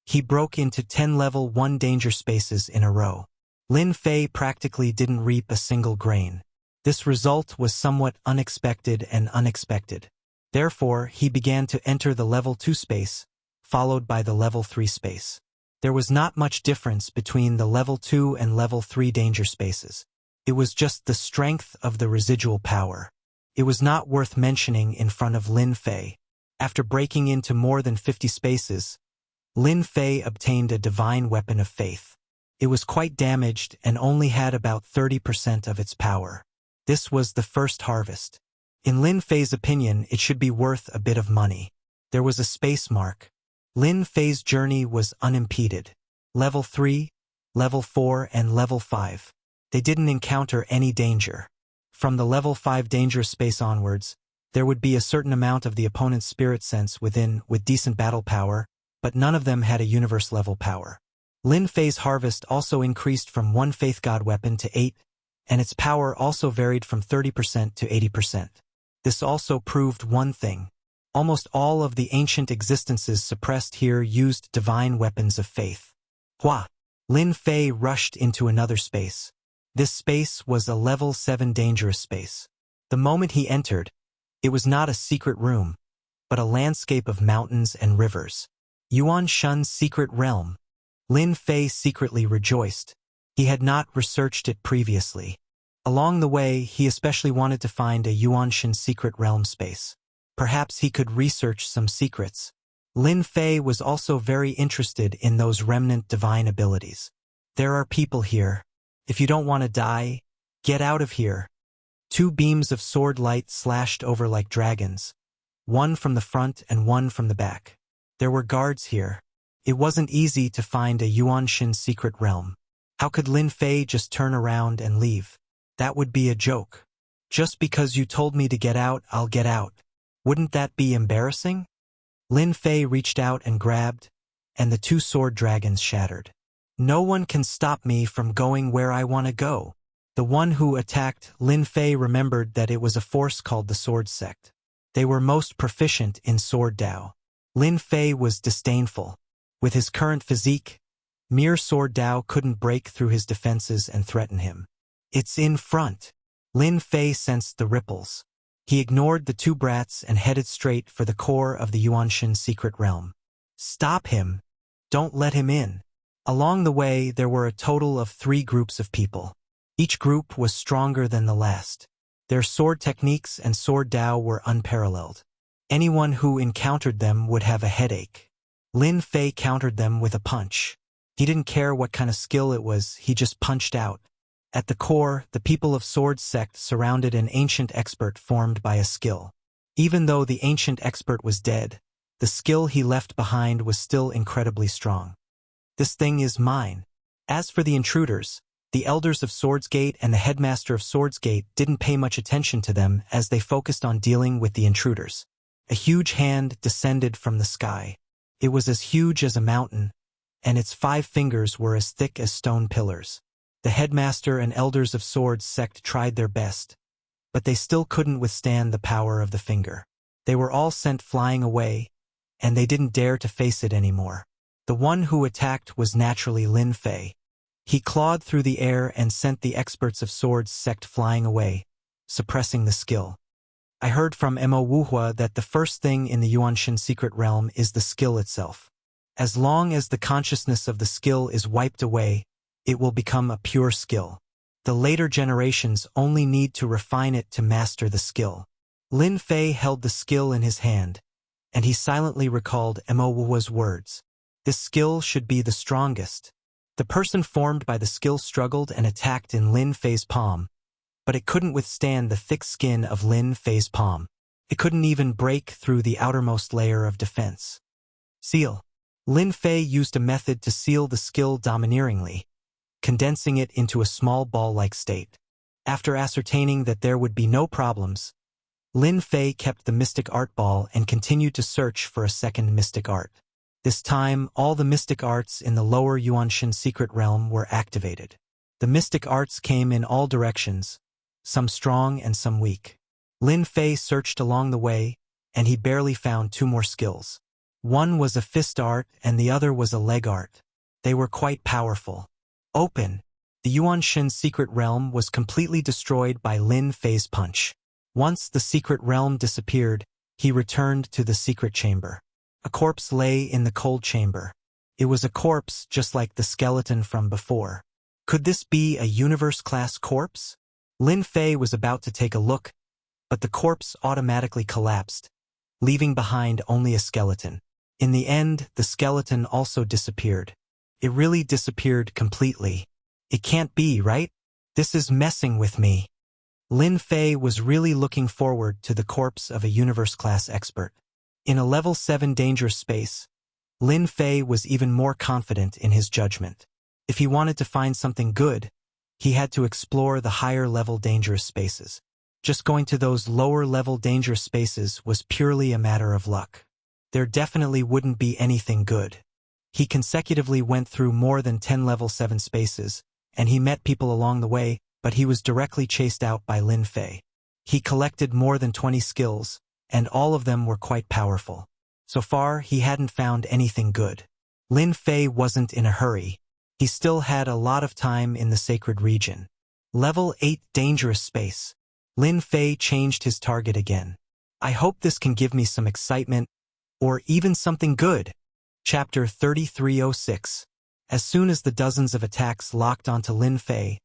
He broke into 10 level 1 danger spaces in a row. Lin Fei practically didn't reap a single grain. This result was somewhat unexpected and unexpected. Therefore, he began to enter the level 2 space, followed by the level 3 space. There was not much difference between the level 2 and level 3 danger spaces. It was just the strength of the residual power. It was not worth mentioning in front of Lin Fei. After breaking into more than 50 spaces, Lin Fei obtained a divine weapon of faith. It was quite damaged and only had about 30% of its power. This was the first harvest. In Lin Fei's opinion, it should be worth a bit of money. There was a space mark. Lin Fei's journey was unimpeded. Level 3, Level 4, and Level 5. They didn't encounter any danger. From the Level 5 dangerous space onwards, there would be a certain amount of the opponent's spirit sense within with decent battle power, but none of them had a universe-level power. Lin Fei's harvest also increased from 1 faith god weapon to 8, and its power also varied from 30% to 80%. This also proved one thing. Almost all of the ancient existences suppressed here used divine weapons of faith. Hua! Lin Fei rushed into another space. This space was a Level 7 dangerous space. The moment he entered, it was not a secret room, but a landscape of mountains and rivers. Yuan Shun's secret realm. Lin Fei secretly rejoiced. He had not researched it previously. Along the way, he especially wanted to find a Yuanshan secret realm space. Perhaps he could research some secrets. Lin Fei was also very interested in those remnant divine abilities. There are people here. If you don't want to die, get out of here. 2 beams of sword light slashed over like dragons, one from the front and one from the back. There were guards here. It wasn't easy to find a Yuanshan secret realm. How could Lin Fei just turn around and leave? That would be a joke. Just because you told me to get out, I'll get out. Wouldn't that be embarrassing? Lin Fei reached out and grabbed, and the 2 sword dragons shattered. No one can stop me from going where I want to go. The one who attacked Lin Fei remembered that it was a force called the Sword Sect. They were most proficient in sword Dao. Lin Fei was disdainful. With his current physique, mere sword Dao couldn't break through his defenses and threaten him. It's in front. Lin Fei sensed the ripples. He ignored the 2 brats and headed straight for the core of the Yuanshan secret realm. Stop him. Don't let him in. Along the way, there were a total of 3 groups of people. Each group was stronger than the last. Their sword techniques and sword Dao were unparalleled. Anyone who encountered them would have a headache. Lin Fei countered them with a punch. He didn't care what kind of skill it was, he just punched out. At the core, the people of Sword Sect surrounded an ancient expert formed by a skill. Even though the ancient expert was dead, the skill he left behind was still incredibly strong. This thing is mine. As for the intruders, the elders of Swordsgate and the headmaster of Swordsgate didn't pay much attention to them as they focused on dealing with the intruders. A huge hand descended from the sky. It was as huge as a mountain, and its 5 fingers were as thick as stone pillars. The headmaster and elders of Swords Sect tried their best, but they still couldn't withstand the power of the finger. They were all sent flying away, and they didn't dare to face it anymore. The one who attacked was naturally Lin Fei. He clawed through the air and sent the experts of Swords Sect flying away, suppressing the skill. I heard from Mo Wuhua that the first thing in the Yuanshan secret realm is the skill itself. As long as the consciousness of the skill is wiped away, it will become a pure skill. The later generations only need to refine it to master the skill. Lin Fei held the skill in his hand, and he silently recalled Mo Wuhua's words. This skill should be the strongest. The person formed by the skill struggled and attacked in Lin Fei's palm, but it couldn't withstand the thick skin of Lin Fei's palm. It couldn't even break through the outermost layer of defense. Seal. Lin Fei used a method to seal the skill domineeringly, condensing it into a small ball-like state. After ascertaining that there would be no problems, Lin Fei kept the mystic art ball and continued to search for a second mystic art. This time, all the mystic arts in the lower Yuanshan secret realm were activated. The mystic arts came in all directions, some strong and some weak. Lin Fei searched along the way, and he barely found 2 more skills. One was a fist art and the other was a leg art. They were quite powerful. Open. The Yuanshan secret realm was completely destroyed by Lin Fei's punch. Once the secret realm disappeared, he returned to the secret chamber. A corpse lay in the cold chamber. It was a corpse just like the skeleton from before. Could this be a universe-class corpse? Lin Fei was about to take a look, but the corpse automatically collapsed, leaving behind only a skeleton. In the end, the skeleton also disappeared. It really disappeared completely. It can't be, right? This is messing with me. Lin Fei was really looking forward to the corpse of a universe-class expert. In a level 7 dangerous space, Lin Fei was even more confident in his judgment. If he wanted to find something good, he had to explore the higher-level dangerous spaces. Just going to those lower-level dangerous spaces was purely a matter of luck. There definitely wouldn't be anything good. He consecutively went through more than 10 level 7 spaces, and he met people along the way, but he was directly chased out by Lin Fei. He collected more than 20 skills, and all of them were quite powerful. So far, he hadn't found anything good. Lin Fei wasn't in a hurry. He still had a lot of time in the sacred region. Level 8 dangerous space. Lin Fei changed his target again. I hope this can give me some excitement, or even something good. Chapter 3306. As soon as the dozens of attacks locked onto Lin Fei,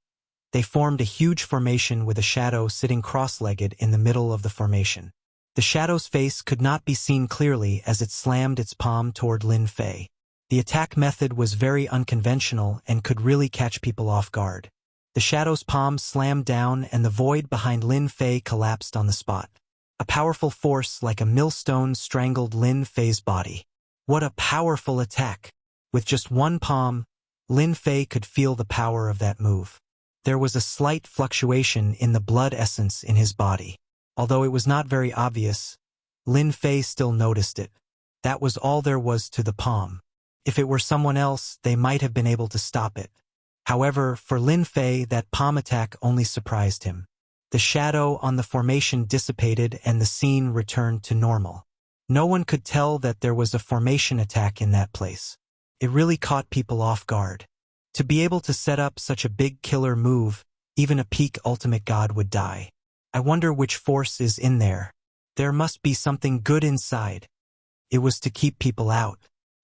they formed a huge formation with a shadow sitting cross-legged in the middle of the formation. The shadow's face could not be seen clearly as it slammed its palm toward Lin Fei. The attack method was very unconventional and could really catch people off guard. The shadow's palm slammed down and the void behind Lin Fei collapsed on the spot. A powerful force like a millstone strangled Lin Fei's body. What a powerful attack! With just one palm, Lin Fei could feel the power of that move. There was a slight fluctuation in the blood essence in his body. Although it was not very obvious, Lin Fei still noticed it. That was all there was to the palm. If it were someone else, they might have been able to stop it. However, for Lin Fei, that palm attack only surprised him. The shadow on the formation dissipated and the scene returned to normal. No one could tell that there was a formation attack in that place. It really caught people off guard. To be able to set up such a big killer move, even a peak ultimate god would die. I wonder which force is in there. There must be something good inside. It was to keep people out.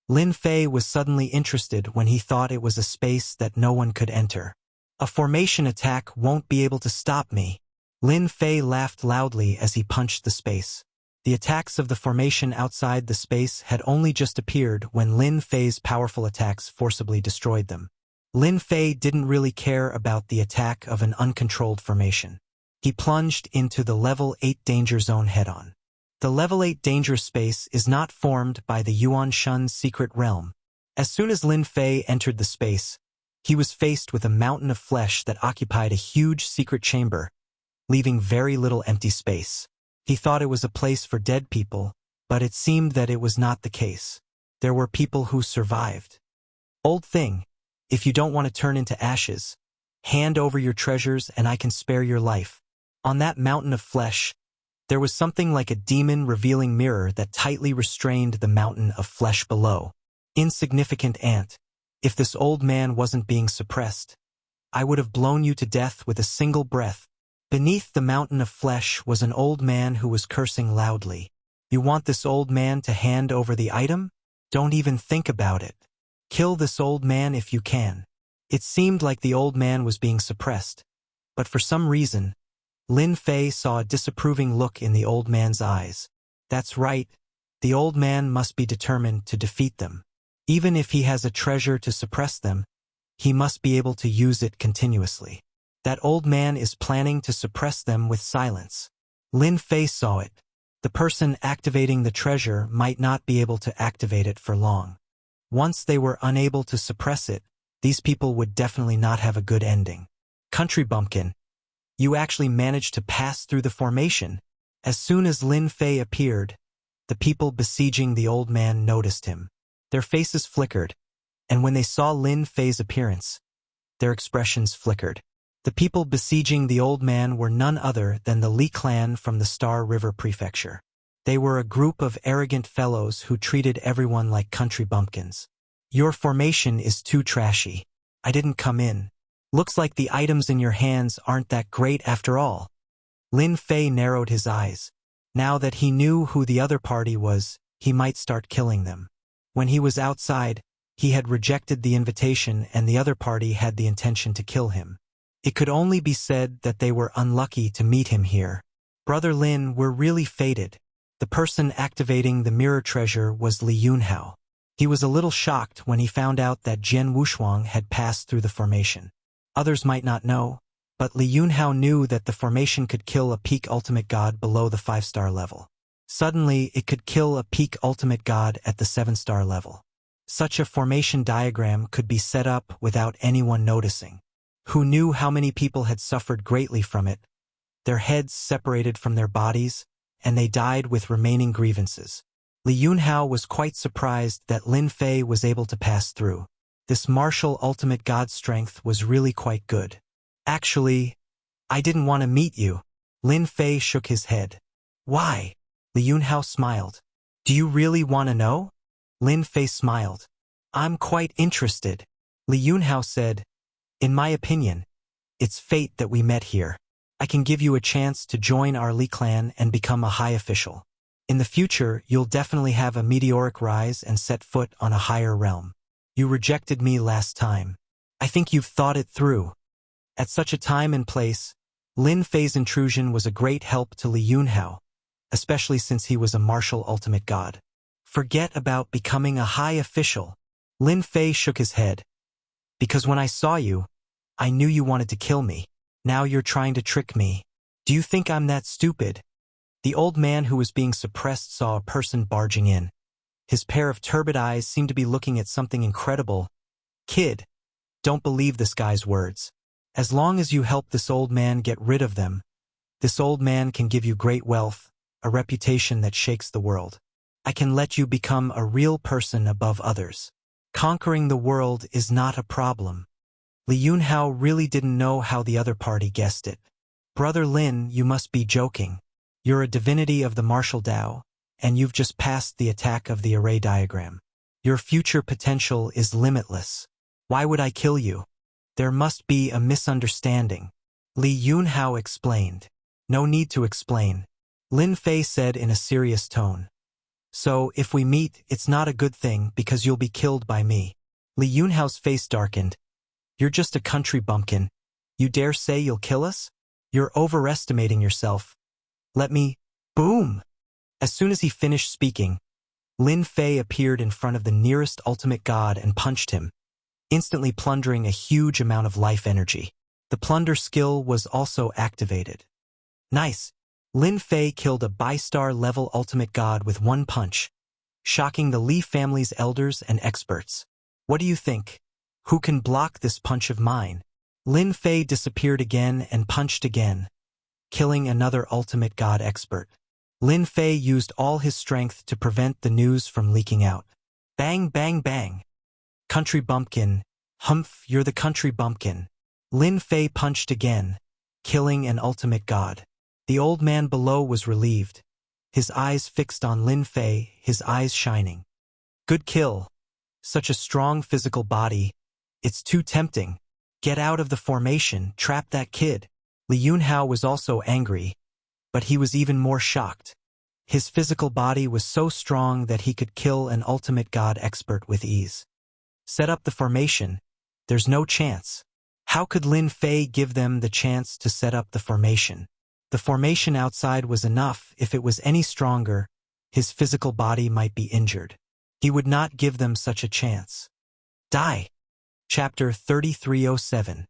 Lin Fei was suddenly interested when he thought it was a space that no one could enter. A formation attack won't be able to stop me. Lin Fei laughed loudly as he punched the space. The attacks of the formation outside the space had only just appeared when Lin Fei's powerful attacks forcibly destroyed them. Lin Fei didn't really care about the attack of an uncontrolled formation. He plunged into the level 8 danger zone head-on. The level 8 danger space is not formed by the Yuan Shun's secret realm. As soon as Lin Fei entered the space, he was faced with a mountain of flesh that occupied a huge secret chamber, leaving very little empty space. He thought it was a place for dead people, but it seemed that it was not the case. There were people who survived. Old thing, if you don't want to turn into ashes, hand over your treasures and I can spare your life. On that mountain of flesh, there was something like a demon-revealing mirror that tightly restrained the mountain of flesh below. Insignificant ant, if this old man wasn't being suppressed, I would have blown you to death with a single breath. Beneath the mountain of flesh was an old man who was cursing loudly. You want this old man to hand over the item? Don't even think about it. Kill this old man if you can. It seemed like the old man was being suppressed, but for some reason, Lin Fei saw a disapproving look in the old man's eyes. That's right, the old man must be determined to defeat them. Even if he has a treasure to suppress them, he must be able to use it continuously. That old man is planning to suppress them with silence. Lin Fei saw it. The person activating the treasure might not be able to activate it for long. Once they were unable to suppress it, these people would definitely not have a good ending. Country bumpkin, you actually managed to pass through the formation. As soon as Lin Fei appeared, the people besieging the old man noticed him. Their faces flickered, and when they saw Lin Fei's appearance, their expressions flickered. The people besieging the old man were none other than the Li clan from the Star River Prefecture. They were a group of arrogant fellows who treated everyone like country bumpkins. Your formation is too trashy. I didn't come in. Looks like the items in your hands aren't that great after all. Lin Fei narrowed his eyes. Now that he knew who the other party was, he might start killing them. When he was outside, he had rejected the invitation and the other party had the intention to kill him. It could only be said that they were unlucky to meet him here. Brother Lin, we're really fated. The person activating the mirror treasure was Li Yunhao. He was a little shocked when he found out that Jian Wushuang had passed through the formation. Others might not know, but Li Yunhao knew that the formation could kill a peak ultimate god below the 5-star level. Suddenly, it could kill a peak ultimate god at the 7-star level. Such a formation diagram could be set up without anyone noticing. Who knew how many people had suffered greatly from it? Their heads separated from their bodies, and they died with remaining grievances. Li Yunhao was quite surprised that Lin Fei was able to pass through. This martial ultimate god strength was really quite good. Actually, I didn't want to meet you. Lin Fei shook his head. Why? Li Yunhao smiled. Do you really want to know? Lin Fei smiled. I'm quite interested. Li Yunhao said, in my opinion, it's fate that we met here. I can give you a chance to join our Li clan and become a high official. In the future, you'll definitely have a meteoric rise and set foot on a higher realm. You rejected me last time. I think you've thought it through. At such a time and place, Lin Fei's intrusion was a great help to Li Yunhao, especially since he was a martial ultimate god. Forget about becoming a high official. Lin Fei shook his head. Because when I saw you, I knew you wanted to kill me. Now you're trying to trick me. Do you think I'm that stupid? The old man who was being suppressed saw a person barging in. His pair of turbid eyes seemed to be looking at something incredible. Kid, don't believe this guy's words. As long as you help this old man get rid of them, this old man can give you great wealth, a reputation that shakes the world. I can let you become a real person above others. Conquering the world is not a problem. Li Yunhao really didn't know how the other party guessed it. Brother Lin, you must be joking. You're a divinity of the martial Tao, and you've just passed the attack of the array diagram. Your future potential is limitless. Why would I kill you? There must be a misunderstanding. Li Yunhao explained. No need to explain. Lin Fei said in a serious tone. So, if we meet, it's not a good thing because you'll be killed by me. Li Yunhao's face darkened. You're just a country bumpkin. You dare say you'll kill us? You're overestimating yourself. Let me... Boom! As soon as he finished speaking, Lin Fei appeared in front of the nearest ultimate god and punched him, instantly plundering a huge amount of life energy. The plunder skill was also activated. Nice! Lin Fei killed a bi-star level ultimate god with one punch, shocking the Li family's elders and experts. What do you think? Who can block this punch of mine? Lin Fei disappeared again and punched again, killing another ultimate god expert. Lin Fei used all his strength to prevent the news from leaking out. Bang, bang, bang. Country bumpkin, humph, you're the country bumpkin. Lin Fei punched again, killing an ultimate god. The old man below was relieved, his eyes fixed on Lin Fei, his eyes shining. Good kill. Such a strong physical body. It's too tempting. Get out of the formation, trap that kid. Li Yunhao was also angry, but he was even more shocked. His physical body was so strong that he could kill an ultimate god expert with ease. Set up the formation. There's no chance. How could Lin Fei give them the chance to set up the formation? The formation outside was enough. If it was any stronger, his physical body might be injured. He would not give them such a chance. Die. Chapter 3307.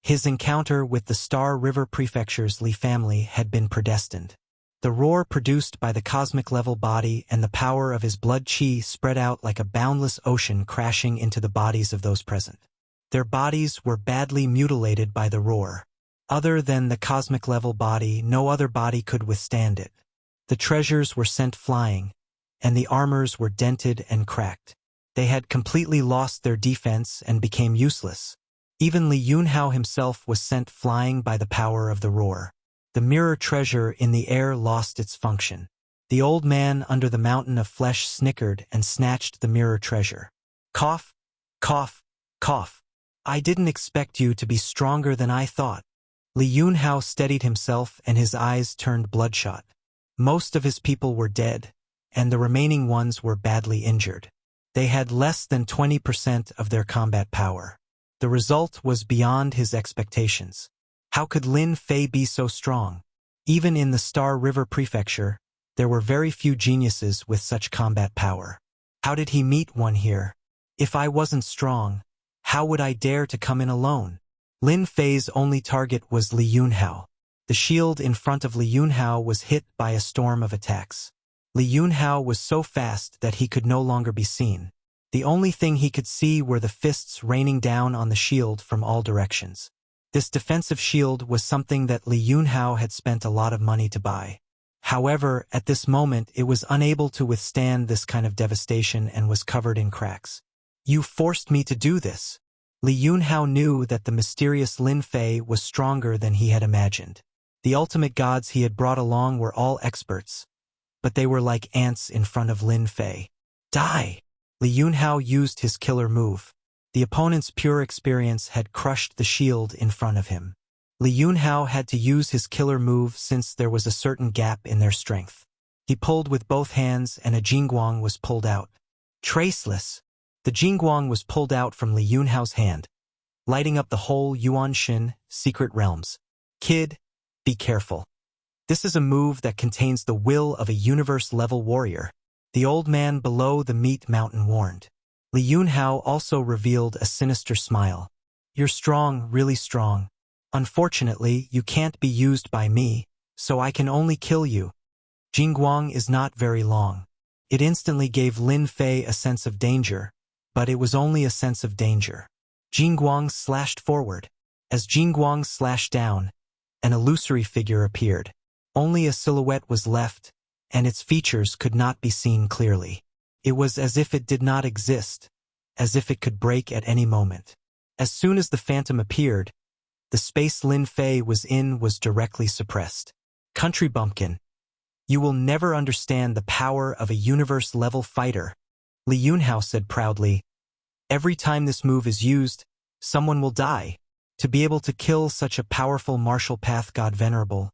His encounter with the Star River Prefecture's Li family had been predestined. The roar produced by the cosmic-level body and the power of his blood qi spread out like a boundless ocean crashing into the bodies of those present. Their bodies were badly mutilated by the roar. Other than the cosmic-level body, no other body could withstand it. The treasures were sent flying, and the armors were dented and cracked. They had completely lost their defense and became useless. Even Li Yunhao himself was sent flying by the power of the roar. The mirror treasure in the air lost its function. The old man under the mountain of flesh snickered and snatched the mirror treasure. Cough, cough, cough. I didn't expect you to be stronger than I thought. Li Yunhao steadied himself and his eyes turned bloodshot. Most of his people were dead, and the remaining ones were badly injured. They had less than 20% of their combat power. The result was beyond his expectations. How could Lin Fei be so strong? Even in the Star River Prefecture, there were very few geniuses with such combat power. How did he meet one here? If I wasn't strong, how would I dare to come in alone? Lin Fei's only target was Li Yunhao. The shield in front of Li Yunhao was hit by a storm of attacks. Li Yunhao was so fast that he could no longer be seen. The only thing he could see were the fists raining down on the shield from all directions. This defensive shield was something that Li Yunhao had spent a lot of money to buy. However, at this moment it was unable to withstand this kind of devastation and was covered in cracks. You forced me to do this. Li Yunhao knew that the mysterious Lin Fei was stronger than he had imagined. The ultimate gods he had brought along were all experts, but they were like ants in front of Lin Fei. Die! Li Yunhao used his killer move. The opponent's pure experience had crushed the shield in front of him. Li Yunhao had to use his killer move since there was a certain gap in their strength. He pulled with both hands and a jingguang was pulled out. Traceless! The jingguang was pulled out from Li Yunhao's hand, lighting up the whole Yuanshin secret realms. Kid, be careful. This is a move that contains the will of a universe-level warrior. The old man below the meat mountain warned. Li Yunhao also revealed a sinister smile. You're strong, really strong. Unfortunately, you can't be used by me, so I can only kill you. Jingguang is not very long. It instantly gave Lin Fei a sense of danger, but it was only a sense of danger. Jingguang slashed forward. As Jingguang slashed down, an illusory figure appeared. Only a silhouette was left, and its features could not be seen clearly. It was as if it did not exist, as if it could break at any moment. As soon as the phantom appeared, the space Lin Fei was in was directly suppressed. Country bumpkin. You will never understand the power of a universe-level fighter, Li Yunhao said proudly. Every time this move is used, someone will die. To be able to kill such a powerful martial path god venerable,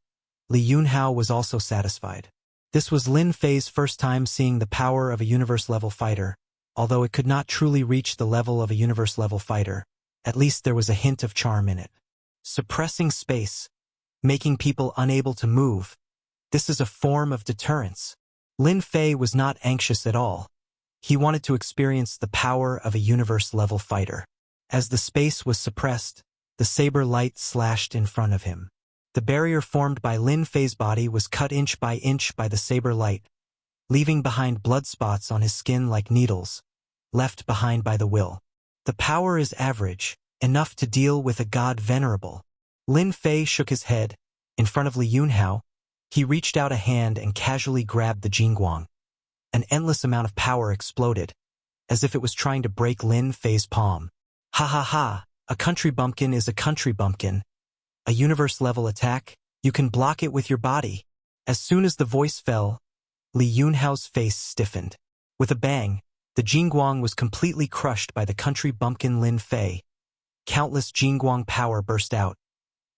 Li Yunhao was also satisfied. This was Lin Fei's first time seeing the power of a universe-level fighter. Although it could not truly reach the level of a universe-level fighter, at least there was a hint of charm in it. Suppressing space, making people unable to move. This is a form of deterrence. Lin Fei was not anxious at all. He wanted to experience the power of a universe-level fighter. As the space was suppressed, the saber light slashed in front of him. The barrier formed by Lin Fei's body was cut inch by the saber light, leaving behind blood spots on his skin like needles, left behind by the will. The power is average, enough to deal with a god venerable. Lin Fei shook his head. In front of Li Yunhao, he reached out a hand and casually grabbed the jingguang. An endless amount of power exploded, as if it was trying to break Lin Fei's palm. Ha ha ha, a country bumpkin is a country bumpkin. A universe-level attack, you can block it with your body. As soon as the voice fell, Li Yunhao's face stiffened. With a bang, the jingguang was completely crushed by the country bumpkin Lin Fei. Countless jingguang power burst out.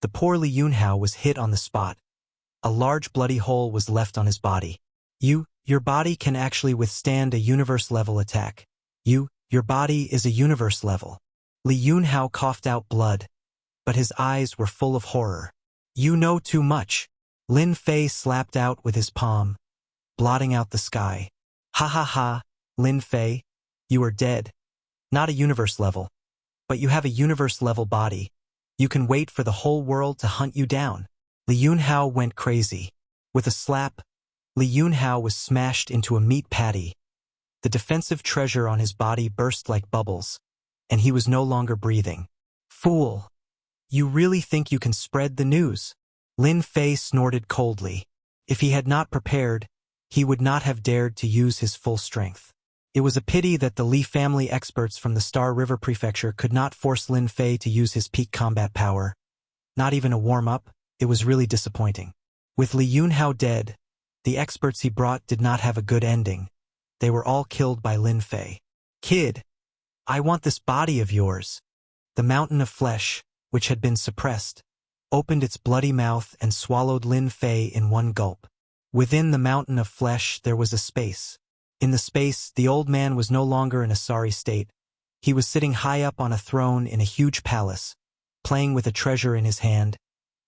The poor Li Yunhao was hit on the spot. A large bloody hole was left on his body. Your body can actually withstand a universe-level attack. Your body is a universe level. Li Yunhao coughed out blood, but his eyes were full of horror. You know too much. Lin Fei slapped out with his palm, blotting out the sky. Ha ha ha, Lin Fei, you are dead. Not a universe level, but you have a universe level body. You can wait for the whole world to hunt you down. Li Yunhao went crazy. With a slap, Li Yunhao was smashed into a meat patty. The defensive treasure on his body burst like bubbles, and he was no longer breathing. Fool! You really think you can spread the news? Lin Fei snorted coldly. If he had not prepared, he would not have dared to use his full strength. It was a pity that the Li family experts from the Star River Prefecture could not force Lin Fei to use his peak combat power. Not even a warm-up. It was really disappointing. With Li Yunhao dead, the experts he brought did not have a good ending. They were all killed by Lin Fei. Kid, I want this body of yours. The mountain of flesh, which had been suppressed, opened its bloody mouth and swallowed Lin Fei in one gulp. Within the mountain of flesh there was a space. In the space, the old man was no longer in a sorry state. He was sitting high up on a throne in a huge palace, playing with a treasure in his hand.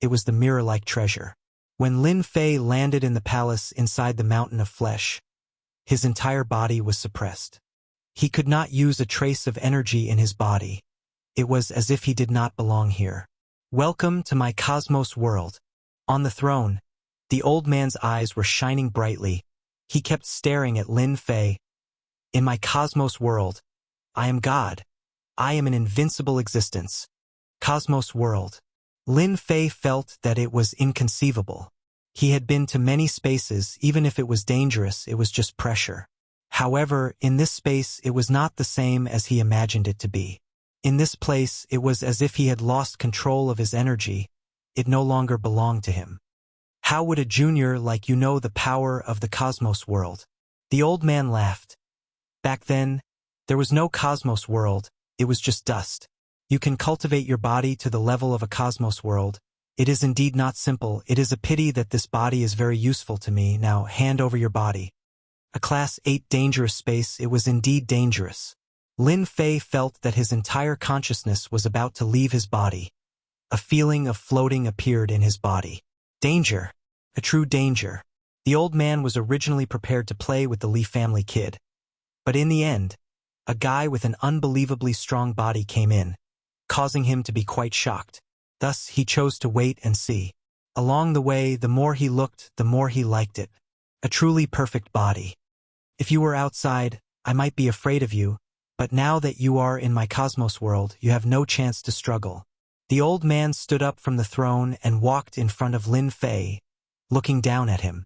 It was the mirror-like treasure. When Lin Fei landed in the palace inside the mountain of flesh, his entire body was suppressed. He could not use a trace of energy in his body. It was as if he did not belong here. Welcome to my cosmos world. On the throne, the old man's eyes were shining brightly. He kept staring at Lin Fei. In my cosmos world, I am God. I am an invincible existence. Cosmos world. Lin Fei felt that it was inconceivable. He had been to many spaces. Even if it was dangerous, it was just pressure. However, in this space, it was not the same as he imagined it to be. In this place, it was as if he had lost control of his energy. It no longer belonged to him. How would a junior like you know the power of the cosmos world? The old man laughed. Back then, there was no cosmos world, it was just dust. You can cultivate your body to the level of a cosmos world. It is indeed not simple. It is a pity that this body is very useful to me. Now hand over your body. A Class 8 dangerous space, it was indeed dangerous. Lin Fei felt that his entire consciousness was about to leave his body. A feeling of floating appeared in his body. Danger. A true danger. The old man was originally prepared to play with the Li family kid. But in the end, a guy with an unbelievably strong body came in, causing him to be quite shocked. Thus, he chose to wait and see. Along the way, the more he looked, the more he liked it. A truly perfect body. If you were outside, I might be afraid of you, but now that you are in my cosmos world, you have no chance to struggle. The old man stood up from the throne and walked in front of Lin Fei, looking down at him.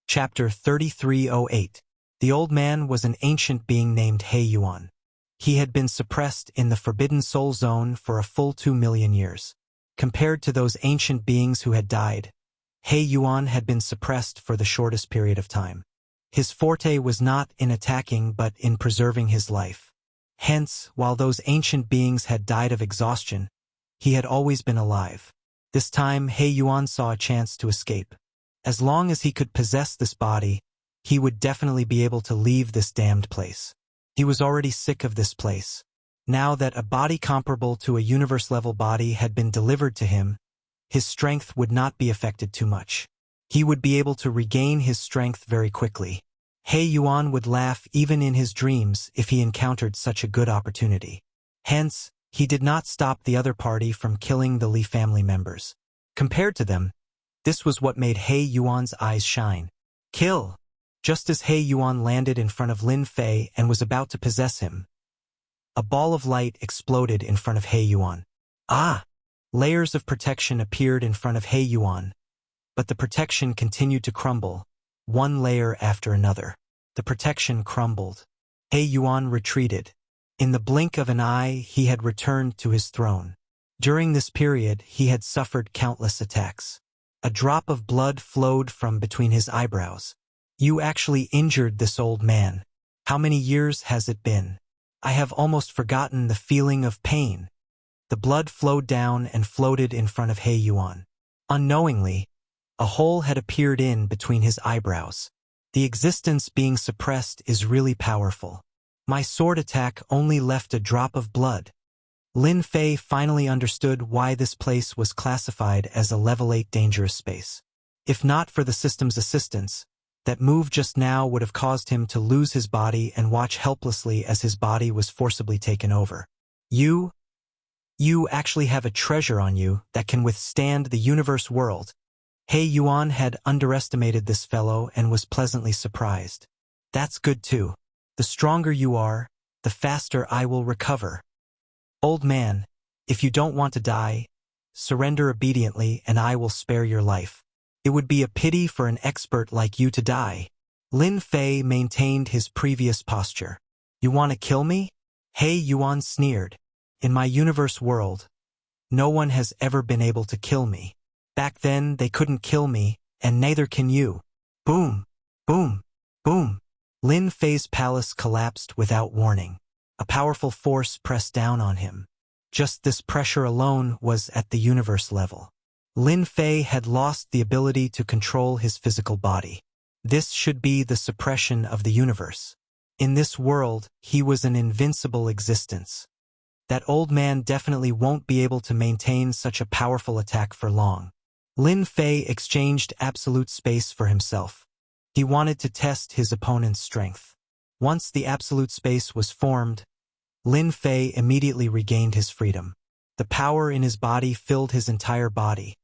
Chapter 3308. The old man was an ancient being named He Yuan. He had been suppressed in the Forbidden Soul Zone for a full 2 million years. Compared to those ancient beings who had died, He Yuan had been suppressed for the shortest period of time. His forte was not in attacking but in preserving his life. Hence, while those ancient beings had died of exhaustion, he had always been alive. This time, He Yuan saw a chance to escape. As long as he could possess this body, he would definitely be able to leave this damned place. He was already sick of this place. Now that a body comparable to a universe-level body had been delivered to him, his strength would not be affected too much. He would be able to regain his strength very quickly. He Yuan would laugh even in his dreams if he encountered such a good opportunity. Hence, he did not stop the other party from killing the Li family members. Compared to them, this was what made He Yuan's eyes shine. Kill! Just as He Yuan landed in front of Lin Fei and was about to possess him, a ball of light exploded in front of He Yuan. Ah! Layers of protection appeared in front of He Yuan, but the protection continued to crumble, one layer after another. The protection crumbled. He Yuan retreated. In the blink of an eye, he had returned to his throne. During this period, he had suffered countless attacks. A drop of blood flowed from between his eyebrows. You actually injured this old man. How many years has it been? I have almost forgotten the feeling of pain. The blood flowed down and floated in front of He Yuan. Unknowingly, a hole had appeared in between his eyebrows. The existence being suppressed is really powerful. My sword attack only left a drop of blood. Lin Fei finally understood why this place was classified as a level 8 dangerous space. If not for the system's assistance, that move just now would have caused him to lose his body and watch helplessly as his body was forcibly taken over. You actually have a treasure on you that can withstand the universe world. He Yuan had underestimated this fellow and was pleasantly surprised. That's good too. The stronger you are, the faster I will recover. Old man, if you don't want to die, surrender obediently and I will spare your life. It would be a pity for an expert like you to die. Lin Fei maintained his previous posture. You want to kill me? He Yuan sneered. In my universe world, no one has ever been able to kill me. Back then, they couldn't kill me, and neither can you. Boom, boom, boom. Lin Fei's palace collapsed without warning. A powerful force pressed down on him. Just this pressure alone was at the universe level. Lin Fei had lost the ability to control his physical body. This should be the suppression of the universe. In this world, he was an invincible existence. That old man definitely won't be able to maintain such a powerful attack for long. Lin Fei exchanged absolute space for himself. He wanted to test his opponent's strength. Once the absolute space was formed, Lin Fei immediately regained his freedom. The power in his body filled his entire body,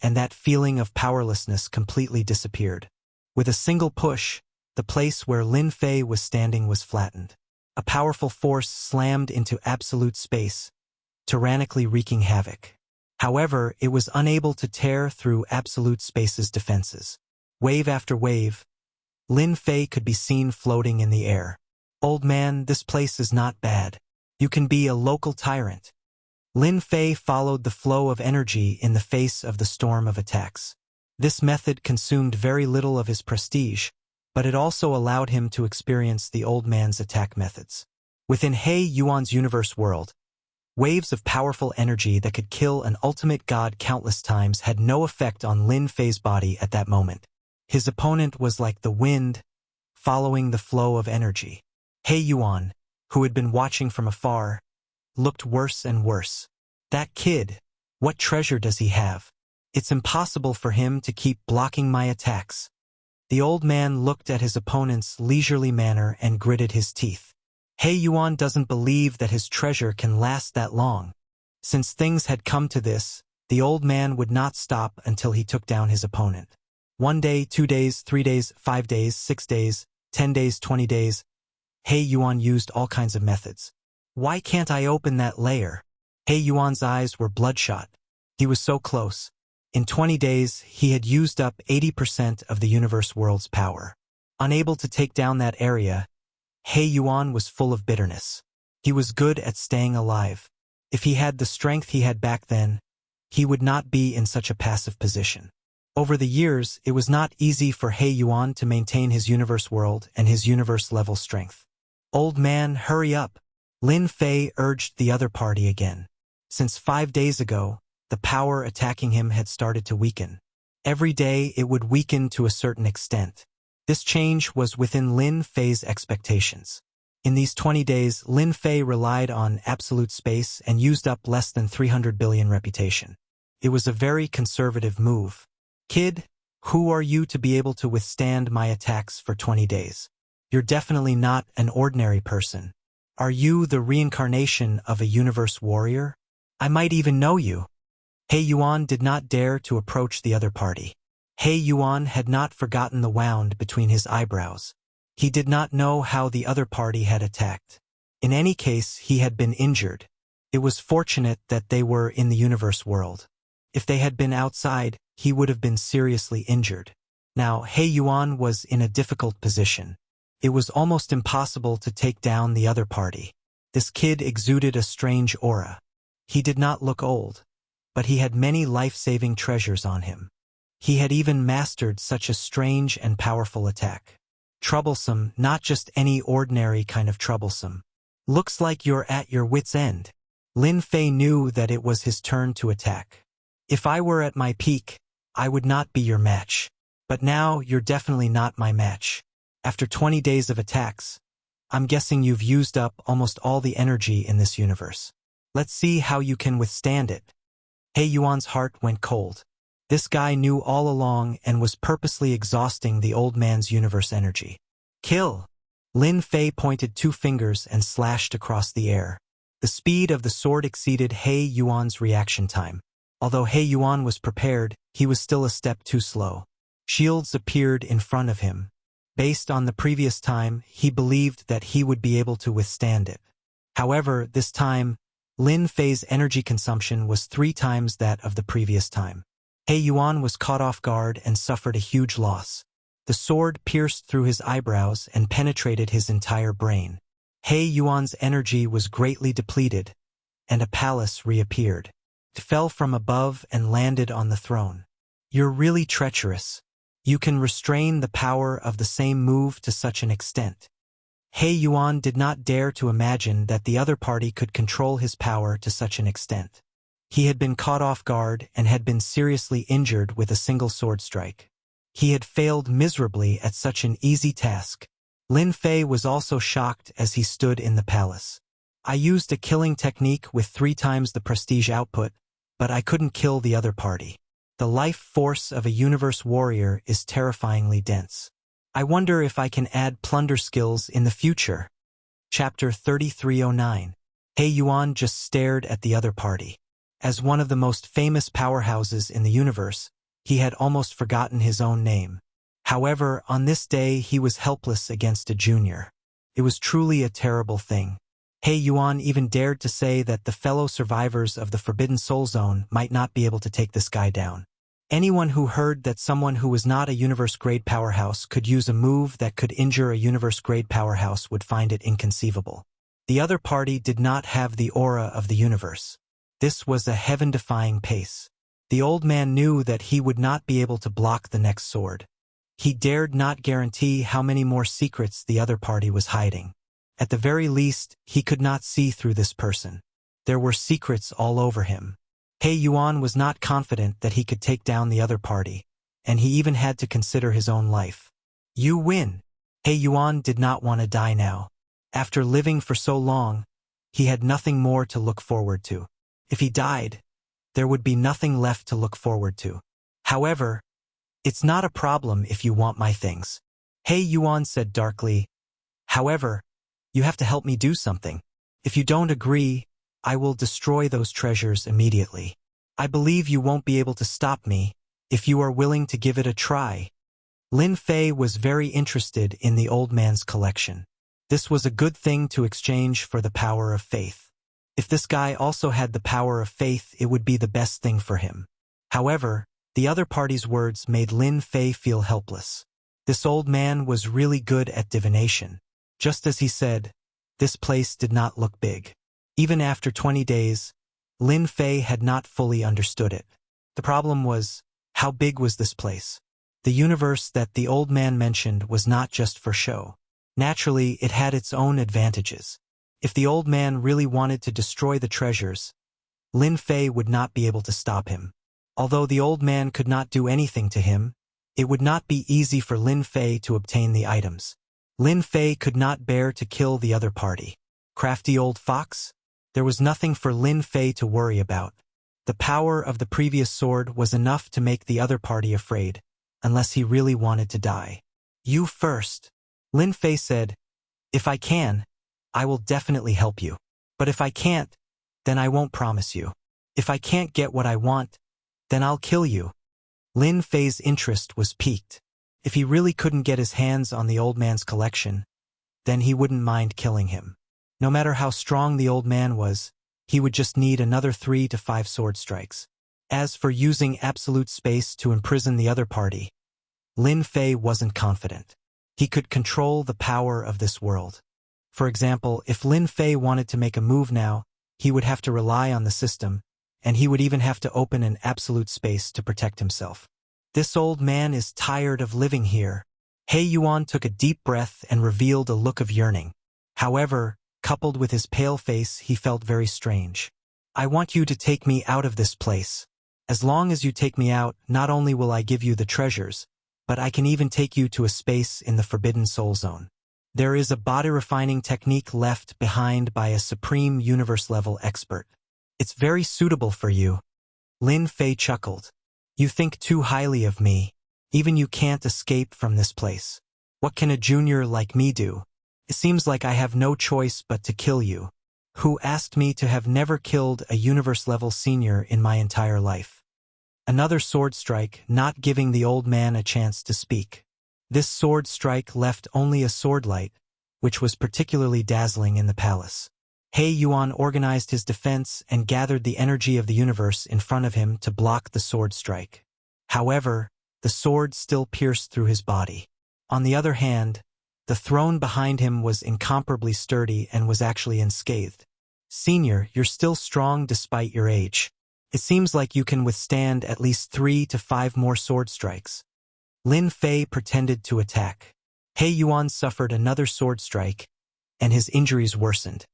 and that feeling of powerlessness completely disappeared. With a single push, the place where Lin Fei was standing was flattened. A powerful force slammed into absolute space, tyrannically wreaking havoc. However, it was unable to tear through absolute space's defenses. Wave after wave, Lin Fei could be seen floating in the air. "Old man, this place is not bad. You can be a local tyrant." Lin Fei followed the flow of energy in the face of the storm of attacks. This method consumed very little of his prestige, but it also allowed him to experience the old man's attack methods. Within He Yuan's universe world, waves of powerful energy that could kill an ultimate god countless times had no effect on Lin Fei's body at that moment. His opponent was like the wind, following the flow of energy. He Yuan, who had been watching from afar, looked worse and worse. "That kid, what treasure does he have? It's impossible for him to keep blocking my attacks." The old man looked at his opponent's leisurely manner and gritted his teeth. He Yuan doesn't believe that his treasure can last that long. Since things had come to this, the old man would not stop until he took down his opponent. 1 day, 2 days, 3 days, 5 days, 6 days, 10 days, 20 days. He Yuan used all kinds of methods. "Why can't I open that layer?" He Yuan's eyes were bloodshot. He was so close. In 20 days, he had used up 80% of the universe world's power. Unable to take down that area, He Yuan was full of bitterness. He was good at staying alive. If he had the strength he had back then, he would not be in such a passive position. Over the years, it was not easy for He Yuan to maintain his universe world and his universe-level strength. "Old man, hurry up!" Lin Fei urged the other party again. Since 5 days ago, the power attacking him had started to weaken. Every day, it would weaken to a certain extent. This change was within Lin Fei's expectations. In these 20 days, Lin Fei relied on absolute space and used up less than 300 billion reputation. It was a very conservative move. "Kid, who are you to be able to withstand my attacks for 20 days? You're definitely not an ordinary person. Are you the reincarnation of a universe warrior? I might even know you." He Yuan did not dare to approach the other party. He Yuan had not forgotten the wound between his eyebrows. He did not know how the other party had attacked. In any case, he had been injured. It was fortunate that they were in the universe world. If they had been outside, he would have been seriously injured. Now, He Yuan was in a difficult position. It was almost impossible to take down the other party. This kid exuded a strange aura. He did not look old, but he had many life-saving treasures on him. He had even mastered such a strange and powerful attack. Troublesome, not just any ordinary kind of troublesome. "Looks like you're at your wit's end." Lin Fei knew that it was his turn to attack. "If I were at my peak, I would not be your match. But now, you're definitely not my match. After 20 days of attacks, I'm guessing you've used up almost all the energy in this universe. Let's see how you can withstand it." He Yuan's heart went cold. This guy knew all along and was purposely exhausting the old man's universe energy. "Kill!" Lin Fei pointed 2 fingers and slashed across the air. The speed of the sword exceeded He Yuan's reaction time. Although He Yuan was prepared, he was still a step too slow. Shields appeared in front of him. Based on the previous time, he believed that he would be able to withstand it. However, this time, Lin Fei's energy consumption was 3 times that of the previous time. He Yuan was caught off guard and suffered a huge loss. The sword pierced through his eyebrows and penetrated his entire brain. He Yuan's energy was greatly depleted, and a palace reappeared. It fell from above and landed on the throne. "You're really treacherous. You can restrain the power of the same move to such an extent." He Yuan did not dare to imagine that the other party could control his power to such an extent. He had been caught off guard and had been seriously injured with a single sword strike. He had failed miserably at such an easy task. Lin Fei was also shocked as he stood in the palace. "I used a killing technique with 3 times the prestige output, but I couldn't kill the other party. The life force of a universe warrior is terrifyingly dense. I wonder if I can add plunder skills in the future. Chapter 3309. He Yuan just stared at the other party. As one of the most famous powerhouses in the universe, he had almost forgotten his own name. However, on this day he was helpless against a junior. It was truly a terrible thing. He Yuan even dared to say that the fellow survivors of the Forbidden Soul Zone might not be able to take this guy down. Anyone who heard that someone who was not a universe-grade powerhouse could use a move that could injure a universe-grade powerhouse would find it inconceivable. The other party did not have the aura of the universe. This was a heaven-defying pace. The old man knew that he would not be able to block the next sword. He dared not guarantee how many more secrets the other party was hiding. At the very least, he could not see through this person. There were secrets all over him. He Yuan was not confident that he could take down the other party, and he even had to consider his own life. You win. He Yuan did not want to die now. After living for so long, he had nothing more to look forward to. If he died, there would be nothing left to look forward to. However, it's not a problem if you want my things. He Yuan said darkly. However, you have to help me do something. If you don't agree, I will destroy those treasures immediately. I believe you won't be able to stop me if you are willing to give it a try. Lin Fei was very interested in the old man's collection. This was a good thing to exchange for the power of faith. If this guy also had the power of faith, it would be the best thing for him. However, the other party's words made Lin Fei feel helpless. This old man was really good at divination. Just as he said, this place did not look big. Even after 20 days, Lin Fei had not fully understood it. The problem was, how big was this place? The universe that the old man mentioned was not just for show. Naturally, it had its own advantages. If the old man really wanted to destroy the treasures, Lin Fei would not be able to stop him. Although the old man could not do anything to him, it would not be easy for Lin Fei to obtain the items. Lin Fei could not bear to kill the other party. Crafty old fox? There was nothing for Lin Fei to worry about. The power of the previous sword was enough to make the other party afraid, unless he really wanted to die. You first. Lin Fei said, if I can, I will definitely help you. But if I can't, then I won't promise you. If I can't get what I want, then I'll kill you. Lin Fei's interest was piqued. If he really couldn't get his hands on the old man's collection, then he wouldn't mind killing him. No matter how strong the old man was, he would just need another 3 to 5 sword strikes. As for using absolute space to imprison the other party, Lin Fei wasn't confident. He could control the power of this world. For example, if Lin Fei wanted to make a move now, he would have to rely on the system, and he would even have to open an absolute space to protect himself. This old man is tired of living here. He Yuan took a deep breath and revealed a look of yearning. However, coupled with his pale face, he felt very strange. I want you to take me out of this place. As long as you take me out, not only will I give you the treasures, but I can even take you to a space in the Forbidden Soul Zone. There is a body refining technique left behind by a supreme universe-level expert. It's very suitable for you. Lin Fei chuckled. You think too highly of me. Even you can't escape from this place. What can a junior like me do? It seems like I have no choice but to kill you. Who asked me to have never killed a universe-level senior in my entire life? Another sword strike, not giving the old man a chance to speak. This sword strike left only a sword light, which was particularly dazzling in the palace. He Yuan organized his defense and gathered the energy of the universe in front of him to block the sword strike. However, the sword still pierced through his body. On the other hand, the throne behind him was incomparably sturdy and was actually unscathed. Senior, you're still strong despite your age. It seems like you can withstand at least 3 to 5 more sword strikes. Lin Fei pretended to attack. He Yuan suffered another sword strike, and his injuries worsened.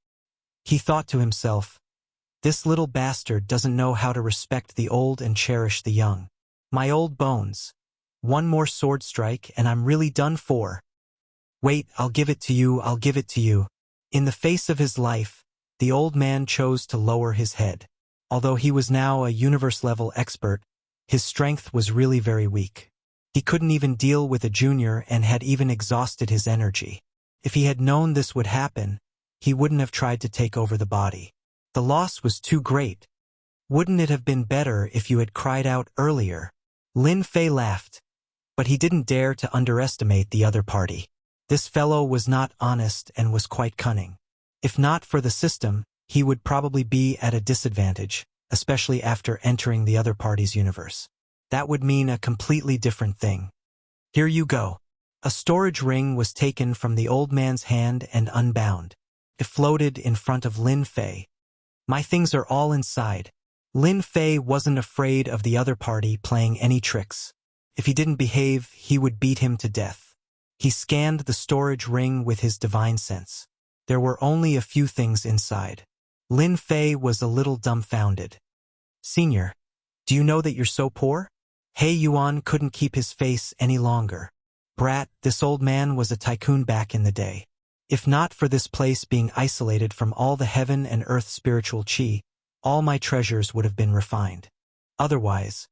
He thought to himself, this little bastard doesn't know how to respect the old and cherish the young. My old bones. One more sword strike and I'm really done for. Wait, I'll give it to you, I'll give it to you. In the face of his life, the old man chose to lower his head. Although he was now a universe-level expert, his strength was really very weak. He couldn't even deal with a junior and had even exhausted his energy. If he had known this would happen, he wouldn't have tried to take over the body. The loss was too great. Wouldn't it have been better if you had cried out earlier? Lin Fei laughed, but he didn't dare to underestimate the other party. This fellow was not honest and was quite cunning. If not for the system, he would probably be at a disadvantage, especially after entering the other party's universe. That would mean a completely different thing. Here you go. A storage ring was taken from the old man's hand and unbound. It floated in front of Lin Fei. My things are all inside. Lin Fei wasn't afraid of the other party playing any tricks. If he didn't behave, he would beat him to death. He scanned the storage ring with his divine sense. There were only a few things inside. Lin Fei was a little dumbfounded. Senior, do you know that you're so poor? He Yuan couldn't keep his face any longer. Brat, this old man was a tycoon back in the day. If not for this place being isolated from all the heaven and earth spiritual chi, all my treasures would have been refined. Otherwise,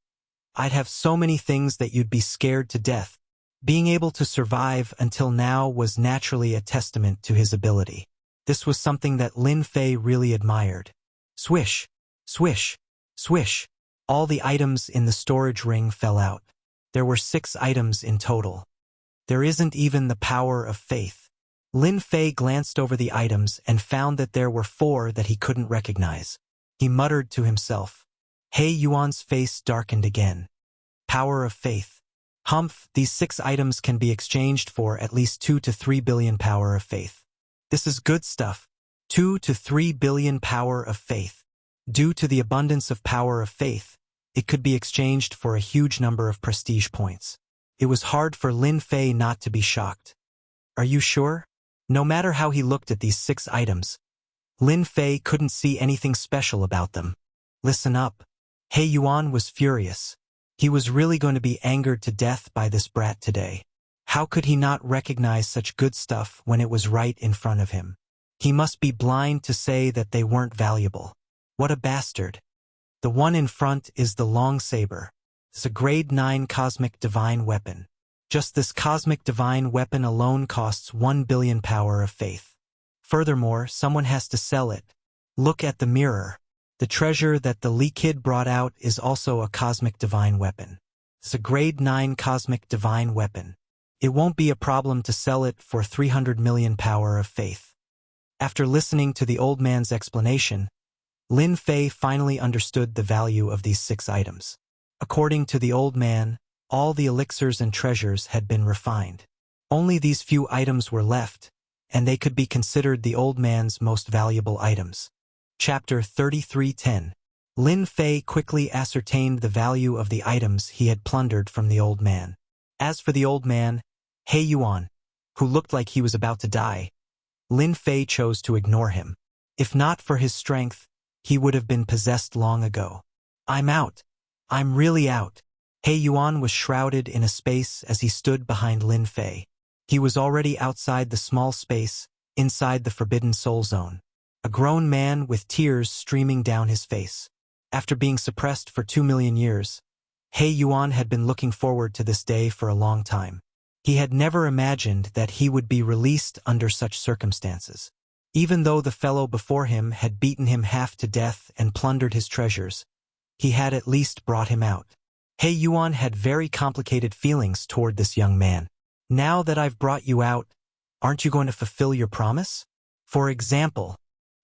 I'd have so many things that you'd be scared to death. Being able to survive until now was naturally a testament to his ability. This was something that Lin Fei really admired. Swish, swish, swish. All the items in the storage ring fell out. There were 6 items in total. There isn't even the power of faith. Lin Fei glanced over the items and found that there were 4 that he couldn't recognize. He muttered to himself. He Yuan's face darkened again. Power of faith. Humph, these 6 items can be exchanged for at least 2 to 3 billion power of faith. This is good stuff. 2 to 3 billion power of faith. Due to the abundance of power of faith, it could be exchanged for a huge number of prestige points. It was hard for Lin Fei not to be shocked. Are you sure? No matter how he looked at these 6 items, Lin Fei couldn't see anything special about them. Listen up. He Yuan was furious. He was really going to be angered to death by this brat today. How could he not recognize such good stuff when it was right in front of him? He must be blind to say that they weren't valuable. What a bastard. The one in front is the long saber. It's a grade 9 cosmic divine weapon. Just this cosmic divine weapon alone costs 1 billion power of faith. Furthermore, someone has to sell it. Look at the mirror. The treasure that the Li Kid brought out is also a cosmic divine weapon. It's a grade 9 cosmic divine weapon. It won't be a problem to sell it for 300 million power of faith. After listening to the old man's explanation, Lin Fei finally understood the value of these 6 items. According to the old man, all the elixirs and treasures had been refined. Only these few items were left, and they could be considered the old man's most valuable items. Chapter 33:10. Lin Fei quickly ascertained the value of the items he had plundered from the old man. As for the old man, He Yuan, who looked like he was about to die, Lin Fei chose to ignore him. If not for his strength, he would have been possessed long ago. I'm out. I'm really out. He Yuan was shrouded in a space as he stood behind Lin Fei. He was already outside the small space, inside the Forbidden Soul Zone. A grown man with tears streaming down his face. After being suppressed for 2 million years, He Yuan had been looking forward to this day for a long time. He had never imagined that he would be released under such circumstances. Even though the fellow before him had beaten him half to death and plundered his treasures, he had at least brought him out. He Yuan had very complicated feelings toward this young man. Now that I've brought you out, aren't you going to fulfill your promise? For example,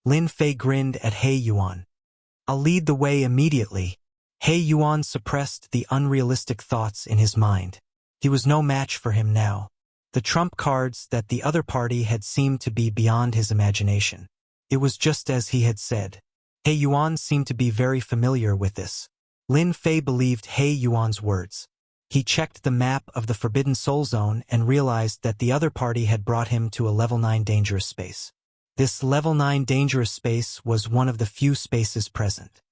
Lin Fei grinned at He Yuan. I'll lead the way immediately. He Yuan suppressed the unrealistic thoughts in his mind. He was no match for him now. The trump cards that the other party had seemed to be beyond his imagination. It was just as he had said. He Yuan seemed to be very familiar with this. Lin Fei believed He Yuan's words. He checked the map of the Forbidden Soul Zone and realized that the other party had brought him to a level 9 dangerous space. This level 9 dangerous space was one of the few spaces present.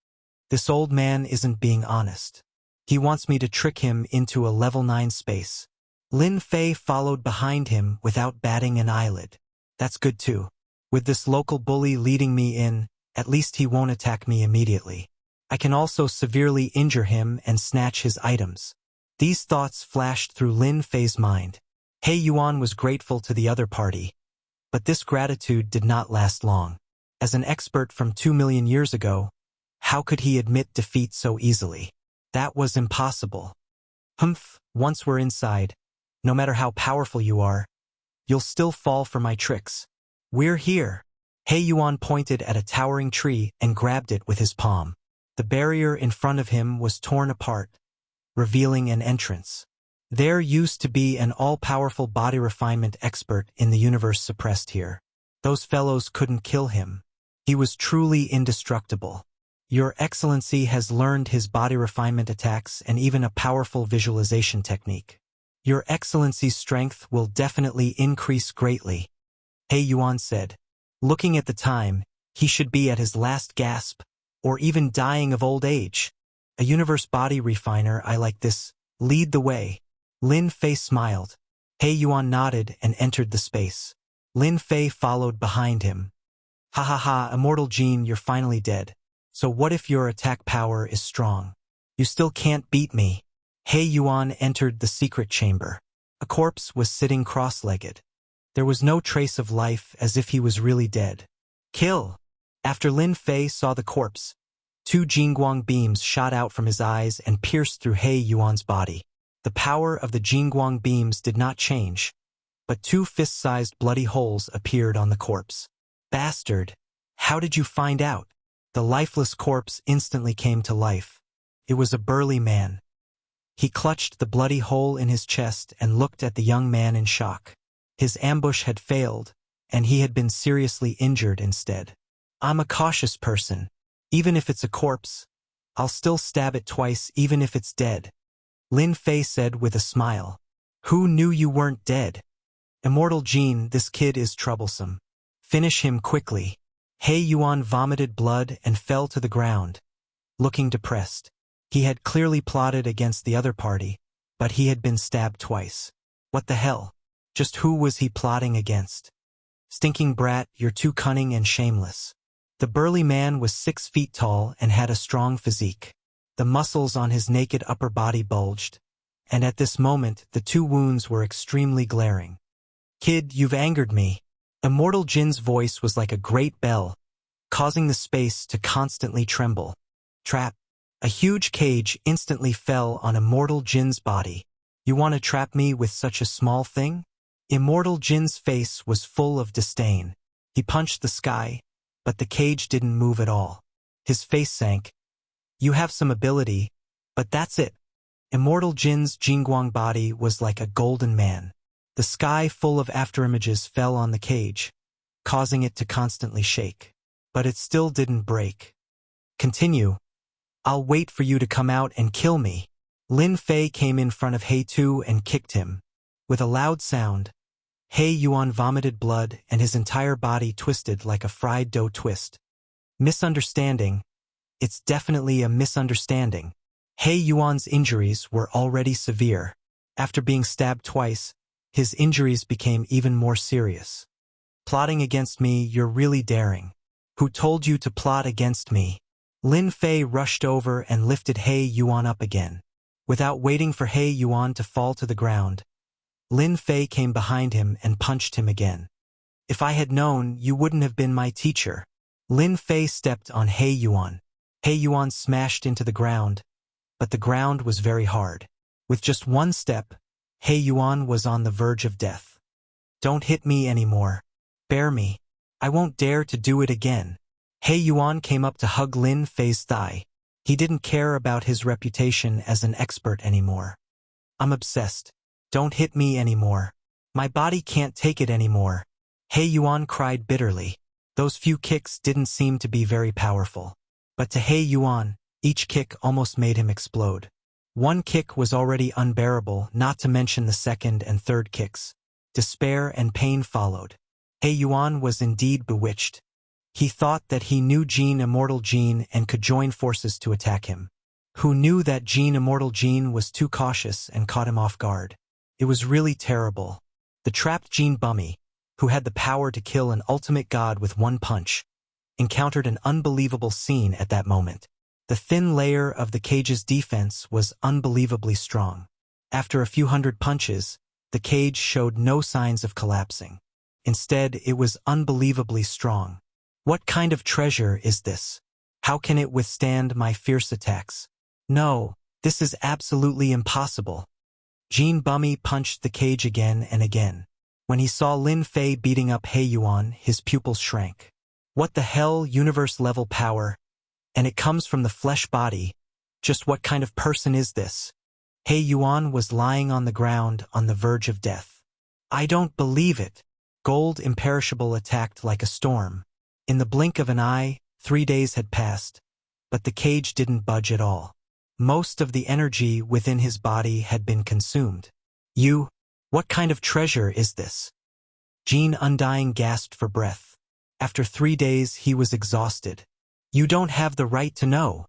This old man isn't being honest. He wants me to trick him into a level 9 space. Lin Fei followed behind him without batting an eyelid. That's good too. With this local bully leading me in, at least he won't attack me immediately. I can also severely injure him and snatch his items. These thoughts flashed through Lin Fei's mind. He Yuan was grateful to the other party, but this gratitude did not last long. As an expert from 2 million years ago, how could he admit defeat so easily? That was impossible. Humph, once we're inside, no matter how powerful you are, you'll still fall for my tricks. We're here. He Yuan pointed at a towering tree and grabbed it with his palm. The barrier in front of him was torn apart, revealing an entrance. There used to be an all-powerful body refinement expert in the universe suppressed here. Those fellows couldn't kill him. He was truly indestructible. Your Excellency has learned his body refinement attacks and even a powerful visualization technique. Your Excellency's strength will definitely increase greatly, He Yuan said. Looking at the time, he should be at his last gasp, or even dying of old age. A universe body refiner I like this. Lead the way. Lin Fei smiled. He Yuan nodded and entered the space. Lin Fei followed behind him. Ha ha ha, Immortal Gene, you're finally dead. So what if your attack power is strong? You still can't beat me. He Yuan entered the secret chamber. A corpse was sitting cross-legged. There was no trace of life, as if he was really dead. Kill! After Lin Fei saw the corpse, 2 Jingguang beams shot out from his eyes and pierced through He Yuan's body. The power of the Jingguang beams did not change, but 2 fist-sized bloody holes appeared on the corpse. Bastard! How did you find out? The lifeless corpse instantly came to life. It was a burly man. He clutched the bloody hole in his chest and looked at the young man in shock. His ambush had failed, and he had been seriously injured instead. I'm a cautious person. Even if it's a corpse, I'll still stab it twice even if it's dead. Lin Fei said with a smile. Who knew you weren't dead? Immortal Gene, this kid is troublesome. Finish him quickly. He Yuan vomited blood and fell to the ground, looking depressed. He had clearly plotted against the other party, but he had been stabbed twice. What the hell? Just who was he plotting against? Stinking brat, you're too cunning and shameless. The burly man was 6 feet tall and had a strong physique. The muscles on his naked upper body bulged, and at this moment the 2 wounds were extremely glaring. Kid, you've angered me. Immortal Jin's voice was like a great bell, causing the space to constantly tremble. Trap. A huge cage instantly fell on Immortal Jin's body. You want to trap me with such a small thing? Immortal Jin's face was full of disdain. He punched the sky, but the cage didn't move at all. His face sank. You have some ability, but that's it. Immortal Jin's Jingguang body was like a golden man. The sky full of afterimages fell on the cage, causing it to constantly shake. But it still didn't break. Continue. I'll wait for you to come out and kill me. Lin Fei came in front of He Tu and kicked him. With a loud sound, He Yuan vomited blood and his entire body twisted like a fried dough twist. Misunderstanding. It's definitely a misunderstanding. He Yuan's injuries were already severe. After being stabbed twice, his injuries became even more serious. Plotting against me, you're really daring. Who told you to plot against me? Lin Fei rushed over and lifted He Yuan up again. Without waiting for He Yuan to fall to the ground, Lin Fei came behind him and punched him again. If I had known, you wouldn't have been my teacher. Lin Fei stepped on He Yuan. He Yuan smashed into the ground, but the ground was very hard. With just one step, He Yuan was on the verge of death. Don't hit me anymore. Bear me. I won't dare to do it again. He Yuan came up to hug Lin Fei's thigh. He didn't care about his reputation as an expert anymore. I'm obsessed. Don't hit me anymore. My body can't take it anymore. He Yuan cried bitterly. Those few kicks didn't seem to be very powerful. But to He Yuan, each kick almost made him explode. One kick was already unbearable, not to mention the second and third kicks. Despair and pain followed. He Yuan was indeed bewitched. He thought that he knew Gene Immortal Gene and could join forces to attack him. Who knew that Gene Immortal Gene was too cautious and caught him off guard? It was really terrible. The trapped Gene Bummy, who had the power to kill an ultimate god with one punch, encountered an unbelievable scene at that moment. The thin layer of the cage's defense was unbelievably strong. After a few hundred punches, the cage showed no signs of collapsing. Instead, it was unbelievably strong. What kind of treasure is this? How can it withstand my fierce attacks? No, this is absolutely impossible. Jean Bummy punched the cage again and again. When he saw Lin Fei beating up He Yuan, his pupils shrank. What the hell, universe-level power? And it comes from the flesh body. Just what kind of person is this? He Yuan was lying on the ground on the verge of death. I don't believe it. Gold Imperishable attacked like a storm. In the blink of an eye, 3 days had passed, but the cage didn't budge at all. Most of the energy within his body had been consumed. What kind of treasure is this? Jean Undying gasped for breath. After 3 days, he was exhausted. You don't have the right to know.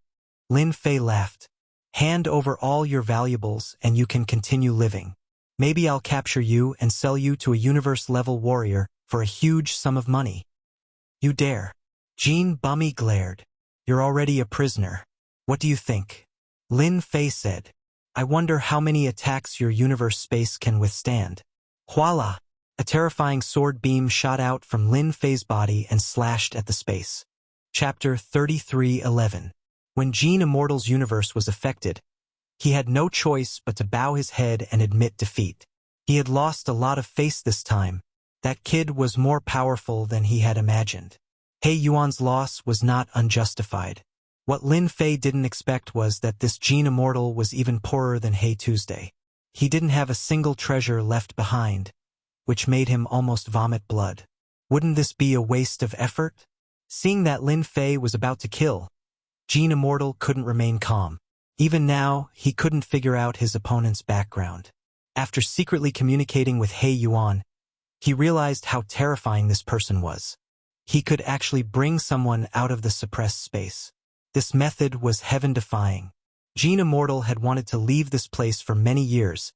Lin Fei laughed. Hand over all your valuables and you can continue living. Maybe I'll capture you and sell you to a universe-level warrior for a huge sum of money. You dare? Jean Bummy glared. You're already a prisoner. What do you think? Lin Fei said. I wonder how many attacks your universe space can withstand. Voila! A terrifying sword beam shot out from Lin Fei's body and slashed at the space. Chapter 33:11. When Jean Immortal's universe was affected, he had no choice but to bow his head and admit defeat. He had lost a lot of face this time. That kid was more powerful than he had imagined. He Yuan's loss was not unjustified. What Lin Fei didn't expect was that this Jean Immortal was even poorer than He Tuesday. He didn't have a single treasure left behind, which made him almost vomit blood. Wouldn't this be a waste of effort? Seeing that Lin Fei was about to kill, Jean Immortal couldn't remain calm. Even now, he couldn't figure out his opponent's background. After secretly communicating with He Yuan, he realized how terrifying this person was. He could actually bring someone out of the suppressed space. This method was heaven-defying. Jean Immortal had wanted to leave this place for many years,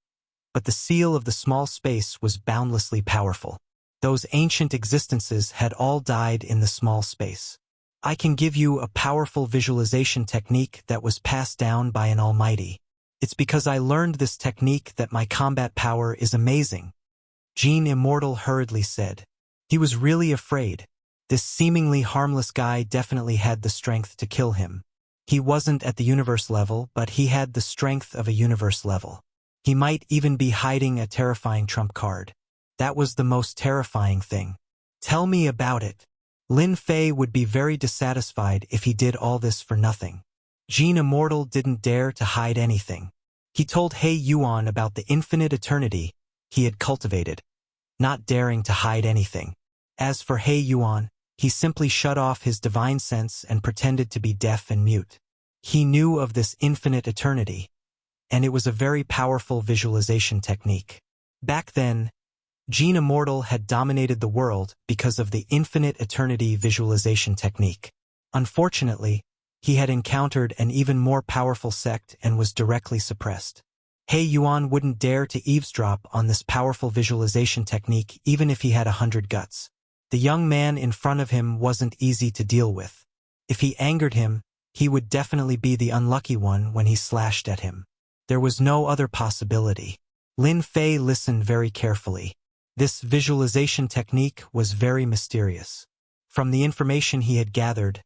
but the seal of the small space was boundlessly powerful. Those ancient existences had all died in the small space. I can give you a powerful visualization technique that was passed down by an almighty. It's because I learned this technique that my combat power is amazing. Jean Immortal hurriedly said. He was really afraid. This seemingly harmless guy definitely had the strength to kill him. He wasn't at the universe level, but he had the strength of a universe level. He might even be hiding a terrifying trump card. That was the most terrifying thing. Tell me about it. Lin Fei would be very dissatisfied if he did all this for nothing. Jean Immortal didn't dare to hide anything. He told He Yuan about the infinite eternity he had cultivated, not daring to hide anything. As for He Yuan, he simply shut off his divine sense and pretended to be deaf and mute. He knew of this infinite eternity, and it was a very powerful visualization technique. Back then, Jean Immortal had dominated the world because of the infinite eternity visualization technique. Unfortunately, he had encountered an even more powerful sect and was directly suppressed. He Yuan wouldn't dare to eavesdrop on this powerful visualization technique even if he had 100 guts. The young man in front of him wasn't easy to deal with. If he angered him, he would definitely be the unlucky one when he slashed at him. There was no other possibility. Lin Fei listened very carefully. This visualization technique was very mysterious. From the information he had gathered,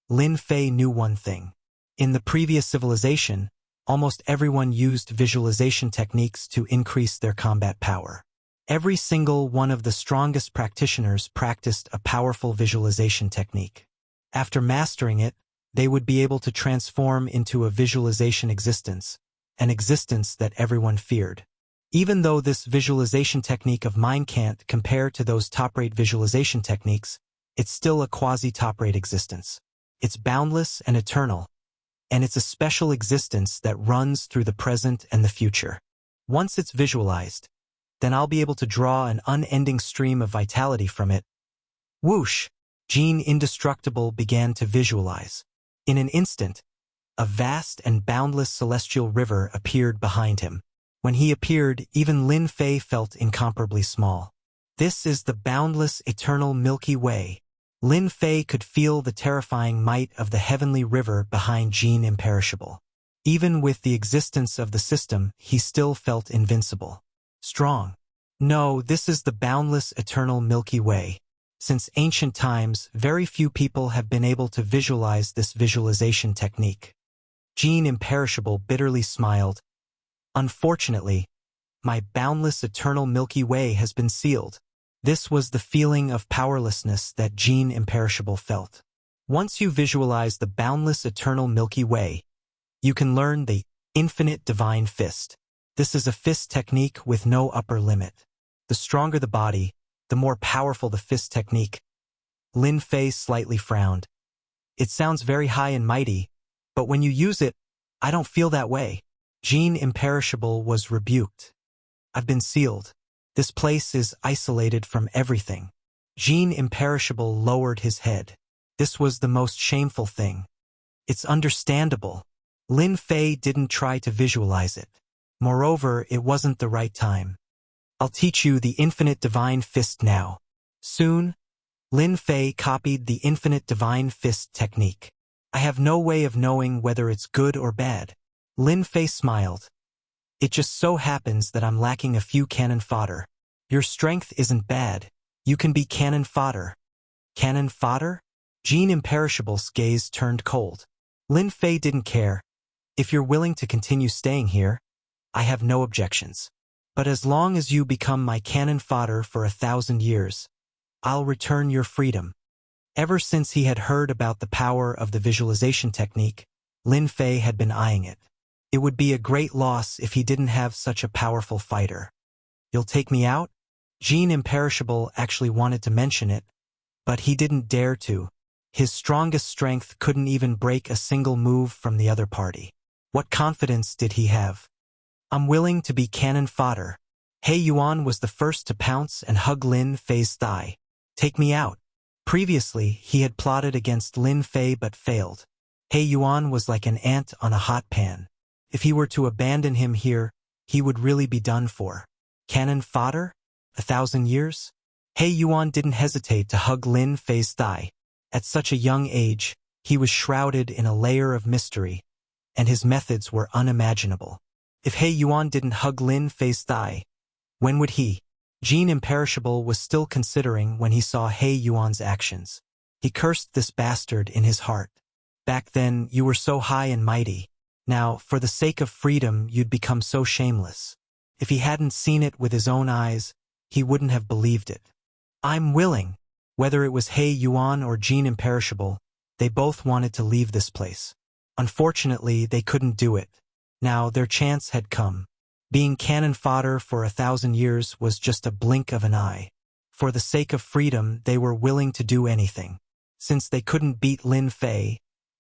Lin Fei knew one thing. In the previous civilization, almost everyone used visualization techniques to increase their combat power. Every single one of the strongest practitioners practiced a powerful visualization technique. After mastering it, they would be able to transform into a visualization existence, an existence that everyone feared. Even though this visualization technique of mine can't compare to those top-rate visualization techniques, it's still a quasi-top-rate existence. It's boundless and eternal, and it's a special existence that runs through the present and the future. Once it's visualized, then I'll be able to draw an unending stream of vitality from it. Whoosh! Jean Indestructible began to visualize. In an instant, a vast and boundless celestial river appeared behind him. When he appeared, even Lin Fei felt incomparably small. This is the boundless, eternal Milky Way. Lin Fei could feel the terrifying might of the heavenly river behind Jean Imperishable. Even with the existence of the system, he still felt invincible. Strong. No, this is the boundless eternal Milky Way. Since ancient times, very few people have been able to visualize this visualization technique. Jean Imperishable bitterly smiled. Unfortunately, my boundless eternal Milky Way has been sealed. This was the feeling of powerlessness that Jean Imperishable felt. Once you visualize the boundless eternal Milky Way, you can learn the infinite divine fist. This is a fist technique with no upper limit. The stronger the body, the more powerful the fist technique. Lin Fei slightly frowned. It sounds very high and mighty, but when you use it, I don't feel that way. Jean Imperishable was rebuked. I've been sealed. This place is isolated from everything. Jean Imperishable lowered his head. This was the most shameful thing. It's understandable. Lin Fei didn't try to visualize it. Moreover, it wasn't the right time. I'll teach you the infinite divine fist now. Soon, Lin Fei copied the infinite divine fist technique. I have no way of knowing whether it's good or bad. Lin Fei smiled. It just so happens that I'm lacking a few cannon fodder. Your strength isn't bad. You can be cannon fodder. Cannon fodder? Jean Imperishable's gaze turned cold. Lin Fei didn't care. If you're willing to continue staying here, I have no objections. But as long as you become my cannon fodder for 1,000 years, I'll return your freedom. Ever since he had heard about the power of the visualization technique, Lin Fei had been eyeing it. It would be a great loss if he didn't have such a powerful fighter. You'll take me out? Jean Imperishable actually wanted to mention it, but he didn't dare to. His strongest strength couldn't even break a single move from the other party. What confidence did he have? I'm willing to be cannon fodder. He Yuan was the first to pounce and hug Lin Fei's thigh. Take me out. Previously, he had plotted against Lin Fei but failed. He Yuan was like an ant on a hot pan. If he were to abandon him here, he would really be done for. Cannon fodder? 1,000 years? He Yuan didn't hesitate to hug Lin Fei's thigh. At such a young age, he was shrouded in a layer of mystery, and his methods were unimaginable. If He Yuan didn't hug Lin Fei's thigh, when would he? Jean Imperishable was still considering when he saw He Yuan's actions. He cursed this bastard in his heart. Back then, you were so high and mighty. Now, for the sake of freedom, you'd become so shameless. If he hadn't seen it with his own eyes, he wouldn't have believed it. I'm willing. Whether it was He Yuan or Jean Imperishable, they both wanted to leave this place. Unfortunately, they couldn't do it. Now, their chance had come. Being cannon fodder for 1,000 years was just a blink of an eye. For the sake of freedom, they were willing to do anything. Since they couldn't beat Lin Fei,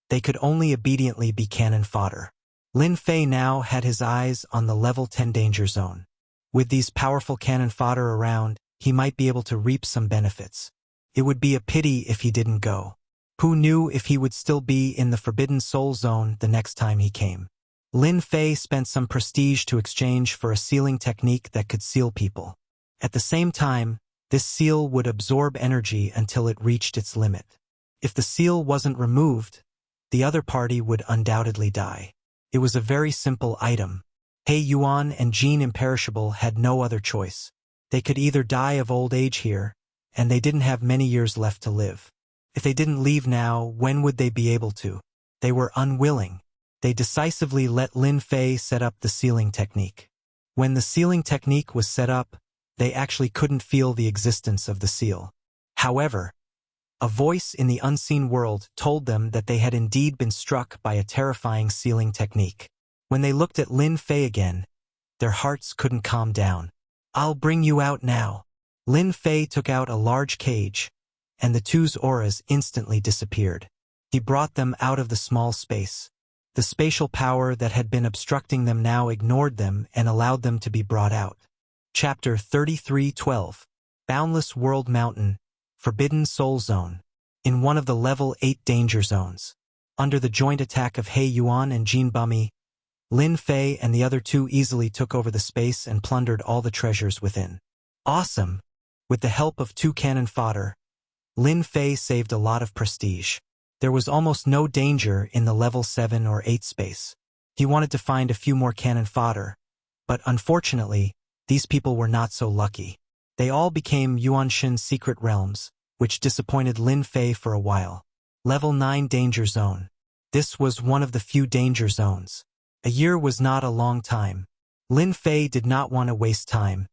they could only obediently be cannon fodder. Lin Fei now had his eyes on the level 10 danger zone. With these powerful cannon fodder around, he might be able to reap some benefits. It would be a pity if he didn't go. Who knew if he would still be in the Forbidden Soul Zone the next time he came? Lin Fei spent some prestige to exchange for a sealing technique that could seal people. At the same time, this seal would absorb energy until it reached its limit. If the seal wasn't removed, the other party would undoubtedly die. It was a very simple item. He Yuan and Jean Imperishable had no other choice. They could either die of old age here, and they didn't have many years left to live. If they didn't leave now, when would they be able to? They were unwilling. They decisively let Lin Fei set up the sealing technique. When the sealing technique was set up, they actually couldn't feel the existence of the seal. However, a voice in the unseen world told them that they had indeed been struck by a terrifying sealing technique. When they looked at Lin Fei again, their hearts couldn't calm down. I'll bring you out now. Lin Fei took out a large cage, and the two's auras instantly disappeared. He brought them out of the small space. The spatial power that had been obstructing them now ignored them and allowed them to be brought out. Chapter 33:12. Boundless World Mountain, Forbidden Soul Zone. In one of the level 8 danger zones. Under the joint attack of He Yuan and Jean Bummy, Lin Fei and the other two easily took over the space and plundered all the treasures within. Awesome! With the help of 2 cannon fodder, Lin Fei saved a lot of prestige. There was almost no danger in the level 7 or 8 space. He wanted to find a few more cannon fodder, but unfortunately, these people were not so lucky. They all became Yuanshin's secret realms, which disappointed Lin Fei for a while. Level 9 Danger Zone. This was one of the few danger zones. A year was not a long time. Lin Fei did not want to waste time,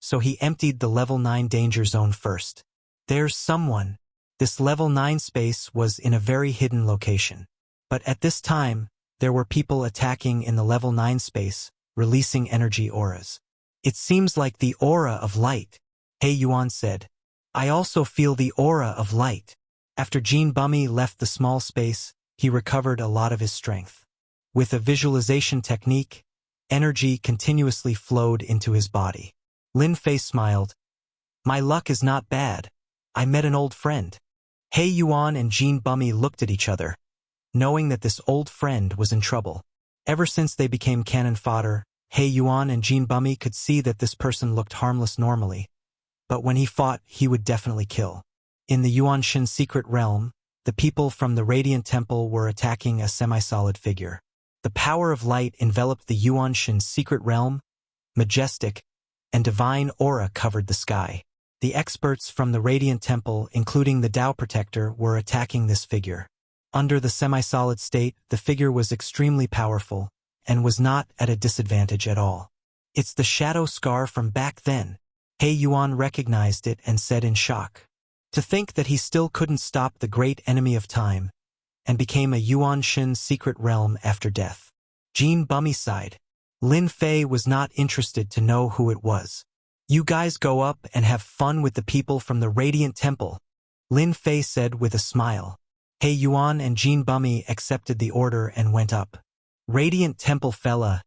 so he emptied the level 9 danger zone first. There's someone. This level 9 space was in a very hidden location. But at this time, there were people attacking in the level 9 space, releasing energy auras. It seems like the aura of light, He Yuan said. I also feel the aura of light. After Jean Bummy left the small space, he recovered a lot of his strength. With a visualization technique, energy continuously flowed into his body. Lin Fei smiled. My luck is not bad. I met an old friend. He Yuan and Jean Bummy looked at each other, knowing that this old friend was in trouble. Ever since they became cannon fodder, He Yuan and Jean Bummy could see that this person looked harmless normally, but when he fought, he would definitely kill. In the Yuanshin secret realm, the people from the Radiant Temple were attacking a semi-solid figure. The power of light enveloped the Yuanshin secret realm, majestic, and divine aura covered the sky. The experts from the Radiant Temple, including the Tao Protector, were attacking this figure. Under the semi-solid state, the figure was extremely powerful, and was not at a disadvantage at all. It's the shadow scar from back then. He Yuan recognized it and said in shock. To think that he still couldn't stop the great enemy of time, and became a Yuanshin secret realm after death. Jean Bummy sighed. Lin Fei was not interested to know who it was. You guys go up and have fun with the people from the Radiant Temple, Lin Fei said with a smile. He Yuan and Jean Bummy accepted the order and went up. Radiant Temple fella.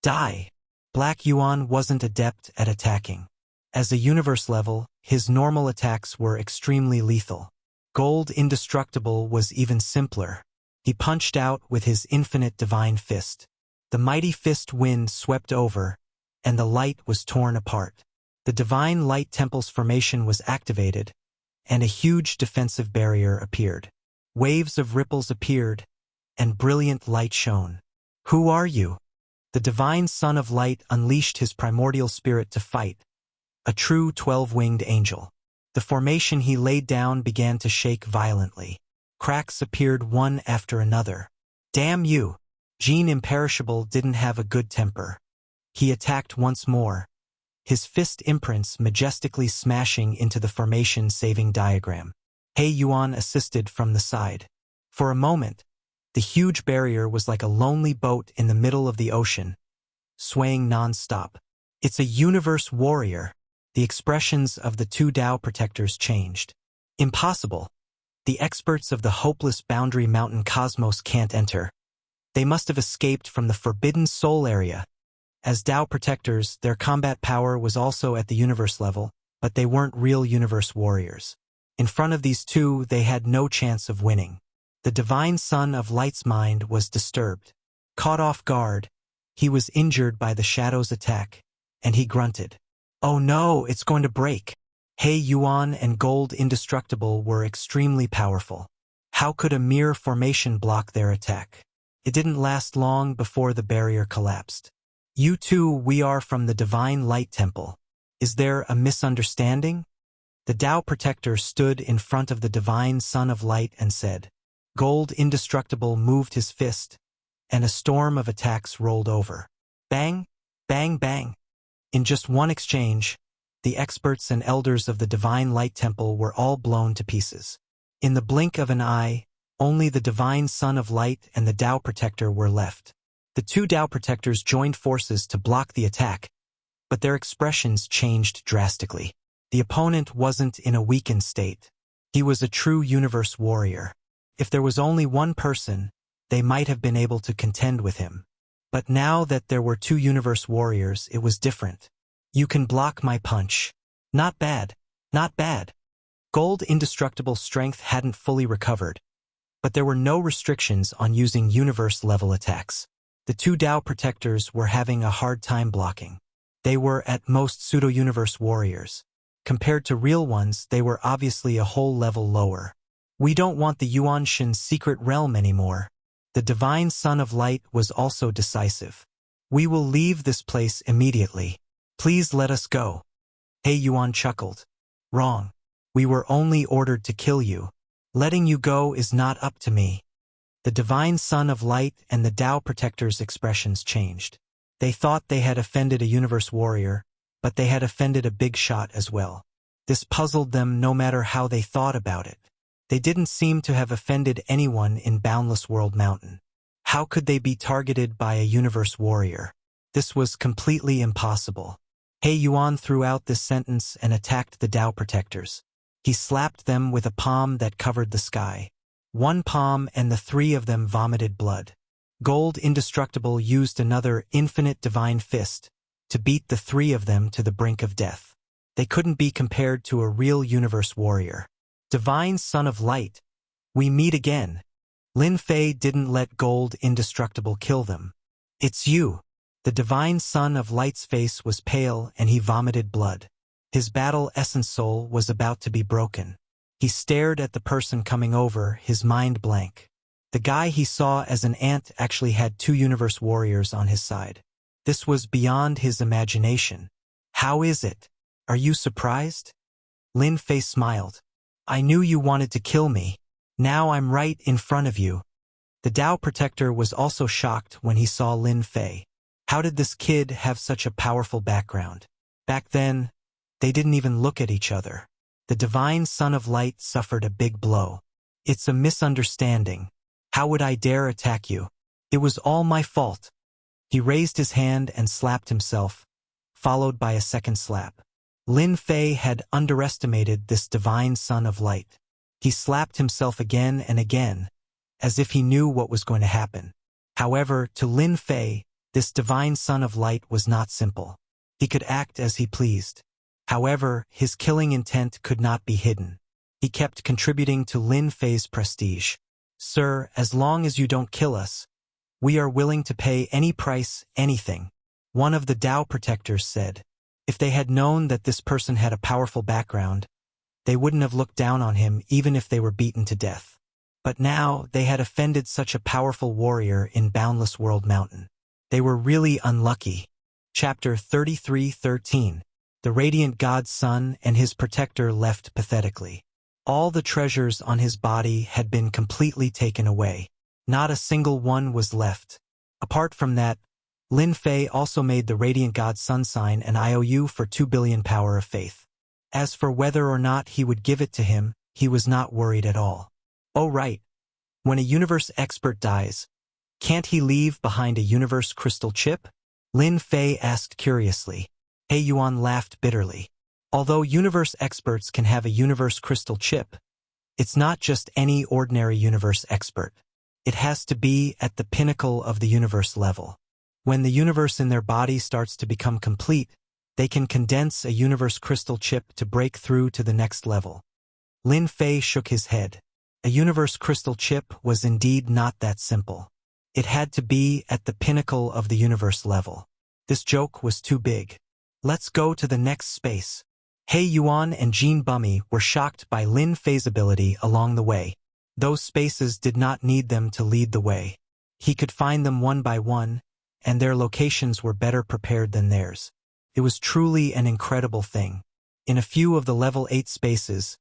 Die. Black Yuan wasn't adept at attacking. As a universe level, his normal attacks were extremely lethal. Gold Indestructible was even simpler. He punched out with his infinite divine fist. The mighty fist wind swept over, and the light was torn apart. The divine light temple's formation was activated, and a huge defensive barrier appeared. Waves of ripples appeared, and brilliant light shone. Who are you? The divine son of light unleashed his primordial spirit to fight, a true 12-winged angel. The formation he laid down began to shake violently. Cracks appeared one after another. Damn you! Jean Imperishable didn't have a good temper. He attacked once more, his fist imprints majestically smashing into the formation-saving diagram. He Yuan assisted from the side. For a moment, the huge barrier was like a lonely boat in the middle of the ocean, swaying non-stop. It's a universe warrior. The expressions of the two Tao Protectors changed. Impossible. The experts of the hopeless boundary mountain cosmos can't enter. They must have escaped from the Forbidden Soul area. As Tao Protectors, their combat power was also at the universe level, but they weren't real universe warriors. In front of these two, they had no chance of winning. The divine son of light's mind was disturbed. Caught off guard, he was injured by the shadow's attack, and he grunted. Oh no, it's going to break. He Yuan and Gold Indestructible were extremely powerful. How could a mere formation block their attack? It didn't last long before the barrier collapsed. You two, we are from the Divine Light Temple. Is there a misunderstanding? The Tao Protector stood in front of the Divine Son of Light and said. Gold Indestructible moved his fist, and a storm of attacks rolled over. Bang, bang, bang. In just one exchange, the experts and elders of the Divine Light Temple were all blown to pieces. In the blink of an eye, only the Divine Son of Light and the Tao Protector were left. The two Tao Protectors joined forces to block the attack, but their expressions changed drastically. The opponent wasn't in a weakened state. He was a true universe warrior. If there was only one person, they might have been able to contend with him. But now that there were two universe warriors, it was different. You can block my punch. Not bad, not bad. Gold Indestructible's strength hadn't fully recovered, but there were no restrictions on using universe-level attacks. The two Tao Protectors were having a hard time blocking. They were at most pseudo-universe warriors. Compared to real ones, they were obviously a whole level lower. We don't want the Yuanshin secret realm anymore. The divine Son of Light was also decisive. "We will leave this place immediately. Please let us go." He Yuan chuckled. "Wrong. We were only ordered to kill you. Letting you go is not up to me." The divine Son of Light and the Tao Protector's expressions changed. They thought they had offended a universe warrior, but they had offended a big shot as well. This puzzled them no matter how they thought about it. They didn't seem to have offended anyone in Boundless World Mountain. How could they be targeted by a universe warrior? This was completely impossible. He Yuan threw out this sentence and attacked the Tao Protectors. He slapped them with a palm that covered the sky. One palm and the three of them vomited blood. Gold Indestructible used another infinite divine fist to beat the three of them to the brink of death. They couldn't be compared to a real universe warrior. "Divine Son of Light, we meet again." Lin Fei didn't let Gold Indestructible kill them. "It's you." The divine Son of Light's face was pale and he vomited blood. His battle essence soul was about to be broken. He stared at the person coming over, his mind blank. The guy he saw as an ant actually had two universe warriors on his side. This was beyond his imagination. "How is it? Are you surprised?" Lin Fei smiled. "I knew you wanted to kill me. Now I'm right in front of you." The Tao Protector was also shocked when he saw Lin Fei. How did this kid have such a powerful background? Back then, they didn't even look at each other. The divine Son of Light suffered a big blow. "It's a misunderstanding. How would I dare attack you? It was all my fault." He raised his hand and slapped himself, followed by a second slap. Lin Fei had underestimated this divine Son of Light. He slapped himself again and again, as if he knew what was going to happen. However, to Lin Fei, this divine Son of Light was not simple. He could act as he pleased. However, his killing intent could not be hidden. He kept contributing to Lin Fei's prestige. "Sir, as long as you don't kill us, we are willing to pay any price, anything," one of the Tao Protectors said. If they had known that this person had a powerful background, they wouldn't have looked down on him even if they were beaten to death. But now they had offended such a powerful warrior in Boundless World Mountain. They were really unlucky. Chapter 33:13. The Radiant God's Son and his protector left pathetically. All the treasures on his body had been completely taken away. Not a single one was left. Apart from that, Lin Fei also made the Radiant God's Son sign an IOU for 2 billion power of faith. As for whether or not he would give it to him, he was not worried at all. Oh right, when a universe expert dies, can't he leave behind a universe crystal chip? Lin Fei asked curiously. He Yuan laughed bitterly. Although universe experts can have a universe crystal chip, it's not just any ordinary universe expert. It has to be at the pinnacle of the universe level. When the universe in their body starts to become complete, they can condense a universe crystal chip to break through to the next level. Lin Fei shook his head. A universe crystal chip was indeed not that simple. It had to be at the pinnacle of the universe level. This joke was too big. Let's go to the next space. He Yuan and Jean Bummy were shocked by Lin Fei's ability along the way. Those spaces did not need them to lead the way. He could find them one by one, and their locations were better prepared than theirs. It was truly an incredible thing. In a few of the level 8 spaces,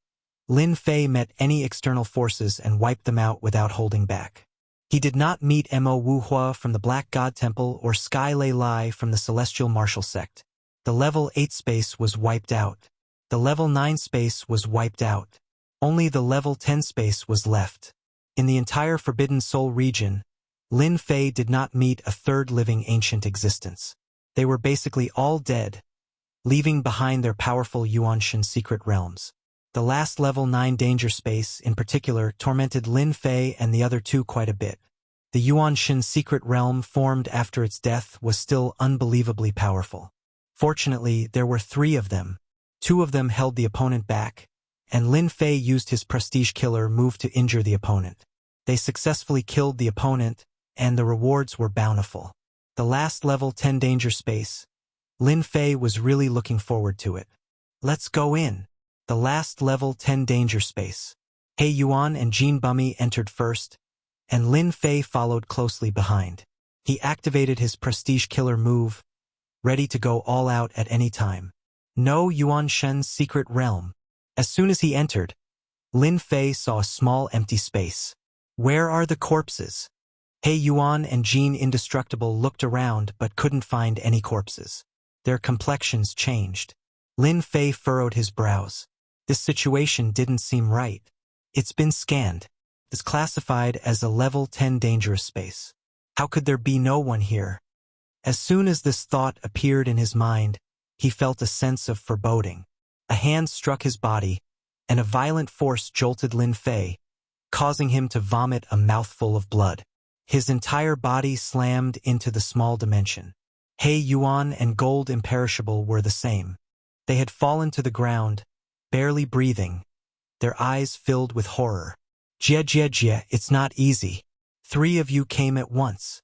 Lin Fei met any external forces and wiped them out without holding back. He did not meet Mo Wuhua from the Black God Temple or Sky Lei Lai from the Celestial Martial Sect. The level 8 space was wiped out. The level 9 space was wiped out. Only the level 10 space was left. In the entire Forbidden Soul region, Lin Fei did not meet a third living ancient existence. They were basically all dead, leaving behind their powerful Yuanshan secret realms. The last level 9 danger space, in particular, tormented Lin Fei and the other two quite a bit. The Yuanshan secret realm formed after its death was still unbelievably powerful. Fortunately, there were 3 of them. 2 of them held the opponent back, and Lin Fei used his prestige killer move to injure the opponent. They successfully killed the opponent, and the rewards were bountiful. The last level 10 danger space, Lin Fei was really looking forward to it. Let's go in. The last level 10 danger space. He Yuan and Jean Bummy entered first, and Lin Fei followed closely behind. He activated his prestige killer move, ready to go all out at any time. No Yuan Shen's secret realm. As soon as he entered, Lin Fei saw a small empty space. Where are the corpses? He Yuan and Jean Indestructible looked around but couldn't find any corpses. Their complexions changed. Lin Fei furrowed his brows. This situation didn't seem right. It's been scanned. It's classified as a level 10 dangerous space. How could there be no one here? As soon as this thought appeared in his mind, he felt a sense of foreboding. A hand struck his body, and a violent force jolted Lin Fei, causing him to vomit a mouthful of blood. His entire body slammed into the small dimension. He Yuan and Gold Imperishable were the same. They had fallen to the ground, barely breathing, their eyes filled with horror. Jie, it's not easy. 3 of you came at once.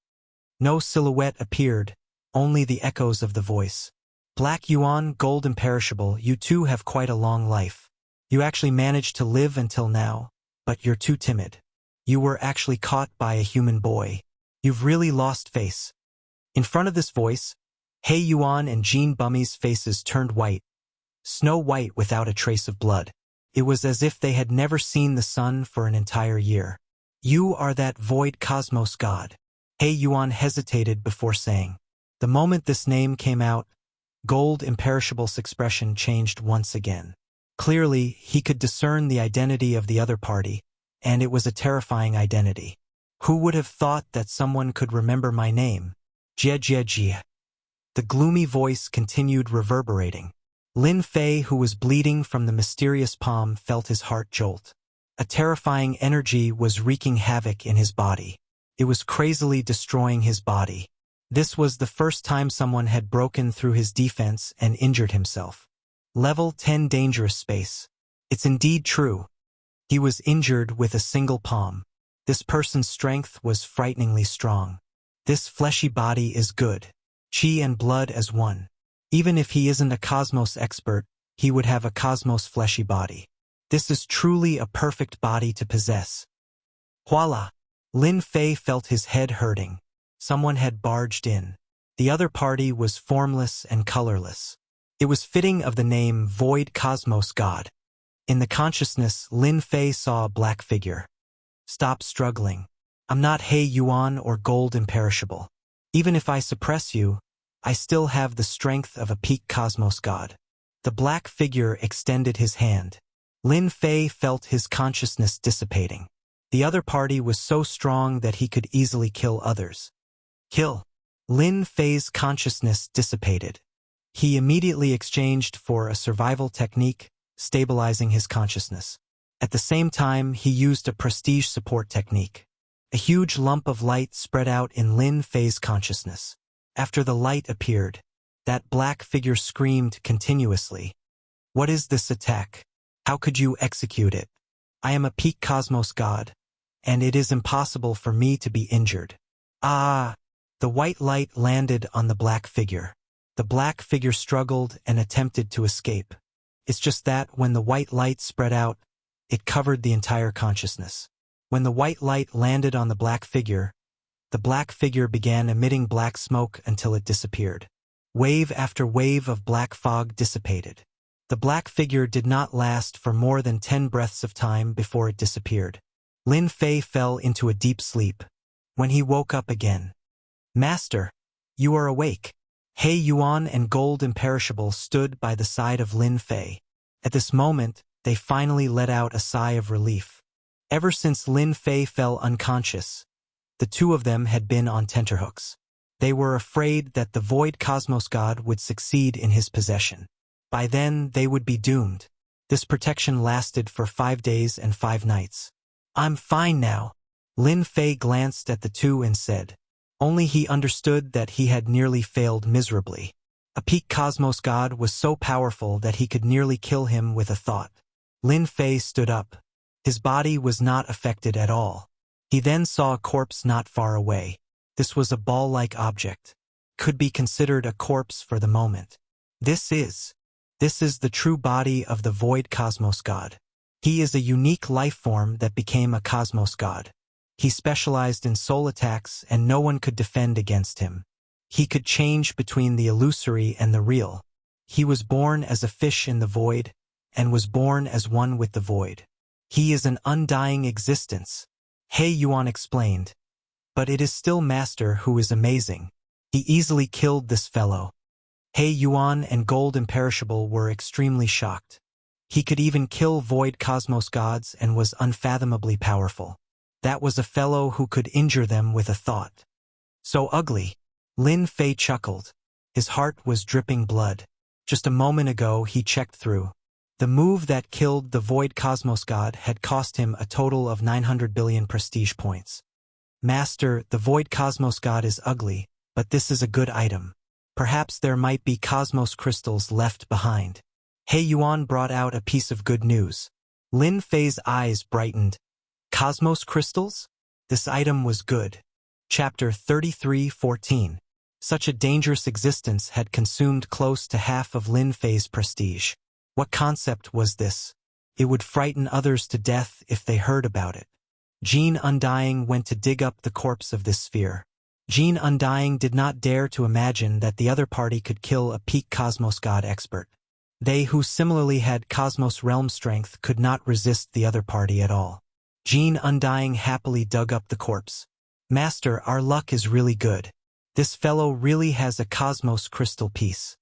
No silhouette appeared, only the echoes of the voice. Black Yuan, Gold Imperishable, you two have quite a long life. You actually managed to live until now, but you're too timid. You were actually caught by a human boy. You've really lost face. In front of this voice, He Yuan and Jean Bummy's faces turned white, snow white without a trace of blood. It was as if they had never seen the sun for an entire year. You are that void cosmos god. He Yuan hesitated before saying. The moment this name came out, Gold Imperishable's expression changed once again. Clearly, he could discern the identity of the other party, and it was a terrifying identity. Who would have thought that someone could remember my name? Jie. The gloomy voice continued reverberating. Lin Fei, who was bleeding from the mysterious palm, felt his heart jolt. A terrifying energy was wreaking havoc in his body. It was crazily destroying his body. This was the first time someone had broken through his defense and injured himself. Level 10 dangerous space. It's indeed true. He was injured with a single palm. This person's strength was frighteningly strong. This fleshy body is good. Chi and blood as one. Even if he isn't a cosmos expert, he would have a cosmos fleshy body. This is truly a perfect body to possess. Voila! Lin Fei felt his head hurting. Someone had barged in. The other party was formless and colorless. It was fitting of the name Void Cosmos God. In the consciousness, Lin Fei saw a black figure. Stop struggling. I'm not He Yuan or Gold Imperishable. Even if I suppress you, I still have the strength of a peak cosmos god. The black figure extended his hand. Lin Fei felt his consciousness dissipating. The other party was so strong that he could easily kill others. Kill. Lin Fei's consciousness dissipated. He immediately exchanged for a survival technique, stabilizing his consciousness. At the same time, he used a prestige support technique. A huge lump of light spread out in Lin Fei's consciousness. After the light appeared, that black figure screamed continuously. What is this attack? How could you execute it? I am a peak cosmos god, and it is impossible for me to be injured. Ah! The white light landed on the black figure. The black figure struggled and attempted to escape. It's just that when the white light spread out, it covered the entire consciousness. When the white light landed on the black figure began emitting black smoke until it disappeared. Wave after wave of black fog dissipated. The black figure did not last for more than 10 breaths of time before it disappeared. Lin Fei fell into a deep sleep. When he woke up again, Master, you are awake. He Yuan and Gold Imperishable stood by the side of Lin Fei. At this moment, they finally let out a sigh of relief. Ever since Lin Fei fell unconscious, the two of them had been on tenterhooks. They were afraid that the Void Cosmos God would succeed in his possession. By then, they would be doomed. This protection lasted for 5 days and 5 nights. I'm fine now. Lin Fei glanced at the two and said. Only he understood that he had nearly failed miserably. A peak cosmos god was so powerful that he could nearly kill him with a thought. Lin Fei stood up. His body was not affected at all. He then saw a corpse not far away. This was a ball-like object. Could be considered a corpse for the moment. This is the true body of the Void Cosmos God. He is a unique life form that became a Cosmos God. He specialized in soul attacks and no one could defend against him. He could change between the illusory and the real. He was born as a fish in the void, and was born as one with the void. He is an undying existence, He Yuan explained. But it is still Master who is amazing. He easily killed this fellow. He Yuan and Gold Imperishable were extremely shocked. He could even kill void cosmos gods and was unfathomably powerful. That was a fellow who could injure them with a thought. So ugly. Lin Fei chuckled. His heart was dripping blood. Just a moment ago he checked through. The move that killed the void cosmos god had cost him a total of 900 billion prestige points. Master, the void cosmos god is ugly, but this is a good item. Perhaps there might be cosmos crystals left behind. He Yuan brought out a piece of good news. Lin Fei's eyes brightened. Cosmos crystals? This item was good. Chapter 33:14. Such a dangerous existence had consumed close to half of Lin Fei's prestige. What concept was this? It would frighten others to death if they heard about it. Jean Undying went to dig up the corpse of this sphere. Jean Undying did not dare to imagine that the other party could kill a peak cosmos god expert. They who similarly had cosmos realm strength could not resist the other party at all. Jean Undying happily dug up the corpse. Master, our luck is really good. This fellow really has a cosmos crystal piece.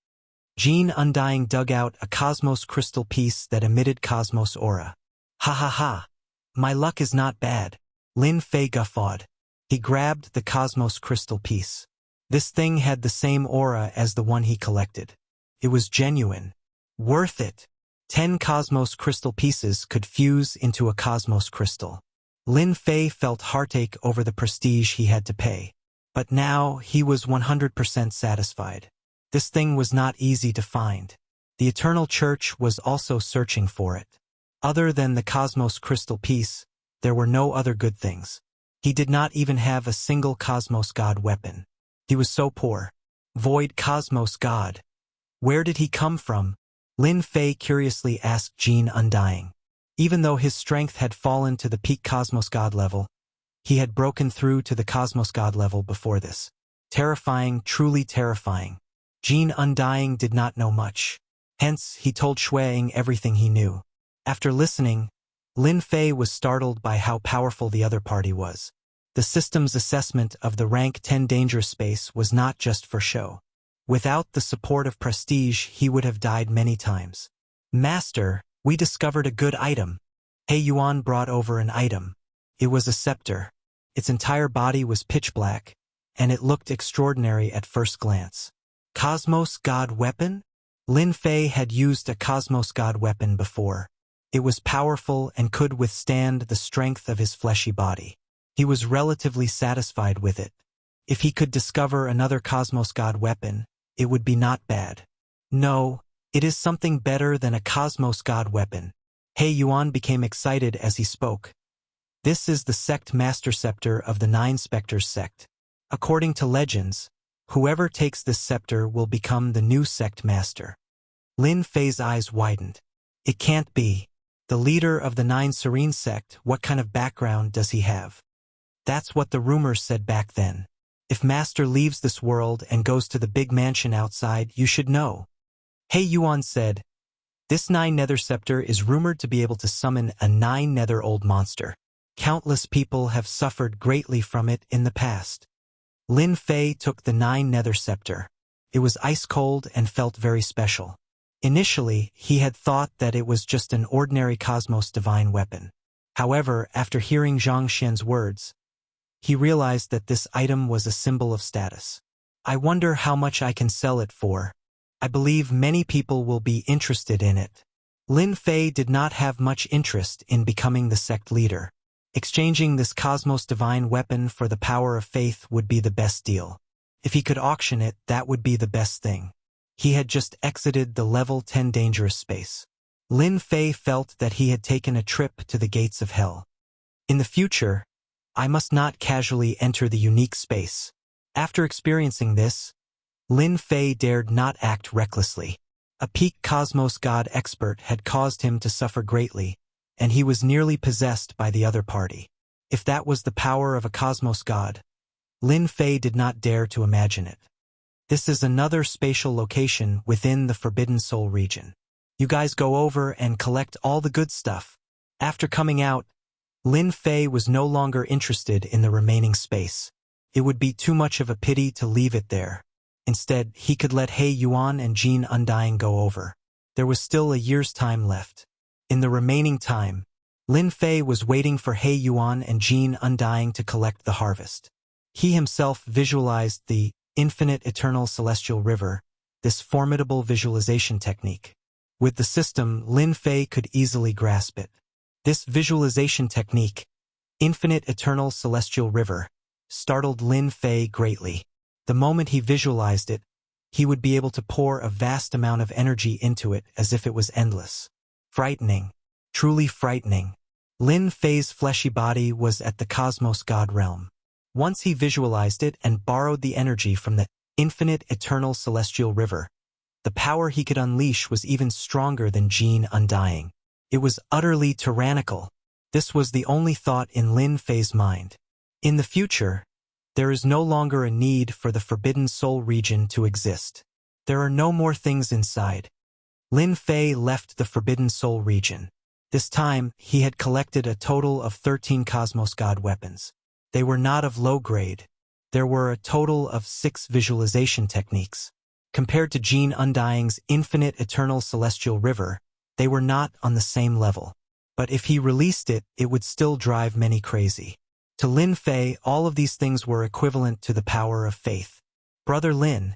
Jean Undying dug out a cosmos crystal piece that emitted cosmos aura. Ha ha ha. My luck is not bad. Lin Fei guffawed. He grabbed the cosmos crystal piece. This thing had the same aura as the one he collected. It was genuine. Worth it. 10 cosmos crystal pieces could fuse into a cosmos crystal. Lin Fei felt heartache over the prestige he had to pay. But now he was 100% satisfied. This thing was not easy to find. The Eternal Church was also searching for it. Other than the cosmos crystal piece, there were no other good things. He did not even have a single cosmos god weapon. He was so poor. Void cosmos god. Where did he come from? Lin Fei curiously asked Jean Undying. Even though his strength had fallen to the peak cosmos god level, he had broken through to the cosmos god level before this. Terrifying, truly terrifying. Jean Undying did not know much. Hence, he told Shuang everything he knew. After listening, Lin Fei was startled by how powerful the other party was. The system's assessment of the rank 10 dangerous space was not just for show. Without the support of prestige, he would have died many times. Master, we discovered a good item. He Yuan brought over an item. It was a scepter. Its entire body was pitch black, and it looked extraordinary at first glance. Cosmos God weapon? Lin Fei had used a Cosmos God weapon before. It was powerful and could withstand the strength of his fleshy body. He was relatively satisfied with it. If he could discover another Cosmos God weapon, it would be not bad. No, it is something better than a Cosmos God weapon. He Yuan became excited as he spoke. This is the sect master scepter of the 9 Spectres sect. According to legends, whoever takes this scepter will become the new sect master. Lin Fei's eyes widened. It can't be. The leader of the 9 Serene sect, what kind of background does he have? That's what the rumors said back then. If Master leaves this world and goes to the big mansion outside, you should know. He Yuan said, this 9 Nether scepter is rumored to be able to summon a 9 Nether old monster. Countless people have suffered greatly from it in the past. Lin Fei took the 9 Nether scepter. It was ice cold and felt very special. Initially, he had thought that it was just an ordinary cosmos divine weapon. However, after hearing Zhang Xian's words, he realized that this item was a symbol of status. I wonder how much I can sell it for. I believe many people will be interested in it. Lin Fei did not have much interest in becoming the sect leader. Exchanging this cosmos divine weapon for the power of faith would be the best deal. If he could auction it, that would be the best thing. He had just exited the level 10 dangerous space. Lin Fei felt that he had taken a trip to the gates of hell. In the future, I must not casually enter the unique space. After experiencing this, Lin Fei dared not act recklessly. A peak cosmos god expert had caused him to suffer greatly, and he was nearly possessed by the other party. If that was the power of a cosmos god, Lin Fei did not dare to imagine it. This is another spatial location within the Forbidden Soul region. You guys go over and collect all the good stuff. After coming out, Lin Fei was no longer interested in the remaining space. It would be too much of a pity to leave it there. Instead, he could let He Yuan and Jin Undying go over. There was still a year's time left. In the remaining time, Lin Fei was waiting for He Yuan and Jin Undying to collect the harvest. He himself visualized the infinite eternal celestial river, this formidable visualization technique. With the system, Lin Fei could easily grasp it. This visualization technique, infinite eternal celestial river, startled Lin Fei greatly. The moment he visualized it, he would be able to pour a vast amount of energy into it as if it was endless. Frightening. Truly frightening. Lin Fei's fleshy body was at the cosmos god realm. Once he visualized it and borrowed the energy from the infinite eternal celestial river, the power he could unleash was even stronger than Jin Undying. It was utterly tyrannical. This was the only thought in Lin Fei's mind. In the future, there is no longer a need for the Forbidden Soul region to exist. There are no more things inside. Lin Fei left the Forbidden Soul region. This time, he had collected a total of 13 Cosmos God weapons. They were not of low grade. There were a total of 6 visualization techniques. Compared to Jin Undying's infinite eternal celestial river, they were not on the same level. But if he released it, it would still drive many crazy. To Lin Fei, all of these things were equivalent to the power of faith. Brother Lin,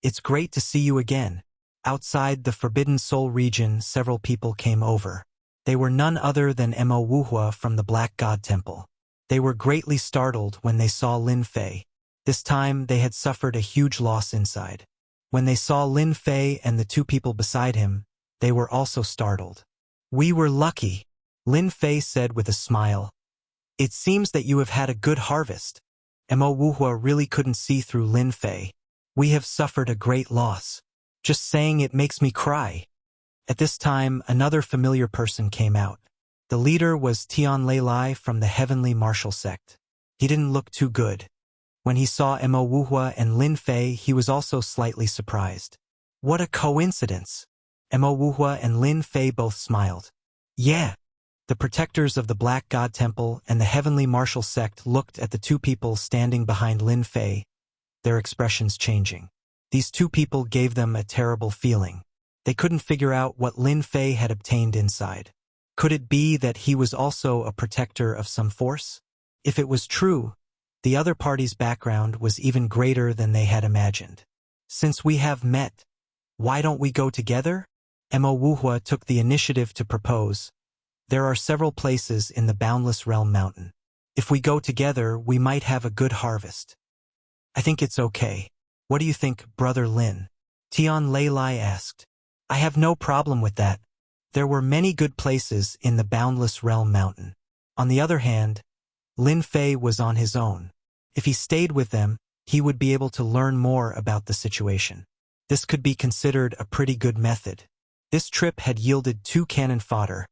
it's great to see you again. Outside the Forbidden Soul region, several people came over. They were none other than Mo Wuhua from the Black God Temple. They were greatly startled when they saw Lin Fei. This time, they had suffered a huge loss inside. When they saw Lin Fei and the 2 people beside him, they were also startled. We were lucky, Lin Fei said with a smile. It seems that you have had a good harvest. Mo Wuhua really couldn't see through Lin Fei. We have suffered a great loss. Just saying it makes me cry. At this time, another familiar person came out. The leader was Tian Lei from the Heavenly Martial Sect. He didn't look too good. When he saw Mo Wuhua and Lin Fei, he was also slightly surprised. What a coincidence! Mo Wuhua and Lin Fei both smiled. Yeah. The protectors of the Black God Temple and the Heavenly Martial Sect looked at the 2 people standing behind Lin Fei, their expressions changing. These 2 people gave them a terrible feeling. They couldn't figure out what Lin Fei had obtained inside. Could it be that he was also a protector of some force? If it was true, the other party's background was even greater than they had imagined. Since we have met, why don't we go together? Mo Wuhua took the initiative to propose. There are several places in the Boundless Realm Mountain. If we go together, we might have a good harvest. I think it's okay. What do you think, Brother Lin? Tian Lei asked. I have no problem with that. There were many good places in the Boundless Realm Mountain. On the other hand, Lin Fei was on his own. If he stayed with them, he would be able to learn more about the situation. This could be considered a pretty good method. This trip had yielded 2 cannon fodder,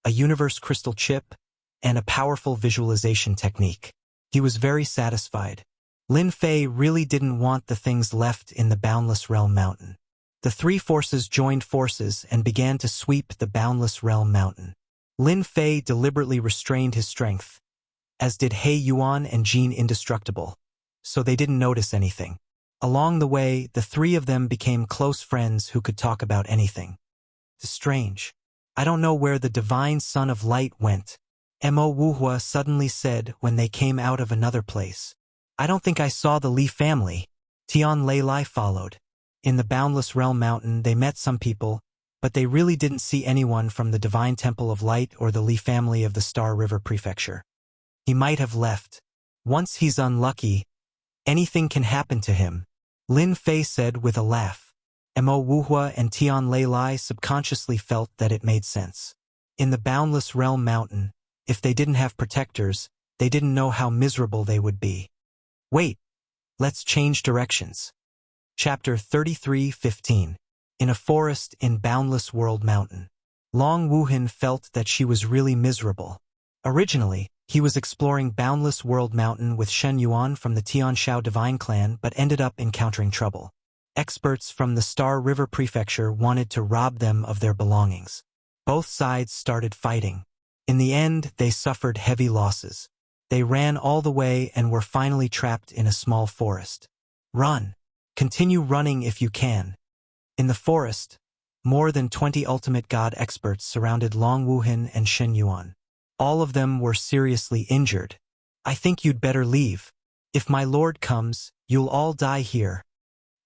a universe crystal chip, and a powerful visualization technique. He was very satisfied. Lin Fei really didn't want the things left in the Boundless Realm Mountain. The 3 forces joined forces and began to sweep the Boundless Realm Mountain. Lin Fei deliberately restrained his strength, as did He Yuan and Jin Indestructible, so they didn't notice anything. Along the way, the 3 of them became close friends who could talk about anything. Strange. I don't know where the Divine Son of Light went, Mo Wuhua suddenly said when they came out of another place. I don't think I saw the Li family. Tian Lei followed. In the Boundless Realm Mountain, they met some people, but they really didn't see anyone from the Divine Temple of Light or the Li family of the Star River Prefecture. He might have left. Once he's unlucky, anything can happen to him, Lin Fei said with a laugh. Mo Wuhua and Tian Lei subconsciously felt that it made sense. In the Boundless Realm Mountain, if they didn't have protectors, they didn't know how miserable they would be. Wait, let's change directions. Chapter 33:15. In a forest in Boundless World Mountain. Long Wuhan felt that she was really miserable. Originally, He was exploring Boundless World Mountain with Shen Yuan from the Tianshao Divine Clan but ended up encountering trouble. Experts from the Star River Prefecture wanted to rob them of their belongings. Both sides started fighting. In the end, they suffered heavy losses. They ran all the way and were finally trapped in a small forest. Run! Continue running if you can. In the forest, more than 20 ultimate god experts surrounded Long Wuhan and Shen Yuan. All of them were seriously injured. I think you'd better leave. If my lord comes, you'll all die here.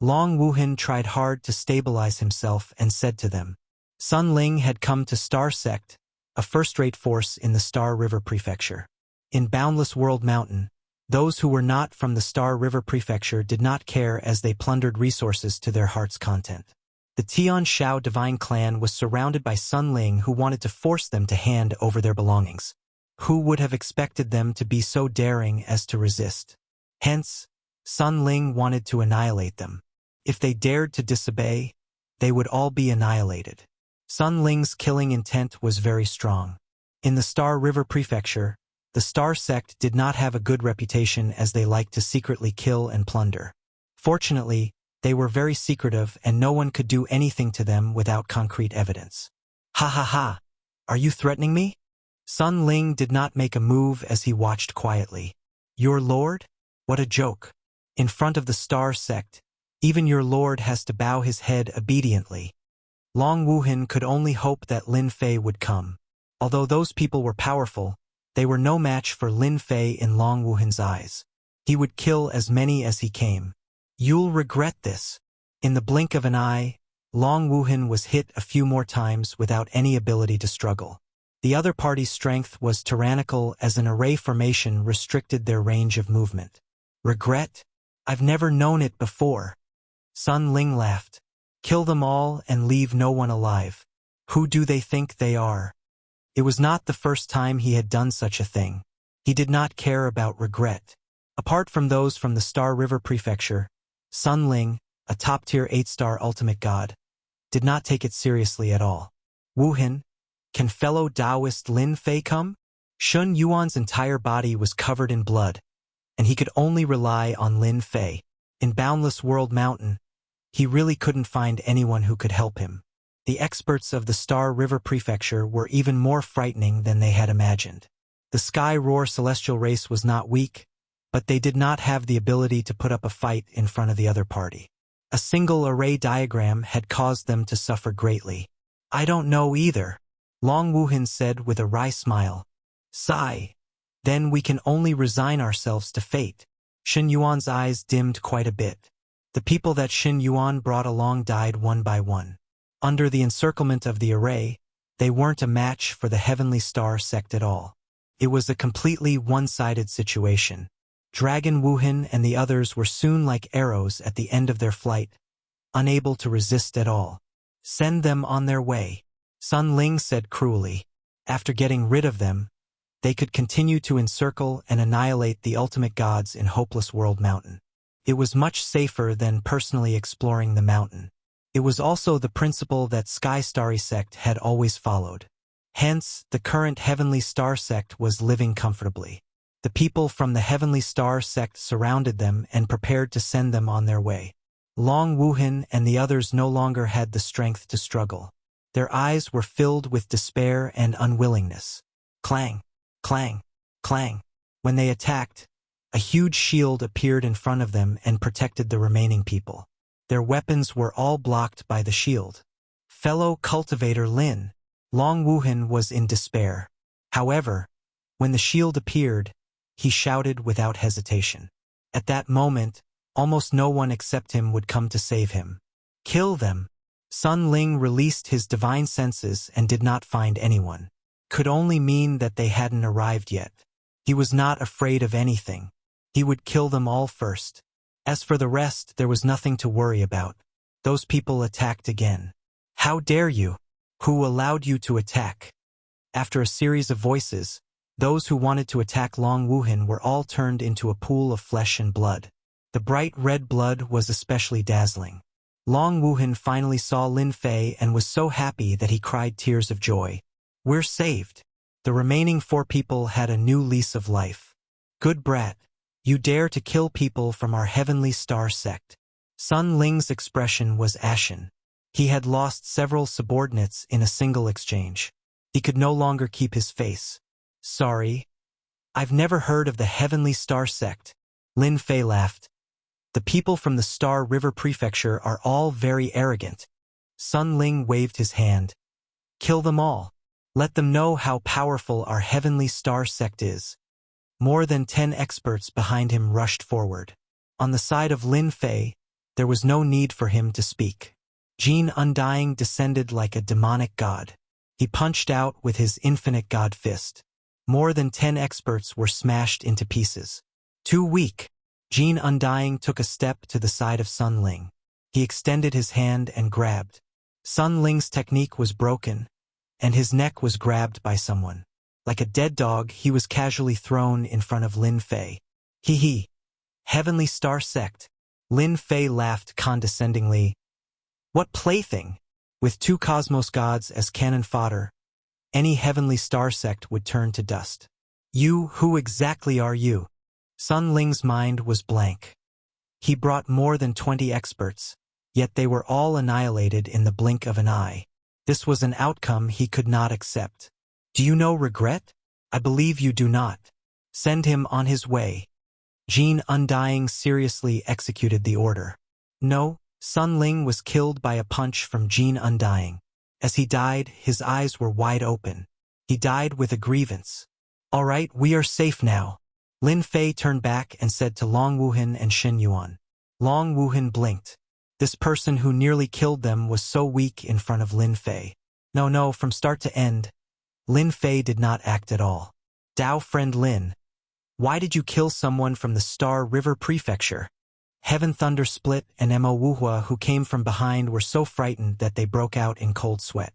Long Wuhan tried hard to stabilize himself and said to them. Sun Ling had come to Star Sect, a first-rate force in the Star River Prefecture. In Boundless World Mountain, those who were not from the Star River Prefecture did not care as they plundered resources to their heart's content. The Tianshao Divine Clan was surrounded by Sun Ling who wanted to force them to hand over their belongings. Who would have expected them to be so daring as to resist? Hence, Sun Ling wanted to annihilate them. If they dared to disobey, they would all be annihilated. Sun Ling's killing intent was very strong. In the Star River Prefecture, the Star Sect did not have a good reputation as they liked to secretly kill and plunder. Fortunately, they were very secretive and no one could do anything to them without concrete evidence. Ha ha ha! Are you threatening me? Sun Ling did not make a move as he watched quietly. Your lord? What a joke. In front of the Star Sect, even your lord has to bow his head obediently. Long Wuhan could only hope that Lin Fei would come. Although those people were powerful, they were no match for Lin Fei in Long Wuhan's eyes. He would kill as many as he came. You'll regret this. In the blink of an eye, Long Wuhan was hit a few more times without any ability to struggle. The other party's strength was tyrannical as an array formation restricted their range of movement. Regret? I've never known it before. Sun Ling laughed. Kill them all and leave no one alive. Who do they think they are? It was not the first time he had done such a thing. He did not care about regret. Apart from those from the Star River Prefecture, Sun Ling, a top-tier 8-star ultimate god, did not take it seriously at all. Wuhan, can fellow Taoist Lin Fei come? Shen Yuan's entire body was covered in blood, and he could only rely on Lin Fei. In Boundless World Mountain, he really couldn't find anyone who could help him. The experts of the Star River Prefecture were even more frightening than they had imagined. The Sky Roar celestial race was not weak, but they did not have the ability to put up a fight in front of the other party. A single array diagram had caused them to suffer greatly. I don't know either, Long Wuhan said with a wry smile. Sigh. Then we can only resign ourselves to fate. Shen Yuan's eyes dimmed quite a bit. The people that Shen Yuan brought along died one by one. Under the encirclement of the array, they weren't a match for the Heavenly Star Sect at all. It was a completely one-sided situation. Dragon Wuhan and the others were soon like arrows at the end of their flight, unable to resist at all. Send them on their way, Sun Ling said cruelly. After getting rid of them, they could continue to encircle and annihilate the ultimate gods in Hopeless World Mountain. It was much safer than personally exploring the mountain. It was also the principle that Sky Starry Sect had always followed. Hence, the current Heavenly Star Sect was living comfortably. The people from the Heavenly Star Sect surrounded them and prepared to send them on their way. Long Wuhan and the others no longer had the strength to struggle. Their eyes were filled with despair and unwillingness. Clang, clang, clang. When they attacked, a huge shield appeared in front of them and protected the remaining people. Their weapons were all blocked by the shield. Fellow cultivator Lin, Long Wuhan was in despair. However, when the shield appeared, he shouted without hesitation. At that moment, almost no one except him would come to save him. Kill them! Sun Ling released his divine senses and did not find anyone. Could only mean that they hadn't arrived yet. He was not afraid of anything. He would kill them all first. As for the rest, there was nothing to worry about. Those people attacked again. How dare you? Who allowed you to attack? After a series of voices, those who wanted to attack Long Wuhan were all turned into a pool of flesh and blood. The bright red blood was especially dazzling. Long Wuhan finally saw Lin Fei and was so happy that he cried tears of joy. We're saved. The remaining 4 people had a new lease of life. Good brat. You dare to kill people from our heavenly star sect. Sun Ling's expression was ashen. He had lost several subordinates in a single exchange. He could no longer keep his face. Sorry. I've never heard of the heavenly star sect. Lin Fei laughed. The people from the Star River Prefecture are all very arrogant. Sun Ling waved his hand. Kill them all. Let them know how powerful our heavenly star sect is. More than 10 experts behind him rushed forward. On the side of Lin Fei, there was no need for him to speak. Jin Undying descended like a demonic god. He punched out with his infinite god fist. More than 10 experts were smashed into pieces. Too weak. Jin Undying took a step to the side of Sun Ling. He extended his hand and grabbed. Sun Ling's technique was broken, and his neck was grabbed by someone. Like a dead dog, he was casually thrown in front of Lin Fei. Hee hee. Heavenly Star Sect. Lin Fei laughed condescendingly. What plaything! With 2 cosmos gods as cannon fodder, any heavenly star sect would turn to dust. Who exactly are you? Sun Ling's mind was blank. He brought more than 20 experts, yet they were all annihilated in the blink of an eye. This was an outcome he could not accept. Do you know regret? I believe you do not. Send him on his way. Jin Undying seriously executed the order. No, Sun Ling was killed by a punch from Jin Undying. As he died, his eyes were wide open. He died with a grievance. All right, we are safe now. Lin Fei turned back and said to Long Wuhan and Shen Yuan. Long Wuhan blinked. This person who nearly killed them was so weak in front of Lin Fei. No, from start to end, Lin Fei did not act at all. Dao friend Lin. Why did you kill someone from the Star River Prefecture? Heaven Thunder Split and Mo Wuhua, who came from behind, were so frightened that they broke out in cold sweat.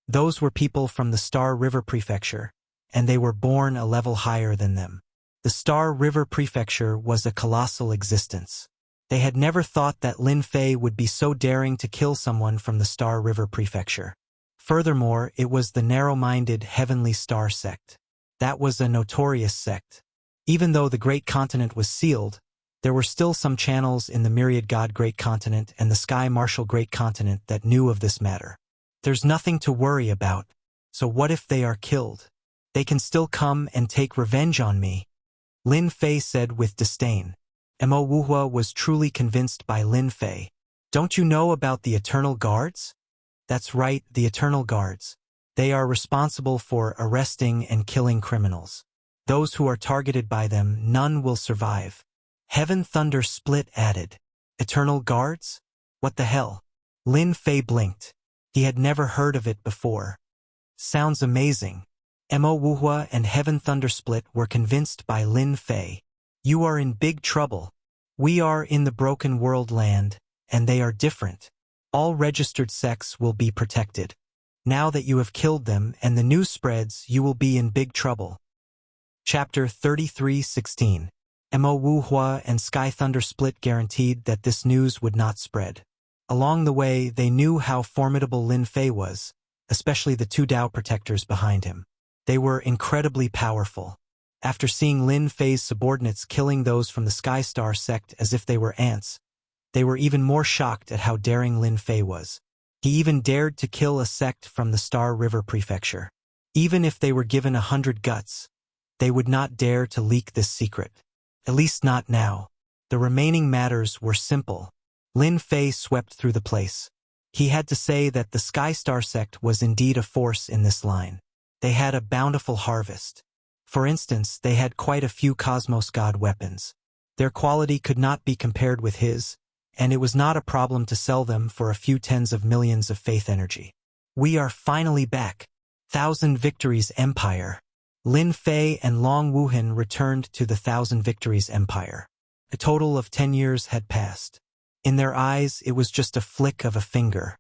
Those were people from the Star River Prefecture, and they were born a level higher than them. The Star River Prefecture was a colossal existence. They had never thought that Lin Fei would be so daring to kill someone from the Star River Prefecture. Furthermore, it was the narrow-minded Heavenly Star Sect. That was a notorious sect. Even though the Great Continent was sealed, there were still some channels in the Myriad God Great Continent and the Sky Marshal Great Continent that knew of this matter. There's nothing to worry about, so what if they are killed? They can still come and take revenge on me. Lin Fei said with disdain. Mo Wuhua was truly convinced by Lin Fei. Don't you know about the Eternal Guards? That's right, the Eternal Guards. They are responsible for arresting and killing criminals. Those who are targeted by them, none will survive. Heaven Thunder Split added. Eternal Guards? What the hell? Lin Fei blinked. He had never heard of it before. Sounds amazing. Mo Wuhua and Heaven Thunder Split were convinced by Lin Fei. You are in big trouble. We are in the Broken World land, and they are different. All registered sects will be protected. Now that you have killed them and the news spreads, you will be in big trouble. Chapter 33:16. Mo Wuhua and Sky Thunder Split guaranteed that this news would not spread. Along the way, they knew how formidable Lin Fei was, especially the 2 Dao protectors behind him. They were incredibly powerful. After seeing Lin Fei's subordinates killing those from the Sky Star sect as if they were ants, they were even more shocked at how daring Lin Fei was. He even dared to kill a sect from the Star River Prefecture. Even if they were given 100 guts, they would not dare to leak this secret. At least not now. The remaining matters were simple. Lin Fei swept through the place. He had to say that the Sky Star sect was indeed a force in this line. They had a bountiful harvest. For instance, they had quite a few Cosmos God weapons. Their quality could not be compared with his, and it was not a problem to sell them for a few tens of millions of faith energy. We are finally back. 1,000 Victories Empire. Lin Fei and Long Wuhan returned to the 1,000 Victories Empire. A total of 10 years had passed. In their eyes, it was just a flick of a finger.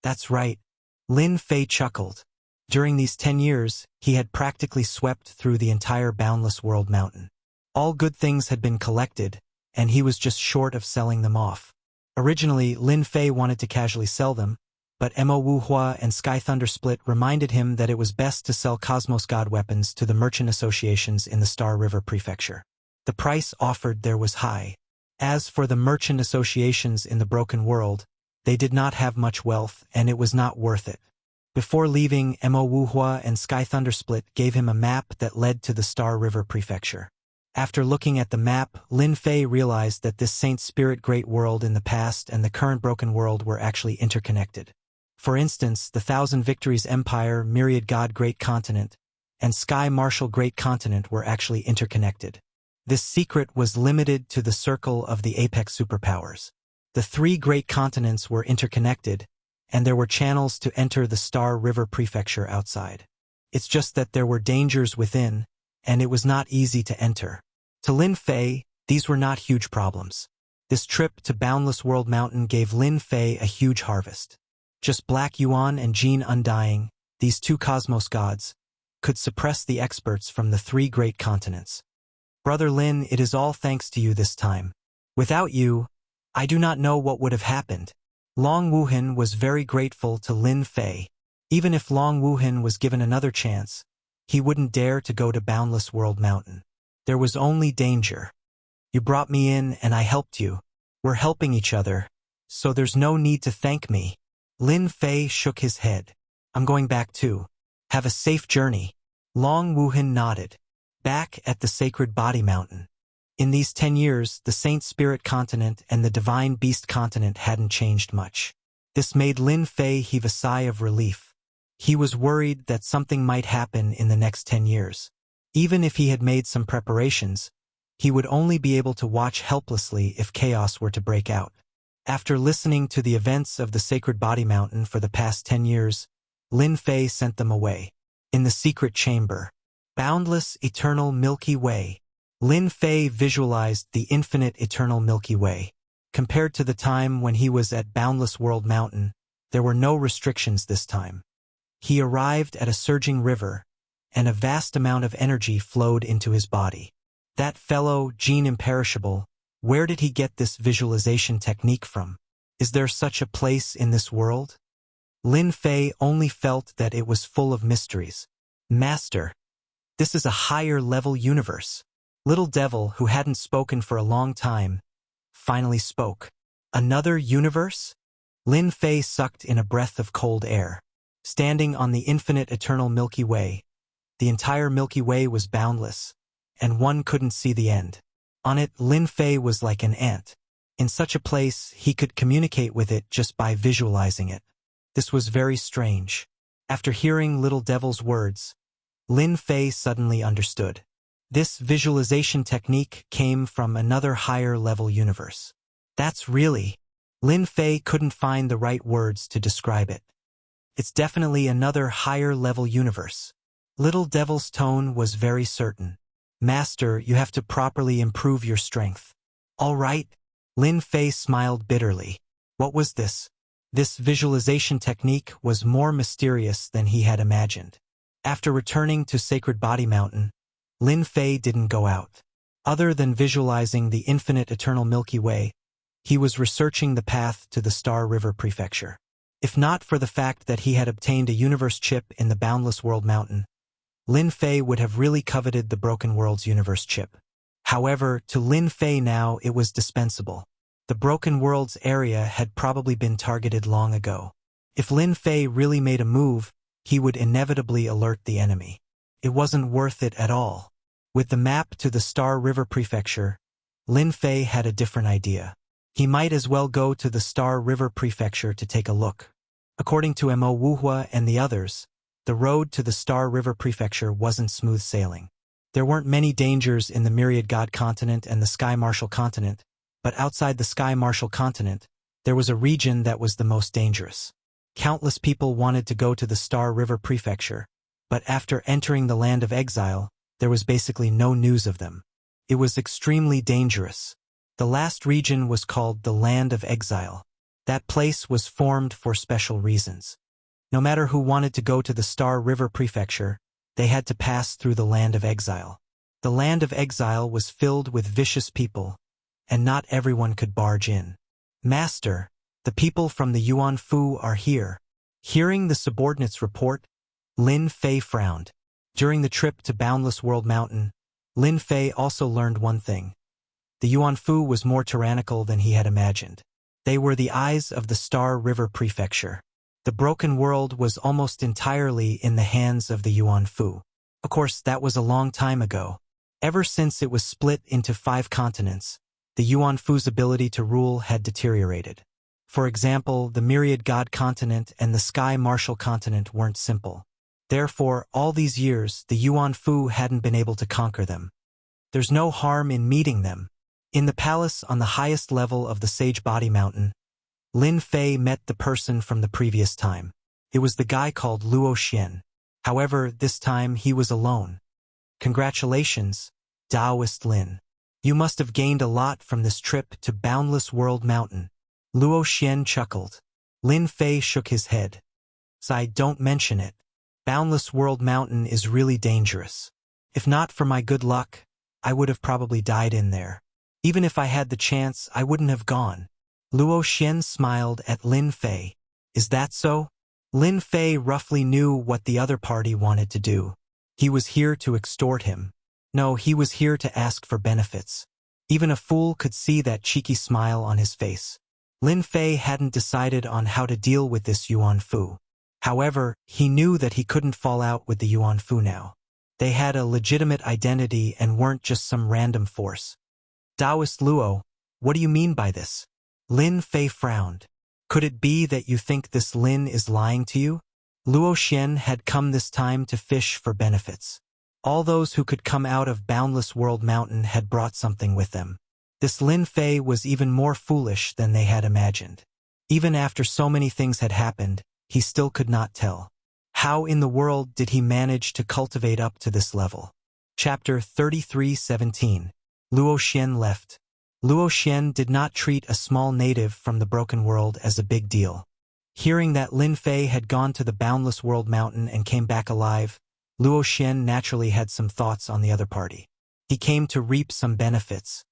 That's right. Lin Fei chuckled. During these 10 years, he had practically swept through the entire Boundless World Mountain. All good things had been collected, and he was just short of selling them off. Originally, Lin Fei wanted to casually sell them, but Mo Wuhua and Sky Thunder Split reminded him that it was best to sell Cosmos God weapons to the merchant associations in the Star River Prefecture. The price offered there was high. As for the merchant associations in the Broken World, they did not have much wealth, and it was not worth it. Before leaving, Mo Wuhua and Sky Thunder Split gave him a map that led to the Star River Prefecture. After looking at the map, Lin Fei realized that this Saint Spirit Great World in the past and the current Broken World were actually interconnected. For instance, the Thousand Victories Empire, Myriad God Great Continent, and Sky Marshal Great Continent were actually interconnected. This secret was limited to the circle of the apex superpowers. The three great continents were interconnected, and there were channels to enter the Star River Prefecture outside. It's just that there were dangers within, and it was not easy to enter. To Lin Fei, these were not huge problems. This trip to Boundless World Mountain gave Lin Fei a huge harvest. Just Black Yuan and Jean Undying, these two cosmos gods, could suppress the experts from the three great continents. Brother Lin, it is all thanks to you this time. Without you, I do not know what would have happened. Long Wuhan was very grateful to Lin Fei. Even if Long Wuhan was given another chance, he wouldn't dare to go to Boundless World Mountain. There was only danger. You brought me in and I helped you. We're helping each other, so there's no need to thank me. Lin Fei shook his head. I'm going back too. Have a safe journey. Long Wuhan nodded. Back at the Sacred Body Mountain. In these 10 years, the Saint Spirit Continent and the Divine Beast Continent hadn't changed much. This made Lin Fei heave a sigh of relief. He was worried that something might happen in the next 10 years. Even if he had made some preparations, he would only be able to watch helplessly if chaos were to break out. After listening to the events of the Sacred Body Mountain for the past 10 years, Lin Fei sent them away. In the secret chamber. Boundless Eternal Milky Way. Lin Fei visualized the infinite eternal Milky Way. Compared to the time when he was at Boundless World Mountain, there were no restrictions this time. He arrived at a surging river, and a vast amount of energy flowed into his body. That fellow, Jean Imperishable, where did he get this visualization technique from? Is there such a place in this world? Lin Fei only felt that it was full of mysteries. Master, this is a higher level universe. Little Devil, who hadn't spoken for a long time, finally spoke. Another universe? Lin Fei sucked in a breath of cold air. Standing on the infinite eternal Milky Way, the entire Milky Way was boundless, and one couldn't see the end. On it, Lin Fei was like an ant. In such a place, he could communicate with it just by visualizing it. This was very strange. After hearing Little Devil's words, Lin Fei suddenly understood. This visualization technique came from another higher-level universe. That's really... Lin Fei couldn't find the right words to describe it. It's definitely another higher-level universe. Little Devil's tone was very certain. Master, you have to properly improve your strength. All right. Lin Fei smiled bitterly. What was this? This visualization technique was more mysterious than he had imagined. After returning to Sacred Body Mountain, Lin Fei didn't go out. Other than visualizing the infinite eternal Milky Way, he was researching the path to the Star River Prefecture. If not for the fact that he had obtained a universe chip in the Boundless World Mountain, Lin Fei would have really coveted the Broken World's universe chip. However, to Lin Fei now it was dispensable. The Broken World's area had probably been targeted long ago. If Lin Fei really made a move, he would inevitably alert the enemy. It wasn't worth it at all. With the map to the Star River Prefecture, Lin Fei had a different idea. He might as well go to the Star River Prefecture to take a look. According to Mo Wuhua and the others, the road to the Star River Prefecture wasn't smooth sailing. There weren't many dangers in the Myriad God Continent and the Sky Marshal Continent, but outside the Sky Marshal Continent, there was a region that was the most dangerous. Countless people wanted to go to the Star River Prefecture, but after entering the Land of Exile, there was basically no news of them. It was extremely dangerous. The last region was called the Land of Exile. That place was formed for special reasons. No matter who wanted to go to the Star River Prefecture, they had to pass through the Land of Exile. The Land of Exile was filled with vicious people, and not everyone could barge in. Master, the people from the Yuan Fu are here. Hearing the subordinate's report, Lin Fei frowned. During the trip to Boundless World Mountain, Lin Fei also learned one thing. The Yuan Fu was more tyrannical than he had imagined. They were the eyes of the Star River Prefecture. The broken world was almost entirely in the hands of the Yuan Fu. Of course, that was a long time ago. Ever since it was split into 5 continents, the Yuan Fu's ability to rule had deteriorated. For example, the Myriad God continent and the Sky Martial continent weren't simple. Therefore, all these years, the Yuan Fu hadn't been able to conquer them. There's no harm in meeting them. In the palace on the highest level of the Sage Body Mountain, Lin Fei met the person from the previous time. It was the guy called Luo Xian. However, this time he was alone. Congratulations, Taoist Lin. You must have gained a lot from this trip to Boundless World Mountain. Luo Xian chuckled. Lin Fei shook his head. Sai, don't mention it. Boundless World Mountain is really dangerous. If not for my good luck, I would have probably died in there. Even if I had the chance, I wouldn't have gone. Luo Xian smiled at Lin Fei. Is that so? Lin Fei roughly knew what the other party wanted to do. He was here to extort him. No, he was here to ask for benefits. Even a fool could see that cheeky smile on his face. Lin Fei hadn't decided on how to deal with this Yuan Fu. However, he knew that he couldn't fall out with the Yuan Fu now. They had a legitimate identity and weren't just some random force. Taoist Luo, what do you mean by this? Lin Fei frowned. Could it be that you think this Lin is lying to you? Luo Xian had come this time to fish for benefits. All those who could come out of Boundless World Mountain had brought something with them. This Lin Fei was even more foolish than they had imagined. Even after so many things had happened, he still could not tell. How in the world did he manage to cultivate up to this level? Chapter 33:17. Luo Xian left. Luo Xian did not treat a small native from the broken world as a big deal. Hearing that Lin Fei had gone to the Boundless World Mountain and came back alive, Luo Xian naturally had some thoughts on the other party. He came to reap some benefits.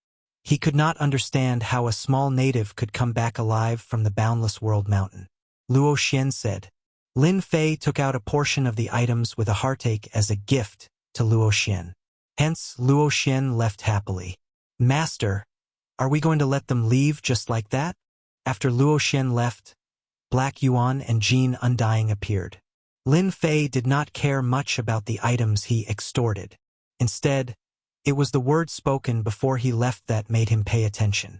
He could not understand how a small native could come back alive from the Boundless World Mountain. Luo Xian said. Lin Fei took out a portion of the items with a heartache as a gift to Luo Xian. Hence, Luo Xian left happily. Master, are we going to let them leave just like that? After Luo Xian left, Black Yuan and Jean Undying appeared. Lin Fei did not care much about the items he extorted. Instead, it was the words spoken before he left that made him pay attention.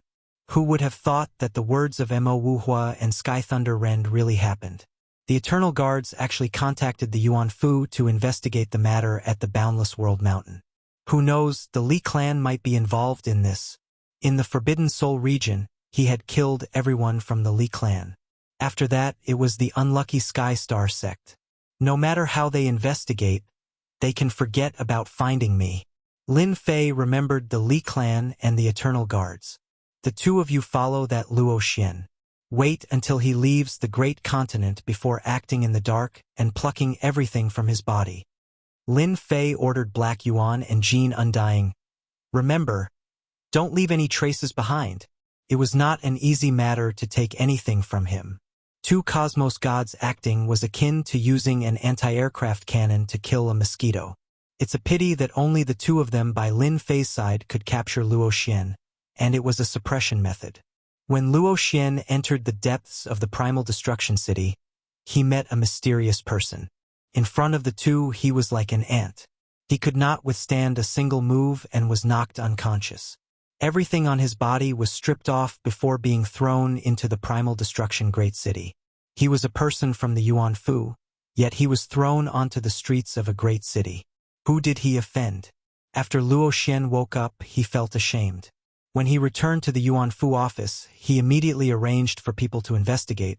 Who would have thought that the words of Mo Wuhua and Sky Thunder Rend really happened? The Eternal Guards actually contacted the Yuan Fu to investigate the matter at the Boundless World Mountain. Who knows, the Li clan might be involved in this. In the Forbidden Soul region, he had killed everyone from the Li clan. After that, it was the unlucky Sky Star sect. No matter how they investigate, they can forget about finding me. Lin Fei remembered the Li clan and the Eternal Guards. The two of you follow that Luo Xian. Wait until he leaves the great continent before acting in the dark and plucking everything from his body. Lin Fei ordered Black Yuan and Jean Undying. Remember, don't leave any traces behind. It was not an easy matter to take anything from him. 2 cosmos gods acting was akin to using an anti-aircraft cannon to kill a mosquito. It's a pity that only the 2 of them by Lin Fei's side could capture Luo Xian, and it was a suppression method. When Luo Xian entered the depths of the Primal Destruction City, he met a mysterious person. In front of the 2, he was like an ant. He could not withstand a single move and was knocked unconscious. Everything on his body was stripped off before being thrown into the Primal Destruction Great City. He was a person from the Yuan Fu, yet he was thrown onto the streets of a great city. Who did he offend? After Luo Xian woke up, he felt ashamed. When he returned to the Yuan Fu office, he immediately arranged for people to investigate,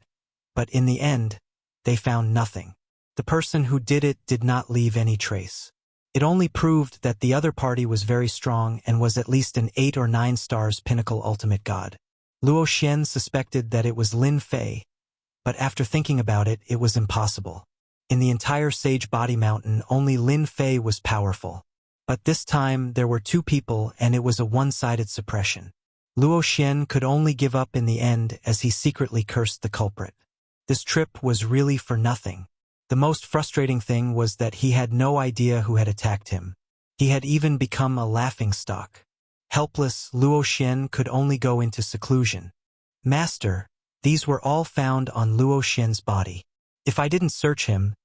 but in the end, they found nothing. The person who did it did not leave any trace. It only proved that the other party was very strong and was at least an 8 or 9 stars pinnacle ultimate god. Luo Xian suspected that it was Lin Fei, but after thinking about it, it was impossible. In the entire Sage Body Mountain, only Lin Fei was powerful. But this time, there were 2 people and it was a one-sided suppression. Luo Xian could only give up in the end as he secretly cursed the culprit. This trip was really for nothing. The most frustrating thing was that he had no idea who had attacked him. He had even become a laughingstock. Helpless, Luo Xian could only go into seclusion. Master, these were all found on Luo Xian's body. If I didn't search him,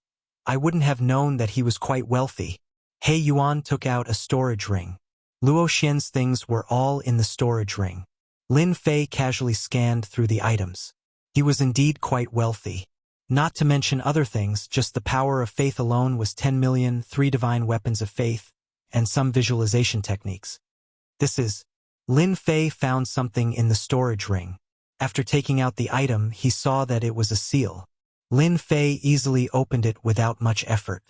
I wouldn't have known that he was quite wealthy. He Yuan took out a storage ring. Luo Xian's things were all in the storage ring. Lin Fei casually scanned through the items. He was indeed quite wealthy. Not to mention other things, just the power of faith alone was 10 million, 3 divine weapons of faith, and some visualization techniques. Lin Fei found something in the storage ring. After taking out the item, he saw that it was a seal. Lin Fei easily opened it without much effort.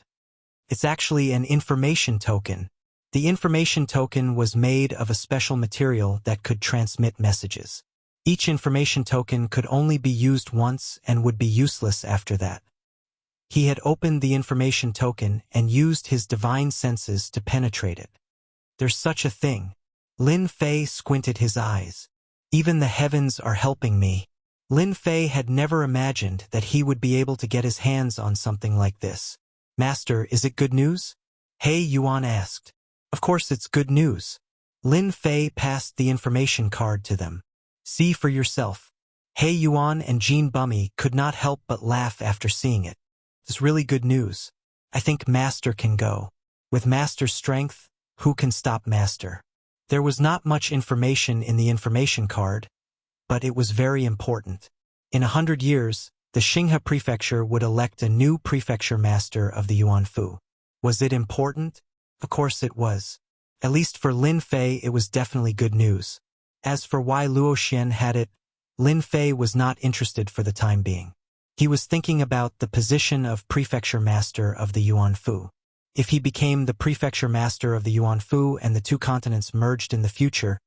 It's actually an information token. The information token was made of a special material that could transmit messages. Each information token could only be used once and would be useless after that. He had opened the information token and used his divine senses to penetrate it. There's such a thing. Lin Fei squinted his eyes. Even the heavens are helping me. Lin Fei had never imagined that he would be able to get his hands on something like this. Master, is it good news? He Yuan asked. Of course it's good news. Lin Fei passed the information card to them. See for yourself. He Yuan and Jean Bummy could not help but laugh after seeing it. It's really good news. I think Master can go. With Master's strength, who can stop Master? There was not much information in the information card, but it was very important. In 100 years, the Xinghe prefecture would elect a new prefecture master of the Yuanfu. Was it important? Of course it was. At least for Lin Fei it was definitely good news. As for why Luo Xian had it, Lin Fei was not interested for the time being. He was thinking about the position of prefecture master of the Yuanfu. If he became the prefecture master of the Yuanfu and the two continents merged in the future,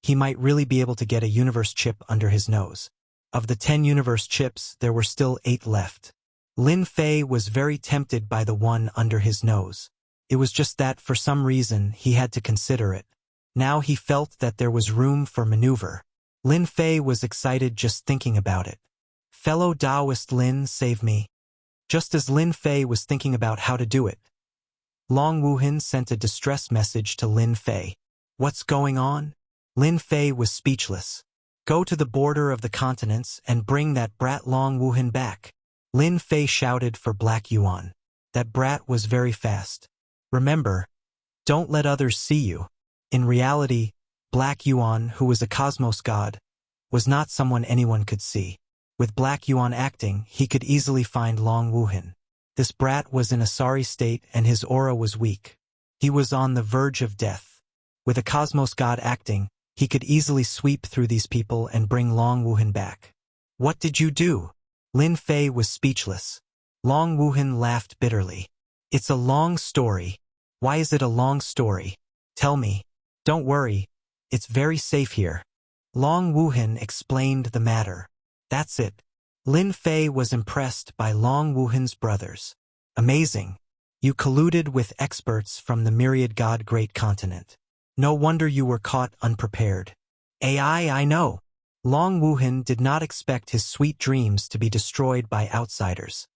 he might really be able to get a universe chip under his nose. Of the 10 universe chips, there were still 8 left. Lin Fei was very tempted by the one under his nose. It was just that for some reason he had to consider it. Now he felt that there was room for maneuver. Lin Fei was excited just thinking about it. Fellow Taoist Lin, save me. Just as Lin Fei was thinking about how to do it, Long Wuhan sent a distress message to Lin Fei. What's going on? Lin Fei was speechless. Go to the border of the continents and bring that brat Long Wuhan back. Lin Fei shouted for Black Yuan. That brat was very fast. Remember, don't let others see you. In reality, Black Yuan, who was a cosmos god, was not someone anyone could see. With Black Yuan acting, he could easily find Long Wuhan. This brat was in a sorry state and his aura was weak. He was on the verge of death. With a cosmos god acting, he could easily sweep through these people and bring Long Wuhan back. What did you do? Lin Fei was speechless. Long Wuhan laughed bitterly. It's a long story. Why is it a long story? Tell me. Don't worry. It's very safe here. Long Wuhan explained the matter. That's it. Lin Fei was impressed by Long Wuhan's brothers. Amazing. You colluded with experts from the myriad god great continent. No wonder you were caught unprepared. I know. Long Wuhan did not expect his sweet dreams to be destroyed by outsiders.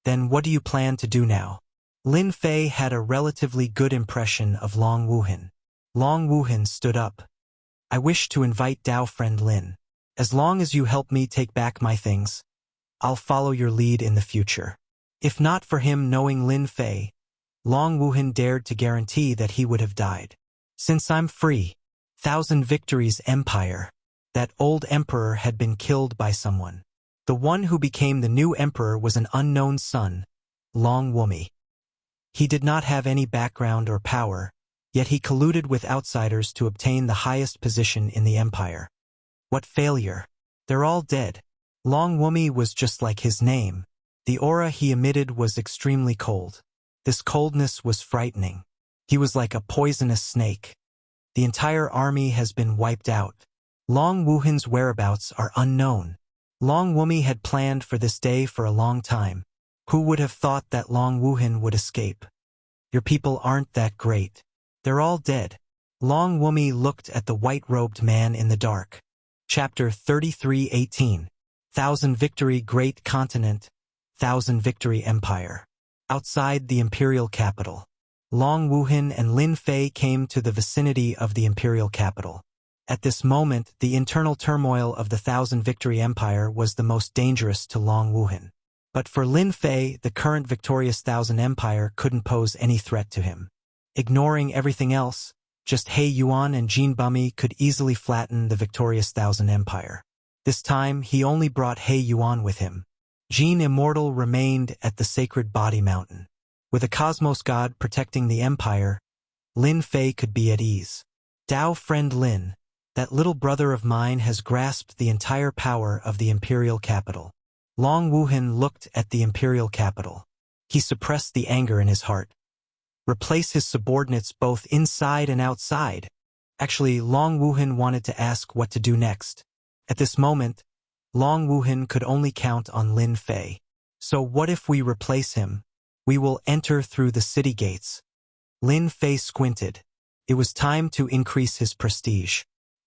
Then what do you plan to do now? Lin Fei had a relatively good impression of Long Wuhan. Long Wuhan stood up. I wish to invite Dao friend Lin. As long as you help me take back my things, I'll follow your lead in the future. If not for him knowing Lin Fei, Long Wuhan dared to guarantee that he would have died. Since I'm free, 1,000 Victories Empire. That old emperor had been killed by someone. The one who became the new emperor was an unknown son, Long Wumi. He did not have any background or power, yet he colluded with outsiders to obtain the highest position in the empire. What failure! They're all dead. Long Wumi was just like his name. The aura he emitted was extremely cold. This coldness was frightening. He was like a poisonous snake. The entire army has been wiped out. Long Wuhan's whereabouts are unknown. Long Wumi had planned for this day for a long time. Who would have thought that Long Wuhan would escape? Your people aren't that great. They're all dead. Long Wumi looked at the white-robed man in the dark. Chapter 33:18. Thousand Victory Great Continent, Thousand Victory Empire. Outside the imperial capital, Long Wuhan and Lin Fei came to the vicinity of the imperial capital. At this moment, the internal turmoil of the Thousand Victory Empire was the most dangerous to Long Wuhan. But for Lin Fei, the current victorious Thousand Empire couldn't pose any threat to him. Ignoring everything else, just He Yuan and Jin Bumi could easily flatten the victorious Thousand Empire. This time, he only brought He Yuan with him. Jin Immortal remained at the sacred body mountain. With a cosmos god protecting the empire, Lin Fei could be at ease. Dao friend Lin, that little brother of mine has grasped the entire power of the imperial capital. Long Wuhan looked at the imperial capital. He suppressed the anger in his heart. Replace his subordinates both inside and outside. Actually, Long Wuhan wanted to ask what to do next. At this moment, Long Wuhan could only count on Lin Fei. So what if we replace him? We will enter through the city gates. Lin Fei squinted. It was time to increase his prestige.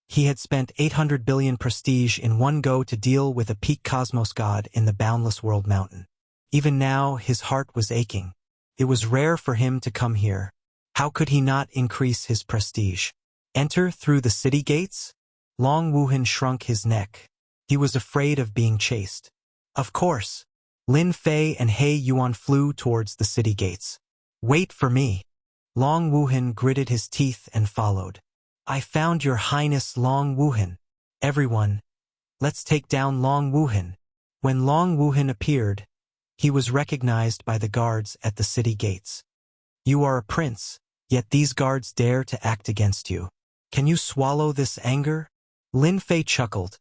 He had spent 800 billion prestige in one go to deal with a peak cosmos god in the boundless world mountain. Even now, his heart was aching. It was rare for him to come here. How could he not increase his prestige? Enter through the city gates? Long Wuhan shrunk his neck. He was afraid of being chased. Of course. Lin Fei and He Yuan flew towards the city gates. Wait for me. Long Wuhan gritted his teeth and followed. I found your highness Long Wuhan. Everyone, let's take down Long Wuhan. When Long Wuhan appeared, he was recognized by the guards at the city gates. You are a prince, yet these guards dare to act against you. Can you swallow this anger? Lin Fei chuckled.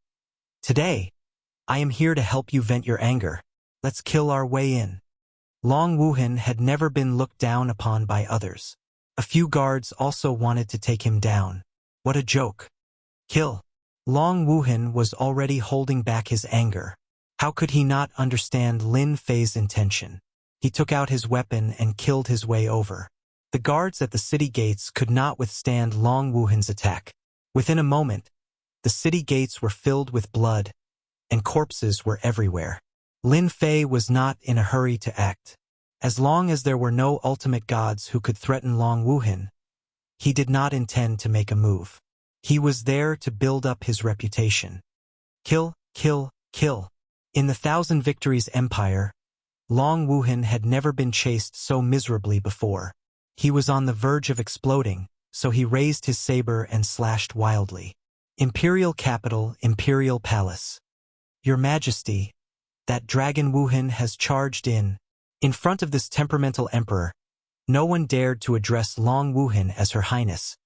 Today, I am here to help you vent your anger. Let's kill our way in. Long Wuhan had never been looked down upon by others. A few guards also wanted to take him down. What a joke. Kill. Long Wuhan was already holding back his anger. How could he not understand Lin Fei's intention? He took out his weapon and killed his way over. The guards at the city gates could not withstand Long Wuhan's attack. Within a moment, the city gates were filled with blood, and corpses were everywhere. Lin Fei was not in a hurry to act. As long as there were no ultimate gods who could threaten Long Wuhan, he did not intend to make a move. He was there to build up his reputation. Kill, kill, kill. In the Thousand Victories Empire, Long Wuhan had never been chased so miserably before. He was on the verge of exploding, so he raised his saber and slashed wildly. Imperial Capital, Imperial Palace. Your Majesty, that dragon Wuhan has charged in. In front of this temperamental emperor, no one dared to address Long Wuhan as Her Highness,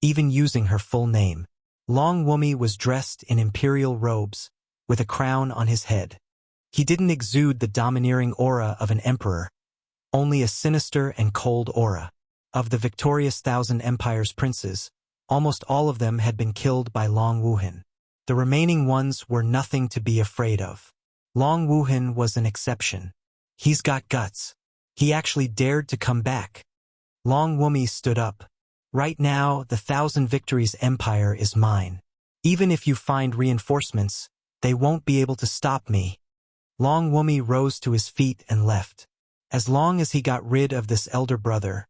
even using her full name. Long Wumi was dressed in imperial robes, with a crown on his head. He didn't exude the domineering aura of an emperor, only a sinister and cold aura. Of the victorious Thousand Empire's princes, almost all of them had been killed by Long Wuhan. The remaining ones were nothing to be afraid of. Long Wuhan was an exception. He's got guts. He actually dared to come back. Long Wumi stood up. Right now, the Thousand Victories Empire is mine. Even if you find reinforcements, they won't be able to stop me. Long Wumi rose to his feet and left. As long as he got rid of this elder brother,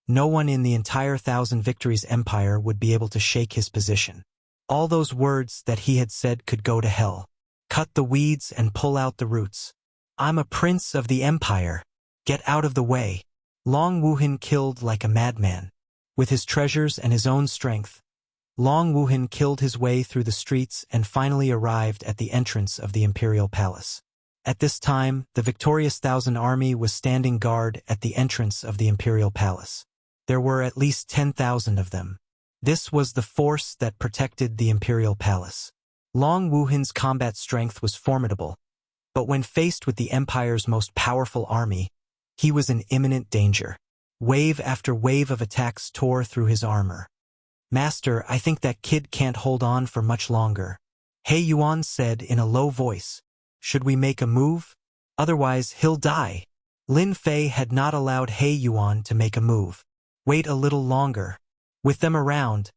no one in the entire Thousand Victories Empire would be able to shake his position. All those words that he had said could go to hell. Cut the weeds and pull out the roots. I'm a prince of the empire. Get out of the way. Long Wuhan killed like a madman. With his treasures and his own strength, Long Wuhan killed his way through the streets and finally arrived at the entrance of the imperial palace. At this time, the victorious Thousand Army was standing guard at the entrance of the imperial palace. There were at least 10,000 of them. This was the force that protected the imperial palace. Long Wuhan's combat strength was formidable, but when faced with the empire's most powerful army, he was in imminent danger. Wave after wave of attacks tore through his armor. Master, I think that kid can't hold on for much longer. He Yuan said in a low voice. Should we make a move? Otherwise, he'll die. Lin Fei had not allowed He Yuan to make a move. Wait a little longer. With them around,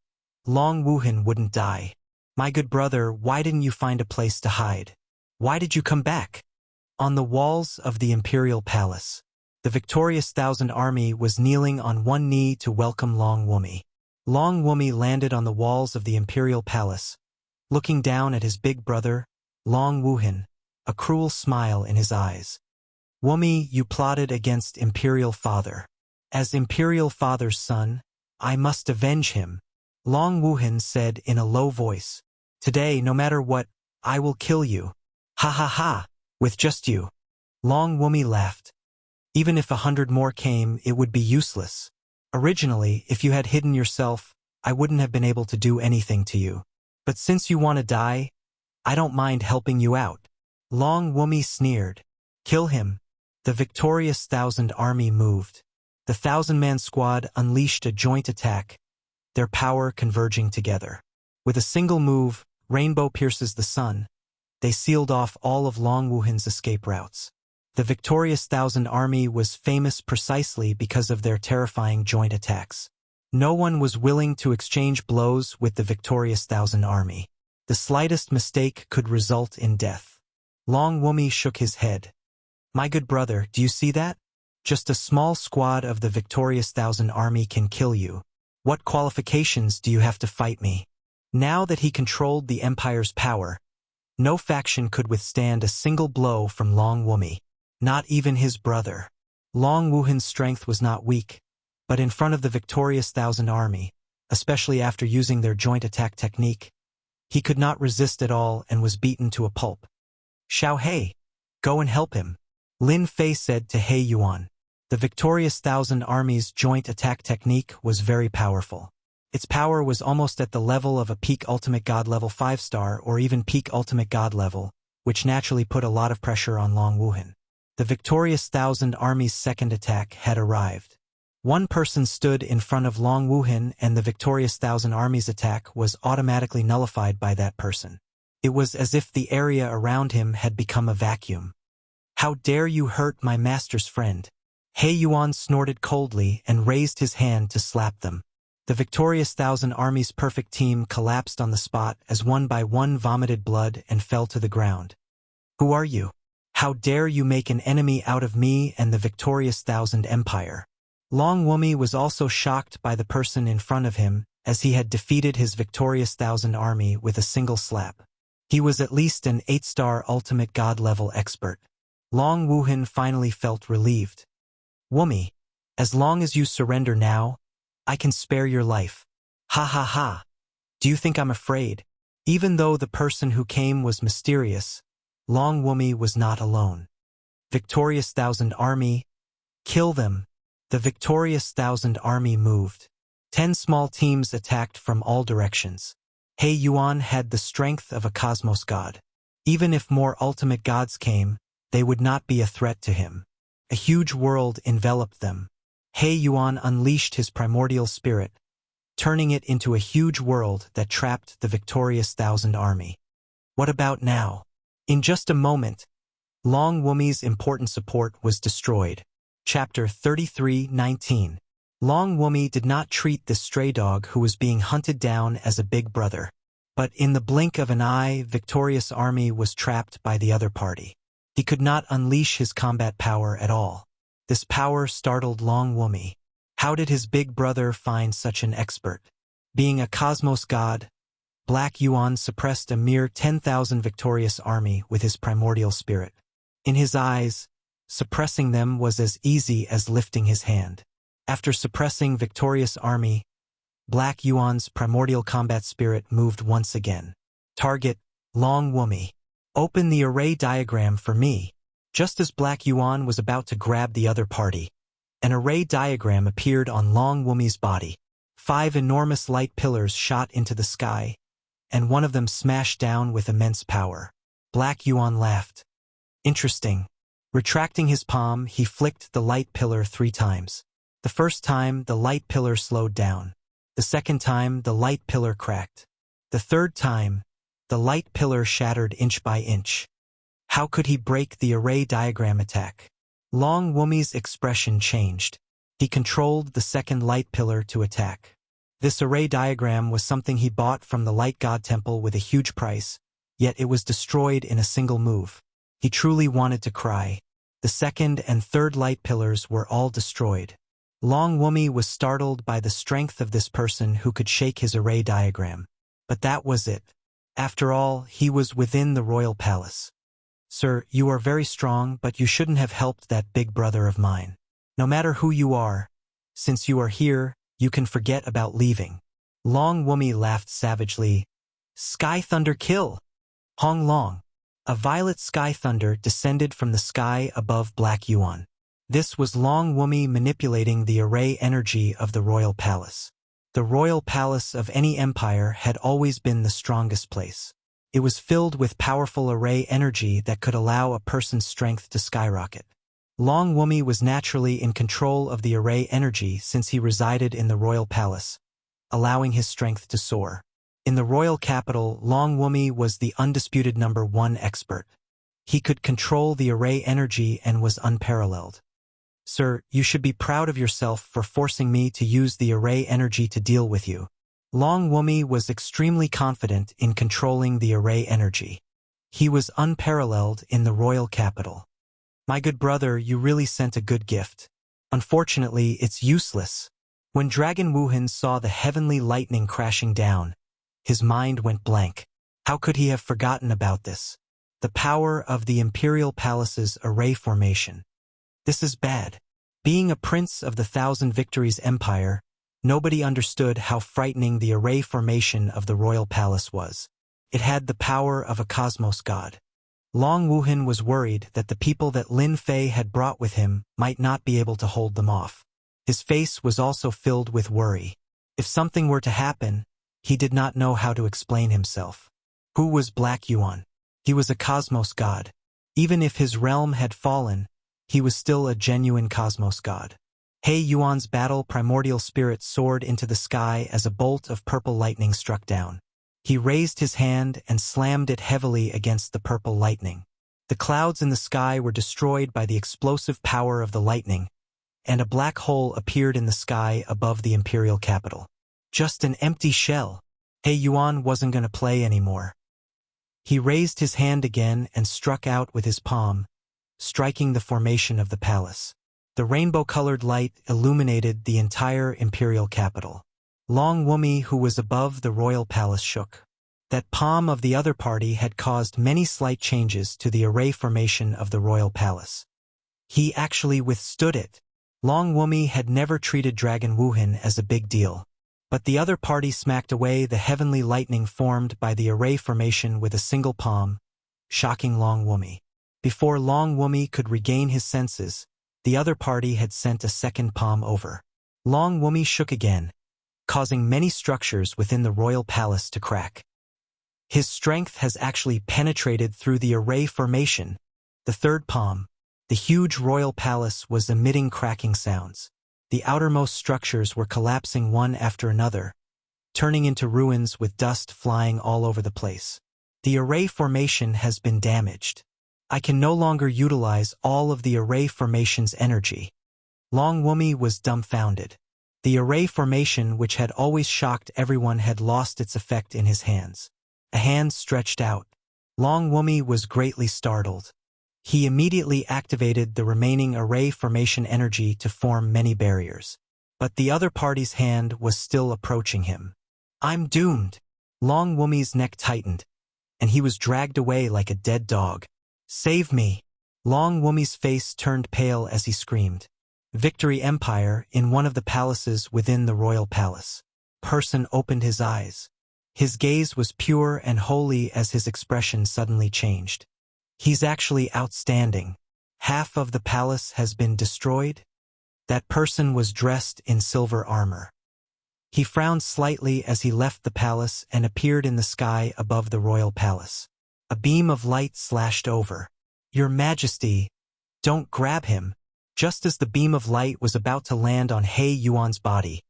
Long Wuhan wouldn't die. My good brother, why didn't you find a place to hide? Why did you come back? On the walls of the imperial palace, the victorious Thousand Army was kneeling on one knee to welcome Long Wumi. Long Wumi landed on the walls of the imperial palace, looking down at his big brother, Long Wuhan, a cruel smile in his eyes. Wumi, you plotted against imperial father. As imperial father's son, I must avenge him, Long Wuhan said in a low voice. Today, no matter what, I will kill you. Ha ha ha, with just you. Long Wumi laughed. Even if 100 more came, it would be useless. Originally, if you had hidden yourself, I wouldn't have been able to do anything to you. But since you want to die, I don't mind helping you out. Long Wumi sneered. Kill him. The victorious Thousand Army moved. The 1,000-man squad unleashed a joint attack, their power converging together. With a single move, Rainbow pierces the sun. They sealed off all of Long Wuhan's escape routes. The victorious Thousand Army was famous precisely because of their terrifying joint attacks. No one was willing to exchange blows with the victorious Thousand Army. The slightest mistake could result in death. Long Wumi shook his head. My good brother, do you see that? Just a small squad of the victorious Thousand Army can kill you. What qualifications do you have to fight me? Now that he controlled the Empire's power, no faction could withstand a single blow from Long Wumi. Not even his brother. Long Wuhan's strength was not weak, but in front of the victorious Thousand Army, especially after using their joint attack technique, he could not resist at all and was beaten to a pulp. Xiao He, go and help him, Lin Fei said to He Yuan. The victorious Thousand Army's joint attack technique was very powerful. Its power was almost at the level of a peak ultimate god level 5-star or even peak ultimate god level, which naturally put a lot of pressure on Long Wuhan. The victorious Thousand Army's second attack had arrived. One person stood in front of Long Wuhan and the victorious Thousand Army's attack was automatically nullified by that person. It was as if the area around him had become a vacuum. How dare you hurt my master's friend? He Yuan snorted coldly and raised his hand to slap them. The victorious Thousand Army's perfect team collapsed on the spot as one by one vomited blood and fell to the ground. Who are you? How dare you make an enemy out of me and the victorious Thousand Empire? Long Wumi was also shocked by the person in front of him, as he had defeated his victorious Thousand Army with a single slap. He was at least an 8-star ultimate god level expert. Long Wuhan finally felt relieved. Wumi, as long as you surrender now, I can spare your life. Ha ha ha. Do you think I'm afraid? Even though the person who came was mysterious, Long Wumi was not alone. Victorious Thousand Army, kill them. The victorious Thousand Army moved. 10 small teams attacked from all directions. He Yuan had the strength of a cosmos god. Even if more ultimate gods came, they would not be a threat to him. A huge world enveloped them. He Yuan unleashed his primordial spirit, turning it into a huge world that trapped the victorious Thousand Army. What about now? In just a moment, Long Wumi's important support was destroyed. Chapter 33:19. Long Wumi did not treat this stray dog who was being hunted down as a big brother. But in the blink of an eye, victorious army was trapped by the other party. He could not unleash his combat power at all. This power startled Long Wumi. How did his big brother find such an expert? Being a cosmos god, Black Yuan suppressed a mere 10,000 victorious army with his primordial spirit. In his eyes, suppressing them was as easy as lifting his hand. After suppressing victorious army, Black Yuan's primordial combat spirit moved once again. Target, Long Wumi. Open the array diagram for me. Just as Black Yuan was about to grab the other party, an array diagram appeared on Long Wumi's body. 5 enormous light pillars shot into the sky, and one of them smashed down with immense power. Black Yuan laughed. Interesting. Retracting his palm, he flicked the light pillar 3 times. The first time, the light pillar slowed down. The second time, the light pillar cracked. The third time, the light pillar shattered inch by inch. How could he break the array diagram attack? Long Wumi's expression changed. He controlled the second light pillar to attack. This array diagram was something he bought from the Light God Temple with a huge price, yet it was destroyed in a single move. He truly wanted to cry. The second and third light pillars were all destroyed. Long Wumi was startled by the strength of this person who could shake his array diagram. But that was it. After all, he was within the royal palace. Sir, you are very strong, but you shouldn't have helped that big brother of mine. No matter who you are, since you are here, you can forget about leaving. Long Wumi laughed savagely. Sky Thunder kill! Hong Long. A violet sky thunder descended from the sky above Black Yuan. This was Long Wumi manipulating the array energy of the royal palace. The royal palace of any empire had always been the strongest place. It was filled with powerful array energy that could allow a person's strength to skyrocket. Long Wumi was naturally in control of the array energy since he resided in the royal palace, allowing his strength to soar. In the royal capital, Long Wumi was the undisputed #1 expert. He could control the array energy and was unparalleled. Sir, you should be proud of yourself for forcing me to use the array energy to deal with you. Long Wumi was extremely confident in controlling the array energy. He was unparalleled in the royal capital. My good brother, you really sent a good gift. Unfortunately, it's useless. When Dragon Wuhan saw the heavenly lightning crashing down, his mind went blank. How could he have forgotten about this? The power of the imperial palace's array formation. This is bad. Being a prince of the Thousand Victories Empire, nobody understood how frightening the array formation of the royal palace was. It had the power of a cosmos god. Long Wuhan was worried that the people that Lin Fei had brought with him might not be able to hold them off. His face was also filled with worry. If something were to happen, he did not know how to explain himself. Who was Black Yuan? He was a cosmos god. Even if his realm had fallen, he was still a genuine cosmos god. He Yuan's battle primordial spirit soared into the sky as a bolt of purple lightning struck down. He raised his hand and slammed it heavily against the purple lightning. The clouds in the sky were destroyed by the explosive power of the lightning, and a black hole appeared in the sky above the imperial capital. Just an empty shell. He Yuan wasn't going to play anymore. He raised his hand again and struck out with his palm, striking the formation of the palace. The rainbow-colored light illuminated the entire imperial capital. Long Wumi, who was above the royal palace, shook. That palm of the other party had caused many slight changes to the array formation of the royal palace. He actually withstood it. Long Wumi had never treated Dragon Wuhan as a big deal. But the other party smacked away the heavenly lightning formed by the array formation with a single palm, shocking Long Wumi. Before Long Wumi could regain his senses, the other party had sent a second palm over. Long Wumi shook again, causing many structures within the royal palace to crack. His strength has actually penetrated through the array formation. The third palm, the huge royal palace, was emitting cracking sounds. The outermost structures were collapsing one after another, turning into ruins with dust flying all over the place. The array formation has been damaged. I can no longer utilize all of the array formation's energy. Long Wumi was dumbfounded. The array formation, which had always shocked everyone, had lost its effect in his hands. A hand stretched out. Long Wumi was greatly startled. He immediately activated the remaining array formation energy to form many barriers. But the other party's hand was still approaching him. I'm doomed. Long Wumi's neck tightened, and he was dragged away like a dead dog. Save me. Long Wumi's face turned pale as he screamed. Victory Empire, in one of the palaces within the royal palace. Person opened his eyes. His gaze was pure and holy as his expression suddenly changed. He's actually outstanding. Half of the palace has been destroyed? That person was dressed in silver armor. He frowned slightly as he left the palace and appeared in the sky above the royal palace. A beam of light slashed over. Your Majesty, don't grab him. Just as the beam of light was about to land on He Yuan's body,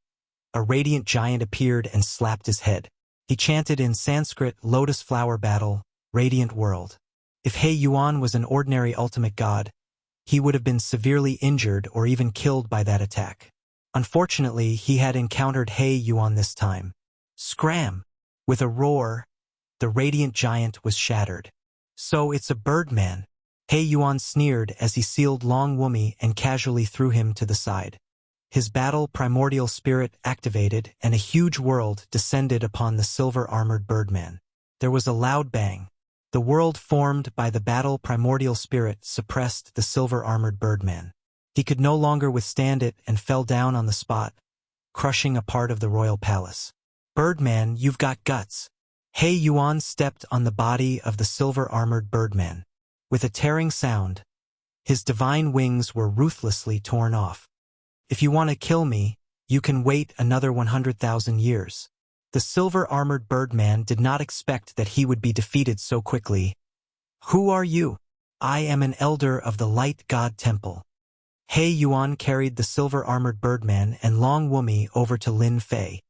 a radiant giant appeared and slapped his head. He chanted in Sanskrit, Lotus Flower Battle, Radiant World. If He Yuan was an ordinary ultimate god, he would have been severely injured or even killed by that attack. Unfortunately, he had encountered He Yuan this time. Scram! With a roar, the radiant giant was shattered. So it's a birdman. He Yuan sneered as he sealed Long Wumi and casually threw him to the side. His battle primordial spirit activated and a huge world descended upon the silver-armored birdman. There was a loud bang. The world formed by the battle primordial spirit suppressed the silver-armored birdman. He could no longer withstand it and fell down on the spot, crushing a part of the royal palace. Birdman, you've got guts. He Yuan stepped on the body of the silver-armored birdman. With a tearing sound, his divine wings were ruthlessly torn off. If you want to kill me, you can wait another 100,000 years. The silver-armored birdman did not expect that he would be defeated so quickly. Who are you? I am an elder of the Light God Temple. He Yuan carried the silver-armored birdman and Long Wumi over to Lin Fei.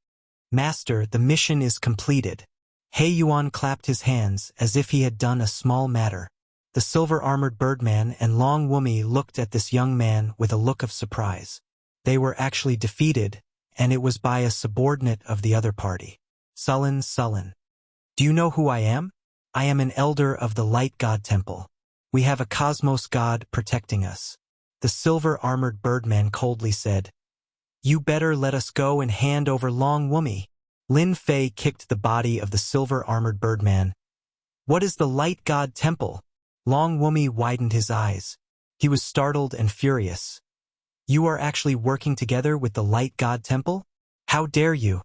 Master, the mission is completed. He Yuan clapped his hands as if he had done a small matter. The silver-armored birdman and Long Wumi looked at this young man with a look of surprise. They were actually defeated, and it was by a subordinate of the other party. Sullen. Do you know who I am? I am an elder of the Light God Temple. We have a cosmos god protecting us. The silver-armored birdman coldly said. You better let us go and hand over Long Wumi. Lin Fei kicked the body of the silver-armored birdman. What is the Light God Temple? Long Wumi widened his eyes. He was startled and furious. You are actually working together with the Light God Temple? How dare you?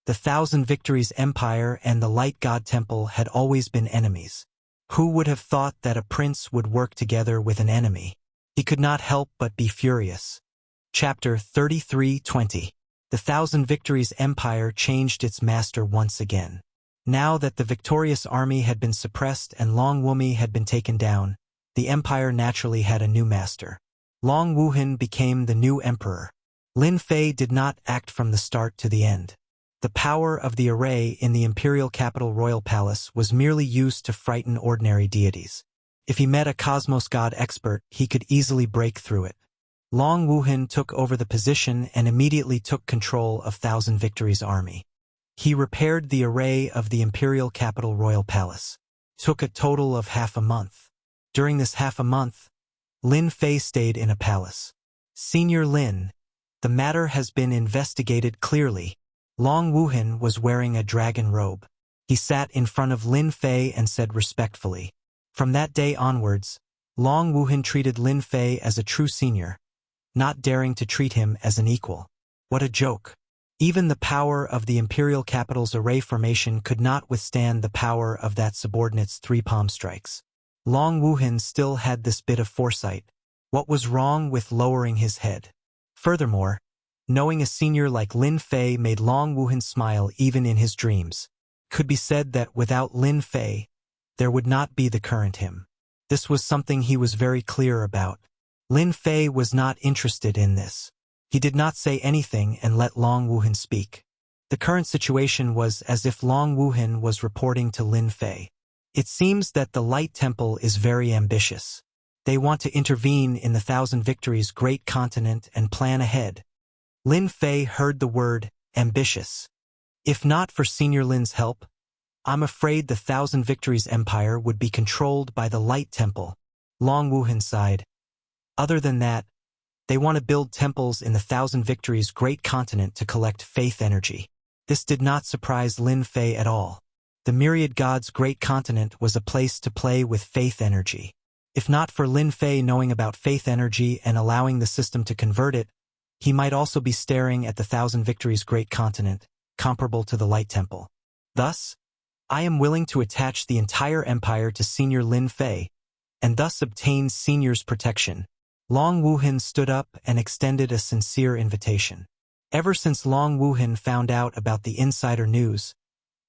The Thousand Victories Empire and the Light God Temple had always been enemies. Who would have thought that a prince would work together with an enemy? He could not help but be furious. Chapter 33:20. The Thousand Victories Empire changed its master once again. Now that the victorious army had been suppressed and Long Wumi had been taken down, the empire naturally had a new master. Long Wuhan became the new emperor. Lin Fei did not act from the start to the end. The power of the array in the imperial capital royal palace was merely used to frighten ordinary deities. If he met a cosmos god expert, he could easily break through it. Long Wuhan took over the position and immediately took control of Thousand Victories' army. He repaired the array of the imperial capital royal palace. Took a total of half a month. During this half a month, Lin Fei stayed in a palace. Senior Lin, the matter has been investigated clearly. Long Wuhan was wearing a dragon robe. He sat in front of Lin Fei and said respectfully. From that day onwards, Long Wuhan treated Lin Fei as a true senior, not daring to treat him as an equal. What a joke. Even the power of the imperial capital's array formation could not withstand the power of that subordinate's three palm strikes. Long Wuhan still had this bit of foresight. What was wrong with lowering his head? Furthermore, knowing a senior like Lin Fei made Long Wuhan smile even in his dreams. Could be said that without Lin Fei, there would not be the current him. This was something he was very clear about. Lin Fei was not interested in this. He did not say anything and let Long Wuhan speak. The current situation was as if Long Wuhan was reporting to Lin Fei. It seems that the Light Temple is very ambitious. They want to intervene in the Thousand Victories' great continent and plan ahead. Lin Fei heard the word ambitious. If not for Senior Lin's help, I'm afraid the Thousand Victories Empire would be controlled by the Light Temple. Long Wuhan sighed. Other than that, they want to build temples in the Thousand Victories' great continent to collect faith energy. This did not surprise Lin Fei at all. The Myriad Gods' great continent was a place to play with faith energy. If not for Lin Fei knowing about faith energy and allowing the system to convert it, he might also be staring at the Thousand Victories' great continent, comparable to the Light Temple. Thus, I am willing to attach the entire empire to Senior Lin Fei, and thus obtain Senior's protection. Long Wuhan stood up and extended a sincere invitation. Ever since Long Wuhan found out about the insider news,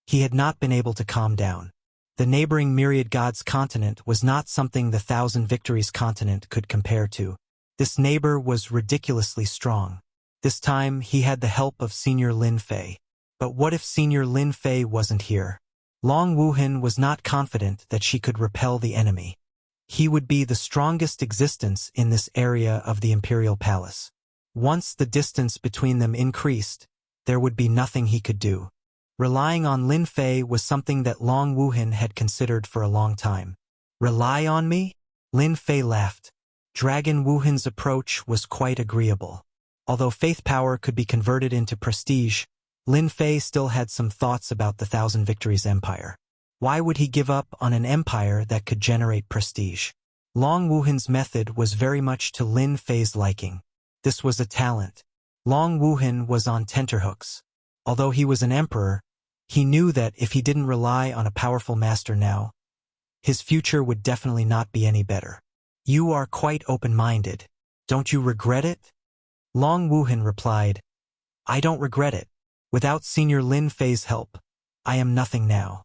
he had not been able to calm down. The neighboring Myriad Gods continent was not something the Thousand Victories continent could compare to. This neighbor was ridiculously strong. This time he had the help of Senior Lin Fei. But what if Senior Lin Fei wasn't here? Long Wuhan was not confident that she could repel the enemy. He would be the strongest existence in this area of the Imperial Palace. Once the distance between them increased, there would be nothing he could do. Relying on Lin Fei was something that Long Wuhan had considered for a long time. Rely on me? Lin Fei laughed. Dragon Wuhan's approach was quite agreeable. Although faith power could be converted into prestige, Lin Fei still had some thoughts about the Thousand Victories Empire. Why would he give up on an empire that could generate prestige? Long Wuhan's method was very much to Lin Fei's liking. This was a talent. Long Wuhan was on tenterhooks. Although he was an emperor, he knew that if he didn't rely on a powerful master now, his future would definitely not be any better. You are quite open-minded. Don't you regret it? Long Wuhan replied, I don't regret it. Without Senior Lin Fei's help, I am nothing now.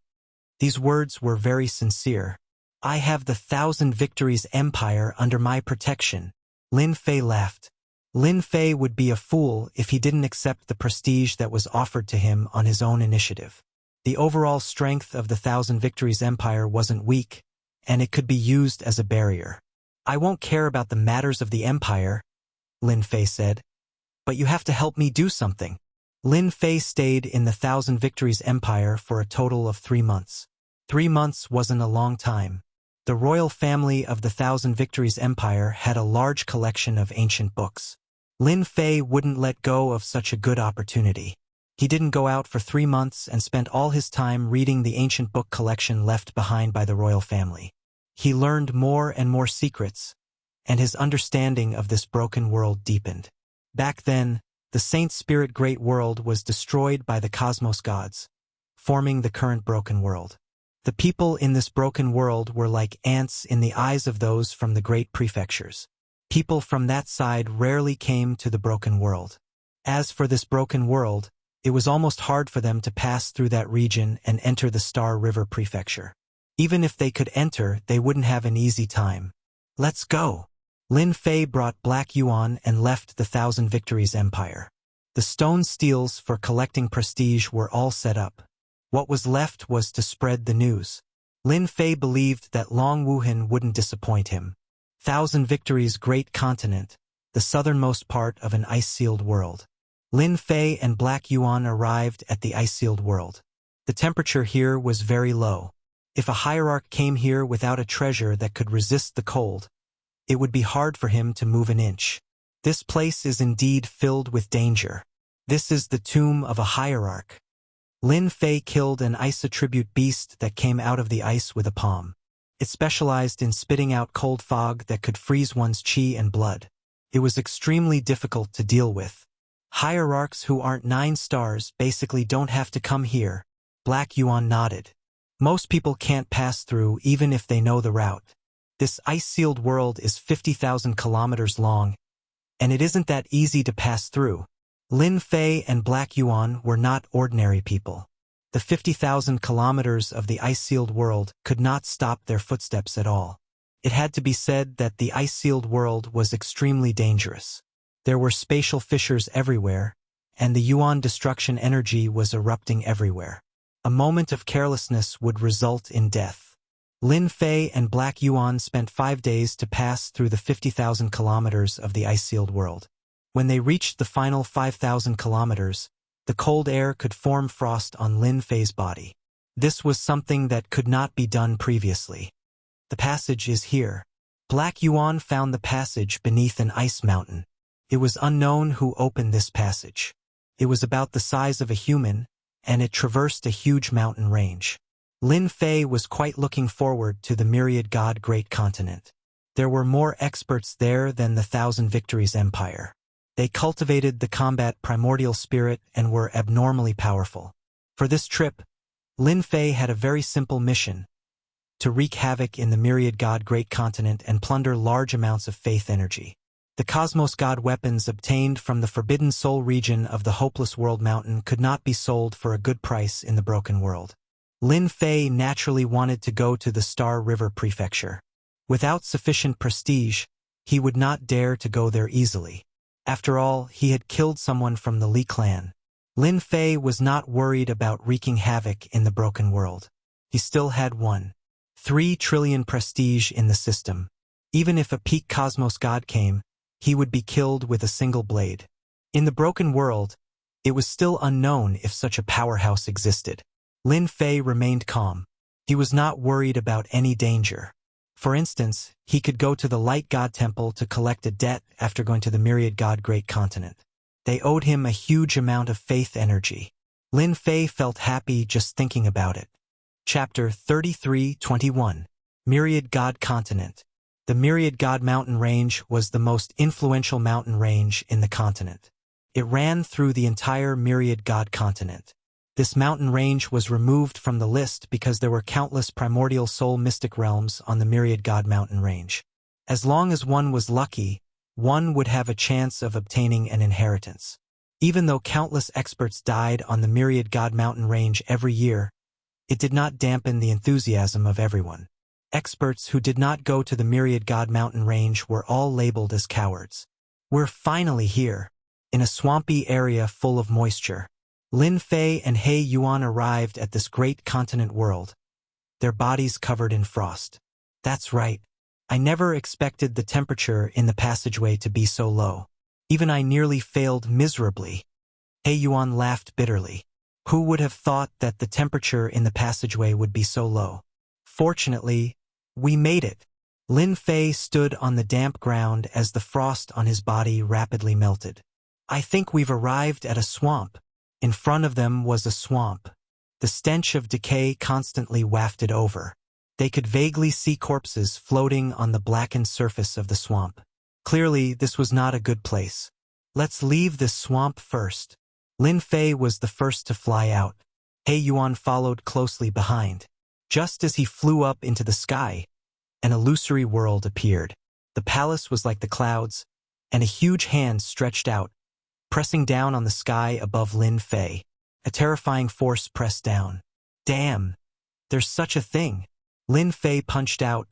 These words were very sincere. I have the Thousand Victories Empire under my protection. Lin Fei laughed. Lin Fei would be a fool if he didn't accept the prestige that was offered to him on his own initiative. The overall strength of the Thousand Victories Empire wasn't weak, and it could be used as a barrier. I won't care about the matters of the empire, Lin Fei said. But you have to help me do something. Lin Fei stayed in the Thousand Victories Empire for a total of 3 months. 3 months wasn't a long time. The royal family of the Thousand Victories Empire had a large collection of ancient books. Lin Fei wouldn't let go of such a good opportunity. He didn't go out for 3 months and spent all his time reading the ancient book collection left behind by the royal family. He learned more and more secrets, and his understanding of this broken world deepened. Back then, the Saint Spirit Great World was destroyed by the cosmos gods, forming the current broken world. The people in this broken world were like ants in the eyes of those from the great prefectures. People from that side rarely came to the broken world. As for this broken world, it was almost hard for them to pass through that region and enter the Star River Prefecture. Even if they could enter, they wouldn't have an easy time. Let's go. Lin Fei brought Black Yuan and left the Thousand Victories Empire. The stone steels for collecting prestige were all set up. What was left was to spread the news. Lin Fei believed that Long Wuhan wouldn't disappoint him. Thousand Victories' great continent, the southernmost part of an ice-sealed world. Lin Fei and Black Yuan arrived at the ice-sealed world. The temperature here was very low. If a hierarch came here without a treasure that could resist the cold, it would be hard for him to move an inch. This place is indeed filled with danger. This is the tomb of a hierarch. Lin Fei killed an ice-attribute beast that came out of the ice with a palm. It specialized in spitting out cold fog that could freeze one's chi and blood. It was extremely difficult to deal with. Hierarchs who aren't 9 stars basically don't have to come here. Black Yuan nodded. Most people can't pass through even if they know the route. This ice-sealed world is 50,000 kilometers long, and it isn't that easy to pass through. Lin Fei and Black Yuan were not ordinary people. The 50,000 kilometers of the ice-sealed world could not stop their footsteps at all. It had to be said that the ice-sealed world was extremely dangerous. There were spatial fissures everywhere, and the Yuan destruction energy was erupting everywhere. A moment of carelessness would result in death. Lin Fei and Black Yuan spent 5 days to pass through the 50,000 kilometers of the ice-sealed world. When they reached the final 5,000 kilometers, the cold air could form frost on Lin Fei's body. This was something that could not be done previously. The passage is here. Black Yuan found the passage beneath an ice mountain. It was unknown who opened this passage. It was about the size of a human, and it traversed a huge mountain range. Lin Fei was quite looking forward to the myriad god great continent. There were more experts there than the Thousand Victories Empire. They cultivated the combat primordial spirit and were abnormally powerful. For this trip, Lin Fei had a very simple mission: to wreak havoc in the myriad god great continent and plunder large amounts of faith energy. The cosmos god weapons obtained from the Forbidden Soul region of the Hopeless World Mountain could not be sold for a good price in the broken world. Lin Fei naturally wanted to go to the Star River Prefecture. Without sufficient prestige, he would not dare to go there easily. After all, he had killed someone from the Li clan. Lin Fei was not worried about wreaking havoc in the broken world. He still had 1.3 trillion prestige in the system. Even if a peak cosmos god came, he would be killed with a single blade. In the broken world, It was still unknown if such a powerhouse existed. Lin Fei remained calm. He was not worried about any danger. For instance, he could go to the Light God Temple to collect a debt after going to the Myriad God Great Continent. They owed him a huge amount of faith energy. Lin Fei felt happy just thinking about it. Chapter 33:21. Myriad God Continent. The Myriad God Mountain Range was the most influential mountain range in the continent. It ran through the entire Myriad God Continent. This mountain range was removed from the list because there were countless primordial soul mystic realms on the Myriad God Mountain Range. As long as one was lucky, one would have a chance of obtaining an inheritance. Even though countless experts died on the Myriad God Mountain Range every year, it did not dampen the enthusiasm of everyone. Experts who did not go to the Myriad God Mountain Range were all labeled as cowards. We're finally here, in a swampy area full of moisture. Lin Fei and He Yuan arrived at this great continent world, their bodies covered in frost. That's right. I never expected the temperature in the passageway to be so low. Even I nearly failed miserably. He Yuan laughed bitterly. Who would have thought that the temperature in the passageway would be so low? Fortunately, we made it. Lin Fei stood on the damp ground as the frost on his body rapidly melted. I think we've arrived at a swamp. In front of them was a swamp. The stench of decay constantly wafted over. They could vaguely see corpses floating on the blackened surface of the swamp. Clearly, this was not a good place. Let's leave this swamp first. Lin Fei was the first to fly out. He Yuan followed closely behind. Just as he flew up into the sky, an illusory world appeared. The palace was like the clouds, and a huge hand stretched out, pressing down on the sky above Lin Fei. A terrifying force pressed down. Damn! There's such a thing! Lin Fei punched out,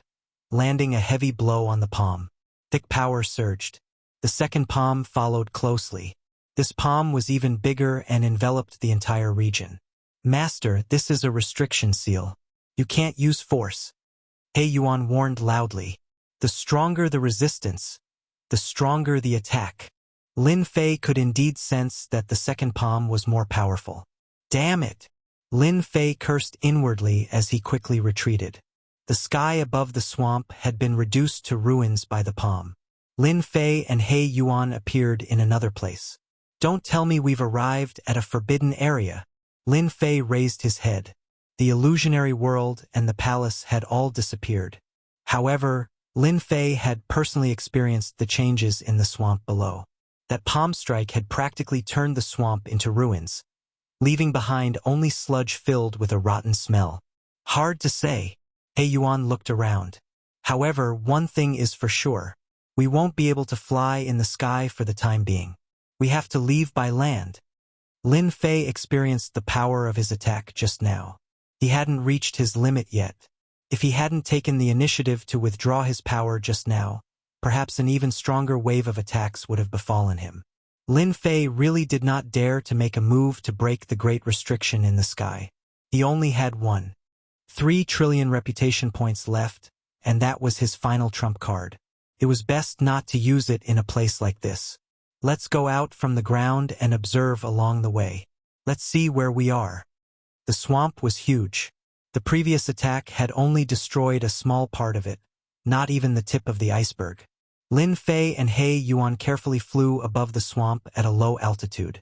landing a heavy blow on the palm. Thick power surged. The second palm followed closely. This palm was even bigger and enveloped the entire region. Master, this is a restriction seal. You can't use force. He Yuan warned loudly. The stronger the resistance, the stronger the attack. Lin Fei could indeed sense that the second palm was more powerful. Damn it! Lin Fei cursed inwardly as he quickly retreated. The sky above the swamp had been reduced to ruins by the palm. Lin Fei and He Yuan appeared in another place. Don't tell me we've arrived at a forbidden area. Lin Fei raised his head. The illusionary world and the palace had all disappeared. However, Lin Fei had personally experienced the changes in the swamp below. That palm strike had practically turned the swamp into ruins, leaving behind only sludge filled with a rotten smell. Hard to say. He Yuan looked around. However, one thing is for sure. We won't be able to fly in the sky for the time being. We have to leave by land. Lin Fei experienced the power of his attack just now. He hadn't reached his limit yet. If he hadn't taken the initiative to withdraw his power just now, perhaps an even stronger wave of attacks would have befallen him. Lin Fei really did not dare to make a move to break the great restriction in the sky. He only had 1.3 trillion reputation points left, and that was his final trump card. It was best not to use it in a place like this. Let's go out from the ground and observe along the way. Let's see where we are. The swamp was huge. The previous attack had only destroyed a small part of it, not even the tip of the iceberg. Lin Fei and He Yuan carefully flew above the swamp at a low altitude.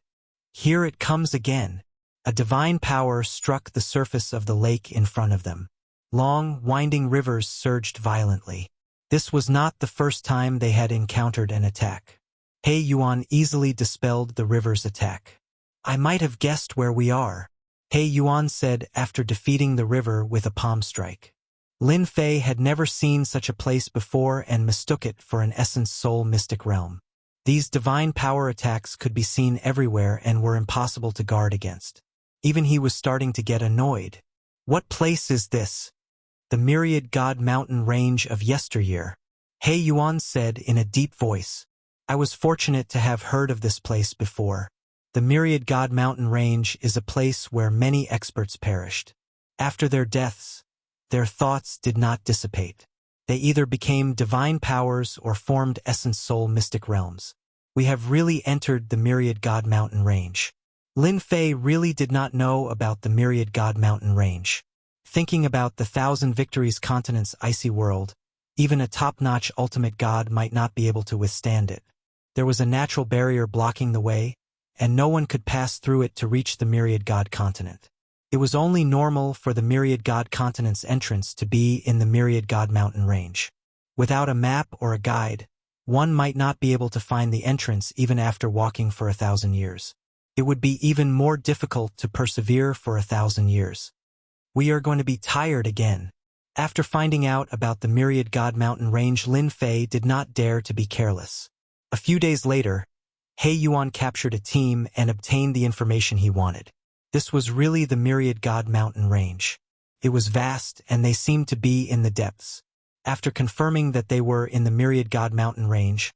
Here it comes again. A divine power struck the surface of the lake in front of them. Long, winding rivers surged violently. This was not the first time they had encountered an attack. He Yuan easily dispelled the river's attack. I might have guessed where we are, He Yuan said after defeating the river with a palm strike. Lin Fei had never seen such a place before and mistook it for an essence soul mystic realm. These divine power attacks could be seen everywhere and were impossible to guard against. Even he was starting to get annoyed. What place is this? The Myriad God Mountain Range of yesteryear, He Yuan said in a deep voice. I was fortunate to have heard of this place before. The Myriad God Mountain Range is a place where many experts perished. After their deaths, their thoughts did not dissipate. They either became divine powers or formed essence soul mystic realms. We have really entered the Myriad God Mountain Range. Lin Fei really did not know about the Myriad God Mountain range. Thinking about the Thousand Victories continent's icy world, even a top-notch ultimate god might not be able to withstand it. There was a natural barrier blocking the way, and no one could pass through it to reach the Myriad God continent. It was only normal for the Myriad God continent's entrance to be in the Myriad God Mountain range. Without a map or a guide, one might not be able to find the entrance even after walking for 1,000 years. It would be even more difficult to persevere for 1,000 years. We are going to be tired again. After finding out about the Myriad God Mountain range, Lin Fei did not dare to be careless. A few days later, He Yuan captured a team and obtained the information he wanted. This was really the Myriad God Mountain range. It was vast, and they seemed to be in the depths. After confirming that they were in the Myriad God Mountain range,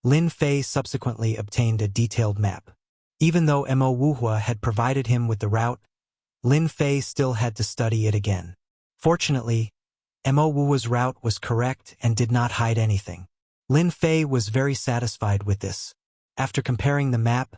Lin Fei subsequently obtained a detailed map. Even though Mo Wuhua had provided him with the route, Lin Fei still had to study it again. Fortunately, Mo Wuhua's route was correct and did not hide anything. Lin Fei was very satisfied with this. After comparing the map,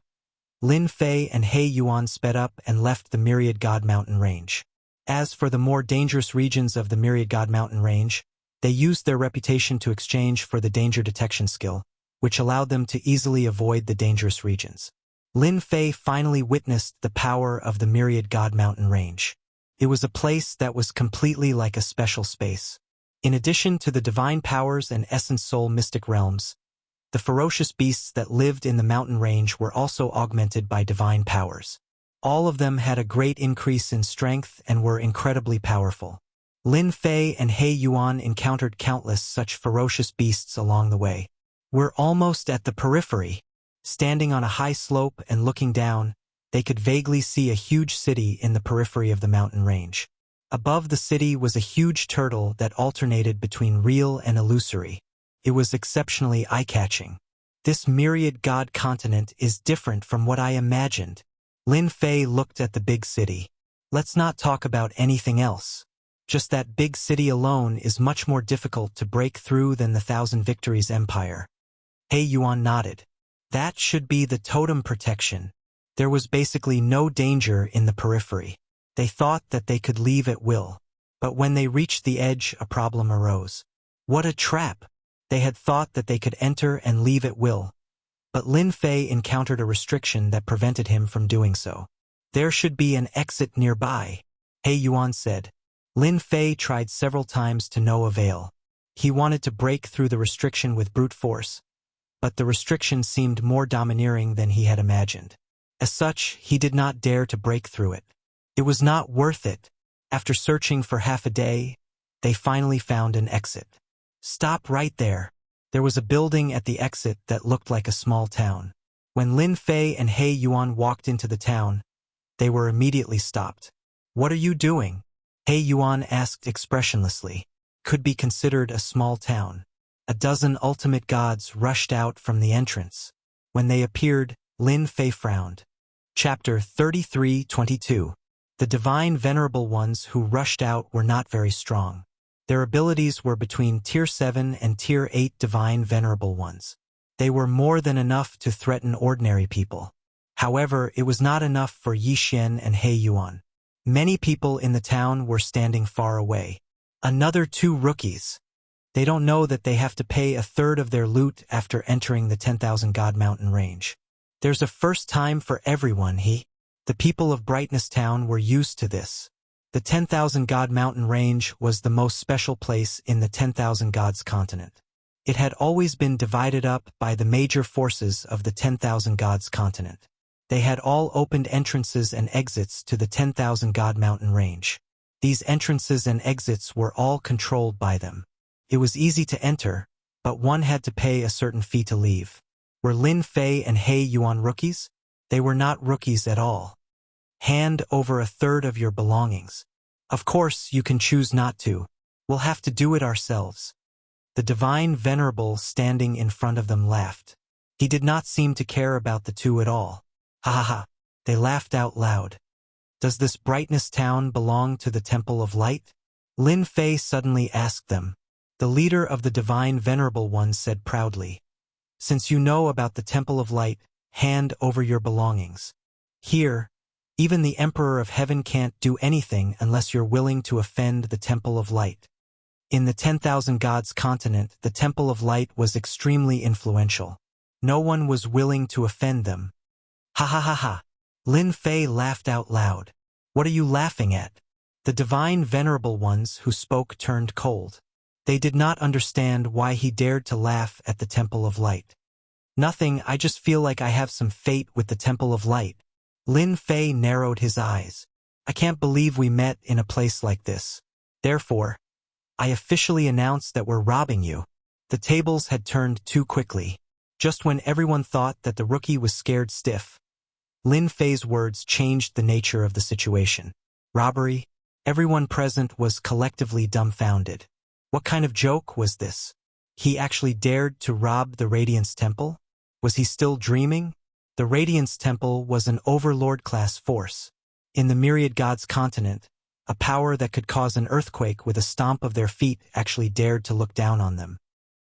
Lin Fei and He Yuan sped up and left the Myriad God Mountain range. As for the more dangerous regions of the Myriad God Mountain range, they used their reputation to exchange for the danger detection skill, which allowed them to easily avoid the dangerous regions. Lin Fei finally witnessed the power of the Myriad God Mountain range. It was a place that was completely like a special space. In addition to the divine powers and essence soul mystic realms, the ferocious beasts that lived in the mountain range were also augmented by divine powers. All of them had a great increase in strength and were incredibly powerful. Lin Fei and He Yuan encountered countless such ferocious beasts along the way. We're almost at the periphery. Standing on a high slope and looking down, they could vaguely see a huge city in the periphery of the mountain range. Above the city was a huge turtle that alternated between real and illusory. It was exceptionally eye-catching. This Myriad God continent is different from what I imagined. Lin Fei looked at the big city. Let's not talk about anything else. Just that big city alone is much more difficult to break through than the Thousand Victories Empire. He Yuan nodded. That should be the totem protection. There was basically no danger in the periphery. They thought that they could leave at will. But when they reached the edge, a problem arose. What a trap! They had thought that they could enter and leave at will. But Lin Fei encountered a restriction that prevented him from doing so. There should be an exit nearby, He Yuan said. Lin Fei tried several times to no avail. He wanted to break through the restriction with brute force, but the restriction seemed more domineering than he had imagined. As such, he did not dare to break through it. It was not worth it. After searching for half a day, they finally found an exit. Stop right there. There was a building at the exit that looked like a small town. When Lin Fei and He Yuan walked into the town, they were immediately stopped. What are you doing? He Yuan asked expressionlessly. Could be considered a small town. A dozen ultimate gods rushed out from the entrance. When they appeared, Lin Fei frowned. Chapter 33-22. The divine venerable ones who rushed out were not very strong. Their abilities were between Tier 7 and Tier 8 divine venerable ones. They were more than enough to threaten ordinary people. However, it was not enough for Yi Xian and He Yuan. Many people in the town were standing far away. Another 2 rookies. They don't know that they have to pay a third of their loot after entering the 10,000 God Mountain range. There's a first time for everyone, The people of Brightness Town were used to this. The 10,000 God Mountain range was the most special place in the 10,000 Gods continent. It had always been divided up by the major forces of the 10,000 Gods continent. They had all opened entrances and exits to the 10,000 God Mountain range. These entrances and exits were all controlled by them. It was easy to enter, but one had to pay a certain fee to leave. Were Lin Fei and He Yuan rookies? They were not rookies at all. Hand over a third of your belongings. Of course, you can choose not to. We'll have to do it ourselves. The divine venerable standing in front of them laughed. He did not seem to care about the 2 at all. Ha ha ha. They laughed out loud. Does this Brightness Town belong to the Temple of Light? Lin Fei suddenly asked them. The leader of the divine venerable ones said proudly. Since you know about the Temple of Light, hand over your belongings. Here, even the Emperor of Heaven can't do anything unless you're willing to offend the Temple of Light. In the 10,000 Gods continent, the Temple of Light was extremely influential. No one was willing to offend them. Ha ha ha ha. Lin Fei laughed out loud. What are you laughing at? The divine venerable ones who spoke turned cold. They did not understand why he dared to laugh at the Temple of Light. Nothing, I just feel like I have some fate with the Temple of Light. Lin Fei narrowed his eyes. I can't believe we met in a place like this. Therefore, I officially announce that we're robbing you. The tables had turned too quickly. Just when everyone thought that the rookie was scared stiff, Lin Fei's words changed the nature of the situation. Robbery? Everyone present was collectively dumbfounded. What kind of joke was this? He actually dared to rob the Radiance Temple? Was he still dreaming? The Radiance Temple was an overlord-class force. In the Myriad Gods continent, a power that could cause an earthquake with a stomp of their feet actually dared to look down on them.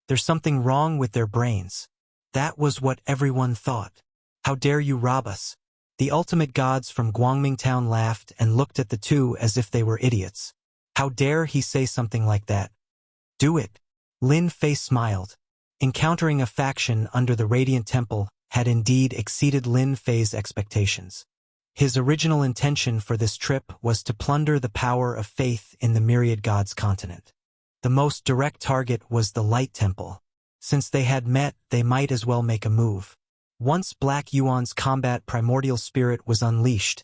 There's something wrong with their brains. That was what everyone thought. How dare you rob us? The ultimate gods from Guangming Town laughed and looked at the two as if they were idiots. How dare he say something like that? Do it. Lin Fei smiled. Encountering a faction under the Radiant Temple had indeed exceeded Lin Fei's expectations. His original intention for this trip was to plunder the power of faith in the Myriad Gods continent. The most direct target was the Light Temple. Since they had met, they might as well make a move. Once Black Yuan's combat primordial spirit was unleashed,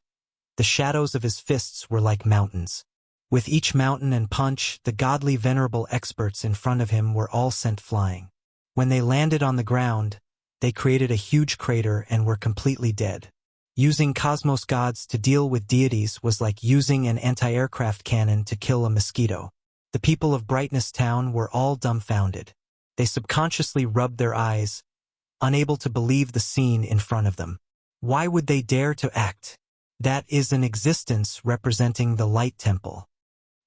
the shadows of his fists were like mountains. With each mountain and punch, the godly venerable experts in front of him were all sent flying. When they landed on the ground, they created a huge crater and were completely dead. Using cosmos gods to deal with deities was like using an anti-aircraft cannon to kill a mosquito. The people of Brightness Town were all dumbfounded. They subconsciously rubbed their eyes, unable to believe the scene in front of them. Why would they dare to act? That is an existence representing the Light Temple.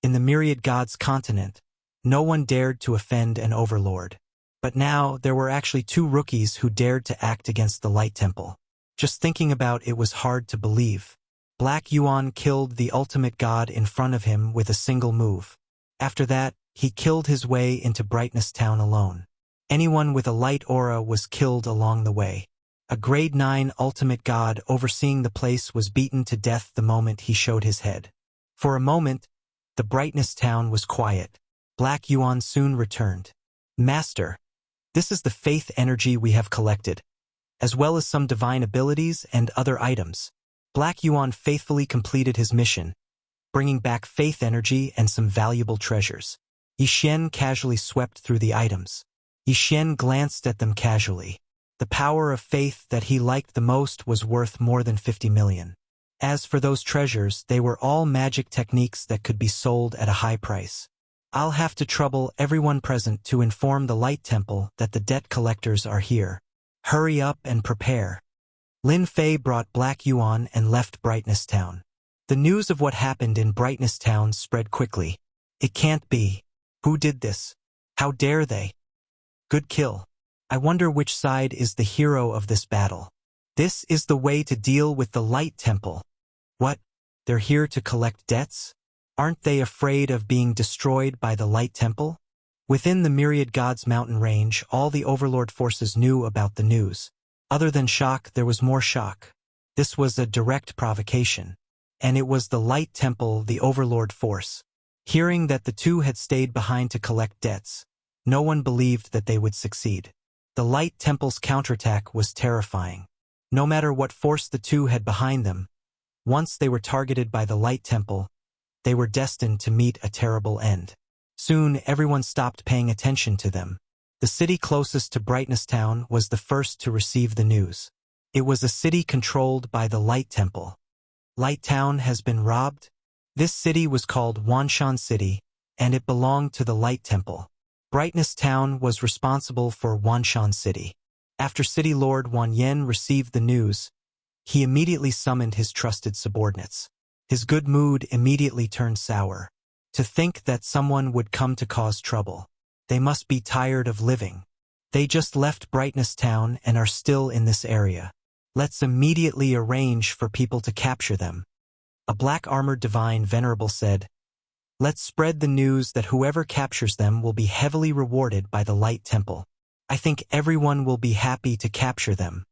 In the Myriad Gods continent, no one dared to offend an overlord. But now, there were actually two rookies who dared to act against the Light Temple. Just thinking about it was hard to believe. Black Yuan killed the ultimate god in front of him with a single move. After that, he killed his way into Brightness Town alone. Anyone with a light aura was killed along the way. A grade 9 ultimate god overseeing the place was beaten to death the moment he showed his head. For a moment, the Brightness Town was quiet. Black Yuan soon returned. Master, this is the faith energy we have collected, as well as some divine abilities and other items. Black Yuan faithfully completed his mission, bringing back faith energy and some valuable treasures. Yixian casually swept through the items. Yixian glanced at them casually. The power of faith that he liked the most was worth more than 50 million. As for those treasures, they were all magic techniques that could be sold at a high price. I'll have to trouble everyone present to inform the Light Temple that the debt collectors are here. Hurry up and prepare. Lin Fei brought Black Yuan and left Brightness Town. The news of what happened in Brightness Town spread quickly. It can't be. Who did this? How dare they? Good kill. I wonder which side is the hero of this battle. This is the way to deal with the Light Temple. What? They're here to collect debts? Aren't they afraid of being destroyed by the Light Temple? Within the Myriad Gods mountain range, all the Overlord forces knew about the news. Other than shock, there was more shock. This was a direct provocation. And it was the Light Temple, the Overlord force. Hearing that the two had stayed behind to collect debts, no one believed that they would succeed. The Light Temple's counterattack was terrifying. No matter what force the two had behind them, once they were targeted by the Light Temple, they were destined to meet a terrible end. Soon, everyone stopped paying attention to them. The city closest to Brightness Town was the first to receive the news. It was a city controlled by the Light Temple. Light Town has been robbed? This city was called Wanshan City, and it belonged to the Light Temple. Brightness Town was responsible for Wanshan City. After City Lord Wan Yen received the news, he immediately summoned his trusted subordinates. His good mood immediately turned sour. To think that someone would come to cause trouble. They must be tired of living. They just left Brightness Town and are still in this area. Let's immediately arrange for people to capture them. A black-armored divine venerable said, "Let's spread the news that whoever captures them will be heavily rewarded by the Light Temple. I think everyone will be happy to capture them."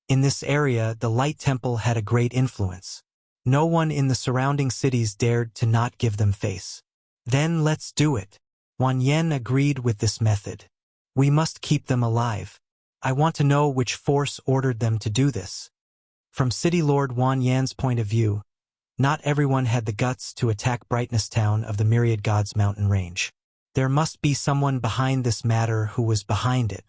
In this area, the Light Temple had a great influence. No one in the surrounding cities dared to not give them face. "Then let's do it." Wan Yen agreed with this method. "We must keep them alive. I want to know which force ordered them to do this." From City Lord Wan Yan's point of view, not everyone had the guts to attack Brightness Town of the Myriad Gods mountain range. There must be someone behind this matter who was behind it.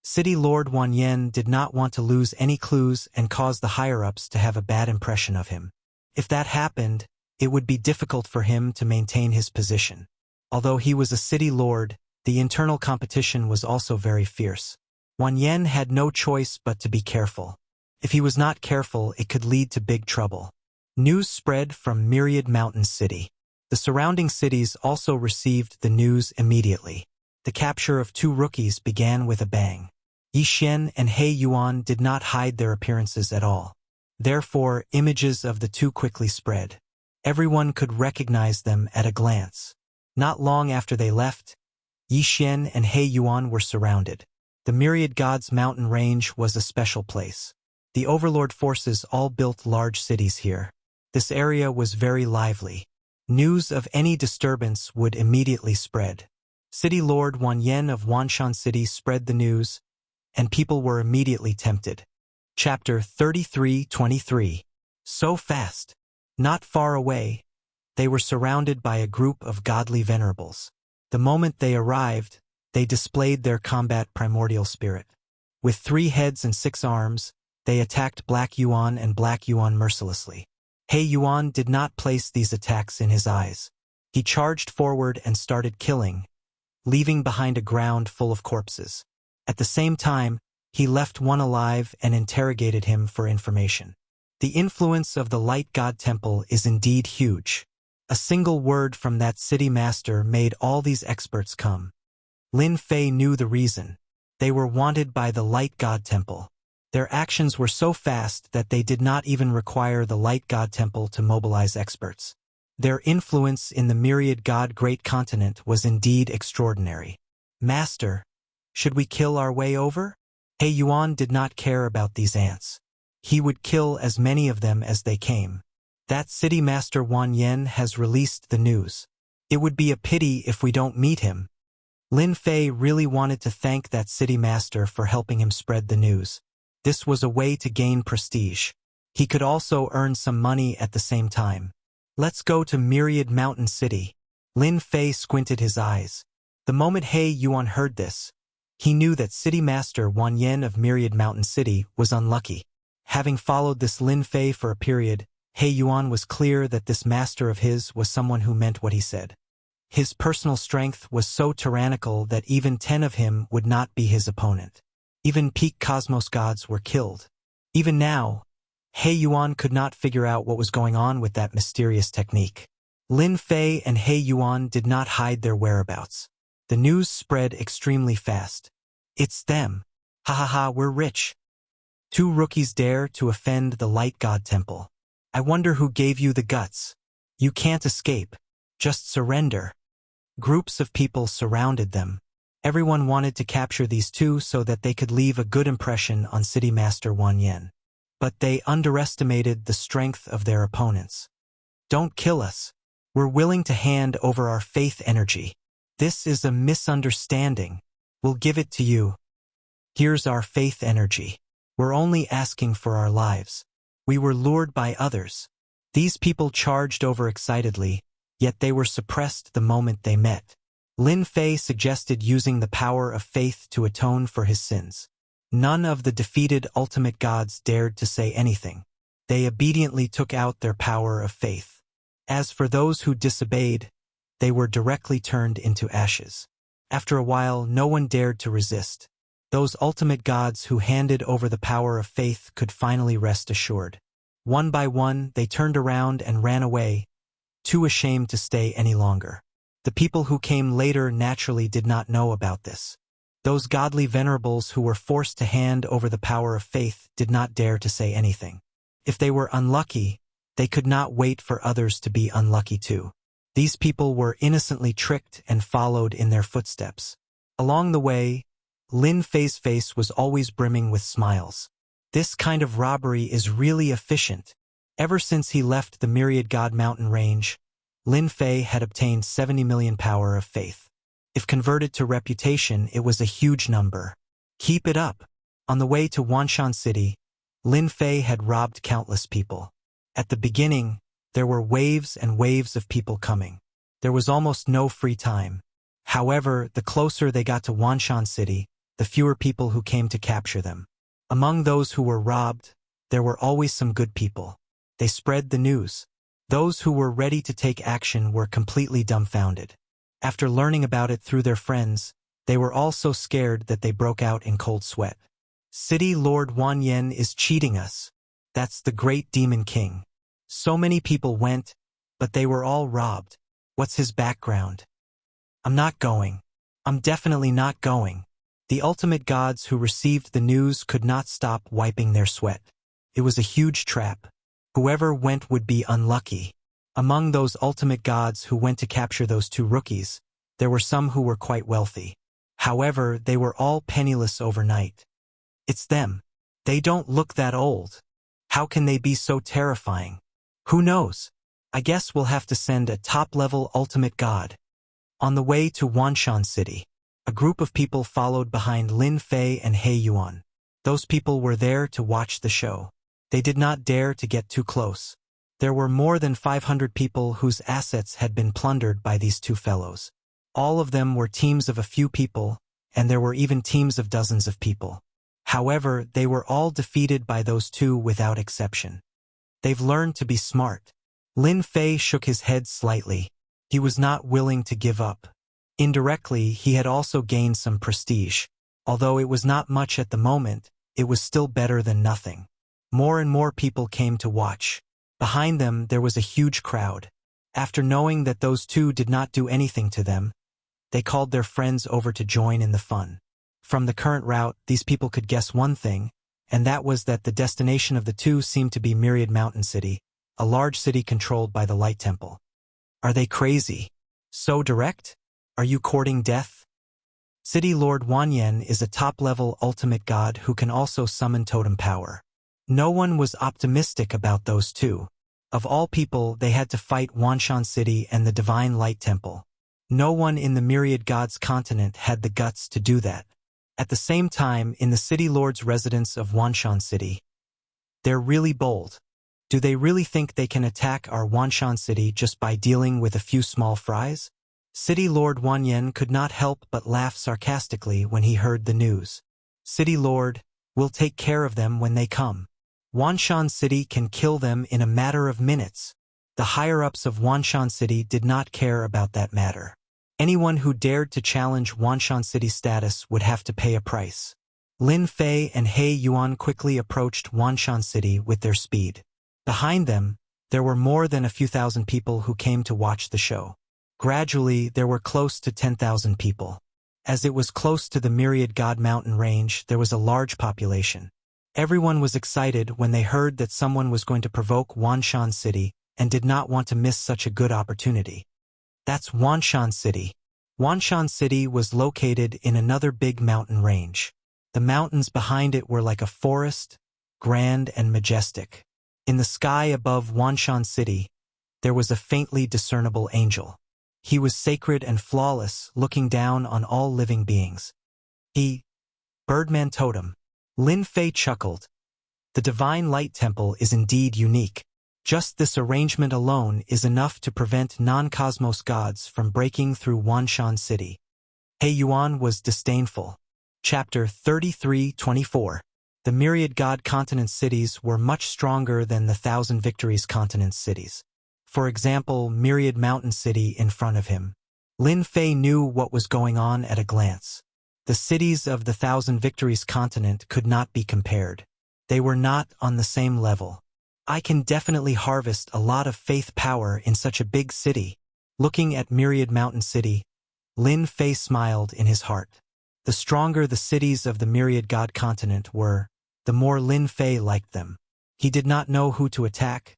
City Lord Wan Yen did not want to lose any clues and cause the higher-ups to have a bad impression of him. If that happened, it would be difficult for him to maintain his position. Although he was a city lord, the internal competition was also very fierce. Wan Yen had no choice but to be careful. If he was not careful, it could lead to big trouble. News spread from Myriad Mountain City. The surrounding cities also received the news immediately. The capture of 2 rookies began with a bang. Yi Xian and He Yuan did not hide their appearances at all. Therefore, images of the 2 quickly spread. Everyone could recognize them at a glance. Not long after they left, Yi Xian and He Yuan were surrounded. The Myriad Gods mountain range was a special place. The overlord forces all built large cities here. This area was very lively. News of any disturbance would immediately spread. City Lord Wan Yen of Wanshan City spread the news, and people were immediately tempted. Chapter 33-23. So fast. Not far away, they were surrounded by a group of godly venerables. The moment they arrived, they displayed their combat primordial spirit. With 3 heads and 6 arms, they attacked Black Yuan and Black Yuan mercilessly. He Yuan did not place these attacks in his eyes. He charged forward and started killing, leaving behind a ground full of corpses. At the same time, he left one alive and interrogated him for information. The influence of the Light God Temple is indeed huge. A single word from that city master made all these experts come. Lin Fei knew the reason. They were wanted by the Light God Temple. Their actions were so fast that they did not even require the Light God Temple to mobilize experts. Their influence in the Myriad God Great Continent was indeed extraordinary. "Master, should we kill our way over?" He Yuan did not care about these ants. He would kill as many of them as they came. That city master Wan Yen has released the news. It would be a pity if we don't meet him. Lin Fei really wanted to thank that city master for helping him spread the news. This was a way to gain prestige. He could also earn some money at the same time. "Let's go to Myriad Mountain City." Lin Fei squinted his eyes. The moment He Yuan heard this, he knew that City Master Wan Yen of Myriad Mountain City was unlucky. Having followed this Lin Fei for a period, He Yuan was clear that this master of his was someone who meant what he said. His personal strength was so tyrannical that even 10 of him would not be his opponent. Even peak cosmos gods were killed. Even now, He Yuan could not figure out what was going on with that mysterious technique. Lin Fei and He Yuan did not hide their whereabouts. The news spread extremely fast. "It's them. Ha ha ha, we're rich. 2 rookies dare to offend the Light God Temple. I wonder who gave you the guts. You can't escape. Just surrender." Groups of people surrounded them. Everyone wanted to capture these 2 so that they could leave a good impression on City Master Wan Yen. But they underestimated the strength of their opponents. "Don't kill us. We're willing to hand over our faith energy. This is a misunderstanding. We'll give it to you. Here's our faith energy. We're only asking for our lives. We were lured by others." These people charged over excitedly, yet they were suppressed the moment they met. Lin Fei suggested using the power of faith to atone for his sins. None of the defeated ultimate gods dared to say anything. They obediently took out their power of faith. As for those who disobeyed, they were directly turned into ashes. After a while, no one dared to resist. Those ultimate gods who handed over the power of faith could finally rest assured. One by one, they turned around and ran away, too ashamed to stay any longer. The people who came later naturally did not know about this. Those godly venerables who were forced to hand over the power of faith did not dare to say anything. If they were unlucky, they could not wait for others to be unlucky too. These people were innocently tricked and followed in their footsteps. Along the way, Lin Fei's face was always brimming with smiles. This kind of robbery is really efficient. Ever since he left the Myriad God Mountain range, Lin Fei had obtained 70 million power of faith. If converted to reputation, it was a huge number. Keep it up. On the way to Wanshan City, Lin Fei had robbed countless people. At the beginning, there were waves and waves of people coming. There was almost no free time. However, the closer they got to Wanshan City, the fewer people who came to capture them. Among those who were robbed, there were always some good people. They spread the news. Those who were ready to take action were completely dumbfounded. After learning about it through their friends, they were all so scared that they broke out in cold sweat. City Lord Wan Yen is cheating us. That's the great demon king. So many people went, but they were all robbed. What's his background? I'm not going. I'm definitely not going. The ultimate gods who received the news could not stop wiping their sweat. It was a huge trap. Whoever went would be unlucky. Among those ultimate gods who went to capture those two rookies, there were some who were quite wealthy. However, they were all penniless overnight. It's them. They don't look that old. How can they be so terrifying? Who knows? I guess we'll have to send a top-level ultimate god. On the way to Wanshan City, a group of people followed behind Lin Fei and He Yuan. Those people were there to watch the show. They did not dare to get too close. There were more than 500 people whose assets had been plundered by these two fellows. All of them were teams of a few people, and there were even teams of dozens of people. However, they were all defeated by those two without exception. They've learned to be smart. Lin Fei shook his head slightly. He was not willing to give up. Indirectly, he had also gained some prestige. Although it was not much at the moment, it was still better than nothing. More and more people came to watch. Behind them, there was a huge crowd. After knowing that those two did not do anything to them, they called their friends over to join in the fun. From the current route, these people could guess one thing, and that was that the destination of the two seemed to be Myriad Mountain City, a large city controlled by the Light Temple. Are they crazy? So direct? Are you courting death? City Lord Wan Yen is a top-level ultimate god who can also summon totem power. No one was optimistic about those two. Of all people, they had to fight Wanshan City and the Divine Light Temple. No one in the Myriad Gods continent had the guts to do that. At the same time, in the City Lord's residence of Wanshan City, they're really bold. Do they really think they can attack our Wanshan City just by dealing with a few small fries? City Lord Wan Yen could not help but laugh sarcastically when he heard the news. City Lord, we'll take care of them when they come. Wanshan City can kill them in a matter of minutes. The higher-ups of Wanshan City did not care about that matter. Anyone who dared to challenge Wanshan City's status would have to pay a price. Lin Fei and He Yuan quickly approached Wanshan City with their speed. Behind them, there were more than a few thousand people who came to watch the show. Gradually, there were close to 10,000 people. As it was close to the Myriad God Mountain range, there was a large population. Everyone was excited when they heard that someone was going to provoke Wanshan City and did not want to miss such a good opportunity. That's Wanshan City. Wanshan City was located in another big mountain range. The mountains behind it were like a forest, grand and majestic. In the sky above Wanshan City, there was a faintly discernible angel. He was sacred and flawless, looking down on all living beings. Birdman Totem. Lin Fei chuckled. The Divine Light Temple is indeed unique. Just this arrangement alone is enough to prevent non-cosmos gods from breaking through Wanshan City. He Yuan was disdainful. Chapter 33-24. The Myriad God Continent cities were much stronger than the Thousand Victories Continent cities. For example, Myriad Mountain City in front of him. Lin Fei knew what was going on at a glance. The cities of the Thousand Victories Continent could not be compared. They were not on the same level. I can definitely harvest a lot of faith power in such a big city. Looking at Myriad Mountain City, Lin Fei smiled in his heart. The stronger the cities of the myriad god continent were, the more Lin Fei liked them. He did not know who to attack,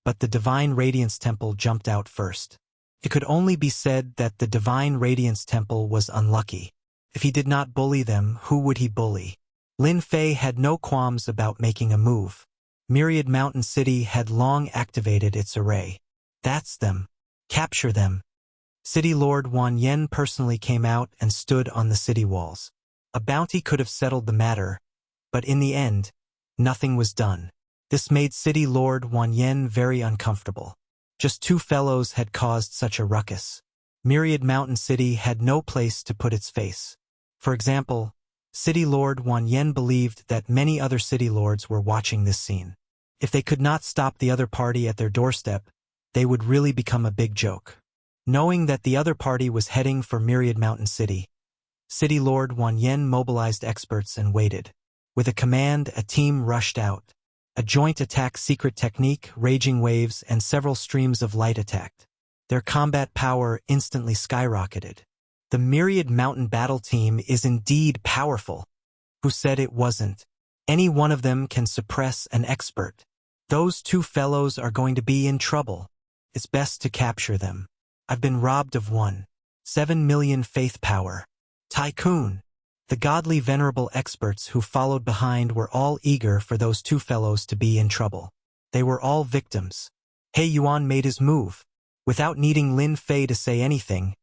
but the Divine Radiance Temple jumped out first. It could only be said that the Divine Radiance Temple was unlucky. If he did not bully them, who would he bully? Lin Fei had no qualms about making a move. Myriad Mountain City had long activated its array. That's them. Capture them. City Lord Wan Yen personally came out and stood on the city walls. A bounty could have settled the matter, but in the end, nothing was done. This made City Lord Wan Yen very uncomfortable. Just two fellows had caused such a ruckus. Myriad Mountain City had no place to put its face. For example, City Lord Wan Yen believed that many other city lords were watching this scene. If they could not stop the other party at their doorstep, they would really become a big joke. Knowing that the other party was heading for Myriad Mountain City, City Lord Wan Yen mobilized experts and waited. With a command, a team rushed out. A joint attack secret technique, raging waves, and several streams of light attacked. Their combat power instantly skyrocketed. The Myriad Mountain battle team is indeed powerful. Who said it wasn't? Any one of them can suppress an expert. Those two fellows are going to be in trouble. It's best to capture them. I've been robbed of 7 million faith power. Tycoon. The godly venerable experts who followed behind were all eager for those two fellows to be in trouble. They were all victims. He Yuan made his move. Without needing Lin Fei to say anything,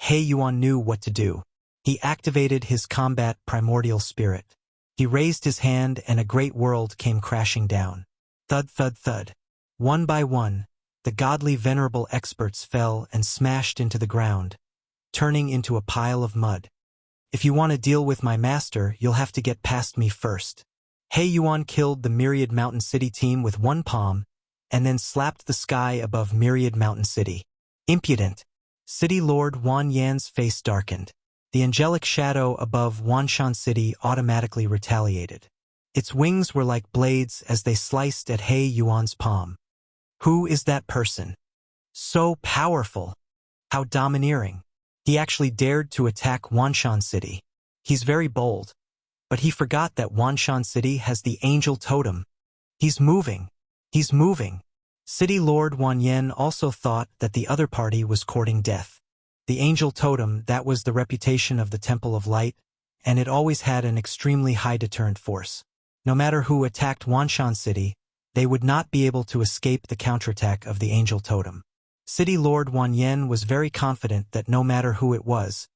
He Yuan knew what to do. He activated his combat primordial spirit. He raised his hand and a great world came crashing down. Thud, thud, thud. One by one, the godly venerable experts fell and smashed into the ground, turning into a pile of mud. If you want to deal with my master, you'll have to get past me first. He Yuan killed the Myriad Mountain City team with one palm, and then slapped the sky above Myriad Mountain City. Impudent. City Lord Wan Yan's face darkened. The angelic shadow above Wanshan City automatically retaliated. Its wings were like blades as they sliced at He Yuan's palm. Who is that person? So powerful. How domineering. He actually dared to attack Wanshan City. He's very bold. But he forgot that Wanshan City has the angel totem. He's moving. He's moving. City Lord Wan Yen also thought that the other party was courting death. The angel totem, that was the reputation of the Temple of Light, and it always had an extremely high deterrent force. No matter who attacked Wanshan City, they would not be able to escape the counterattack of the angel totem. City Lord Wan Yen was very confident that no matter who it was,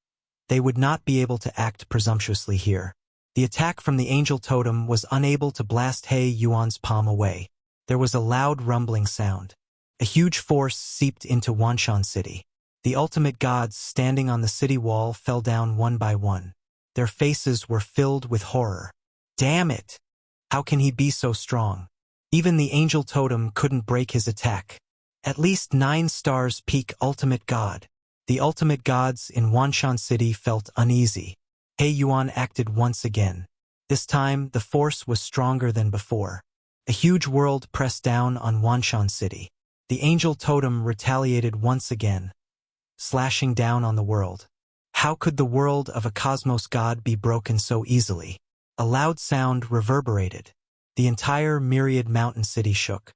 they would not be able to act presumptuously here. The attack from the angel totem was unable to blast He Yuan's palm away. There was a loud rumbling sound. A huge force seeped into Wanshan City. The ultimate gods standing on the city wall fell down one by one. Their faces were filled with horror. Damn it! How can he be so strong? Even the angel totem couldn't break his attack. At least 9 stars peak ultimate god. The ultimate gods in Wanshan City felt uneasy. He Yuan acted once again. This time, the force was stronger than before. A huge world pressed down on Wanshan City. The angel totem retaliated once again, slashing down on the world. How could the world of a cosmos god be broken so easily? A loud sound reverberated. The entire Myriad Mountain City shook.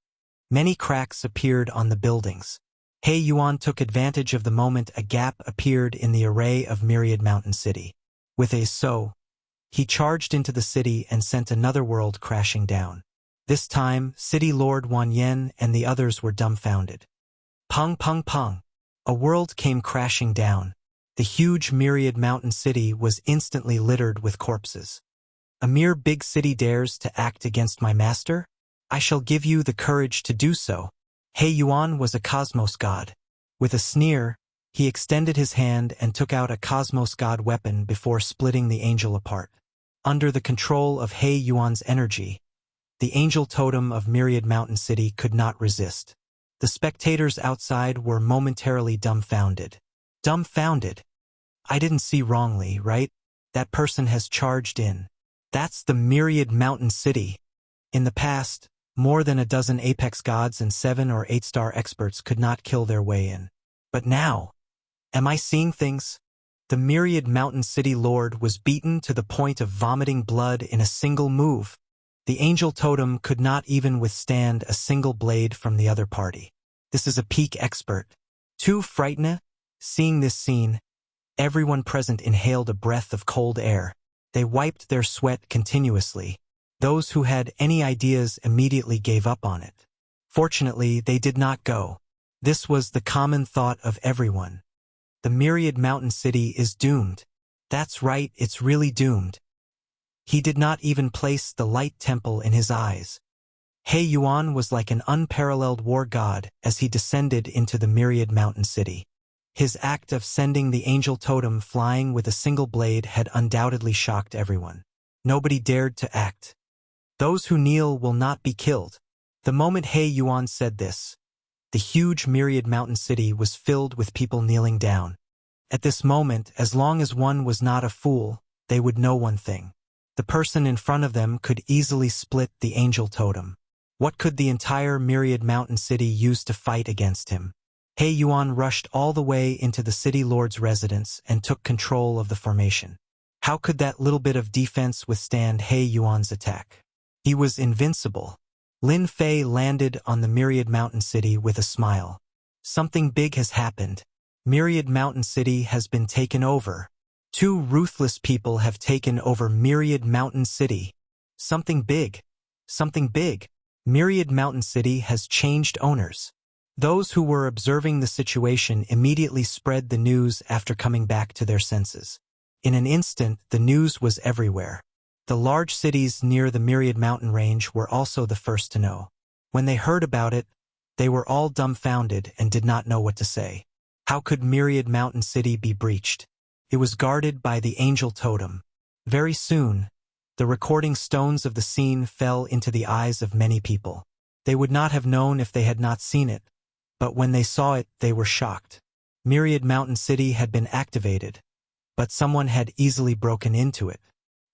Many cracks appeared on the buildings. He Yuan took advantage of the moment a gap appeared in the array of Myriad Mountain City. With a so, he charged into the city and sent another world crashing down. This time, City Lord Wan Yen and the others were dumbfounded. Pung pung pung. A world came crashing down. The huge Myriad Mountain City was instantly littered with corpses. A mere big city dares to act against my master? I shall give you the courage to do so. He Yuan was a cosmos god. With a sneer, he extended his hand and took out a cosmos god weapon before splitting the angel apart. Under the control of He Yuan's energy, the angel totem of Myriad Mountain City could not resist. The spectators outside were momentarily dumbfounded. Dumbfounded? I didn't see wrongly, right? That person has charged in. That's the Myriad Mountain City. In the past, more than a dozen apex gods and 7 or 8-star experts could not kill their way in. But now, am I seeing things? The myriad mountain city lord was beaten to the point of vomiting blood in a single move. The angel totem could not even withstand a single blade from the other party. This is a peak expert. Too frightened? Seeing this scene, everyone present inhaled a breath of cold air. They wiped their sweat continuously. Those who had any ideas immediately gave up on it. Fortunately, they did not go. This was the common thought of everyone. The myriad mountain city is doomed. That's right, it's really doomed. He did not even place the light temple in his eyes. He Yuan was like an unparalleled war god as he descended into the myriad mountain city. His act of sending the angel totem flying with a single blade had undoubtedly shocked everyone. Nobody dared to act. Those who kneel will not be killed. The moment He Yuan said this, the huge myriad mountain city was filled with people kneeling down. At this moment, as long as one was not a fool, they would know one thing. The person in front of them could easily split the angel totem. What could the entire myriad mountain city use to fight against him? He Yuan rushed all the way into the city lord's residence and took control of the formation. How could that little bit of defense withstand He Yuan's attack? He was invincible. Lin Fei landed on the myriad mountain city with a smile. Something big has happened. Myriad mountain city has been taken over. Two ruthless people have taken over myriad mountain city. Something big. Something big. Myriad mountain city has changed owners. Those who were observing the situation immediately spread the news after coming back to their senses. In an instant, the news was everywhere. The large cities near the myriad mountain range were also the first to know. When they heard about it, they were all dumbfounded and did not know what to say. How could myriad mountain city be breached? It was guarded by the angel totem. Very soon, the recording stones of the scene fell into the eyes of many people. They would not have known if they had not seen it, but when they saw it, they were shocked. Myriad mountain city had been activated, but someone had easily broken into it.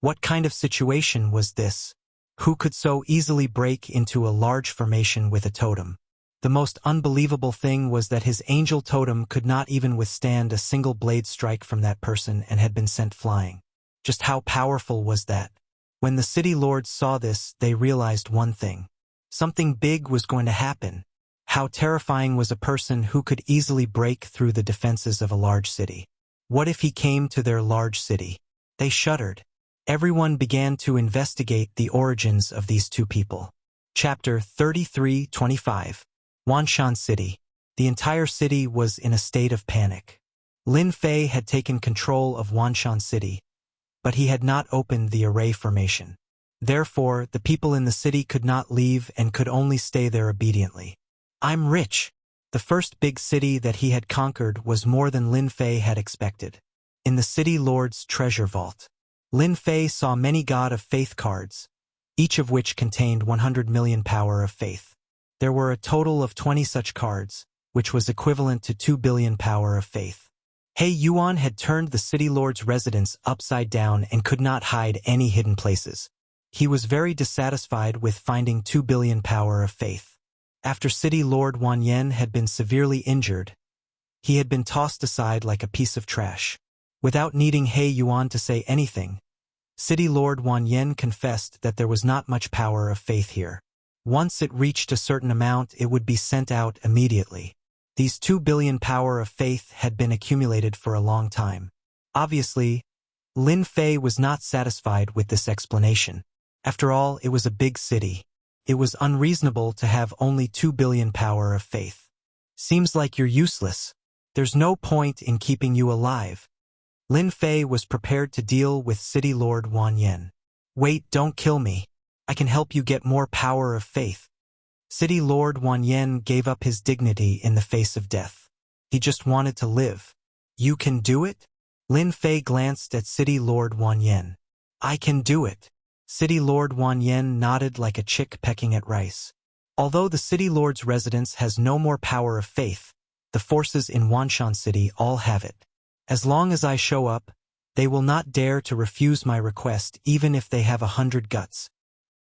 What kind of situation was this? Who could so easily break into a large formation with a totem? The most unbelievable thing was that his angel totem could not even withstand a single blade strike from that person and had been sent flying. Just how powerful was that? When the city lords saw this, they realized one thing. Something big was going to happen. How terrifying was a person who could easily break through the defenses of a large city? What if he came to their large city? They shuddered. Everyone began to investigate the origins of these two people. Chapter 33-25. Wanshan City. The entire city was in a state of panic. Lin Fei had taken control of Wanshan City, but he had not opened the array formation. Therefore, the people in the city could not leave and could only stay there obediently. I'm rich. The first big city that he had conquered was more than Lin Fei had expected. In the city lord's treasure vault, Lin Fei saw many God of Faith cards, each of which contained 100 million power of faith. There were a total of 20 such cards, which was equivalent to 2 billion power of faith. He Yuan had turned the city lord's residence upside down and could not hide any hidden places. He was very dissatisfied with finding 2 billion power of faith. After city lord Wan Yen had been severely injured, he had been tossed aside like a piece of trash. Without needing He Yuan to say anything, city lord Wan Yen confessed that there was not much power of faith here. Once it reached a certain amount, it would be sent out immediately. These 2 billion power of faith had been accumulated for a long time. Obviously, Lin Fei was not satisfied with this explanation. After all, it was a big city. It was unreasonable to have only 2 billion power of faith. Seems like you're useless. There's no point in keeping you alive. Lin Fei was prepared to deal with city lord Wan Yen. Wait, don't kill me. I can help you get more power of faith. City lord Wan Yen gave up his dignity in the face of death. He just wanted to live. You can do it? Lin Fei glanced at city lord Wan Yen. I can do it. City lord Wan Yen nodded like a chick pecking at rice. Although the city lord's residence has no more power of faith, the forces in Wanshan City all have it. As long as I show up, they will not dare to refuse my request even if they have 100 guts.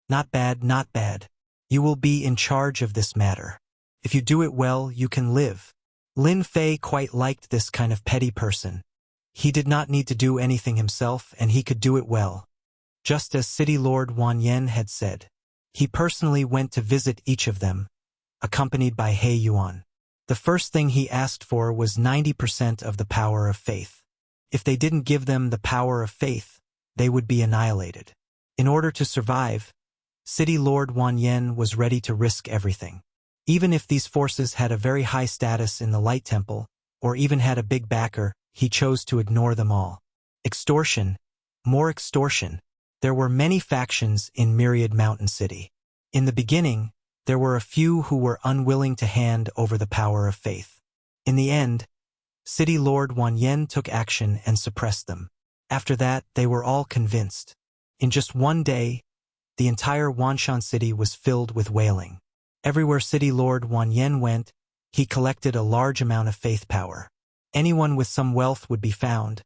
Not bad, not bad. You will be in charge of this matter. If you do it well, you can live. Lin Fei quite liked this kind of petty person. He did not need to do anything himself, and he could do it well. Just as City Lord Wan Yen had said. He personally went to visit each of them, accompanied by He Yuan. The first thing he asked for was 90% of the power of faith. If they didn't give them the power of faith, they would be annihilated. In order to survive, City Lord Wan Yen was ready to risk everything. Even if these forces had a very high status in the Light Temple, or even had a big backer, he chose to ignore them all. Extortion, more extortion. There were many factions in Myriad Mountain City. In the beginning, there were a few who were unwilling to hand over the power of faith. In the end, City Lord Wan Yen took action and suppressed them. After that, they were all convinced. In just one day, the entire Wanshan City was filled with wailing. Everywhere City Lord Wan Yen went, he collected a large amount of faith power. Anyone with some wealth would be found,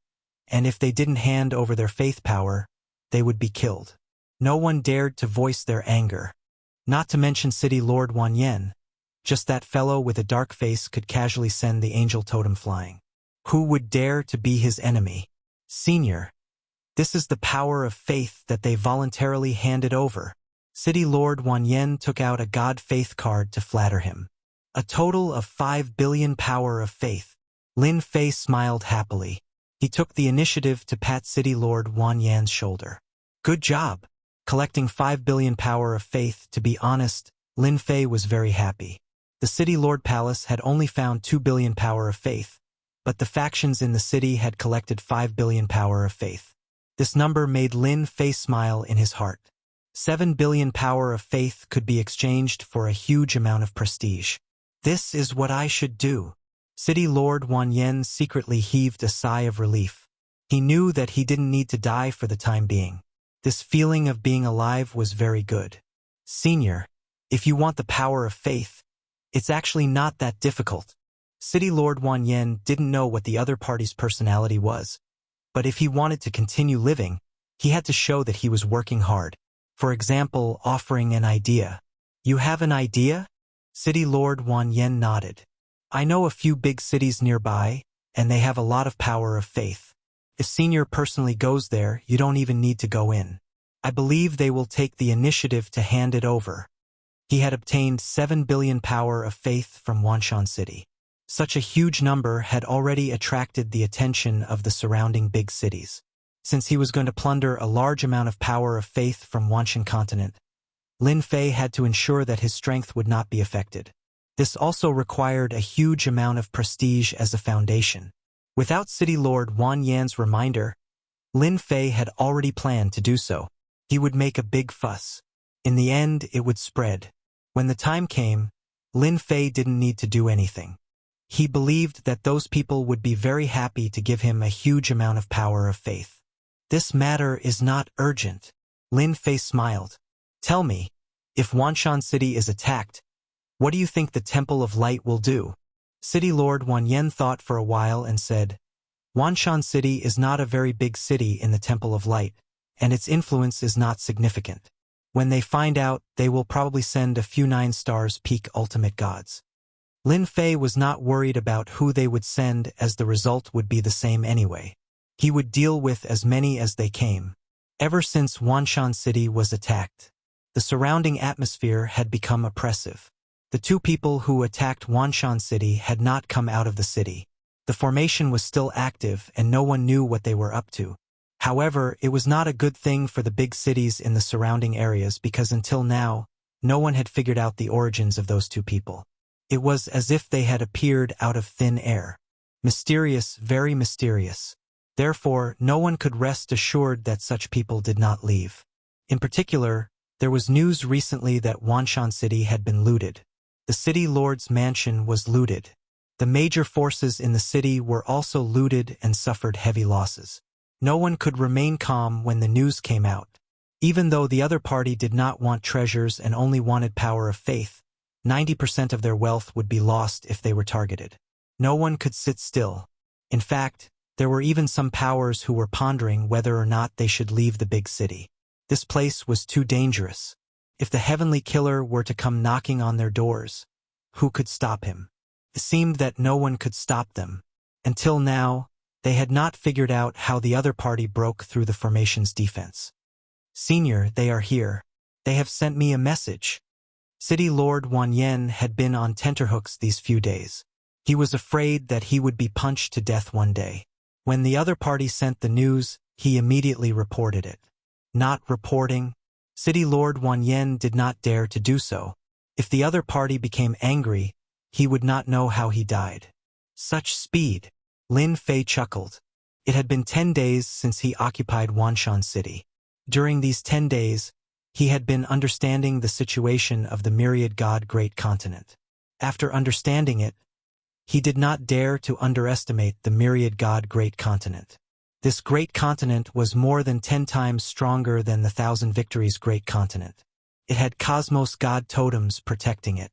and if they didn't hand over their faith power, they would be killed. No one dared to voice their anger. Not to mention City Lord Wan Yen. Just that fellow with a dark face could casually send the angel totem flying. Who would dare to be his enemy? Senior. This is the power of faith that they voluntarily handed over. City Lord Wan Yen took out a God faith card to flatter him. A total of 5 billion power of faith. Lin Fei smiled happily. He took the initiative to pat City Lord Wan Yan's shoulder. Good job. Collecting 5 billion power of faith. To be honest, Lin Fei was very happy. The City Lord Palace had only found 2 billion power of faith, but the factions in the city had collected 5 billion power of faith. This number made Lin Fei smile in his heart. 7 billion power of faith could be exchanged for a huge amount of prestige. This is what I should do. City Lord Wan Yen secretly heaved a sigh of relief. He knew that he didn't need to die for the time being. This feeling of being alive was very good. Senior, if you want the power of faith, it's actually not that difficult. City Lord Wan Yen didn't know what the other party's personality was, but if he wanted to continue living, he had to show that he was working hard. For example, offering an idea. You have an idea? City Lord Wan Yen nodded. I know a few big cities nearby, and they have a lot of power of faith. If Senior personally goes there, you don't even need to go in. I believe they will take the initiative to hand it over. He had obtained 7 billion power of faith from Wanshan City. Such a huge number had already attracted the attention of the surrounding big cities. Since he was going to plunder a large amount of power of faith from Wanshan continent, Lin Fei had to ensure that his strength would not be affected. This also required a huge amount of prestige as a foundation. Without City Lord Wan Yan's reminder, Lin Fei had already planned to do so. He would make a big fuss. In the end, it would spread. When the time came, Lin Fei didn't need to do anything. He believed that those people would be very happy to give him a huge amount of power of faith. This matter is not urgent. Lin Fei smiled. Tell me, if Wanshan City is attacked, what do you think the Temple of Light will do? City Lord Wan Yen thought for a while and said, Wanshan City is not a very big city in the Temple of Light, and its influence is not significant. When they find out, they will probably send a few 9-stars peak ultimate gods. Lin Fei was not worried about who they would send, as the result would be the same anyway. He would deal with as many as they came. Ever since Wanshan City was attacked, the surrounding atmosphere had become oppressive. The two people who attacked Wanshan City had not come out of the city. The formation was still active and no one knew what they were up to. However, it was not a good thing for the big cities in the surrounding areas because until now, no one had figured out the origins of those two people. It was as if they had appeared out of thin air. Mysterious, very mysterious. Therefore, no one could rest assured that such people did not leave. In particular, there was news recently that Wanshan City had been looted. The city lord's mansion was looted. The major forces in the city were also looted and suffered heavy losses. No one could remain calm when the news came out. Even though the other party did not want treasures and only wanted power of faith, 90% of their wealth would be lost if they were targeted. No one could sit still. In fact, there were even some powers who were pondering whether or not they should leave the big city. This place was too dangerous. If the heavenly killer were to come knocking on their doors, who could stop him? It seemed that no one could stop them. Until now, They had not figured out how the other party broke through the formation's defense. "Senior, they are here. They have sent me a message." City Lord Wan Yen had been on tenterhooks these few days. He was afraid that he would be punched to death one day. When the other party sent the news, he immediately reported it. Not reporting, City Lord Wan Yen did not dare to do so. If the other party became angry, he would not know how he died. Such speed! Lin Fei chuckled. It had been 10 days since he occupied Wanshan City. During these 10 days, he had been understanding the situation of the myriad god great continent. After understanding it, he did not dare to underestimate the myriad god great continent. This great continent was more than 10 times stronger than the Thousand Victories great continent. It had cosmos god totems protecting it.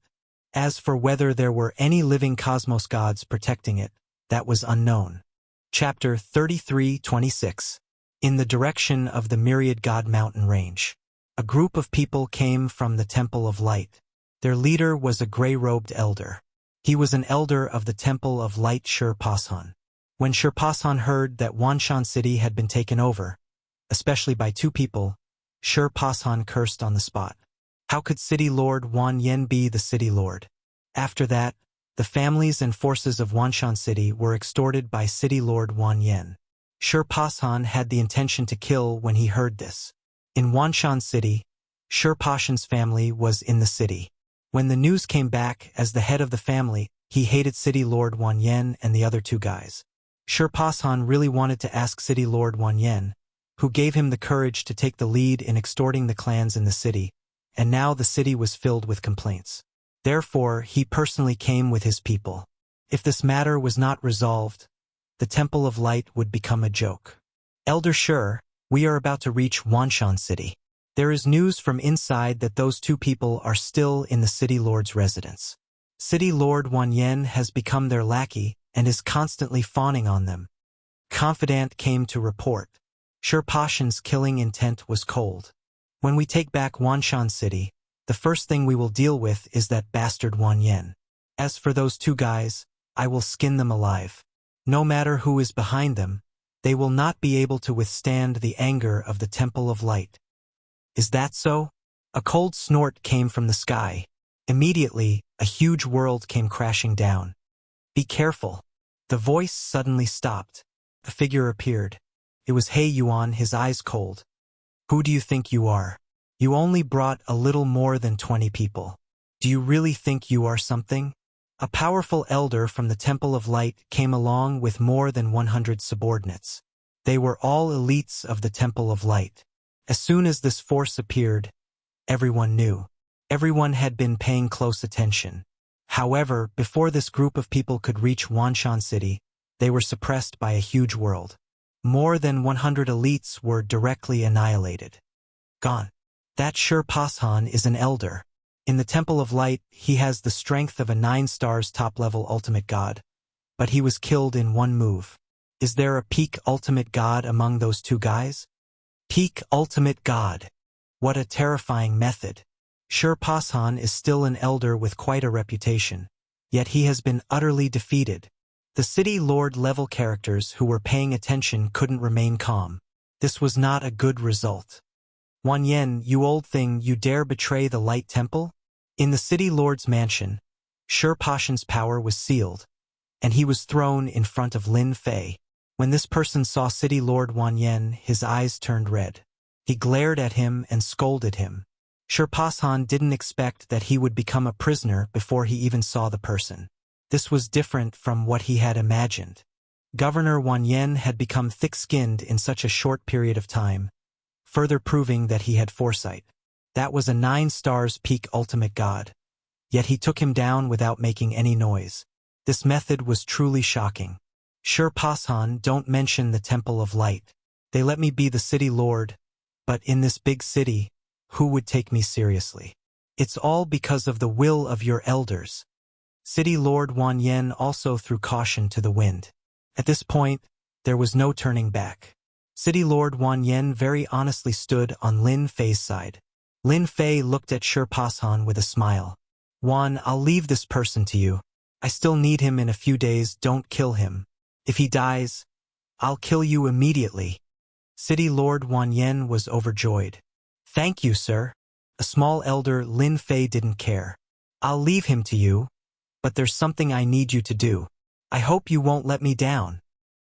As for whether there were any living cosmos gods protecting it, that was unknown. Chapter 33:26. In the direction of the myriad god mountain range. A group of people came from the Temple of Light. Their leader was a gray-robed elder. He was an elder of the Temple of Light Shurpasan. When Shurpasan heard that Wanshan City had been taken over, especially by 2 people, Shurpasan cursed on the spot. How could City Lord Wan Yen be the city lord? After that, the families and forces of Wanshan City were extorted by City Lord Wan Yen. Shurpasan had the intention to kill when he heard this. In Wanshan City, Shurpasan's family was in the city. When the news came back, as the head of the family, he hated City Lord Wan Yen and the other 2 guys. Shurpasan really wanted to ask City Lord Wan Yen, who gave him the courage to take the lead in extorting the clans in the city, and now the city was filled with complaints. Therefore, he personally came with his people. If this matter was not resolved, the Temple of Light would become a joke. "Elder Shur, we are about to reach Wanshan City. There is news from inside that those 2 people are still in the City Lord's residence. City Lord Wan Yen has become their lackey and is constantly fawning on them." Confidant came to report. Shurpasan's killing intent was cold. "When we take back Wanshan City, the first thing we will deal with is that bastard Wan Yen. As for those 2 guys, I will skin them alive. No matter who is behind them, they will not be able to withstand the anger of the Temple of Light." "Is that so?" A cold snort came from the sky. Immediately, a huge world came crashing down. "Be careful." The voice suddenly stopped. A figure appeared. It was He Yuan, his eyes cold. "Who do you think you are? You only brought a little more than 20 people. Do you really think you are something?" A powerful elder from the Temple of Light came along with more than 100 subordinates. They were all elites of the Temple of Light. As soon as this force appeared, everyone knew. Everyone had been paying close attention. However, before this group of people could reach Wanshan City, they were suppressed by a huge world. More than 100 elites were directly annihilated. Gone. That Shurpasan is an elder. In the Temple of Light, he has the strength of a 9 stars top-level ultimate god, but he was killed in one move. Is there a peak ultimate god among those 2 guys? Peak ultimate god. What a terrifying method. Shurpasan is still an elder with quite a reputation, yet he has been utterly defeated. The city lord level characters who were paying attention couldn't remain calm. This was not a good result. "Wan Yen, you old thing, you dare betray the Light Temple?" In the city lord's mansion, Shurpasan's power was sealed, and he was thrown in front of Lin Fei. When this person saw City Lord Wan Yen, his eyes turned red. He glared at him and scolded him. Shurpasan didn't expect that he would become a prisoner before he even saw the person. This was different from what he had imagined. Governor Wan Yen had become thick-skinned in such a short period of time, further proving that he had foresight. That was a 9 stars peak ultimate god. Yet he took him down without making any noise. This method was truly shocking. Shurpasan, don't mention the Temple of Light. They let me be the city lord, but in this big city, who would take me seriously? It's all because of the will of your elders. City Lord Wan Yen also threw caution to the wind. At this point, there was no turning back. City Lord Wan Yen very honestly stood on Lin Fei's side. Lin Fei looked at Shurpasan with a smile. "Wan, I'll leave this person to you. I still need him in a few days, don't kill him. If he dies, I'll kill you immediately. City Lord Wan Yen was overjoyed. Thank you, sir. A small elder, Lin Fei, didn't care. I'll leave him to you, but there's something I need you to do. I hope you won't let me down.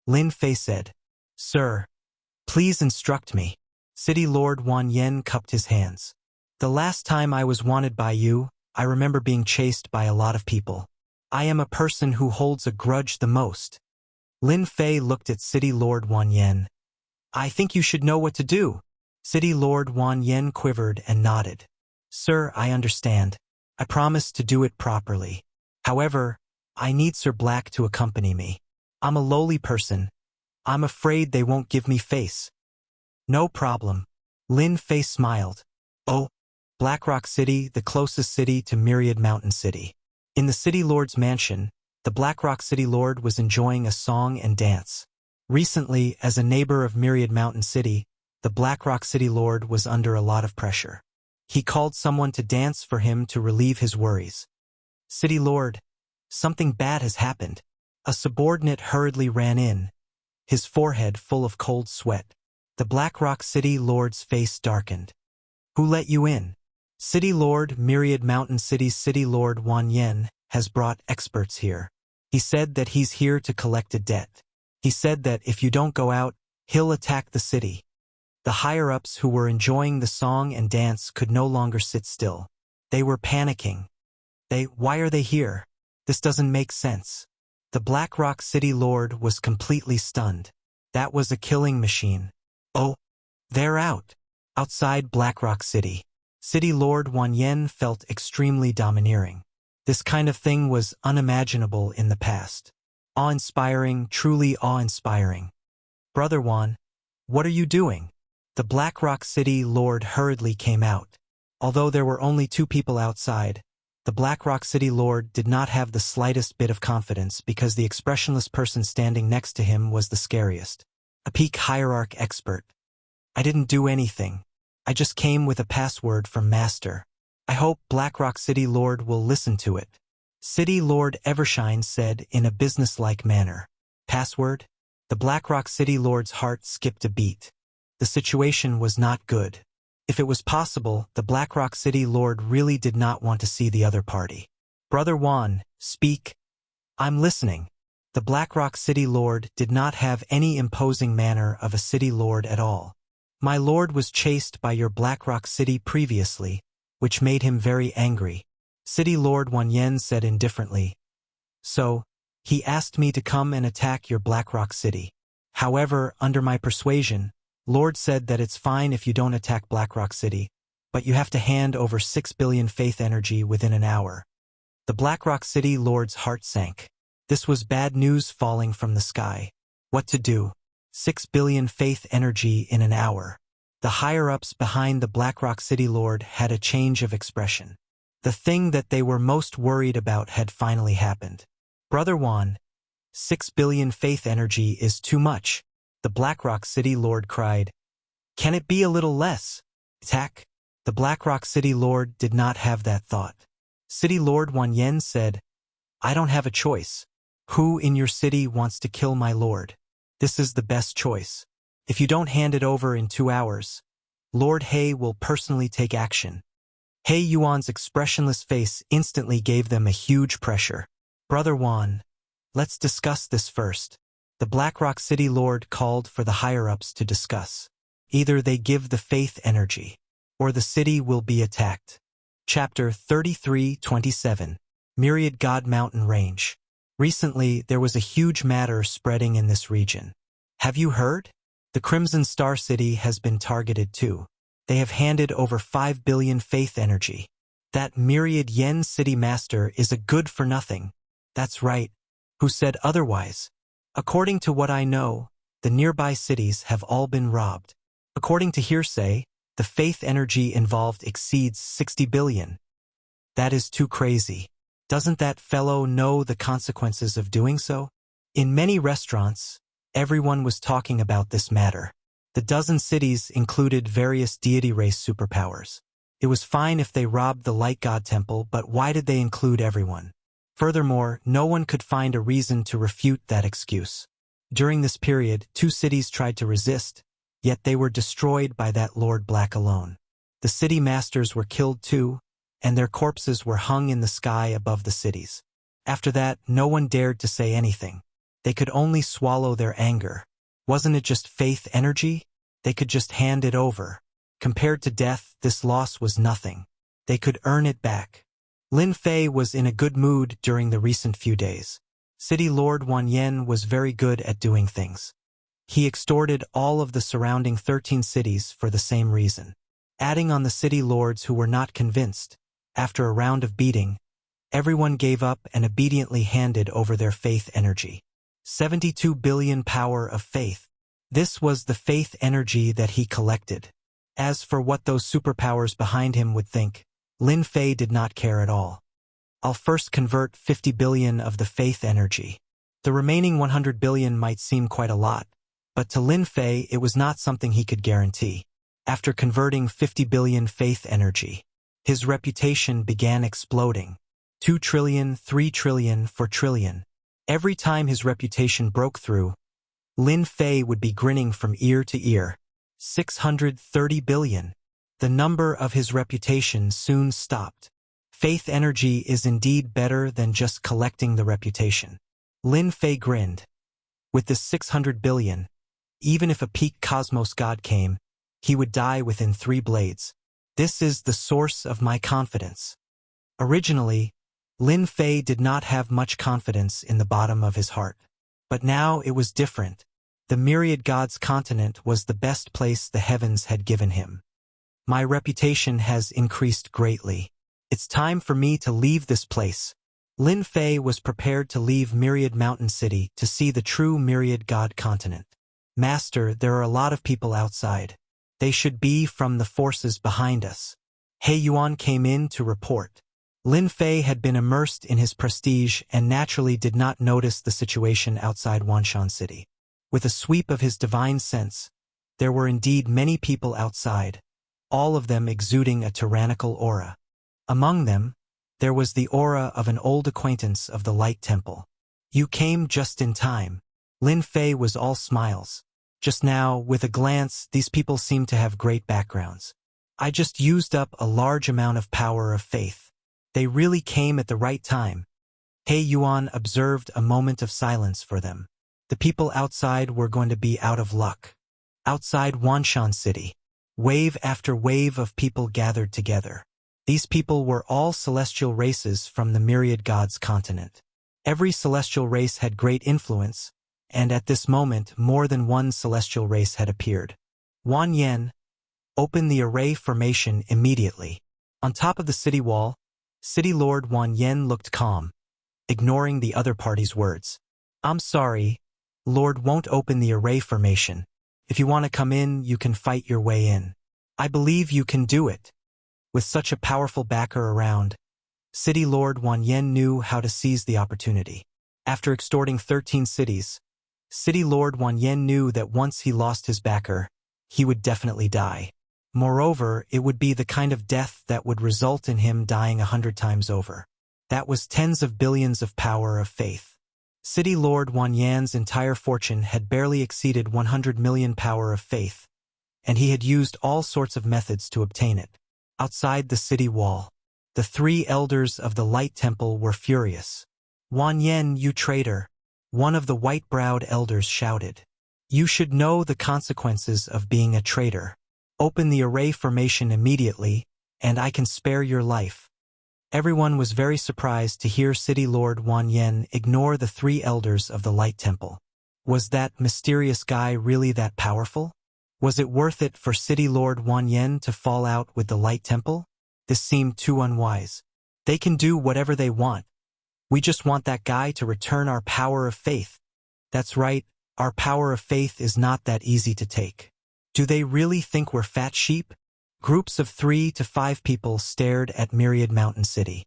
Lin Fei said. Sir, please instruct me. City Lord Wan Yen cupped his hands. The last time I was wanted by you, I remember being chased by a lot of people. I am a person who holds a grudge the most. Lin Fei looked at City Lord Wan Yen. I think you should know what to do. City Lord Wan Yen quivered and nodded. Sir, I understand. I promise to do it properly. However, I need Sir Black to accompany me. I'm a lowly person. I'm afraid they won't give me face. No problem. Lin Fei smiled. Oh, Blackrock City, the closest city to Myriad Mountain City. In the City Lord's mansion, the Blackrock City Lord was enjoying a song and dance. Recently, as a neighbor of Myriad Mountain City, the Blackrock City Lord was under a lot of pressure. He called someone to dance for him to relieve his worries. City Lord, something bad has happened. A subordinate hurriedly ran in, his forehead full of cold sweat. The Blackrock City Lord's face darkened. Who let you in? City Lord, Myriad Mountain City's City Lord Wan Yen has brought experts here. He said that he's here to collect a debt. He said that if you don't go out, he'll attack the city. The higher-ups who were enjoying the song and dance could no longer sit still. They were panicking. Why are they here? This doesn't make sense. The Blackrock City Lord was completely stunned. That was a killing machine. Oh, they're out. Outside Blackrock City, City Lord Wan Yen felt extremely domineering. This kind of thing was unimaginable in the past. Awe-inspiring, truly awe-inspiring. Brother Wan, what are you doing? The Blackrock City Lord hurriedly came out. Although there were only 2 people outside, the Blackrock City Lord did not have the slightest bit of confidence because the expressionless person standing next to him was the scariest. A peak hierarch expert. I didn't do anything. I just came with a password from Master. I hope Blackrock City Lord will listen to it. City Lord Evershine said in a businesslike manner. Password? The Blackrock City Lord's heart skipped a beat. The situation was not good. If it was possible, the Blackrock City Lord really did not want to see the other party. Brother Wan, speak. I'm listening. The Blackrock City Lord did not have any imposing manner of a city lord at all. My lord was chased by your Blackrock City previously, which made him very angry. City Lord Wan Yen said indifferently. So, he asked me to come and attack your Blackrock City. However, under my persuasion, Lord said that it's fine if you don't attack Blackrock City, but you have to hand over 6 billion faith energy within an hour. The Blackrock City Lord's heart sank. This was bad news falling from the sky. What to do? 6 billion faith energy in an hour. The higher-ups behind the Blackrock City Lord had a change of expression. The thing that they were most worried about had finally happened. Brother Wan, 6 billion faith energy is too much. The Blackrock City Lord cried. Can it be a little less? Attack? The Blackrock City Lord did not have that thought. City Lord Wan Yen said, I don't have a choice. Who in your city wants to kill my lord? This is the best choice. If you don't hand it over in 2 hours, Lord He will personally take action. He Yuan's expressionless face instantly gave them a huge pressure. Brother Wan, let's discuss this first. The Blackrock City Lord called for the higher-ups to discuss. Either they give the faith energy, or the city will be attacked. Chapter 33-27, Myriad God Mountain Range. Recently, there was a huge matter spreading in this region. Have you heard? The Crimson Star City has been targeted too. They have handed over 5 billion faith energy. That Myriad Yen City Master is a good-for-nothing. That's right. Who said otherwise? According to what I know, the nearby cities have all been robbed. According to hearsay, the faith energy involved exceeds 60 billion. That is too crazy. Doesn't that fellow know the consequences of doing so? In many restaurants, everyone was talking about this matter. The dozen cities included various deity race superpowers. It was fine if they robbed the Light God Temple, but why did they include everyone? Furthermore, no one could find a reason to refute that excuse. During this period, 2 cities tried to resist, yet they were destroyed by that Lord Black alone. The city masters were killed too, and their corpses were hung in the sky above the cities. After that, no one dared to say anything. They could only swallow their anger. Wasn't it just faith energy? They could just hand it over. Compared to death, this loss was nothing. They could earn it back. Lin Fei was in a good mood during the recent few days. City Lord Wan Yen was very good at doing things. He extorted all of the surrounding 13 cities for the same reason. Adding on the city lords who were not convinced, after a round of beating, everyone gave up and obediently handed over their faith energy. 72 billion power of faith. This was the faith energy that he collected. As for what those superpowers behind him would think, Lin Fei did not care at all. I'll first convert 50 billion of the faith energy. The remaining 100 billion might seem quite a lot, but to Lin Fei it was not something he could guarantee. After converting 50 billion faith energy, his reputation began exploding. 2 trillion, 3 trillion, 4 trillion. Every time his reputation broke through, Lin Fei would be grinning from ear to ear. 630 billion. The number of his reputation soon stopped. Faith energy is indeed better than just collecting the reputation. Lin Fei grinned. With this 600 billion, even if a peak cosmos god came, he would die within 3 blades. This is the source of my confidence. Originally, Lin Fei did not have much confidence in the bottom of his heart. But now it was different. The myriad gods continent was the best place the heavens had given him. My reputation has increased greatly. It's time for me to leave this place. Lin Fei was prepared to leave Myriad Mountain City to see the true myriad god continent. Master, there are a lot of people outside. They should be from the forces behind us. He Yuan came in to report. Lin Fei had been immersed in his prestige and naturally did not notice the situation outside Wanshan City. With a sweep of his divine sense, there were indeed many people outside, all of them exuding a tyrannical aura. Among them, there was the aura of an old acquaintance of the Light Temple. You came just in time. Lin Fei was all smiles. Just now, with a glance, these people seemed to have great backgrounds. I just used up a large amount of power of faith. They really came at the right time. He Yuan observed a moment of silence for them. The people outside were going to be out of luck. Outside Wanshan City, wave after wave of people gathered together. These people were all celestial races from the myriad gods continent. Every celestial race had great influence, and at this moment more than one celestial race had appeared. Wan Yen, open the array formation immediately. On top of the city wall, City Lord Wan Yen looked calm, ignoring the other party's words. I'm sorry, Lord won't open the array formation. If you want to come in, you can fight your way in. I believe you can do it. With such a powerful backer around, City Lord Wan Yen knew how to seize the opportunity. After extorting 13 cities, City Lord Wan Yen knew that once he lost his backer, he would definitely die. Moreover, it would be the kind of death that would result in him dying 100 times over. That was tens of billions of power of faith. City Lord Wan Yan's entire fortune had barely exceeded 100 million power of faith, and he had used all sorts of methods to obtain it. Outside the city wall, the 3 elders of the Light Temple were furious. Wan Yen, you traitor! One of the white-browed elders shouted. You should know the consequences of being a traitor. Open the array formation immediately, and I can spare your life. Everyone was very surprised to hear City Lord Wan Yen ignore the 3 elders of the Light Temple. Was that mysterious guy really that powerful? Was it worth it for City Lord Wan Yen to fall out with the Light Temple? This seemed too unwise. They can do whatever they want. We just want that guy to return our power of faith. That's right, our power of faith is not that easy to take. Do they really think we're fat sheep? Groups of 3 to 5 people stared at Myriad Mountain City.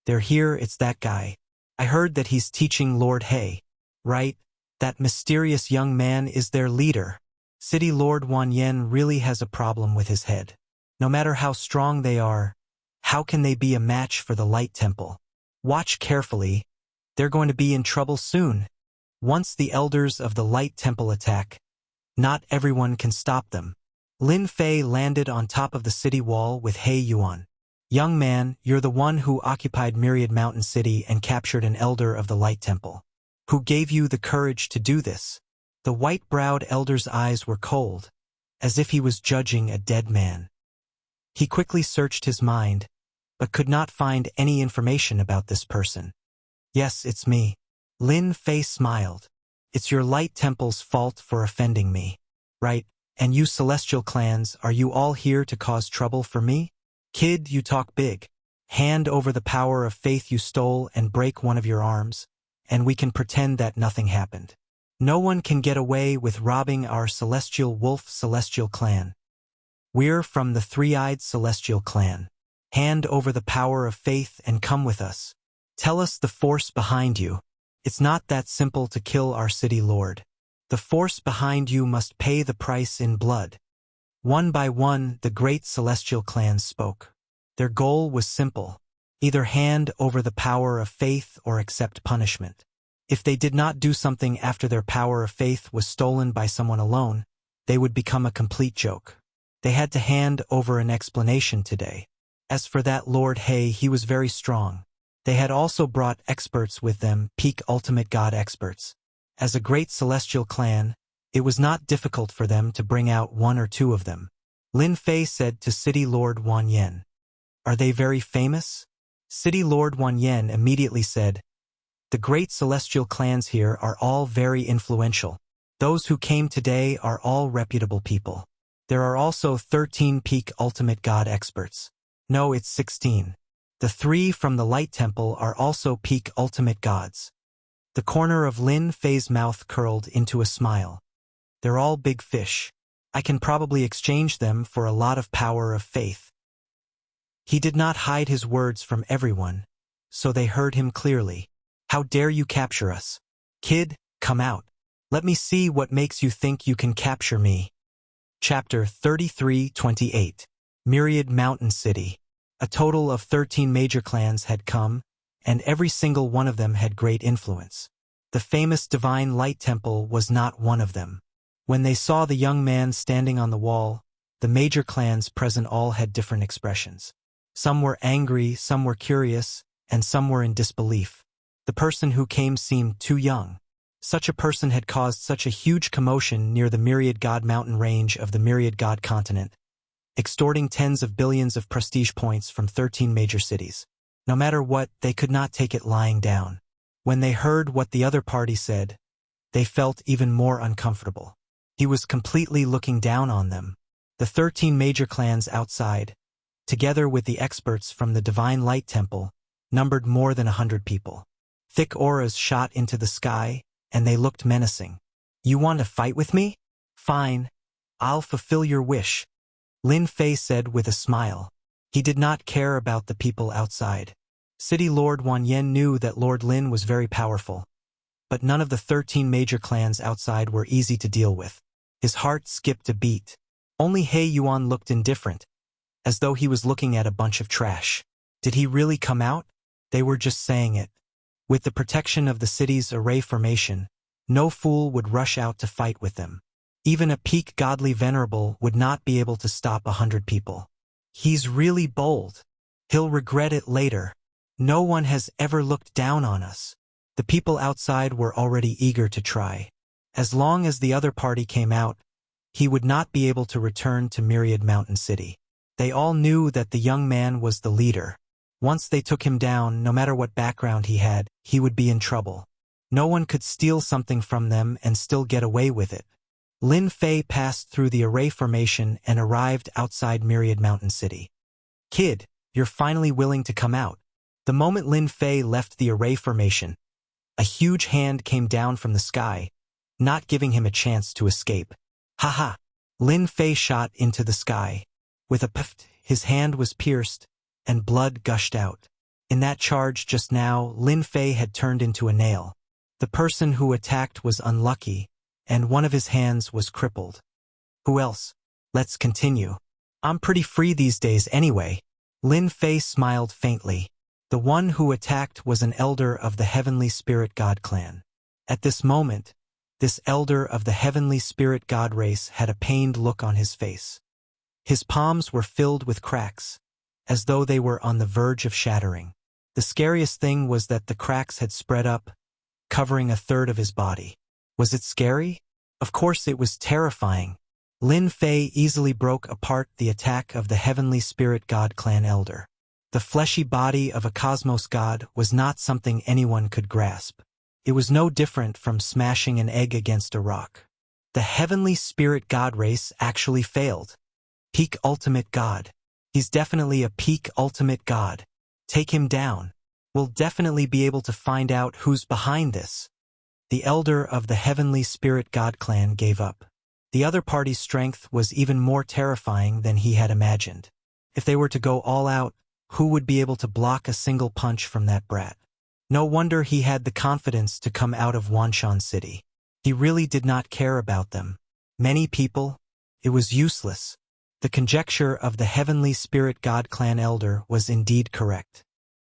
They're here, it's that guy. I heard that he's teaching Lord He. Right? That mysterious young man is their leader. City Lord Wan Yen really has a problem with his head. No matter how strong they are, how can they be a match for the Light Temple? Watch carefully. They're going to be in trouble soon. Once the elders of the Light Temple attack, not everyone can stop them. Lin Fei landed on top of the city wall with He Yuan. Young man, you're the one who occupied Myriad Mountain City and captured an elder of the Light Temple. Who gave you the courage to do this? The white-browed elder's eyes were cold, as if he was judging a dead man. He quickly searched his mind, but could not find any information about this person. Yes, it's me. Lin Fei smiled. It's your Light Temple's fault for offending me. Right, and you celestial clans, are you all here to cause trouble for me? Kid, you talk big. Hand over the power of faith you stole and break one of your arms, and we can pretend that nothing happened. No one can get away with robbing our celestial wolf celestial clan. We're from the three-eyed celestial clan. Hand over the power of faith and come with us. Tell us the force behind you. It's not that simple to kill our city lord. The force behind you must pay the price in blood. One by one, the great celestial clans spoke. Their goal was simple: either hand over the power of faith or accept punishment. If they did not do something after their power of faith was stolen by someone alone, they would become a complete joke. They had to hand over an explanation today. As for that Lord He, he was very strong. They had also brought experts with them, peak ultimate god experts. As a great celestial clan, it was not difficult for them to bring out one or two of them. Lin Fei said to City Lord Wan Yen, "Are they very famous?" City Lord Wan Yen immediately said, "The great celestial clans here are all very influential. Those who came today are all reputable people. There are also 13 peak ultimate god experts. No, it's 16. The 3 from the Light Temple are also peak ultimate gods." The corner of Lin Fei's mouth curled into a smile. "They're all big fish. I can probably exchange them for a lot of power of faith." He did not hide his words from everyone, so they heard him clearly. "How dare you capture us? Kid, come out. Let me see what makes you think you can capture me." Chapter 33-28. Myriad Mountain City. A total of 13 major clans had come, and every single one of them had great influence. The famous Divine Light Temple was not one of them. When they saw the young man standing on the wall, the major clans present all had different expressions. Some were angry, some were curious, and some were in disbelief. The person who came seemed too young. Such a person had caused such a huge commotion near the Myriad God Mountain range of the Myriad God continent, extorting tens of billions of prestige points from 13 major cities. No matter what, they could not take it lying down. When they heard what the other party said, they felt even more uncomfortable. He was completely looking down on them. The 13 major clans outside, together with the experts from the Divine Light Temple, numbered more than 100 people. Thick auras shot into the sky, and they looked menacing. "You want to fight with me? Fine. I'll fulfill your wish," Lin Fei said with a smile. He did not care about the people outside. City Lord Wan Yen knew that Lord Lin was very powerful, but none of the 13 major clans outside were easy to deal with. His heart skipped a beat. Only He Yuan looked indifferent, as though he was looking at a bunch of trash. Did he really come out? They were just saying it. With the protection of the city's array formation, no fool would rush out to fight with them. Even a peak godly venerable would not be able to stop 100 people. He's really bold. He'll regret it later. No one has ever looked down on us. The people outside were already eager to try. As long as the other party came out, he would not be able to return to Myriad Mountain City. They all knew that the young man was the leader. Once they took him down, no matter what background he had, he would be in trouble. No one could steal something from them and still get away with it. Lin Fei passed through the array formation and arrived outside Myriad Mountain City. "Kid, you're finally willing to come out." The moment Lin Fei left the array formation, a huge hand came down from the sky, not giving him a chance to escape. "Ha!" Lin Fei shot into the sky. With a puff, his hand was pierced, and blood gushed out. In that charge just now, Lin Fei had turned into a nail. The person who attacked was unlucky, and one of his hands was crippled. "Who else? Let's continue. I'm pretty free these days anyway." Lin Fei smiled faintly. The one who attacked was an elder of the Heavenly Spirit God clan. At this moment, this elder of the heavenly spirit god race had a pained look on his face. His palms were filled with cracks, as though they were on the verge of shattering. The scariest thing was that the cracks had spread up, covering a third of his body. Was it scary? Of course it was terrifying. Lin Fei easily broke apart the attack of the heavenly spirit god clan elder. The fleshy body of a cosmos god was not something anyone could grasp. It was no different from smashing an egg against a rock. The heavenly spirit god race actually failed. Peak ultimate god. He's definitely a peak ultimate god. Take him down. We'll definitely be able to find out who's behind this. The elder of the heavenly spirit god clan gave up. The other party's strength was even more terrifying than he had imagined. If they were to go all out, who would be able to block a single punch from that brat? No wonder he had the confidence to come out of Wanshan City. He really did not care about them. Many people? It was useless. The conjecture of the heavenly spirit god clan elder was indeed correct.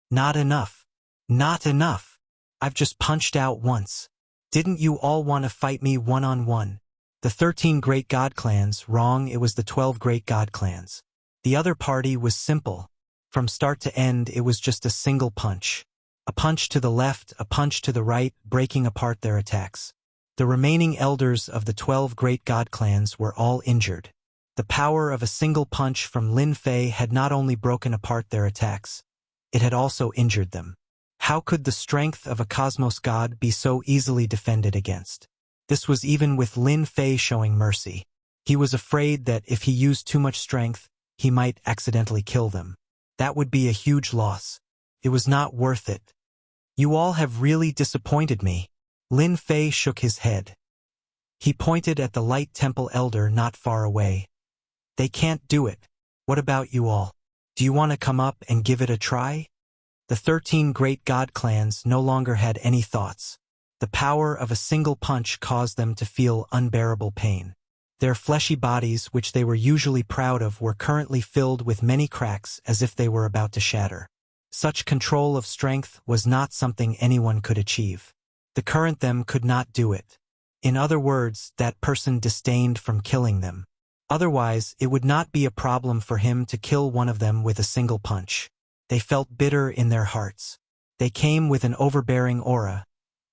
Not enough. Not enough. I've just punched out once. Didn't you all want to fight me one-on-one? The 13 great god clans, wrong, it was the 12 great god clans. The other party was simple. From start to end it was just a single punch. A punch to the left, a punch to the right, breaking apart their attacks. The remaining elders of the 12 great god clans were all injured. The power of a single punch from Lin Fei had not only broken apart their attacks, it had also injured them. How could the strength of a cosmos god be so easily defended against? This was even with Lin Fei showing mercy. He was afraid that if he used too much strength, he might accidentally kill them. That would be a huge loss. It was not worth it. You all have really disappointed me. Lin Fei shook his head. He pointed at the light temple elder not far away. They can't do it. What about you all? Do you want to come up and give it a try? The 13 great god clans no longer had any thoughts. The power of a single punch caused them to feel unbearable pain. Their fleshy bodies, which they were usually proud of, were currently filled with many cracks as if they were about to shatter. Such control of strength was not something anyone could achieve. The current them could not do it. In other words, that person disdained from killing them. Otherwise, it would not be a problem for him to kill one of them with a single punch. They felt bitter in their hearts. They came with an overbearing aura,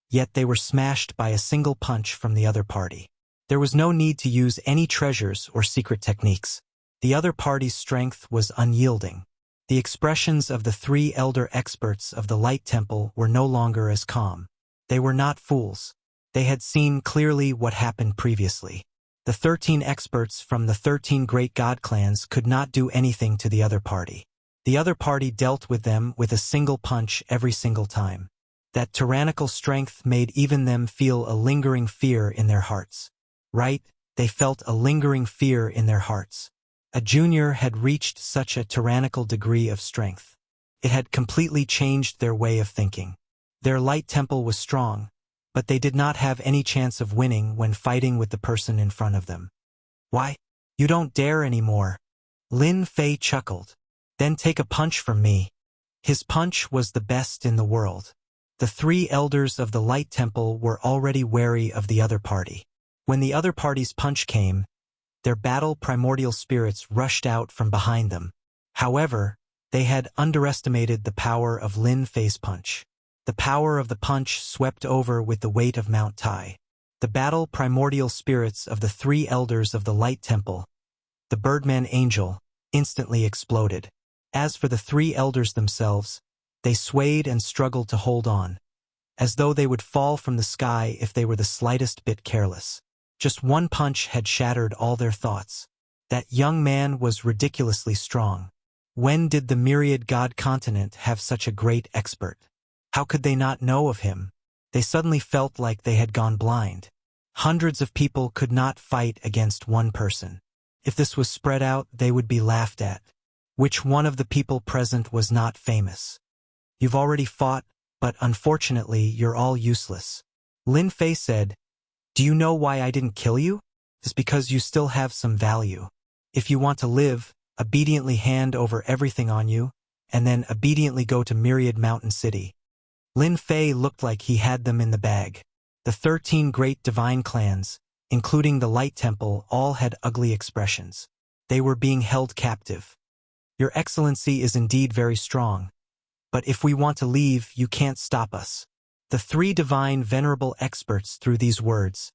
yet they were smashed by a single punch from the other party. There was no need to use any treasures or secret techniques. The other party's strength was unyielding. The expressions of the 3 elder experts of the Light Temple were no longer as calm. They were not fools. They had seen clearly what happened previously. The 13 experts from the 13 great god clans could not do anything to the other party. The other party dealt with them with a single punch every single time. That tyrannical strength made even them feel a lingering fear in their hearts. Right, they felt a lingering fear in their hearts. A junior had reached such a tyrannical degree of strength. It had completely changed their way of thinking. Their light temple was strong, but they did not have any chance of winning when fighting with the person in front of them. Why? You don't dare anymore. Lin Fei chuckled. Then take a punch from me. His punch was the best in the world. The 3 elders of the Light Temple were already wary of the other party. When the other party's punch came, their battle primordial spirits rushed out from behind them. However, they had underestimated the power of Lin Fei's punch. The power of the punch swept over with the weight of Mount Tai. The battle primordial spirits of the 3 elders of the Light Temple, the Birdman Angel, instantly exploded. As for the 3 elders themselves, they swayed and struggled to hold on, as though they would fall from the sky if they were the slightest bit careless. Just one punch had shattered all their thoughts. That young man was ridiculously strong. When did the myriad god continent have such a great expert? How could they not know of him? They suddenly felt like they had gone blind. Hundreds of people could not fight against one person. If this was spread out, they would be laughed at. Which one of the people present was not famous? You've already fought, but unfortunately you're all useless. Lin Fei said, do you know why I didn't kill you? It's because you still have some value. If you want to live, obediently hand over everything on you, and then obediently go to Myriad Mountain City. Lin Fei looked like he had them in the bag. The 13 great divine clans, including the Light Temple, all had ugly expressions. They were being held captive. Your Excellency is indeed very strong, but if we want to leave, you can't stop us. The 3 divine venerable experts, through these words,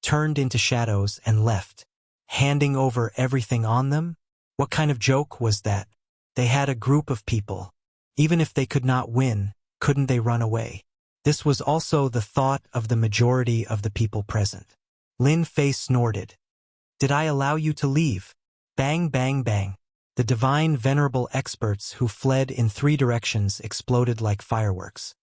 turned into shadows and left, handing over everything on them. What kind of joke was that? They had a group of people. Even if they could not win, couldn't they run away? This was also the thought of the majority of the people present. Lin Fei snorted. Did I allow you to leave? Bang, bang, bang. The divine venerable experts who fled in 3 directions exploded like fireworks.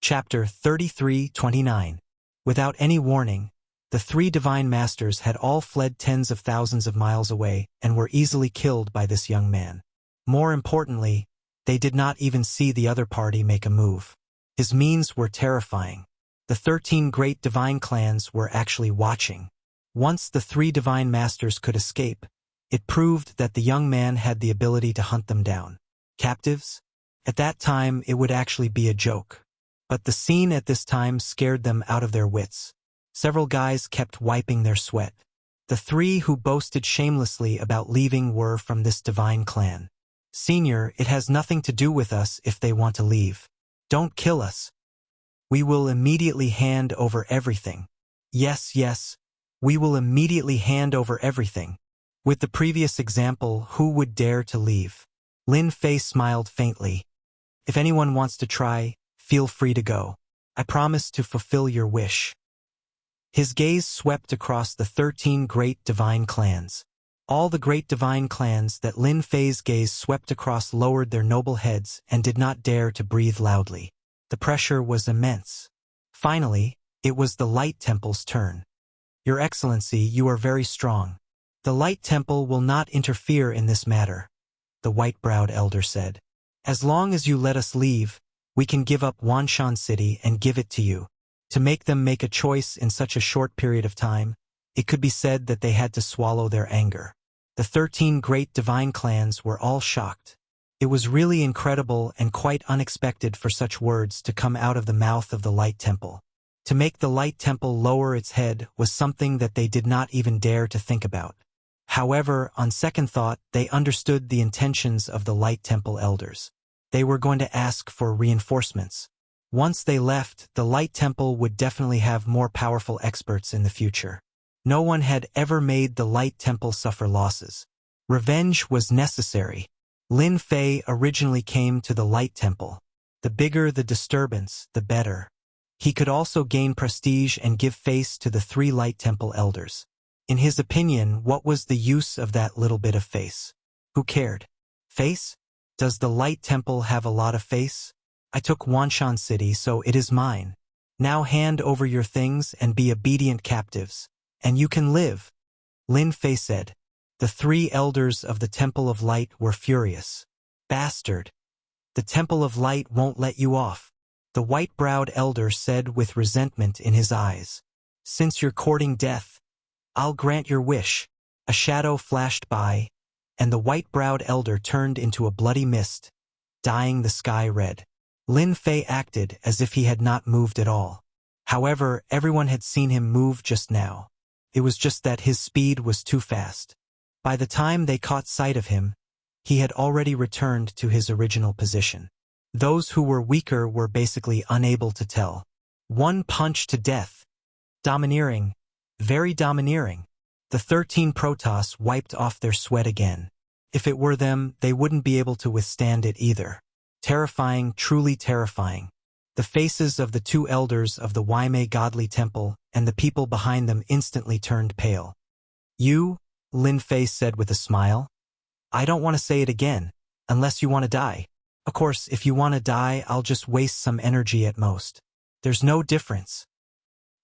Chapter 33:29. Without any warning, the 3 divine masters had all fled tens of thousands of miles away and were easily killed by this young man. More importantly, they did not even see the other party make a move. His means were terrifying. The 13 great divine clans were actually watching. Once the 3 divine masters could escape, it proved that the young man had the ability to hunt them down. Captives? At that time, it would actually be a joke. But the scene at this time scared them out of their wits. Several guys kept wiping their sweat. The 3 who boasted shamelessly about leaving were from this divine clan. Senior, it has nothing to do with us if they want to leave. Don't kill us. We will immediately hand over everything. Yes, yes, we will immediately hand over everything. With the previous example, who would dare to leave? Lin Fei smiled faintly. If anyone wants to try, feel free to go. I promise to fulfill your wish. His gaze swept across the 13 great divine clans. All the great divine clans that Lin Fei's gaze swept across lowered their noble heads and did not dare to breathe loudly. The pressure was immense. Finally, it was the Light Temple's turn. Your Excellency, you are very strong. The Light Temple will not interfere in this matter, the white-browed elder said. As long as you let us leave, we can give up Wanshan City and give it to you. To make them make a choice in such a short period of time, it could be said that they had to swallow their anger. The 13 great divine clans were all shocked. It was really incredible and quite unexpected for such words to come out of the mouth of the Light Temple. To make the Light Temple lower its head was something that they did not even dare to think about. However, on second thought, they understood the intentions of the Light Temple elders. They were going to ask for reinforcements. Once they left, the Light Temple would definitely have more powerful experts in the future. No one had ever made the Light Temple suffer losses. Revenge was necessary. Lin Fei originally came to the Light Temple. The bigger the disturbance, the better. He could also gain prestige and give face to the 3 Light Temple elders. In his opinion, what was the use of that little bit of face? Who cared? Face? Does the Light Temple have a lot of face? I took Wanshan City, so it is mine. Now hand over your things and be obedient captives, and you can live. Lin Fei said. The 3 elders of the Temple of Light were furious. Bastard! The Temple of Light won't let you off. The white-browed elder said with resentment in his eyes. Since you're courting death, I'll grant your wish. A shadow flashed by, and the white-browed elder turned into a bloody mist, dyeing the sky red. Lin Fei acted as if he had not moved at all. However, everyone had seen him move just now. It was just that his speed was too fast. By the time they caught sight of him, he had already returned to his original position. Those who were weaker were basically unable to tell. One punch to death. Domineering. Very domineering. The 13 Protoss wiped off their sweat again. If it were them, they wouldn't be able to withstand it either. Terrifying, truly terrifying. The faces of the 2 elders of the Waimei Godly Temple and the people behind them instantly turned pale. You, Lin Fei said with a smile. I don't want to say it again, unless you want to die. Of course, if you want to die, I'll just waste some energy at most. There's no difference.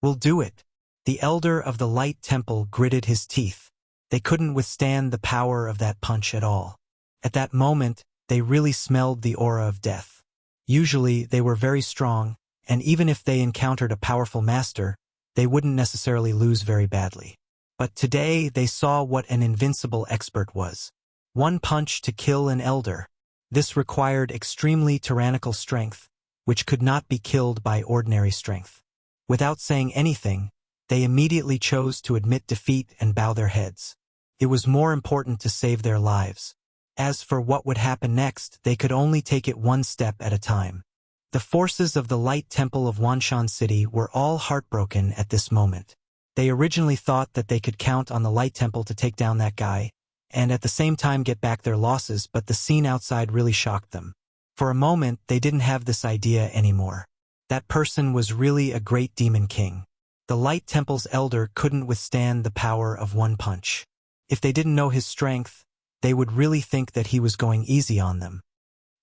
We'll do it. The elder of the Light Temple gritted his teeth. They couldn't withstand the power of that punch at all. At that moment, they really smelled the aura of death. Usually, they were very strong, and even if they encountered a powerful master, they wouldn't necessarily lose very badly. But today, they saw what an invincible expert was. One punch to kill an elder. This required extremely tyrannical strength, which could not be killed by ordinary strength. Without saying anything, they immediately chose to admit defeat and bow their heads. It was more important to save their lives. As for what would happen next, they could only take it one step at a time. The forces of the Light Temple of Wanshan City were all heartbroken at this moment. They originally thought that they could count on the Light Temple to take down that guy, and at the same time get back their losses, but the scene outside really shocked them. For a moment, they didn't have this idea anymore. That person was really a great demon king. The Light Temple's elder couldn't withstand the power of one punch. If they didn't know his strength, they would really think that he was going easy on them.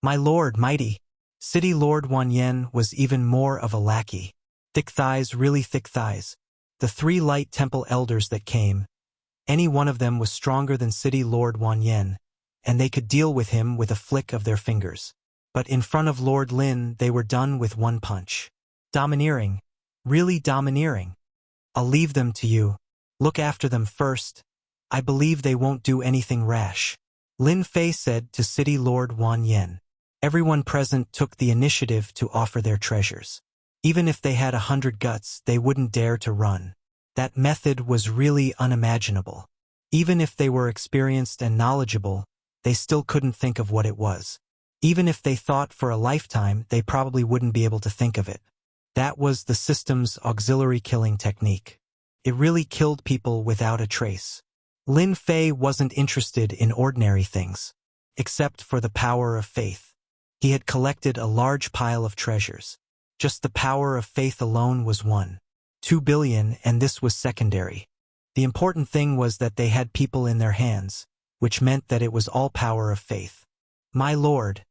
My lord, mighty. City Lord Wanyan was even more of a lackey. Thick thighs, really thick thighs. The 3 Light Temple elders that came, any one of them was stronger than City Lord Wanyan, and they could deal with him with a flick of their fingers. But in front of Lord Lin, they were done with one punch. Domineering. Really domineering. I'll leave them to you. Look after them first. I believe they won't do anything rash. Lin Fei said to City Lord Wanyan. Everyone present took the initiative to offer their treasures. Even if they had 100 guts, they wouldn't dare to run. That method was really unimaginable. Even if they were experienced and knowledgeable, they still couldn't think of what it was. Even if they thought for a lifetime, they probably wouldn't be able to think of it. That was the system's auxiliary killing technique. It really killed people without a trace. Lin Fei wasn't interested in ordinary things, except for the power of faith. He had collected a large pile of treasures. Just the power of faith alone was 2 billion, and this was secondary. The important thing was that they had people in their hands, which meant that it was all power of faith. My lord,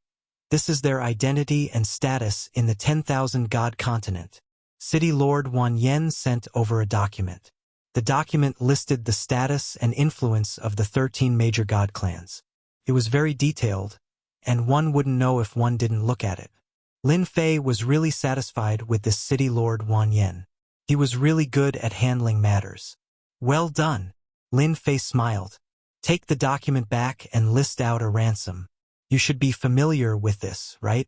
this is their identity and status in the 10,000 God continent. City Lord Wanyan sent over a document. The document listed the status and influence of the 13 major God clans. It was very detailed, and one wouldn't know if one didn't look at it. Lin Fei was really satisfied with this City Lord Wanyan. He was really good at handling matters. Well done. Lin Fei smiled. Take the document back and list out a ransom. You should be familiar with this, right?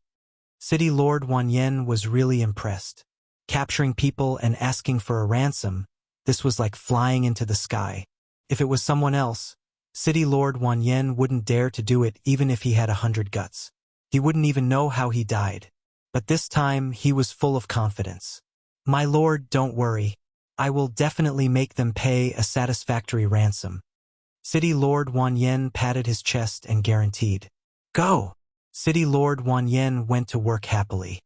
City Lord Wanyan was really impressed. Capturing people and asking for a ransom, this was like flying into the sky. If it was someone else, City Lord Wanyan wouldn't dare to do it even if he had 100 guts. He wouldn't even know how he died. But this time, he was full of confidence. My lord, don't worry. I will definitely make them pay a satisfactory ransom. City Lord Wanyan patted his chest and guaranteed. Go! City Lord Wanyan went to work happily.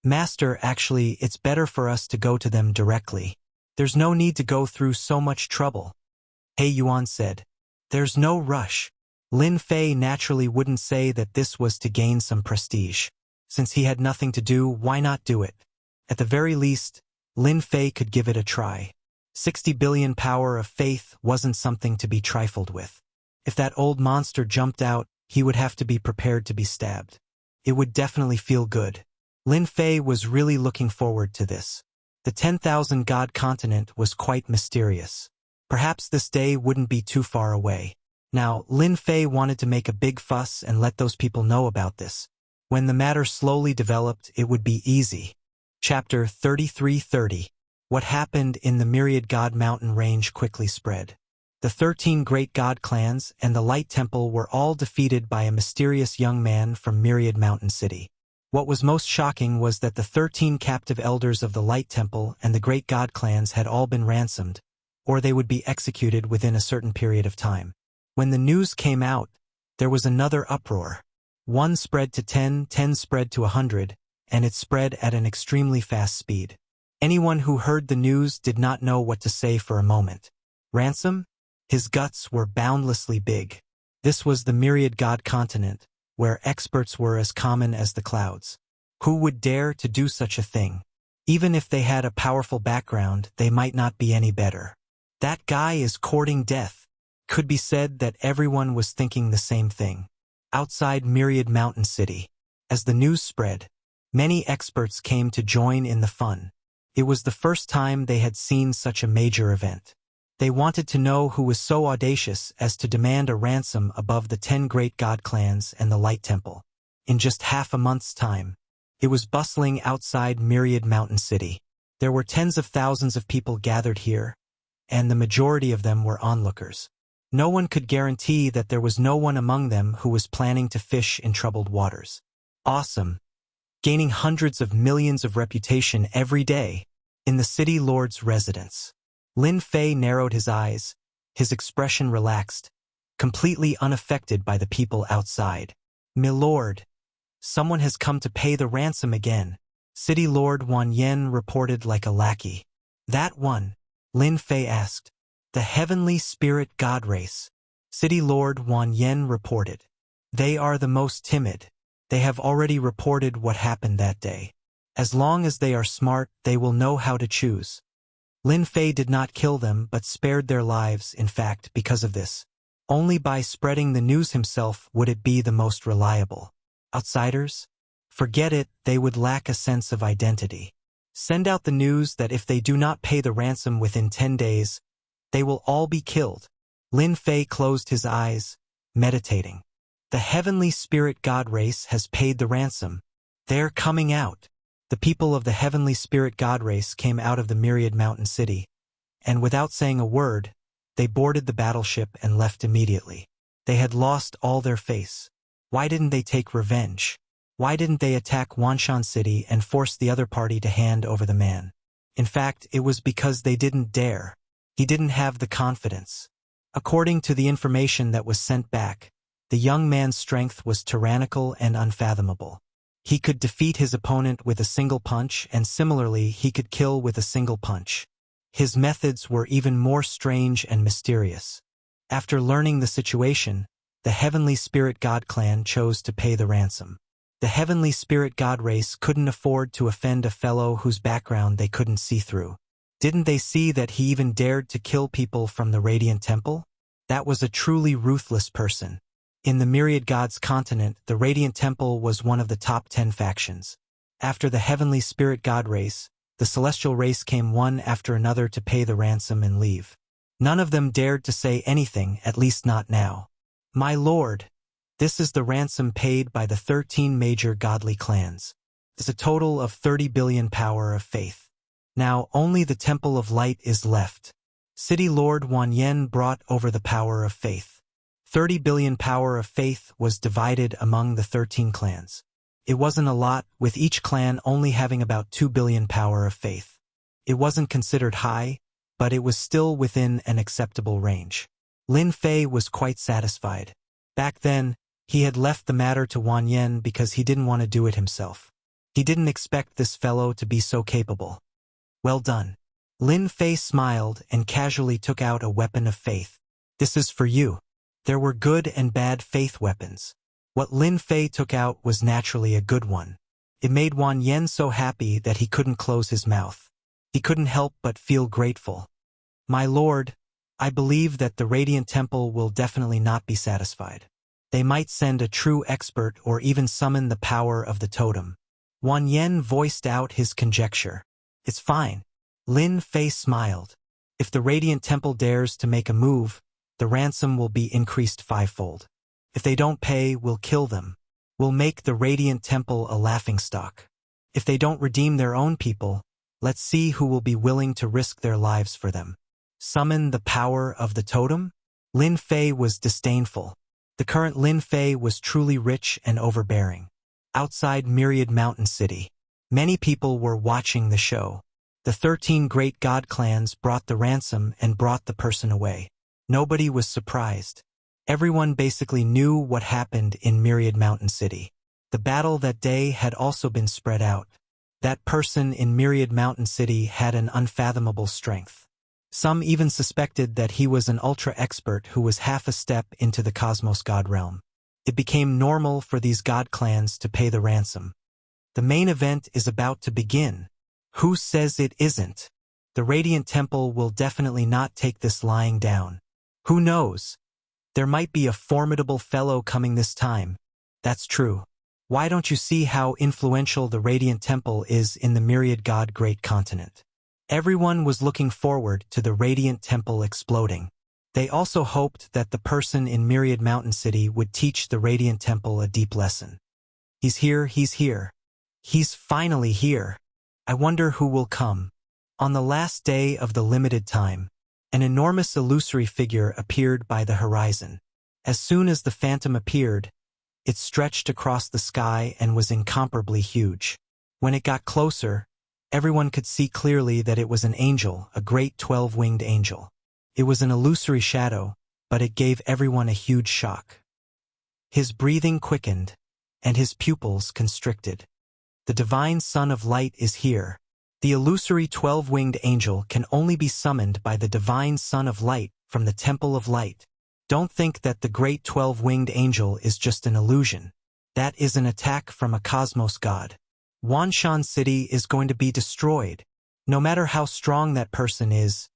Master, actually, it's better for us to go to them directly. There's no need to go through so much trouble. He Yuan said. There's no rush. Lin Fei naturally wouldn't say that this was to gain some prestige. Since he had nothing to do, why not do it? At the very least, Lin Fei could give it a try. 60 billion power of faith wasn't something to be trifled with. If that old monster jumped out, he would have to be prepared to be stabbed. It would definitely feel good. Lin Fei was really looking forward to this. The 10,000 God continent was quite mysterious. Perhaps this day wouldn't be too far away. Now, Lin Fei wanted to make a big fuss and let those people know about this. When the matter slowly developed, it would be easy. Chapter 33:30. What happened in the Myriad God Mountain range quickly spread. The 13 great God clans and the Light Temple were all defeated by a mysterious young man from Myriad Mountain City. What was most shocking was that the 13 captive elders of the Light Temple and the great God clans had all been ransomed, or they would be executed within a certain period of time. When the news came out, there was another uproar. 1 spread to 10, 10 spread to 100, and it spread at an extremely fast speed. Anyone who heard the news did not know what to say for a moment. Ransom? His guts were boundlessly big. This was the Myriad God continent, where experts were as common as the clouds. Who would dare to do such a thing? Even if they had a powerful background, they might not be any better. That guy is courting death. Could be said that everyone was thinking the same thing. Outside Myriad Mountain City, as the news spread, many experts came to join in the fun. It was the first time they had seen such a major event. They wanted to know who was so audacious as to demand a ransom above the 10 great God clans and the Light Temple. In just half a month's time, it was bustling outside Myriad Mountain City. There were tens of thousands of people gathered here, and the majority of them were onlookers. No one could guarantee that there was no one among them who was planning to fish in troubled waters. Awesome. Gaining hundreds of millions of reputation every day in the city lord's residence. Lin Fei narrowed his eyes, his expression relaxed, completely unaffected by the people outside. "Milord, someone has come to pay the ransom again," City Lord Wan Yen reported like a lackey. "That one?" Lin Fei asked. "The heavenly spirit god race," City Lord Wan Yen reported. "They are the most timid. They have already reported what happened that day. As long as they are smart, they will know how to choose." Lin Fei did not kill them but spared their lives, in fact, because of this. Only by spreading the news himself would it be the most reliable. Outsiders? Forget it, they would lack a sense of identity. Send out the news that if they do not pay the ransom within 10 days, they will all be killed. Lin Fei closed his eyes, meditating. The heavenly spirit god race has paid the ransom. They're coming out. The people of the heavenly spirit god race came out of the Myriad Mountain City, and without saying a word, they boarded the battleship and left immediately. They had lost all their face. Why didn't they take revenge? Why didn't they attack Wanshan City and force the other party to hand over the man? In fact, it was because they didn't dare. He didn't have the confidence. According to the information that was sent back, the young man's strength was tyrannical and unfathomable. He could defeat his opponent with a single punch, and similarly, he could kill with a single punch. His methods were even more strange and mysterious. After learning the situation, the Heavenly Spirit God clan chose to pay the ransom. The Heavenly Spirit God race couldn't afford to offend a fellow whose background they couldn't see through. Didn't they see that he even dared to kill people from the Radiant Temple? That was a truly ruthless person. In the Myriad Gods continent, the Radiant Temple was one of the top 10 factions. After the Heavenly Spirit God race, the Celestial race came one after another to pay the ransom and leave. None of them dared to say anything, at least not now. "My lord, this is the ransom paid by the 13 major godly clans. It's a total of 30 billion power of faith. Now only the Temple of Light is left." City Lord Wan Yen brought over the power of faith. 30 billion power of faith was divided among the 13 clans. It wasn't a lot, with each clan only having about 2 billion power of faith. It wasn't considered high, but it was still within an acceptable range. Lin Fei was quite satisfied. Back then, he had left the matter to Wan Yen because he didn't want to do it himself. He didn't expect this fellow to be so capable. "Well done." Lin Fei smiled and casually took out a weapon of faith. "This is for you." There were good and bad faith weapons. What Lin Fei took out was naturally a good one. It made Wan Yen so happy that he couldn't close his mouth. He couldn't help but feel grateful. "My lord, I believe that the Radiant Temple will definitely not be satisfied. They might send a true expert or even summon the power of the totem." Wan Yen voiced out his conjecture. "It's fine." Lin Fei smiled. "If the Radiant Temple dares to make a move, the ransom will be increased 5-fold. If they don't pay, we'll kill them. We'll make the Radiant Temple a laughingstock. If they don't redeem their own people, let's see who will be willing to risk their lives for them." Summon the power of the totem? Lin Fei was disdainful. The current Lin Fei was truly rich and overbearing. Outside Myriad Mountain City, many people were watching the show. The 13 great god clans brought the ransom and brought the person away. Nobody was surprised. Everyone basically knew what happened in Myriad Mountain City. The battle that day had also been spread out. That person in Myriad Mountain City had an unfathomable strength. Some even suspected that he was an ultra-expert who was half a step into the Cosmos God realm. It became normal for these god clans to pay the ransom. The main event is about to begin. Who says it isn't? The Radiant Temple will definitely not take this lying down. Who knows? There might be a formidable fellow coming this time. That's true. Why don't you see how influential the Radiant Temple is in the Myriad God Great Continent? Everyone was looking forward to the Radiant Temple exploding. They also hoped that the person in Myriad Mountain City would teach the Radiant Temple a deep lesson. He's here, he's here. He's finally here. I wonder who will come. On the last day of the limited time, an enormous illusory figure appeared by the horizon. As soon as the phantom appeared, it stretched across the sky and was incomparably huge. When it got closer, everyone could see clearly that it was an angel, a great 12-winged angel. It was an illusory shadow, but it gave everyone a huge shock. His breathing quickened, and his pupils constricted. The divine Son of Light is here. The illusory 12-winged angel can only be summoned by the divine Son of Light from the Temple of Light. Don't think that the great 12-winged angel is just an illusion. That is an attack from a cosmos god. Wanshan City is going to be destroyed. No matter how strong that person is,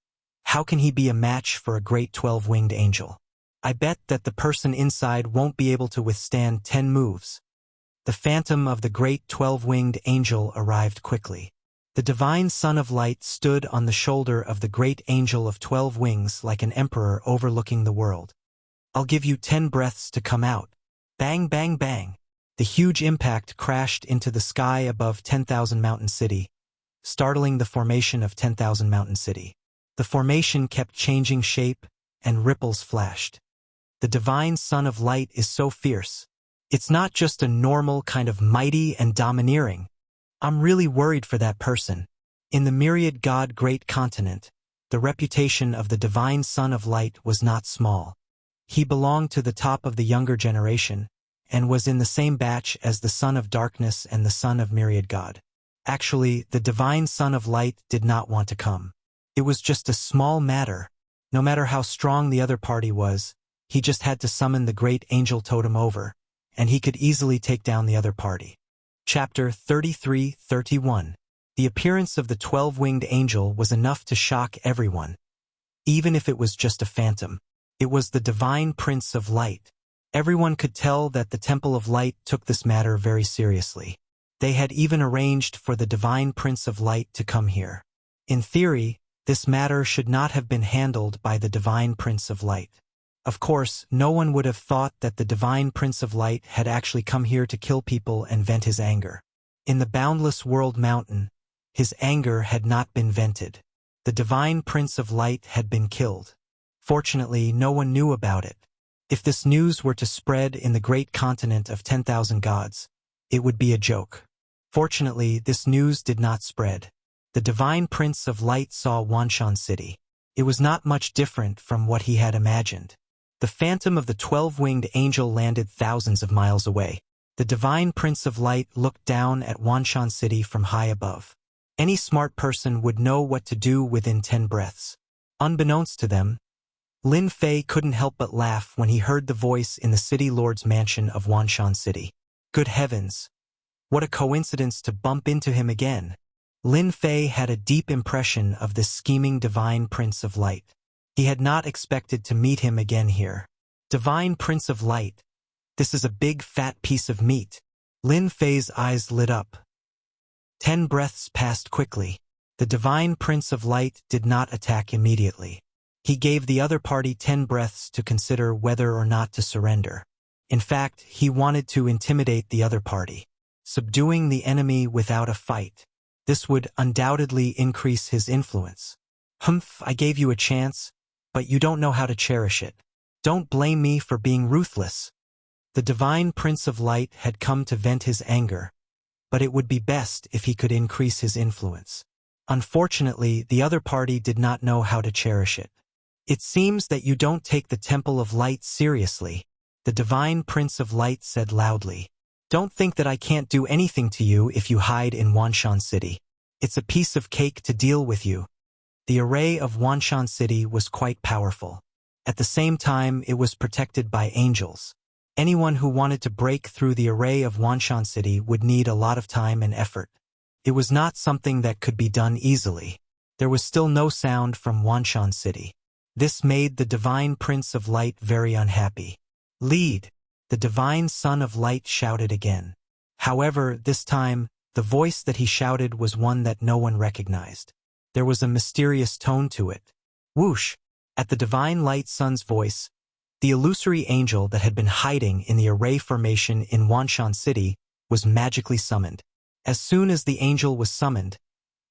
how can he be a match for a great 12-winged angel? I bet that the person inside won't be able to withstand 10 moves. The phantom of the great 12-winged angel arrived quickly. The divine Son of Light stood on the shoulder of the great angel of 12 wings like an emperor overlooking the world. I'll give you 10 breaths to come out. Bang, bang, bang. The huge impact crashed into the sky above 10,000 Mountain City, startling the formation of 10,000 Mountain City. The formation kept changing shape, and ripples flashed. The divine Son of Light is so fierce. It's not just a normal kind of mighty and domineering. I'm really worried for that person. In the myriad god great continent, the reputation of the divine Son of Light was not small. He belonged to the top of the younger generation, and was in the same batch as the Son of Darkness and the Son of Myriad God. Actually, the divine Son of Light did not want to come. It was just a small matter. No matter how strong the other party was, he just had to summon the great angel totem over, and he could easily take down the other party. Chapter 33-31. The appearance of the 12-winged angel was enough to shock everyone. Even if it was just a phantom, it was the divine Prince of Light. Everyone could tell that the Temple of Light took this matter very seriously. They had even arranged for the divine Prince of Light to come here. In theory, this matter should not have been handled by the divine Prince of Light. Of course, no one would have thought that the divine Prince of Light had actually come here to kill people and vent his anger. In the boundless world mountain, his anger had not been vented. The divine Prince of Light had been killed. Fortunately, no one knew about it. If this news were to spread in the great continent of 10,000 gods, it would be a joke. Fortunately, this news did not spread. The divine Prince of Light saw Wanshan City. It was not much different from what he had imagined. The phantom of the 12-winged angel landed thousands of miles away. The divine Prince of Light looked down at Wanshan City from high above. Any smart person would know what to do within 10 breaths. Unbeknownst to them, Lin Fei couldn't help but laugh when he heard the voice in the city lord's mansion of Wanshan City. Good heavens! What a coincidence to bump into him again. Lin Fei had a deep impression of this scheming divine Prince of Light. He had not expected to meet him again here. Divine Prince of Light. This is a big fat piece of meat. Lin Fei's eyes lit up. 10 breaths passed quickly. The divine Prince of Light did not attack immediately. He gave the other party 10 breaths to consider whether or not to surrender. In fact, he wanted to intimidate the other party, subduing the enemy without a fight. This would undoubtedly increase his influence. Humph, I gave you a chance, but you don't know how to cherish it. Don't blame me for being ruthless. The divine Prince of Light had come to vent his anger, but it would be best if he could increase his influence. Unfortunately, the other party did not know how to cherish it. It seems that you don't take the Temple of Light seriously, the divine Prince of Light said loudly. Don't think that I can't do anything to you if you hide in Wanshan City. It's a piece of cake to deal with you. The array of Wanshan City was quite powerful. At the same time, it was protected by angels. Anyone who wanted to break through the array of Wanshan City would need a lot of time and effort. It was not something that could be done easily. There was still no sound from Wanshan City. This made the divine Prince of Light very unhappy. Lead! The divine Son of Light shouted again. However, this time, the voice that he shouted was one that no one recognized. There was a mysterious tone to it. Whoosh! At the divine light son's voice, the illusory angel that had been hiding in the array formation in Wanshan City was magically summoned. As soon as the angel was summoned,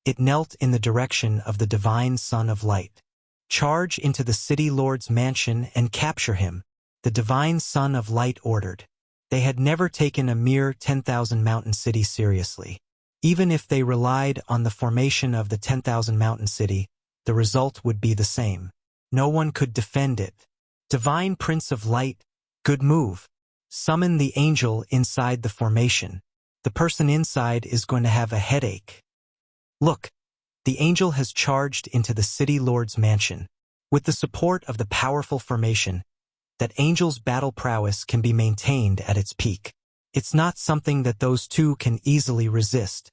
It knelt in the direction of the divine Son of Light. "Charge into the city lord's mansion and capture him," the divine Son of Light ordered. They had never taken a mere 10,000 mountain city seriously. Even if they relied on the formation of the 10,000 mountain city, the result would be the same. No one could defend it. "Divine Prince of Light, good move. Summon the angel inside the formation. The person inside is going to have a headache." Look, the angel has charged into the city lord's mansion. With the support of the powerful formation, that angel's battle prowess can be maintained at its peak. It's not something that those two can easily resist.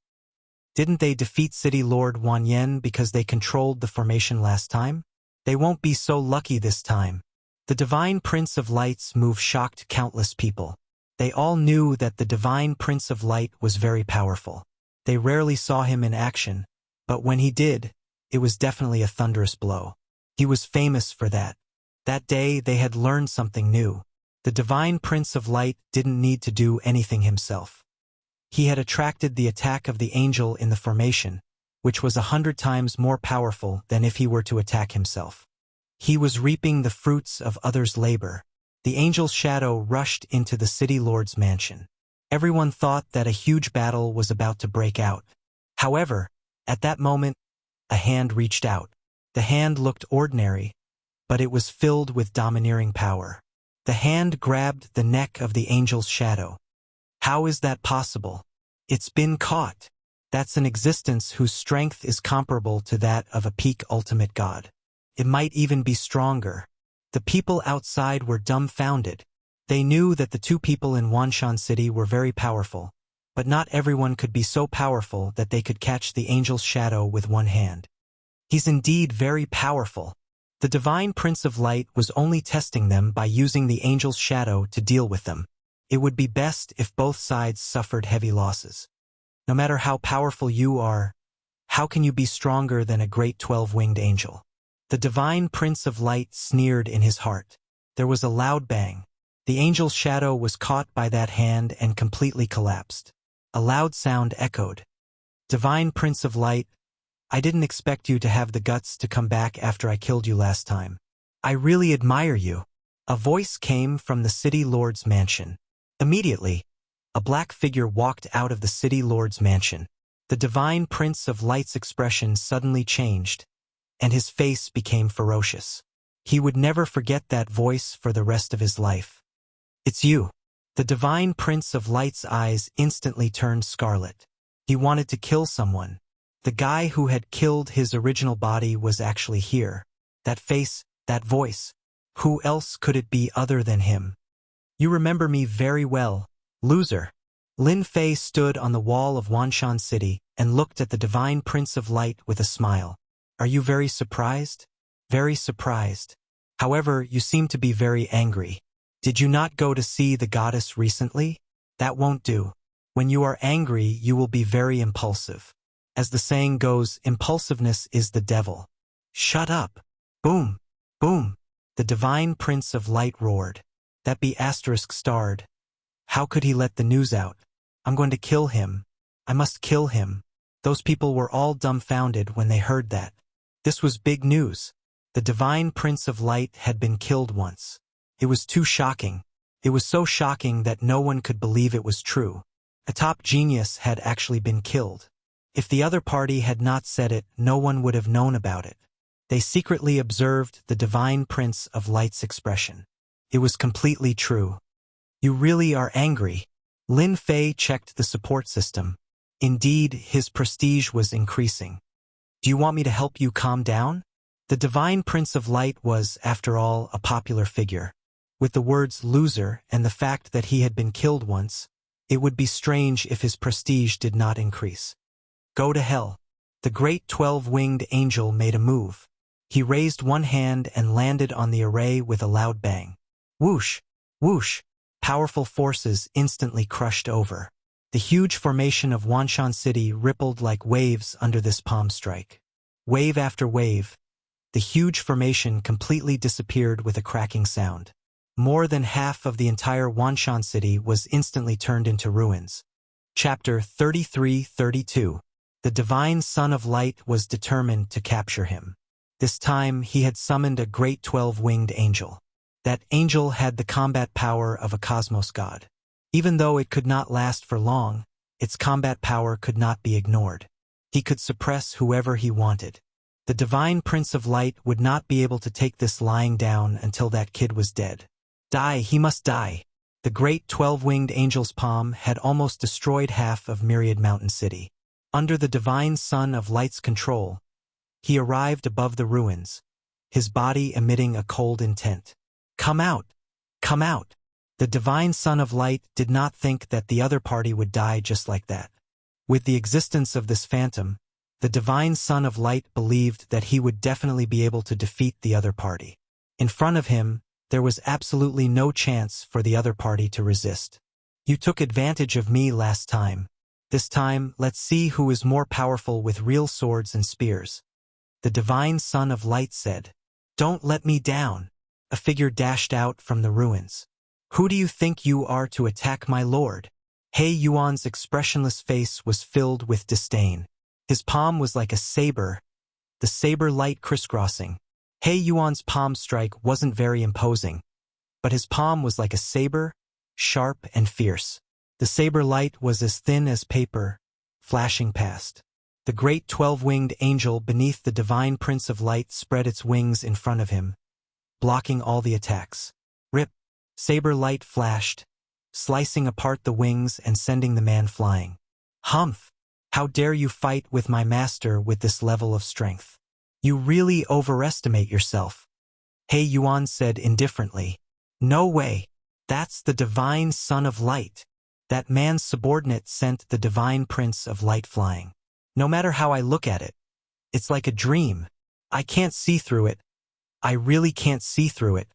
Didn't they defeat City Lord Wan Yen because they controlled the formation last time? They won't be so lucky this time. The Divine Prince of Light's move shocked countless people. They all knew that the Divine Prince of Light was very powerful. They rarely saw him in action, but when he did, it was definitely a thunderous blow. He was famous for that. That day they had learned something new. The Divine Prince of Light didn't need to do anything himself. He had attracted the attack of the angel in the formation, which was 100 times more powerful than if he were to attack himself. He was reaping the fruits of others' labor. The angel's shadow rushed into the city lord's mansion. Everyone thought that a huge battle was about to break out. However, at that moment, a hand reached out. The hand looked ordinary, but it was filled with domineering power. The hand grabbed the neck of the angel's shadow. How is that possible? It's been caught. That's an existence whose strength is comparable to that of a peak ultimate god. It might even be stronger. The people outside were dumbfounded. They knew that the two people in Wanshan City were very powerful, but not everyone could be so powerful that they could catch the angel's shadow with one hand. He's indeed very powerful. The Divine Prince of Light was only testing them by using the angel's shadow to deal with them. It would be best if both sides suffered heavy losses. No matter how powerful you are, how can you be stronger than a great 12-winged angel? The Divine Prince of Light sneered in his heart. There was a loud bang. The angel's shadow was caught by that hand and completely collapsed. A loud sound echoed. "Divine Prince of Light, I didn't expect you to have the guts to come back after I killed you last time. I really admire you." A voice came from the city lord's mansion. Immediately, a black figure walked out of the city lord's mansion. The Divine Prince of Light's expression suddenly changed, and his face became ferocious. He would never forget that voice for the rest of his life. "It's you." The Divine Prince of Light's eyes instantly turned scarlet. He wanted to kill someone. The guy who had killed his original body was actually here. That face, that voice. Who else could it be other than him? "You remember me very well, loser." Lin Fei stood on the wall of Wanshan City and looked at the Divine Prince of Light with a smile. "Are you very surprised?" "Very surprised. However, you seem to be very angry. Did you not go to see the goddess recently? That won't do. When you are angry, you will be very impulsive. As the saying goes, impulsiveness is the devil." "Shut up." Boom, boom. The Divine Prince of Light roared. That be asterisk starred. How could he let the news out? "I'm going to kill him. I must kill him." Those people were all dumbfounded when they heard that. This was big news. The Divine Prince of Light had been killed once. It was too shocking. It was so shocking that no one could believe it was true. A top genius had actually been killed. If the other party had not said it, no one would have known about it. They secretly observed the Divine Prince of Light's expression. It was completely true. "You really are angry." Lin Fei checked the support system. Indeed, his prestige was increasing. "Do you want me to help you calm down?" The Divine Prince of Light was, after all, a popular figure. With the words loser and the fact that he had been killed once, it would be strange if his prestige did not increase. "Go to hell." The great 12-winged angel made a move. He raised one hand and landed on the array with a loud bang. Whoosh, whoosh. Powerful forces instantly crushed over. The huge formation of Wanshan City rippled like waves under this palm strike. Wave after wave, the huge formation completely disappeared with a cracking sound. More than half of the entire Wanshan City was instantly turned into ruins. Chapter 33-32. The divine Son of Light was determined to capture him. This time he had summoned a great 12-winged angel. That angel had the combat power of a cosmos god. Even though it could not last for long, its combat power could not be ignored. He could suppress whoever he wanted. The divine Prince of Light would not be able to take this lying down until that kid was dead. Die, he must die. The great 12-winged angel's palm had almost destroyed half of Myriad Mountain City. Under the divine Son of Light's control, he arrived above the ruins, his body emitting a cold intent. Come out! Come out! The divine Son of Light did not think that the other party would die just like that. With the existence of this phantom, the divine Son of Light believed that he would definitely be able to defeat the other party. In front of him, there was absolutely no chance for the other party to resist. You took advantage of me last time. This time, let's see who is more powerful with real swords and spears. The divine Son of Light said. Don't let me down. A figure dashed out from the ruins. Who do you think you are to attack my lord? He Yuan's expressionless face was filled with disdain. His palm was like a saber, the saber light crisscrossing. He Yuan's palm strike wasn't very imposing, but his palm was like a saber, sharp and fierce. The saber light was as thin as paper, flashing past. The great 12-winged angel beneath the divine Prince of Light spread its wings in front of him, blocking all the attacks. Rip! Saber light flashed, slicing apart the wings and sending the man flying. Humph! How dare you fight with my master with this level of strength? You really overestimate yourself. He Yuan said indifferently. No way. That's the divine Son of Light. That man's subordinate sent the divine Prince of Light flying. No matter how I look at it, it's like a dream. I can't see through it. I really can't see through it.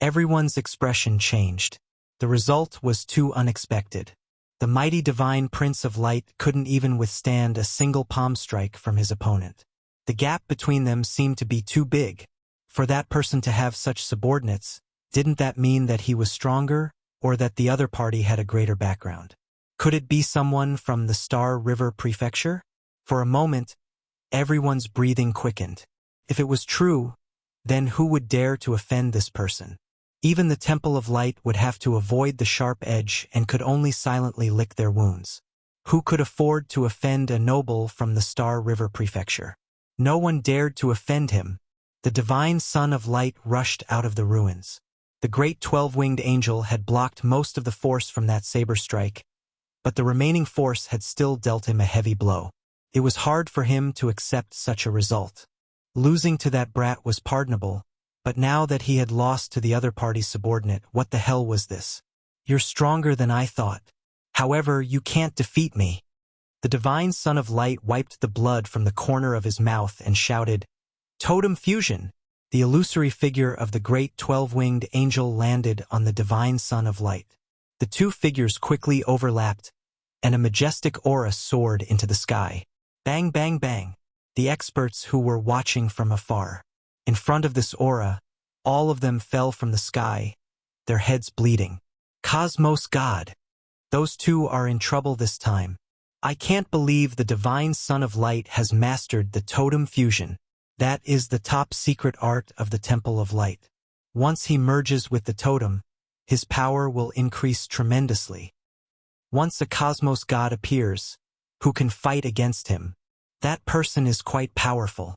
Everyone's expression changed. The result was too unexpected. The mighty divine Prince of Light couldn't even withstand a single palm strike from his opponent. The gap between them seemed to be too big. For that person to have such subordinates, didn't that mean that he was stronger, or that the other party had a greater background? Could it be someone from the Star River Prefecture? For a moment, everyone's breathing quickened. If it was true, then who would dare to offend this person? Even the Temple of Light would have to avoid the sharp edge and could only silently lick their wounds. Who could afford to offend a noble from the Star River Prefecture? No one dared to offend him. The divine Son of Light rushed out of the ruins. The great 12-winged angel had blocked most of the force from that saber strike, but the remaining force had still dealt him a heavy blow. It was hard for him to accept such a result. Losing to that brat was pardonable, but now that he had lost to the other party's subordinate, what the hell was this? You're stronger than I thought. However, you can't defeat me. The divine Son of Light wiped the blood from the corner of his mouth and shouted, Totem fusion! The illusory figure of the great 12-winged angel landed on the divine Son of Light. The two figures quickly overlapped, and a majestic aura soared into the sky. Bang, bang, bang! The experts who were watching from afar. In front of this aura, all of them fell from the sky, their heads bleeding. Cosmos God! Those two are in trouble this time. I can't believe the divine Son of Light has mastered the totem fusion. That is the top secret art of the Temple of Light. Once he merges with the totem, his power will increase tremendously. Once a Cosmos God appears, who can fight against him, that person is quite powerful.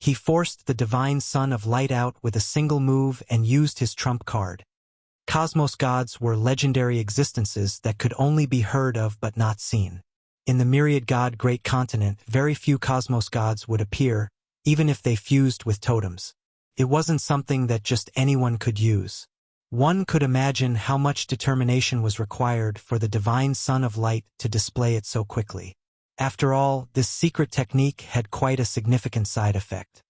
He forced the divine Son of Light out with a single move and used his trump card. Cosmos gods were legendary existences that could only be heard of but not seen. In the myriad god great continent, very few cosmos gods would appear, even if they fused with totems. It wasn't something that just anyone could use. One could imagine how much determination was required for the divine Son of Light to display it so quickly. After all, this secret technique had quite a significant side effect.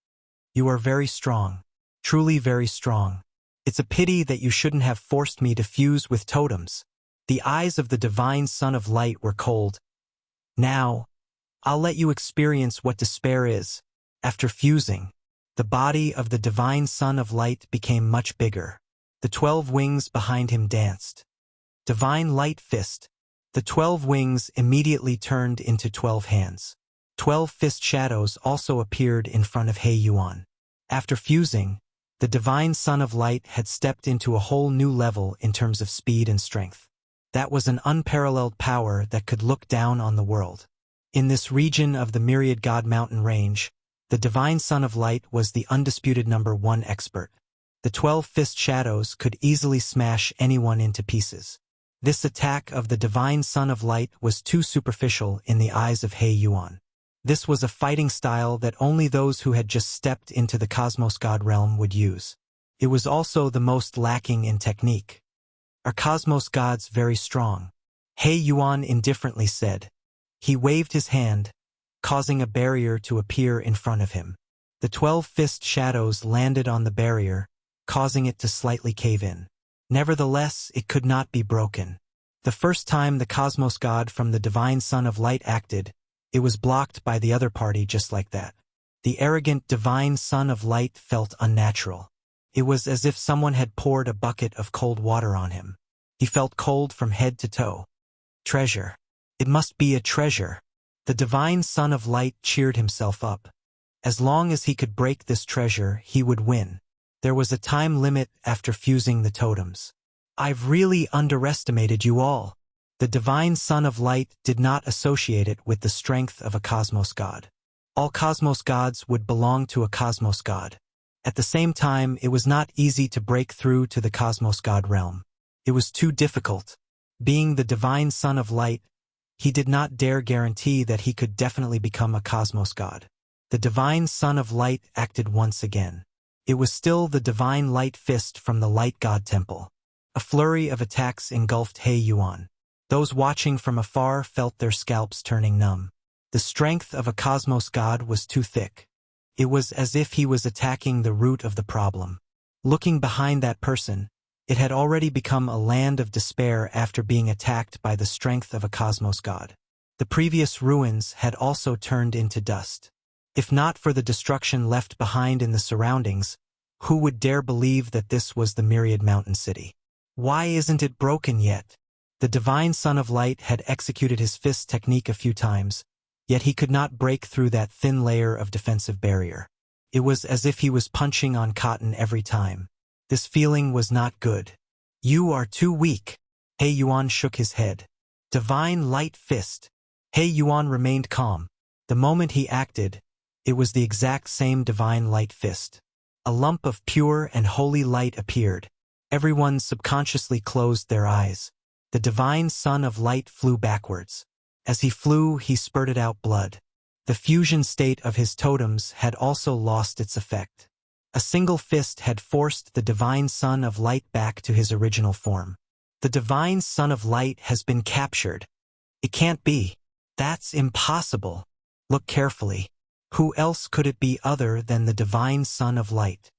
You are very strong, truly very strong. It's a pity that you shouldn't have forced me to fuse with totems. The eyes of the divine Son of Light were cold. Now, I'll let you experience what despair is. After fusing, the body of the divine Son of Light became much bigger. The 12 wings behind him danced. Divine Light Fist. The 12 wings immediately turned into 12 hands. 12 fist shadows also appeared in front of He Yuan. After fusing, the divine Son of Light had stepped into a whole new level in terms of speed and strength. That was an unparalleled power that could look down on the world. In this region of the Myriad God Mountain range, the divine Son of Light was the undisputed #1 expert. The 12 fist shadows could easily smash anyone into pieces. This attack of the divine Son of Light was too superficial in the eyes of He Yuan. This was a fighting style that only those who had just stepped into the Cosmos God realm would use. It was also the most lacking in technique. Are Cosmos Gods very strong? He Yuan indifferently said. He waved his hand, causing a barrier to appear in front of him. The 12 fist shadows landed on the barrier, causing it to slightly cave in. Nevertheless, it could not be broken. The first time the Cosmos God from the divine Son of Light acted, it was blocked by the other party just like that. The arrogant divine Son of Light felt unnatural. It was as if someone had poured a bucket of cold water on him. He felt cold from head to toe. Treasure. It must be a treasure. The divine Son of Light cheered himself up. As long as he could break this treasure, he would win. There was a time limit after fusing the totems. I've really underestimated you all. The divine Son of Light did not associate it with the strength of a Cosmos God. All Cosmos Gods would belong to a Cosmos God. At the same time, it was not easy to break through to the Cosmos God realm. It was too difficult. Being the divine Son of Light, he did not dare guarantee that he could definitely become a Cosmos God. The divine Son of Light acted once again. It was still the divine light fist from the Light God Temple. A flurry of attacks engulfed He Yuan. Those watching from afar felt their scalps turning numb. The strength of a Cosmos God was too thick. It was as if he was attacking the root of the problem. Looking behind that person, it had already become a land of despair after being attacked by the strength of a Cosmos God. The previous ruins had also turned into dust. If not for the destruction left behind in the surroundings, who would dare believe that this was the Myriad Mountain City? Why isn't it broken yet? The divine Son of Light had executed his fist technique a few times, yet he could not break through that thin layer of defensive barrier. It was as if he was punching on cotton every time. This feeling was not good. You are too weak. He Yuan shook his head. Divine light fist. He Yuan remained calm. The moment he acted, it was the exact same divine light fist. A lump of pure and holy light appeared. Everyone subconsciously closed their eyes. The divine Son of Light flew backwards. As he flew, he spurted out blood. The fusion state of his totems had also lost its effect. A single fist had forced the divine Son of Light back to his original form. The divine Son of Light has been captured. It can't be. That's impossible. Look carefully. Who else could it be other than the divine Son of Light?